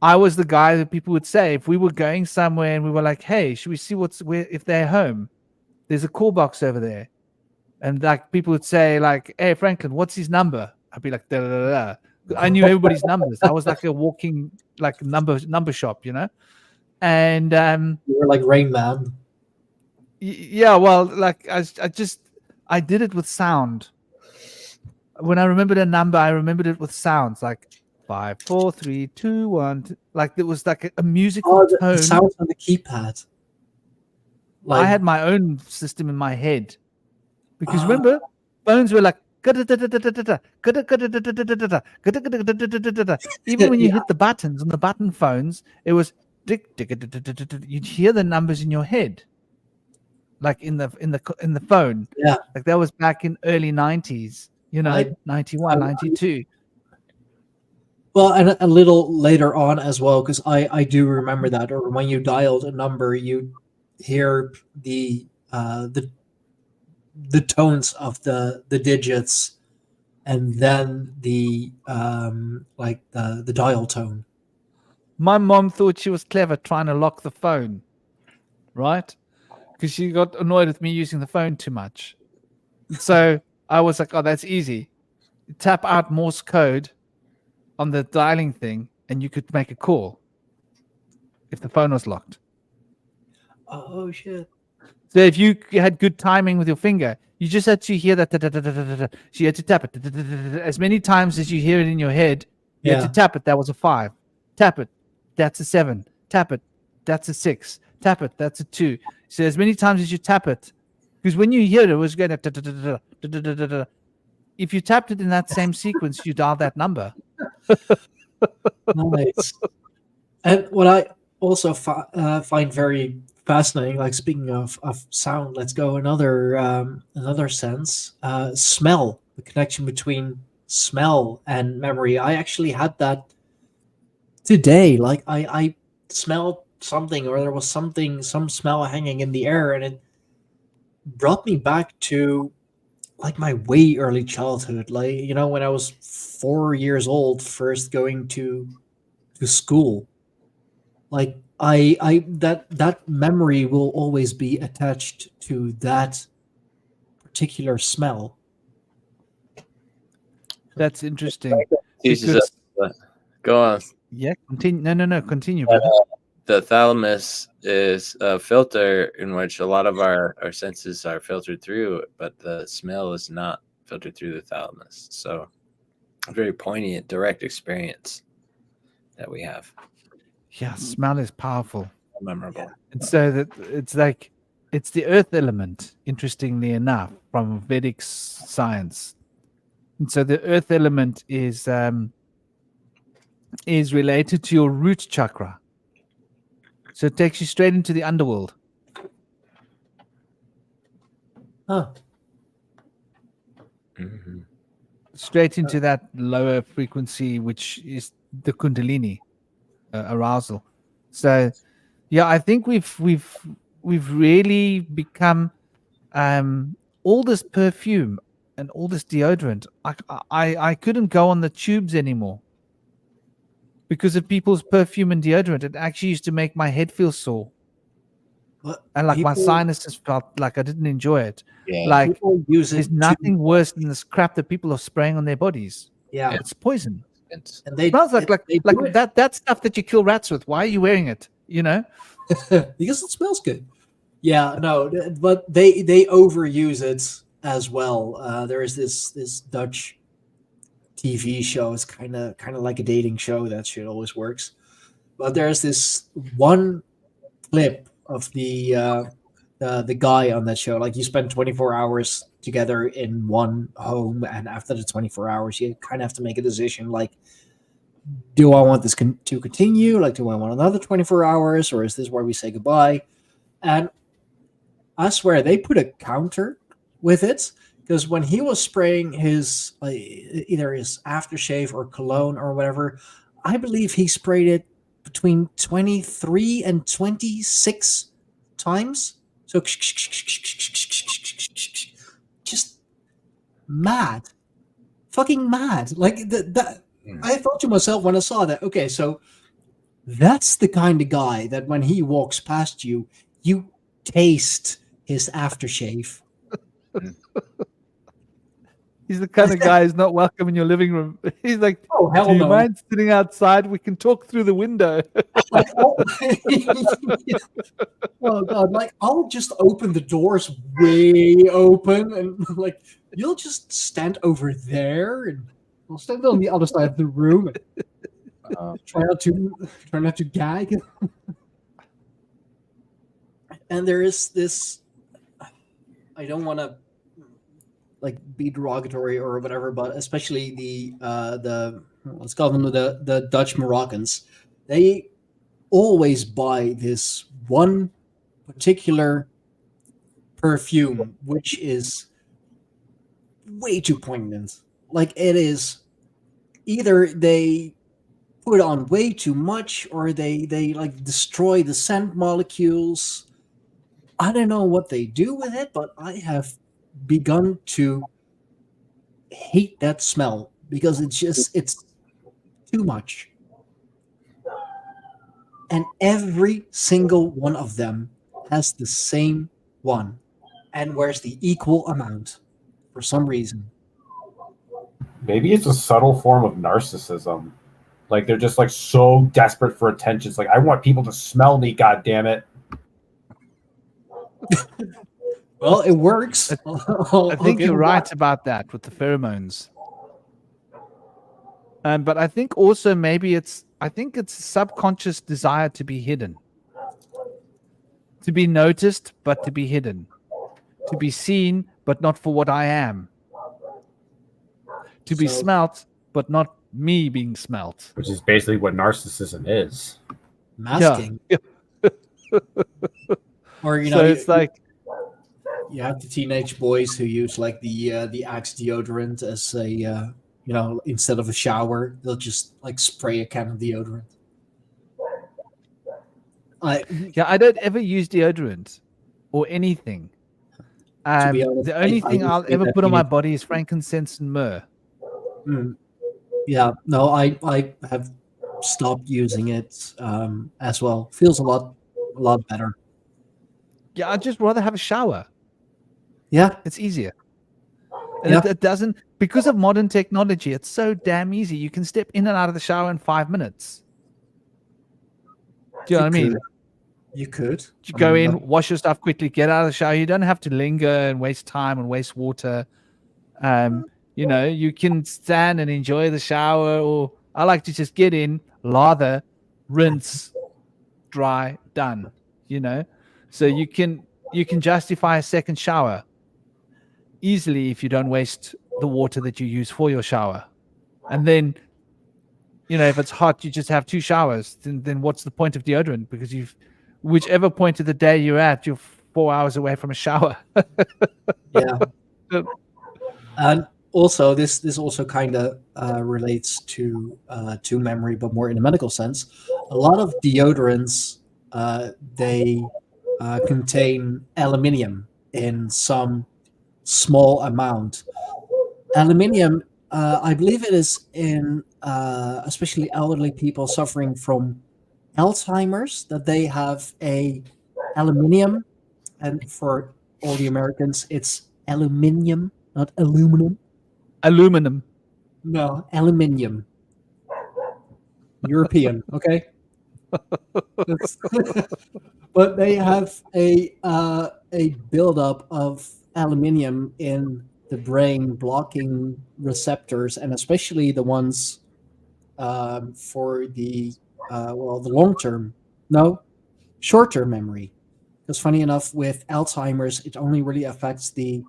I was the guy that people would say if we were going somewhere and we were like, hey, should we see if they're home? There's a call box over there. And like people would say like, hey, Franklin, what's his number? I'd be like, da, da, da, da. I knew everybody's numbers. I was like a walking like number shop, And you were like Rain Man. Yeah, well, like I did it with sound. When I remembered a number, I remembered it with sounds like 5, 4, 3, 2, 1. Like it was like a musical tone. The sounds on the keypad. I had my own system in my head because remember, phones were like even when you hit the buttons on the button phones, it was you'd hear the numbers in your head, like in the phone. Yeah, like that was back in early 90s. 91, 92. Well, and a little later on as well, because I do remember that. Or when you dialed a number, you hear the tones of the digits, and then the the dial tone. My mom thought she was clever trying to lock the phone, right? Because she got annoyed with me using the phone too much. So I was like, oh, that's easy. Tap out Morse code on the dialing thing, and you could make a call if the phone was locked. Oh shit! So if you had good timing with your finger, you just had to hear that. So you had to tap it as many times as you hear it in your head. You had to tap it. That was a 5. Tap it. That's a 7. Tap it. That's a 6. Tap it. That's a 2. So as many times as you tap it, because when you hear it, it was going to. If you tapped it in that same sequence, you dial that number. Nice. And what I also find very fascinating, like speaking of sound, let's go another sense. Smell, the connection between smell and memory. I actually had that today. Like I smelled something, or there was some smell hanging in the air, and it brought me back to like my way early childhood, like when I was 4 years old, first going to school. Like I that memory will always be attached to that particular smell. That's interesting. Teaches us, go on. Yeah, continue. No, continue, brother. The thalamus is a filter in which a lot of our senses are filtered through, but the smell is not filtered through the thalamus. So a very poignant, direct experience that we have. Yeah, smell is powerful. Memorable. And so that it's like it's the earth element, interestingly enough, from Vedic science. And so the earth element is related to your root chakra. So it takes you straight into the underworld. Huh. Mhm. Straight into that lower frequency, which is the Kundalini arousal. So, yeah, I think we've really become all this perfume and all this deodorant. I couldn't go on the tubes anymore because of people's perfume and deodorant. It actually used to make my head feel sore, But and like my people, sinuses felt like I didn't enjoy it. Yeah. Like people use it there's to, nothing worse than this crap that people are spraying on their bodies. yeah, It's poison. It's- and they Smells like they do it that stuff that you kill rats with. Why are you wearing it? You know? because it smells good. Yeah, no, but they overuse it as well. There is this Dutch TV show. It's kind of like a dating show. That shit always works. But there's this one clip of the guy on that show. Like you spend 24 hours together in one home, and after the 24 hours, you kind of have to make a decision. Like, do I want this to continue? Like, do I want another 24 hours, or is this where we say goodbye? And I swear they put a counter with it because when he was spraying his either his aftershave or cologne or whatever, I believe he sprayed it between 23 and 26 times. So just mad, fucking mad. Like that. I thought to myself when I saw that. Okay, so that's the kind of guy that when he walks past you, you taste his aftershave. He's the kind of guy who's not welcome in your living room. He's like, Oh hell do you no! mind sitting outside? We can talk through the window. Like, oh, oh god! Like I'll just open the doors way open, and like you'll just stand over there, and I'll stand on the other side of the room. And try not to gag. And there is this. I don't want to like be derogatory or whatever, but especially the let's call them the Dutch Moroccans. They always buy this one particular perfume, which is way too poignant. Like it is either they put on way too much or they like destroy the scent molecules. I don't know what they do with it, but I have begun to hate that smell because it's too much. And every single one of them has the same one and wears the equal amount for some reason. Maybe it's a subtle form of narcissism. Like they're just like so desperate for attention. It's like I want people to smell me, god damn it. Well, it works. I think you're right about that with the pheromones. But I think also maybe it's a subconscious desire to be hidden, to be noticed, but to be hidden, to be seen, but not for what I am, to be smelt, but not me being smelt. Which is basically what narcissism is. Masking. Yeah. Or So it's like, you have the teenage boys who use like the Axe deodorant as a instead of a shower, they'll just like spray a can of deodorant. I don't ever use deodorant or anything. To be honest, The only I thing I'll say ever that put on you my need- body is frankincense and myrrh. Yeah, no, I have stopped using it as well. Feels a lot better. Yeah, I'd just rather have a shower. Yeah, It's easier. And Yeah. it doesn't, because of modern technology, it's so damn easy. You can step in and out of the shower in 5 minutes. Do you know what I mean? You could. You I go mean, in, wash your stuff quickly, get out of the shower. You don't have to linger and waste time and waste water. You can stand and enjoy the shower, or I like to just get in, lather, rinse, dry, done. So you can justify a second shower easily if you don't waste the water that you use for your shower. And then, if it's hot, you just have 2 showers. Then what's the point of deodorant? Because whichever point of the day you're at, you're 4 hours away from a shower. Yeah. And also, this also kind of relates to memory, but more in a medical sense. A lot of deodorants they contain aluminium in some small amount. Aluminium, I believe it is in especially elderly people suffering from Alzheimer's, that they have a aluminium, and for all the Americans, it's aluminium, not aluminum. Aluminum. No, aluminium. European, okay. But they have a buildup of aluminium in the brain, blocking receptors, and especially the ones for the short-term memory. Because funny enough, with Alzheimer's, it only really affects the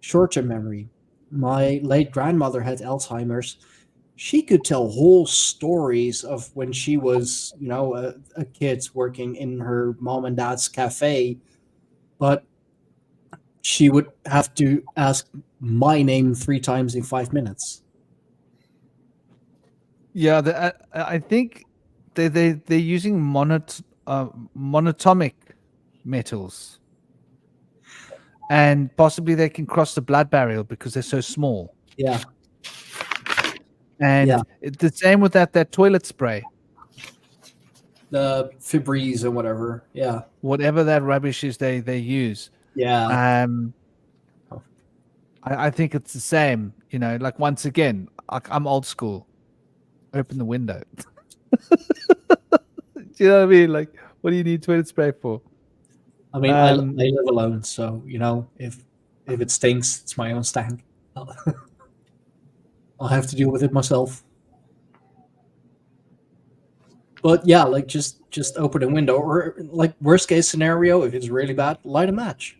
short-term memory. My late grandmother had Alzheimer's. She could tell whole stories of when she was, a kid working in her mom and dad's cafe, but she would have to ask my name 3 times in 5 minutes. Yeah, I think they're using monatomic metals, and possibly they can cross the blood barrier because they're so small. Yeah. And the same with that toilet spray, the Febreze or whatever. Yeah. whatever that rubbish is they use. Yeah. I think it's the same. Like, once again, I'm old school. Open the window. Do you know what I mean? Like, what do you need toilet spray for? I mean, I live alone, so if it stinks, it's my own stank. I'll have to deal with it myself. But yeah, like just open a window, or like worst case scenario, if it's really bad, light a match.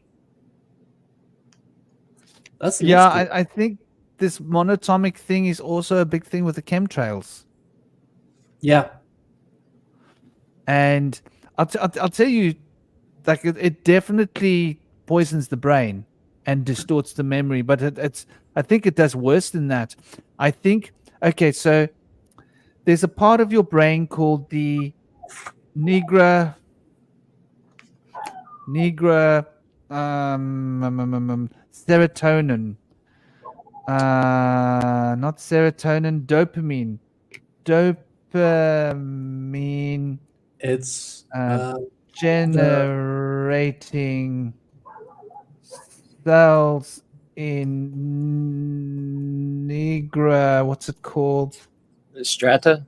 That's the I think this monatomic thing is also a big thing with the chemtrails. Yeah. And I'll tell you, like, it definitely poisons the brain and distorts the memory, but I think it does worse than that. I think, okay, so there's a part of your brain called the serotonin. Not serotonin, dopamine. Dopamine. It's generating cells in nigra. What's it called? Strata.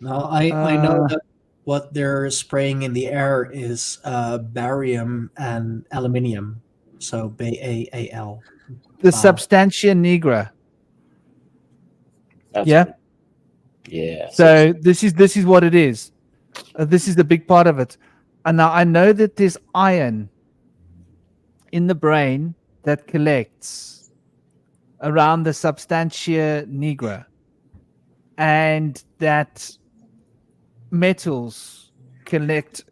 No, I know that what they're spraying in the air is barium and aluminium. So BAAL. The substantia nigra. Yeah. So this is what it is. This is the big part of it. And now I know that there's iron in the brain that collects around the substantia nigra, and that metals collect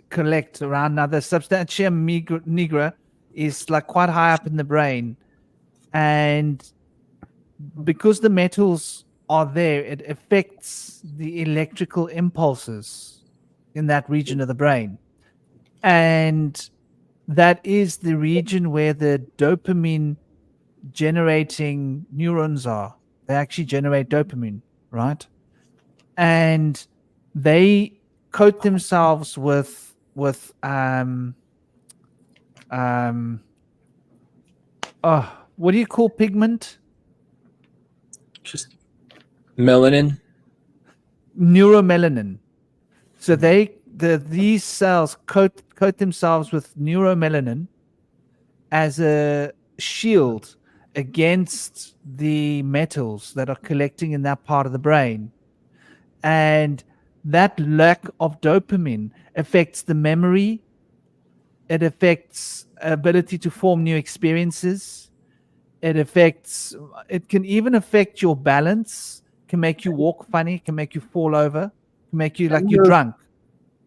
around. Now the substantia nigra is like quite high up in the brain, and because the metals are there, it affects the electrical impulses in that region of the brain. And that is the region where the dopamine generating neurons are. They actually generate dopamine, right? And they coat themselves with what do you call pigment? Just melanin. Neuromelanin. So these cells coat themselves with neuromelanin as a shield against the metals that are collecting in that part of the brain. And that lack of dopamine affects the memory. It affects ability to form new experiences. It can even affect your balance, can make you walk funny, can make you fall over, can make you like And you're drunk,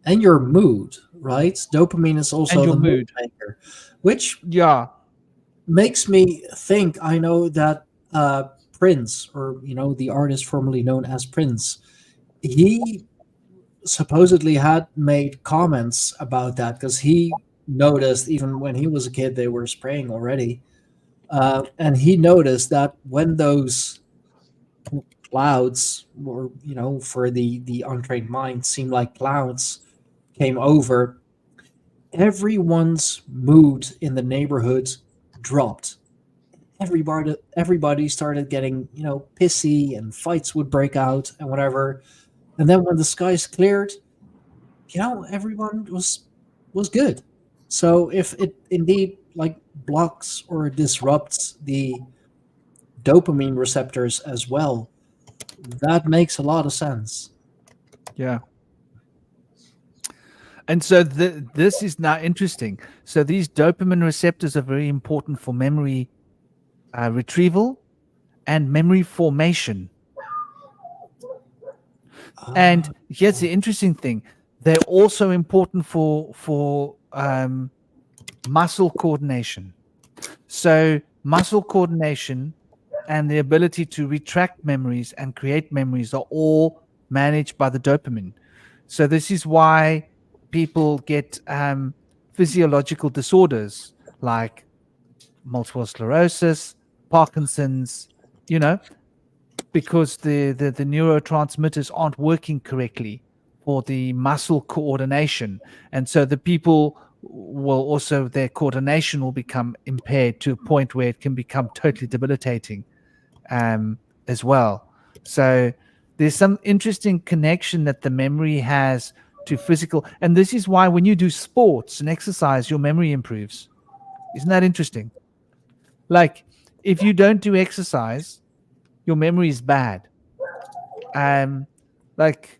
and your mood, right? Dopamine is also and your the mood mood. maker, which Yeah. makes me think. I know that Prince, or the artist formerly known as Prince, he supposedly had made comments about that because he noticed even when he was a kid they were spraying already, and he noticed that when those clouds were, for the untrained mind, seemed like clouds came over, everyone's mood in the neighborhood dropped. Everybody started getting pissy, and fights would break out and whatever. And then when the skies cleared, everyone was good. So if it indeed like blocks or disrupts the dopamine receptors as well, that makes a lot of sense. Yeah. And so this is now interesting. So these dopamine receptors are very important for memory retrieval and memory formation. And here's the interesting thing: they're also important for muscle coordination. So muscle coordination and the ability to retract memories and create memories are all managed by the dopamine. So this is why people get physiological disorders like multiple sclerosis, Parkinson's, because the neurotransmitters aren't working correctly for the muscle coordination. And so the people will also, their coordination will become impaired to a point where it can become totally debilitating as well. So there's some interesting connection that the memory has to physical. And this is why when you do sports and exercise, your memory improves. Isn't that interesting? Like if you don't do exercise, your memory is bad. Like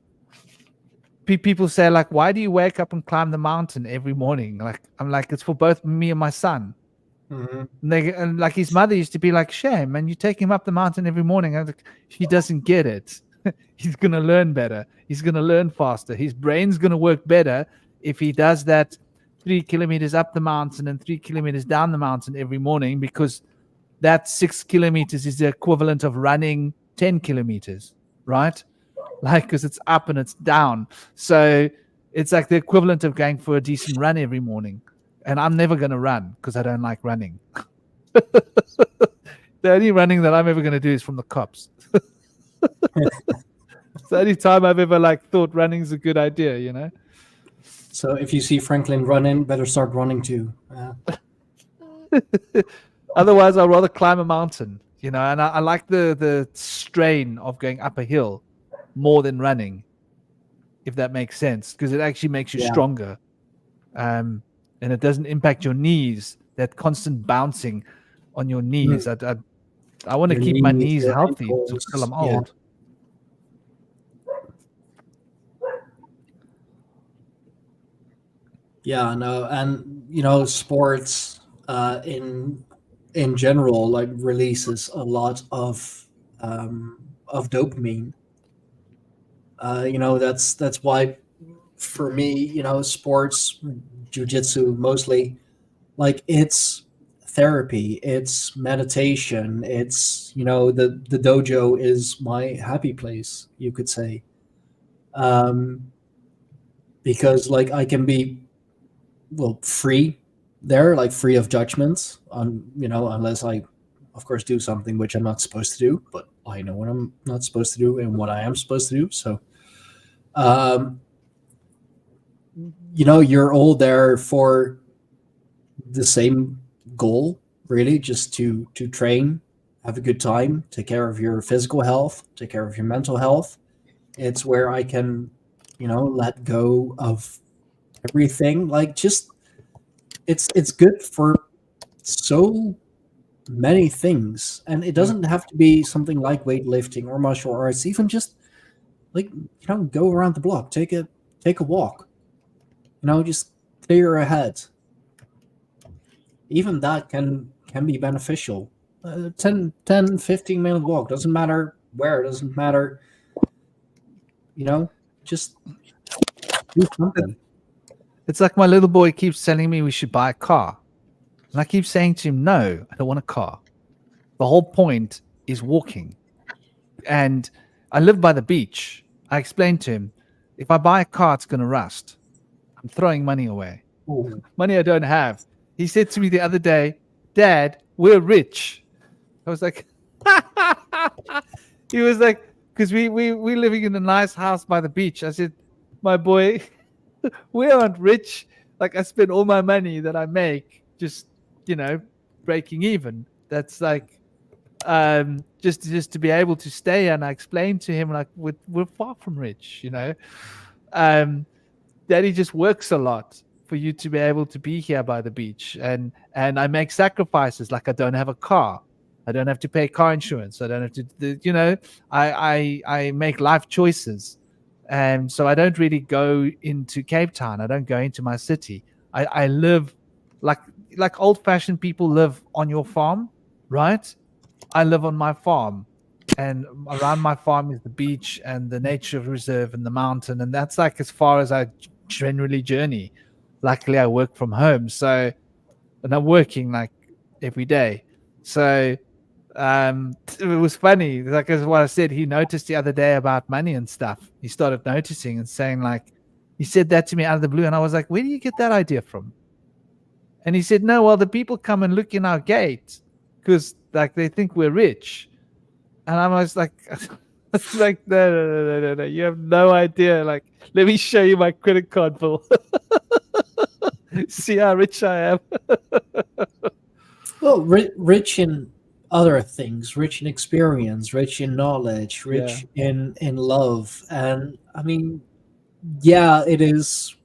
people say, like, why do you wake up and climb the mountain every morning? Like, I'm like, it's for both me and my son. Mm-hmm. And like his mother used to be like, shame, man, you take him up the mountain every morning. I was like, he doesn't get it. He's going to learn better. He's going to learn faster. His brain's going to work better if he does that 3 kilometers up the mountain and 3 kilometers down the mountain every morning, because that 6 kilometers is the equivalent of running 10 kilometers, right? Like, because it's up and it's down. So it's like the equivalent of going for a decent run every morning. And I'm never going to run because I don't like running. The only running that I'm ever going to do is from the cops. It's the only time I've ever thought running's a good idea, So if you see Franklin running, better start running too. Otherwise, I'd rather climb a mountain, and I like the strain of going up a hill more than running, if that makes sense, because it actually makes you stronger. And it doesn't impact your knees, that constant bouncing on your knees. I want to keep my knees healthy until I'm old. Yeah, no, and sports in general releases a lot of dopamine. That's why for me, sports, jiu-jitsu mostly, it's therapy, it's meditation, it's the dojo is my happy place, you could say, because I can be free there, free of judgments on unless I of course do something which I'm not supposed to do, but I know what I'm not supposed to do and what I am supposed to do. So you're all there for the same goal, really, just to train, have a good time, take care of your physical health, take care of your mental health. It's where I can let go of everything, it's good for so many things, and it doesn't have to be something like weightlifting or martial arts, even just like, go around the block, take a walk, just clear your head. Even that can be beneficial. 10, 15 minute walk, doesn't matter where, doesn't matter, just do something. It's like my little boy keeps telling me we should buy a car. And I keep saying to him, no, I don't want a car. The whole point is walking. And I live by the beach. I explained to him, if I buy a car, it's going to rust. I'm throwing money away. Ooh. Money I don't have. He said to me the other day, Dad, we're rich. I was like, he was like, because we're living in a nice house by the beach. I said, my boy, we aren't rich. Like, I spend all my money that I make just, breaking even. That's like, just to be able to stay. And I explained to him, like, we're far from rich, Daddy just works a lot for you to be able to be here by the beach. And I make sacrifices, like I don't have a car. I don't have to pay car insurance. I don't have to, I make life choices. And so I don't really go into Cape Town. I don't go into my city. I live like old-fashioned people live on your farm, right? I live on my farm. And around my farm is the beach and the nature reserve and the mountain. And that's like as far as I generally journey. Luckily, I work from home. So, and I'm working like every day. So it was funny. Like as what I said, he noticed the other day about money and stuff. He started noticing and saying, like, he said that to me out of the blue. And I was like, where do you get that idea from? And he said, no, well, the people come and look in our gate because like they think we're rich. And I was like, like, no, you have no idea. Like, let me show you my credit card bill. See how rich I am. Well, rich in other things, rich in experience, rich in knowledge, rich in love. And I mean, yeah, it is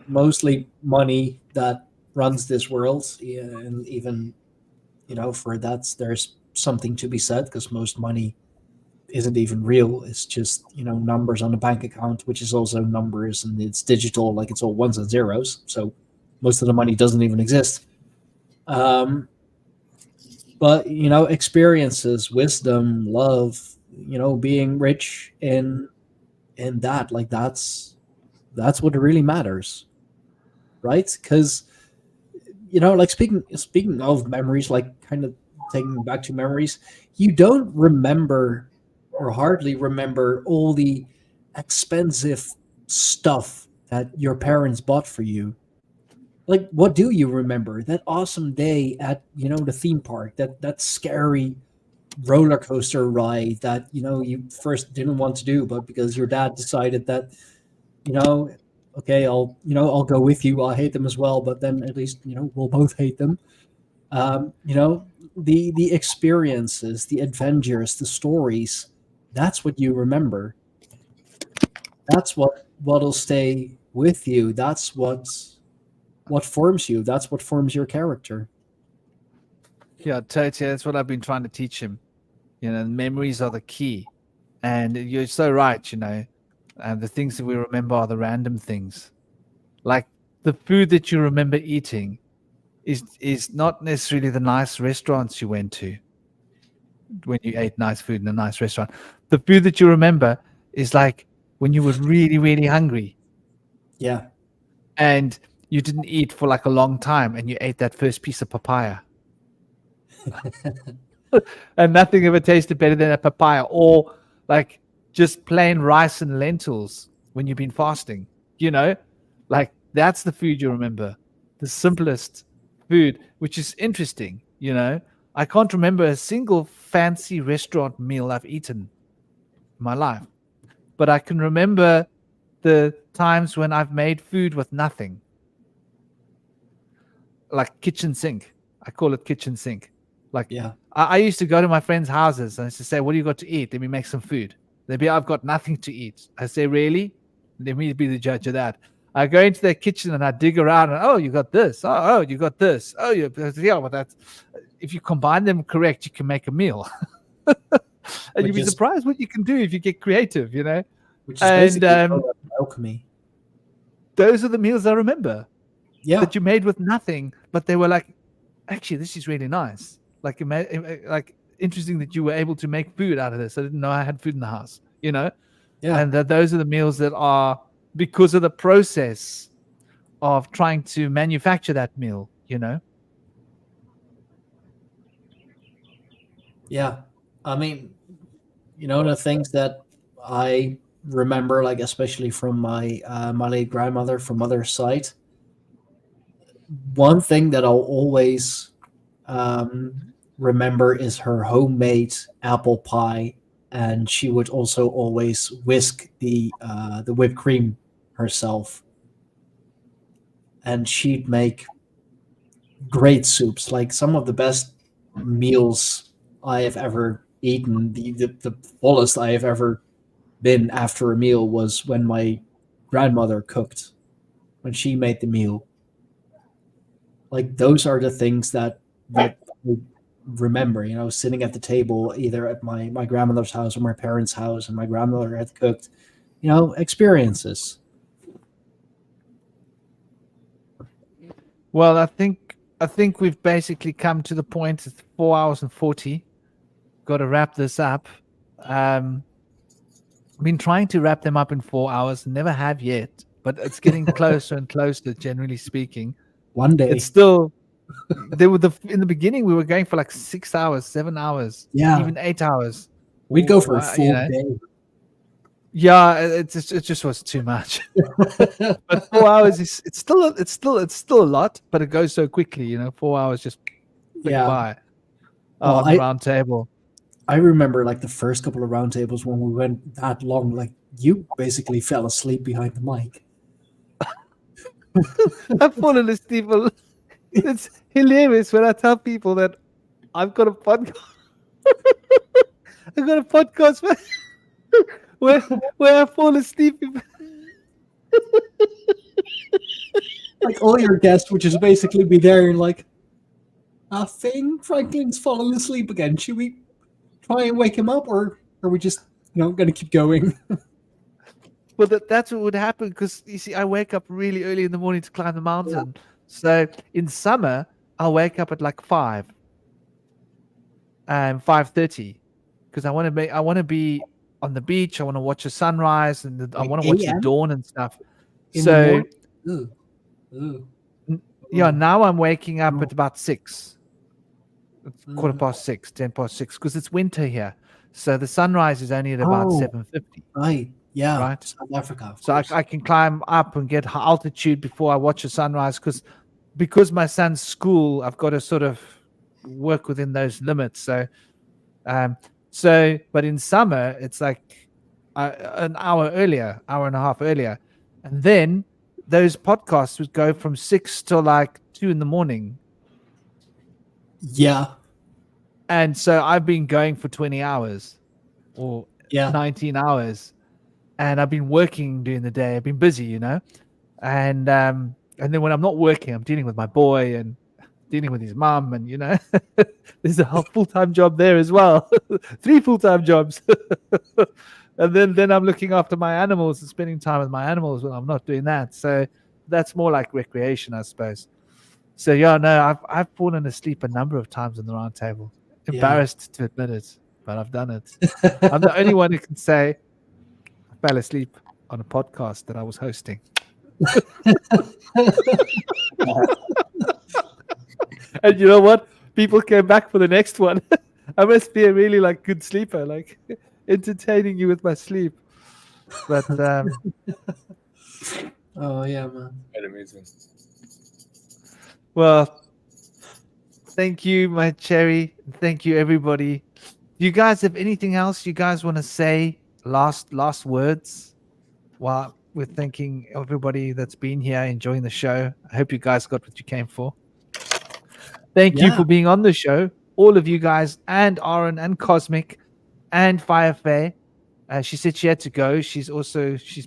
mostly money that runs this world. Yeah, and even, for that, there's something to be said because most money isn't even real. It's just, numbers on a bank account, which is also numbers, and it's digital, like it's all ones and zeros. So most of the money doesn't even exist. But, experiences, wisdom, love, being rich in that, like that's what really matters. Right? Because, like speaking of memories, like kind of taking back to memories, you don't remember or hardly remember all the expensive stuff that your parents bought for you. Like, what do you remember? That awesome day at, the theme park, that scary roller coaster ride that, you first didn't want to do, but because your dad decided that, okay, I'll go with you. I'll hate them as well, but then at least, we'll both hate them. The experiences, the adventures, the stories, that's what you remember. That's what'll stay with you. That's what forms you. That's what forms your character. Yeah, totally. That's what I've been trying to teach him. Memories are the key. And you're so right, and the things that we remember are the random things. Like the food that you remember eating is not necessarily the nice restaurants you went to when you ate nice food in a nice restaurant. The food that you remember is like when you were really, really hungry. Yeah. And you didn't eat for like a long time and you ate that first piece of papaya. And nothing ever tasted better than a papaya, or like just plain rice and lentils when you've been fasting, like that's the food you remember, the simplest food, which is interesting. I can't remember a single fancy restaurant meal I've eaten in my life, but I can remember the times when I've made food with nothing, like kitchen sink. I call it kitchen sink. Like, yeah, I used to go to my friends' houses and I used to say, what do you got to eat? Let me make some food. They'd be, I've got nothing to eat. I say, really? Let me be the judge of that. I go into their kitchen and I dig around and, oh, you got this. Oh, you got this. Oh, yeah, well, that's, if you combine them correct, you can make a meal. And you'd be surprised what you can do if you get creative, which is And basically alchemy. those are the meals I remember Yeah, that you made with nothing, but they were like, actually, this is really nice. Like, like interesting that you were able to make food out of this. I didn't know I had food in the house, you know? yeah, And that those are the meals that are because of the process of trying to manufacture that meal, you know? yeah. I mean, the things that I remember, like especially from my late grandmother from mother's side. One thing that I'll always remember is her homemade apple pie, and she would also always whisk the whipped cream herself, and she'd make great soups, like some of the best meals I have ever eaten. The fullest I have ever been after a meal was when my grandmother cooked, when she made the meal. Like those are the things that I remember, sitting at the table either at my grandmother's house or my parents' house, and my grandmother had cooked, experiences. Well, I think we've basically come to the point. It's 4 hours and 40. Got to wrap this up. Been trying to wrap them up in 4 hours, never have yet, but it's getting closer and closer, generally speaking. One day. It's still in the beginning we were going for like 6 hours, 7 hours, Yeah. even 8 hours. We'd go for a Wow, full day. Yeah, it just was too much. But 4 hours is it's still a lot, but it goes so quickly, 4 hours just flick Yeah. by Well, on the round table. I remember like the first couple of round tables when we went that long, like you basically fell asleep behind the mic. I've fallen asleep. It's hilarious when I tell people that I've got a podcast. I've got a podcast where I fall asleep. Like all your guests would just basically be there and like, I think Franklin's fallen asleep again. Should we try and wake him up, or are we just gonna keep going? Well, that's what would happen because you see, I wake up really early in the morning to climb the mountain. So in summer, I'll wake up at like 5 and 5:30 because I want to be on the beach. I want to watch the sunrise and I Like want to watch the 8 dawn and stuff. in the So morning? Ooh. Ooh. yeah, Oh. now I'm waking up No. at about 6. It's quarter past 6, 10 past 6 because it's winter here. So the sunrise is only at about Oh. 7:50. Right. Yeah. Right. South Africa. Of So course. I can climb up and get altitude before I watch the sunrise because my son's school, I've got to sort of work within those limits. But in summer, it's like an hour and a half earlier. And then those podcasts would go from 6 till like 2 in the morning. Yeah. And so I've been going for 20 hours or Yeah. 19 hours. And I've been working during the day. I've been busy, and then when I'm not working, I'm dealing with my boy and dealing with his mum, and there's a whole full-time job there as well, 3 full-time jobs, and then I'm looking after my animals and spending time with my animals when I'm not doing that. So that's more like recreation, I suppose. So yeah, no, I've fallen asleep a number of times on the round table. Embarrassed to admit it, but I've done it. I'm the only one who can say I fell asleep on a podcast that I was hosting. And you know what? People came back for the next one. I must be a really good sleeper, entertaining you with my sleep. But Oh yeah, man. Quite amazing. well, thank you, my cherry. Thank you, everybody. Do you guys have anything else you guys want to say? Last words while we're thanking everybody that's been here enjoying the show. I hope you guys got what you came for. Thank you for being on the show, all of you guys, and Aaron and Cosmic and Firefay. She said she had to go. She's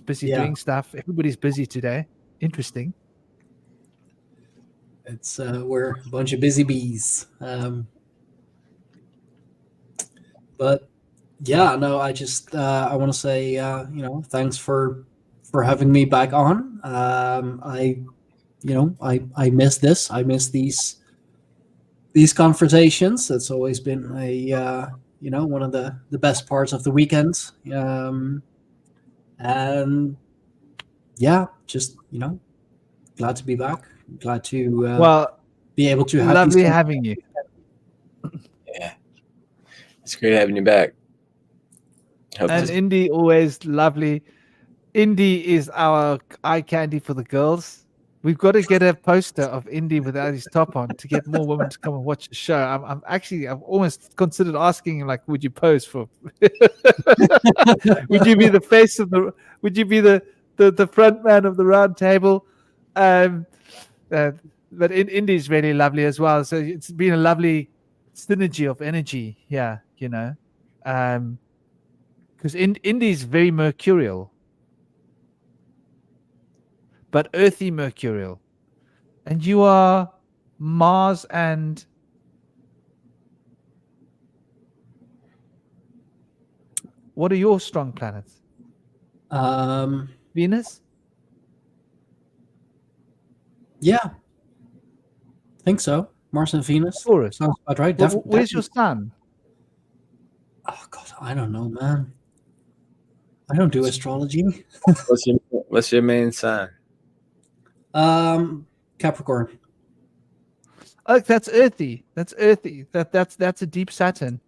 busy doing stuff. Everybody's busy today. Interesting. It's we're a bunch of busy bees. But Yeah, no, I just I want to say thanks for having me back on. I miss this. I miss these conversations. It's always been a one of the best parts of the weekend. And yeah, just glad to be back. Glad to Well, be able to have lovely these. having you. Yeah, it's great having you back. Hope And to- Indy, always lovely. Indy is our eye candy for the girls. We've got to get a poster of Indy without his top on to get more women to come and watch the show. I've almost considered asking him, like, would you pose for? Would you be the face of the? Would you be the front man of the round table? Um, but Indy's really lovely as well. So it's been a lovely synergy of energy. Yeah, because Indy's very mercurial, but earthy mercurial, and you are Mars and what are your strong planets? Venus? Yeah, I think so. Mars and Venus. Taurus? Sounds about right. Where's your sun? Oh God, I don't know, man. I don't do astrology. what's your main sign? Capricorn. Oh, that's earthy. That's earthy. That's a deep Saturn.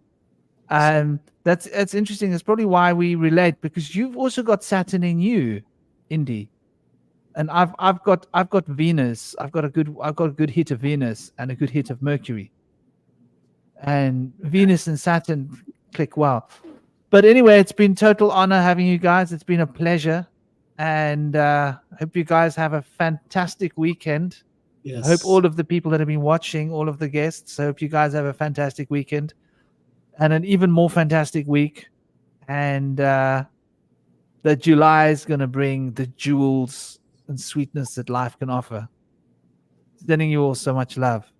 That's interesting. That's probably why we relate, because you've also got Saturn in you, Indy, and I've got Venus. I've got a good hit of Venus and a good hit of Mercury, and Venus and Saturn click well. But anyway, it's been total honor having you guys. It's been a pleasure, and I hope you guys have a fantastic weekend. Yes. I hope all of the people that have been watching, all of the guests, I hope you guys have a fantastic weekend and an even more fantastic week. And that July is going to bring the jewels and sweetness that life can offer. Sending you all so much love.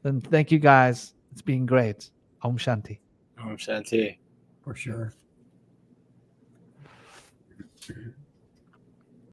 And thank you guys. It's been great. Om Shanti. Om Shanti. For sure.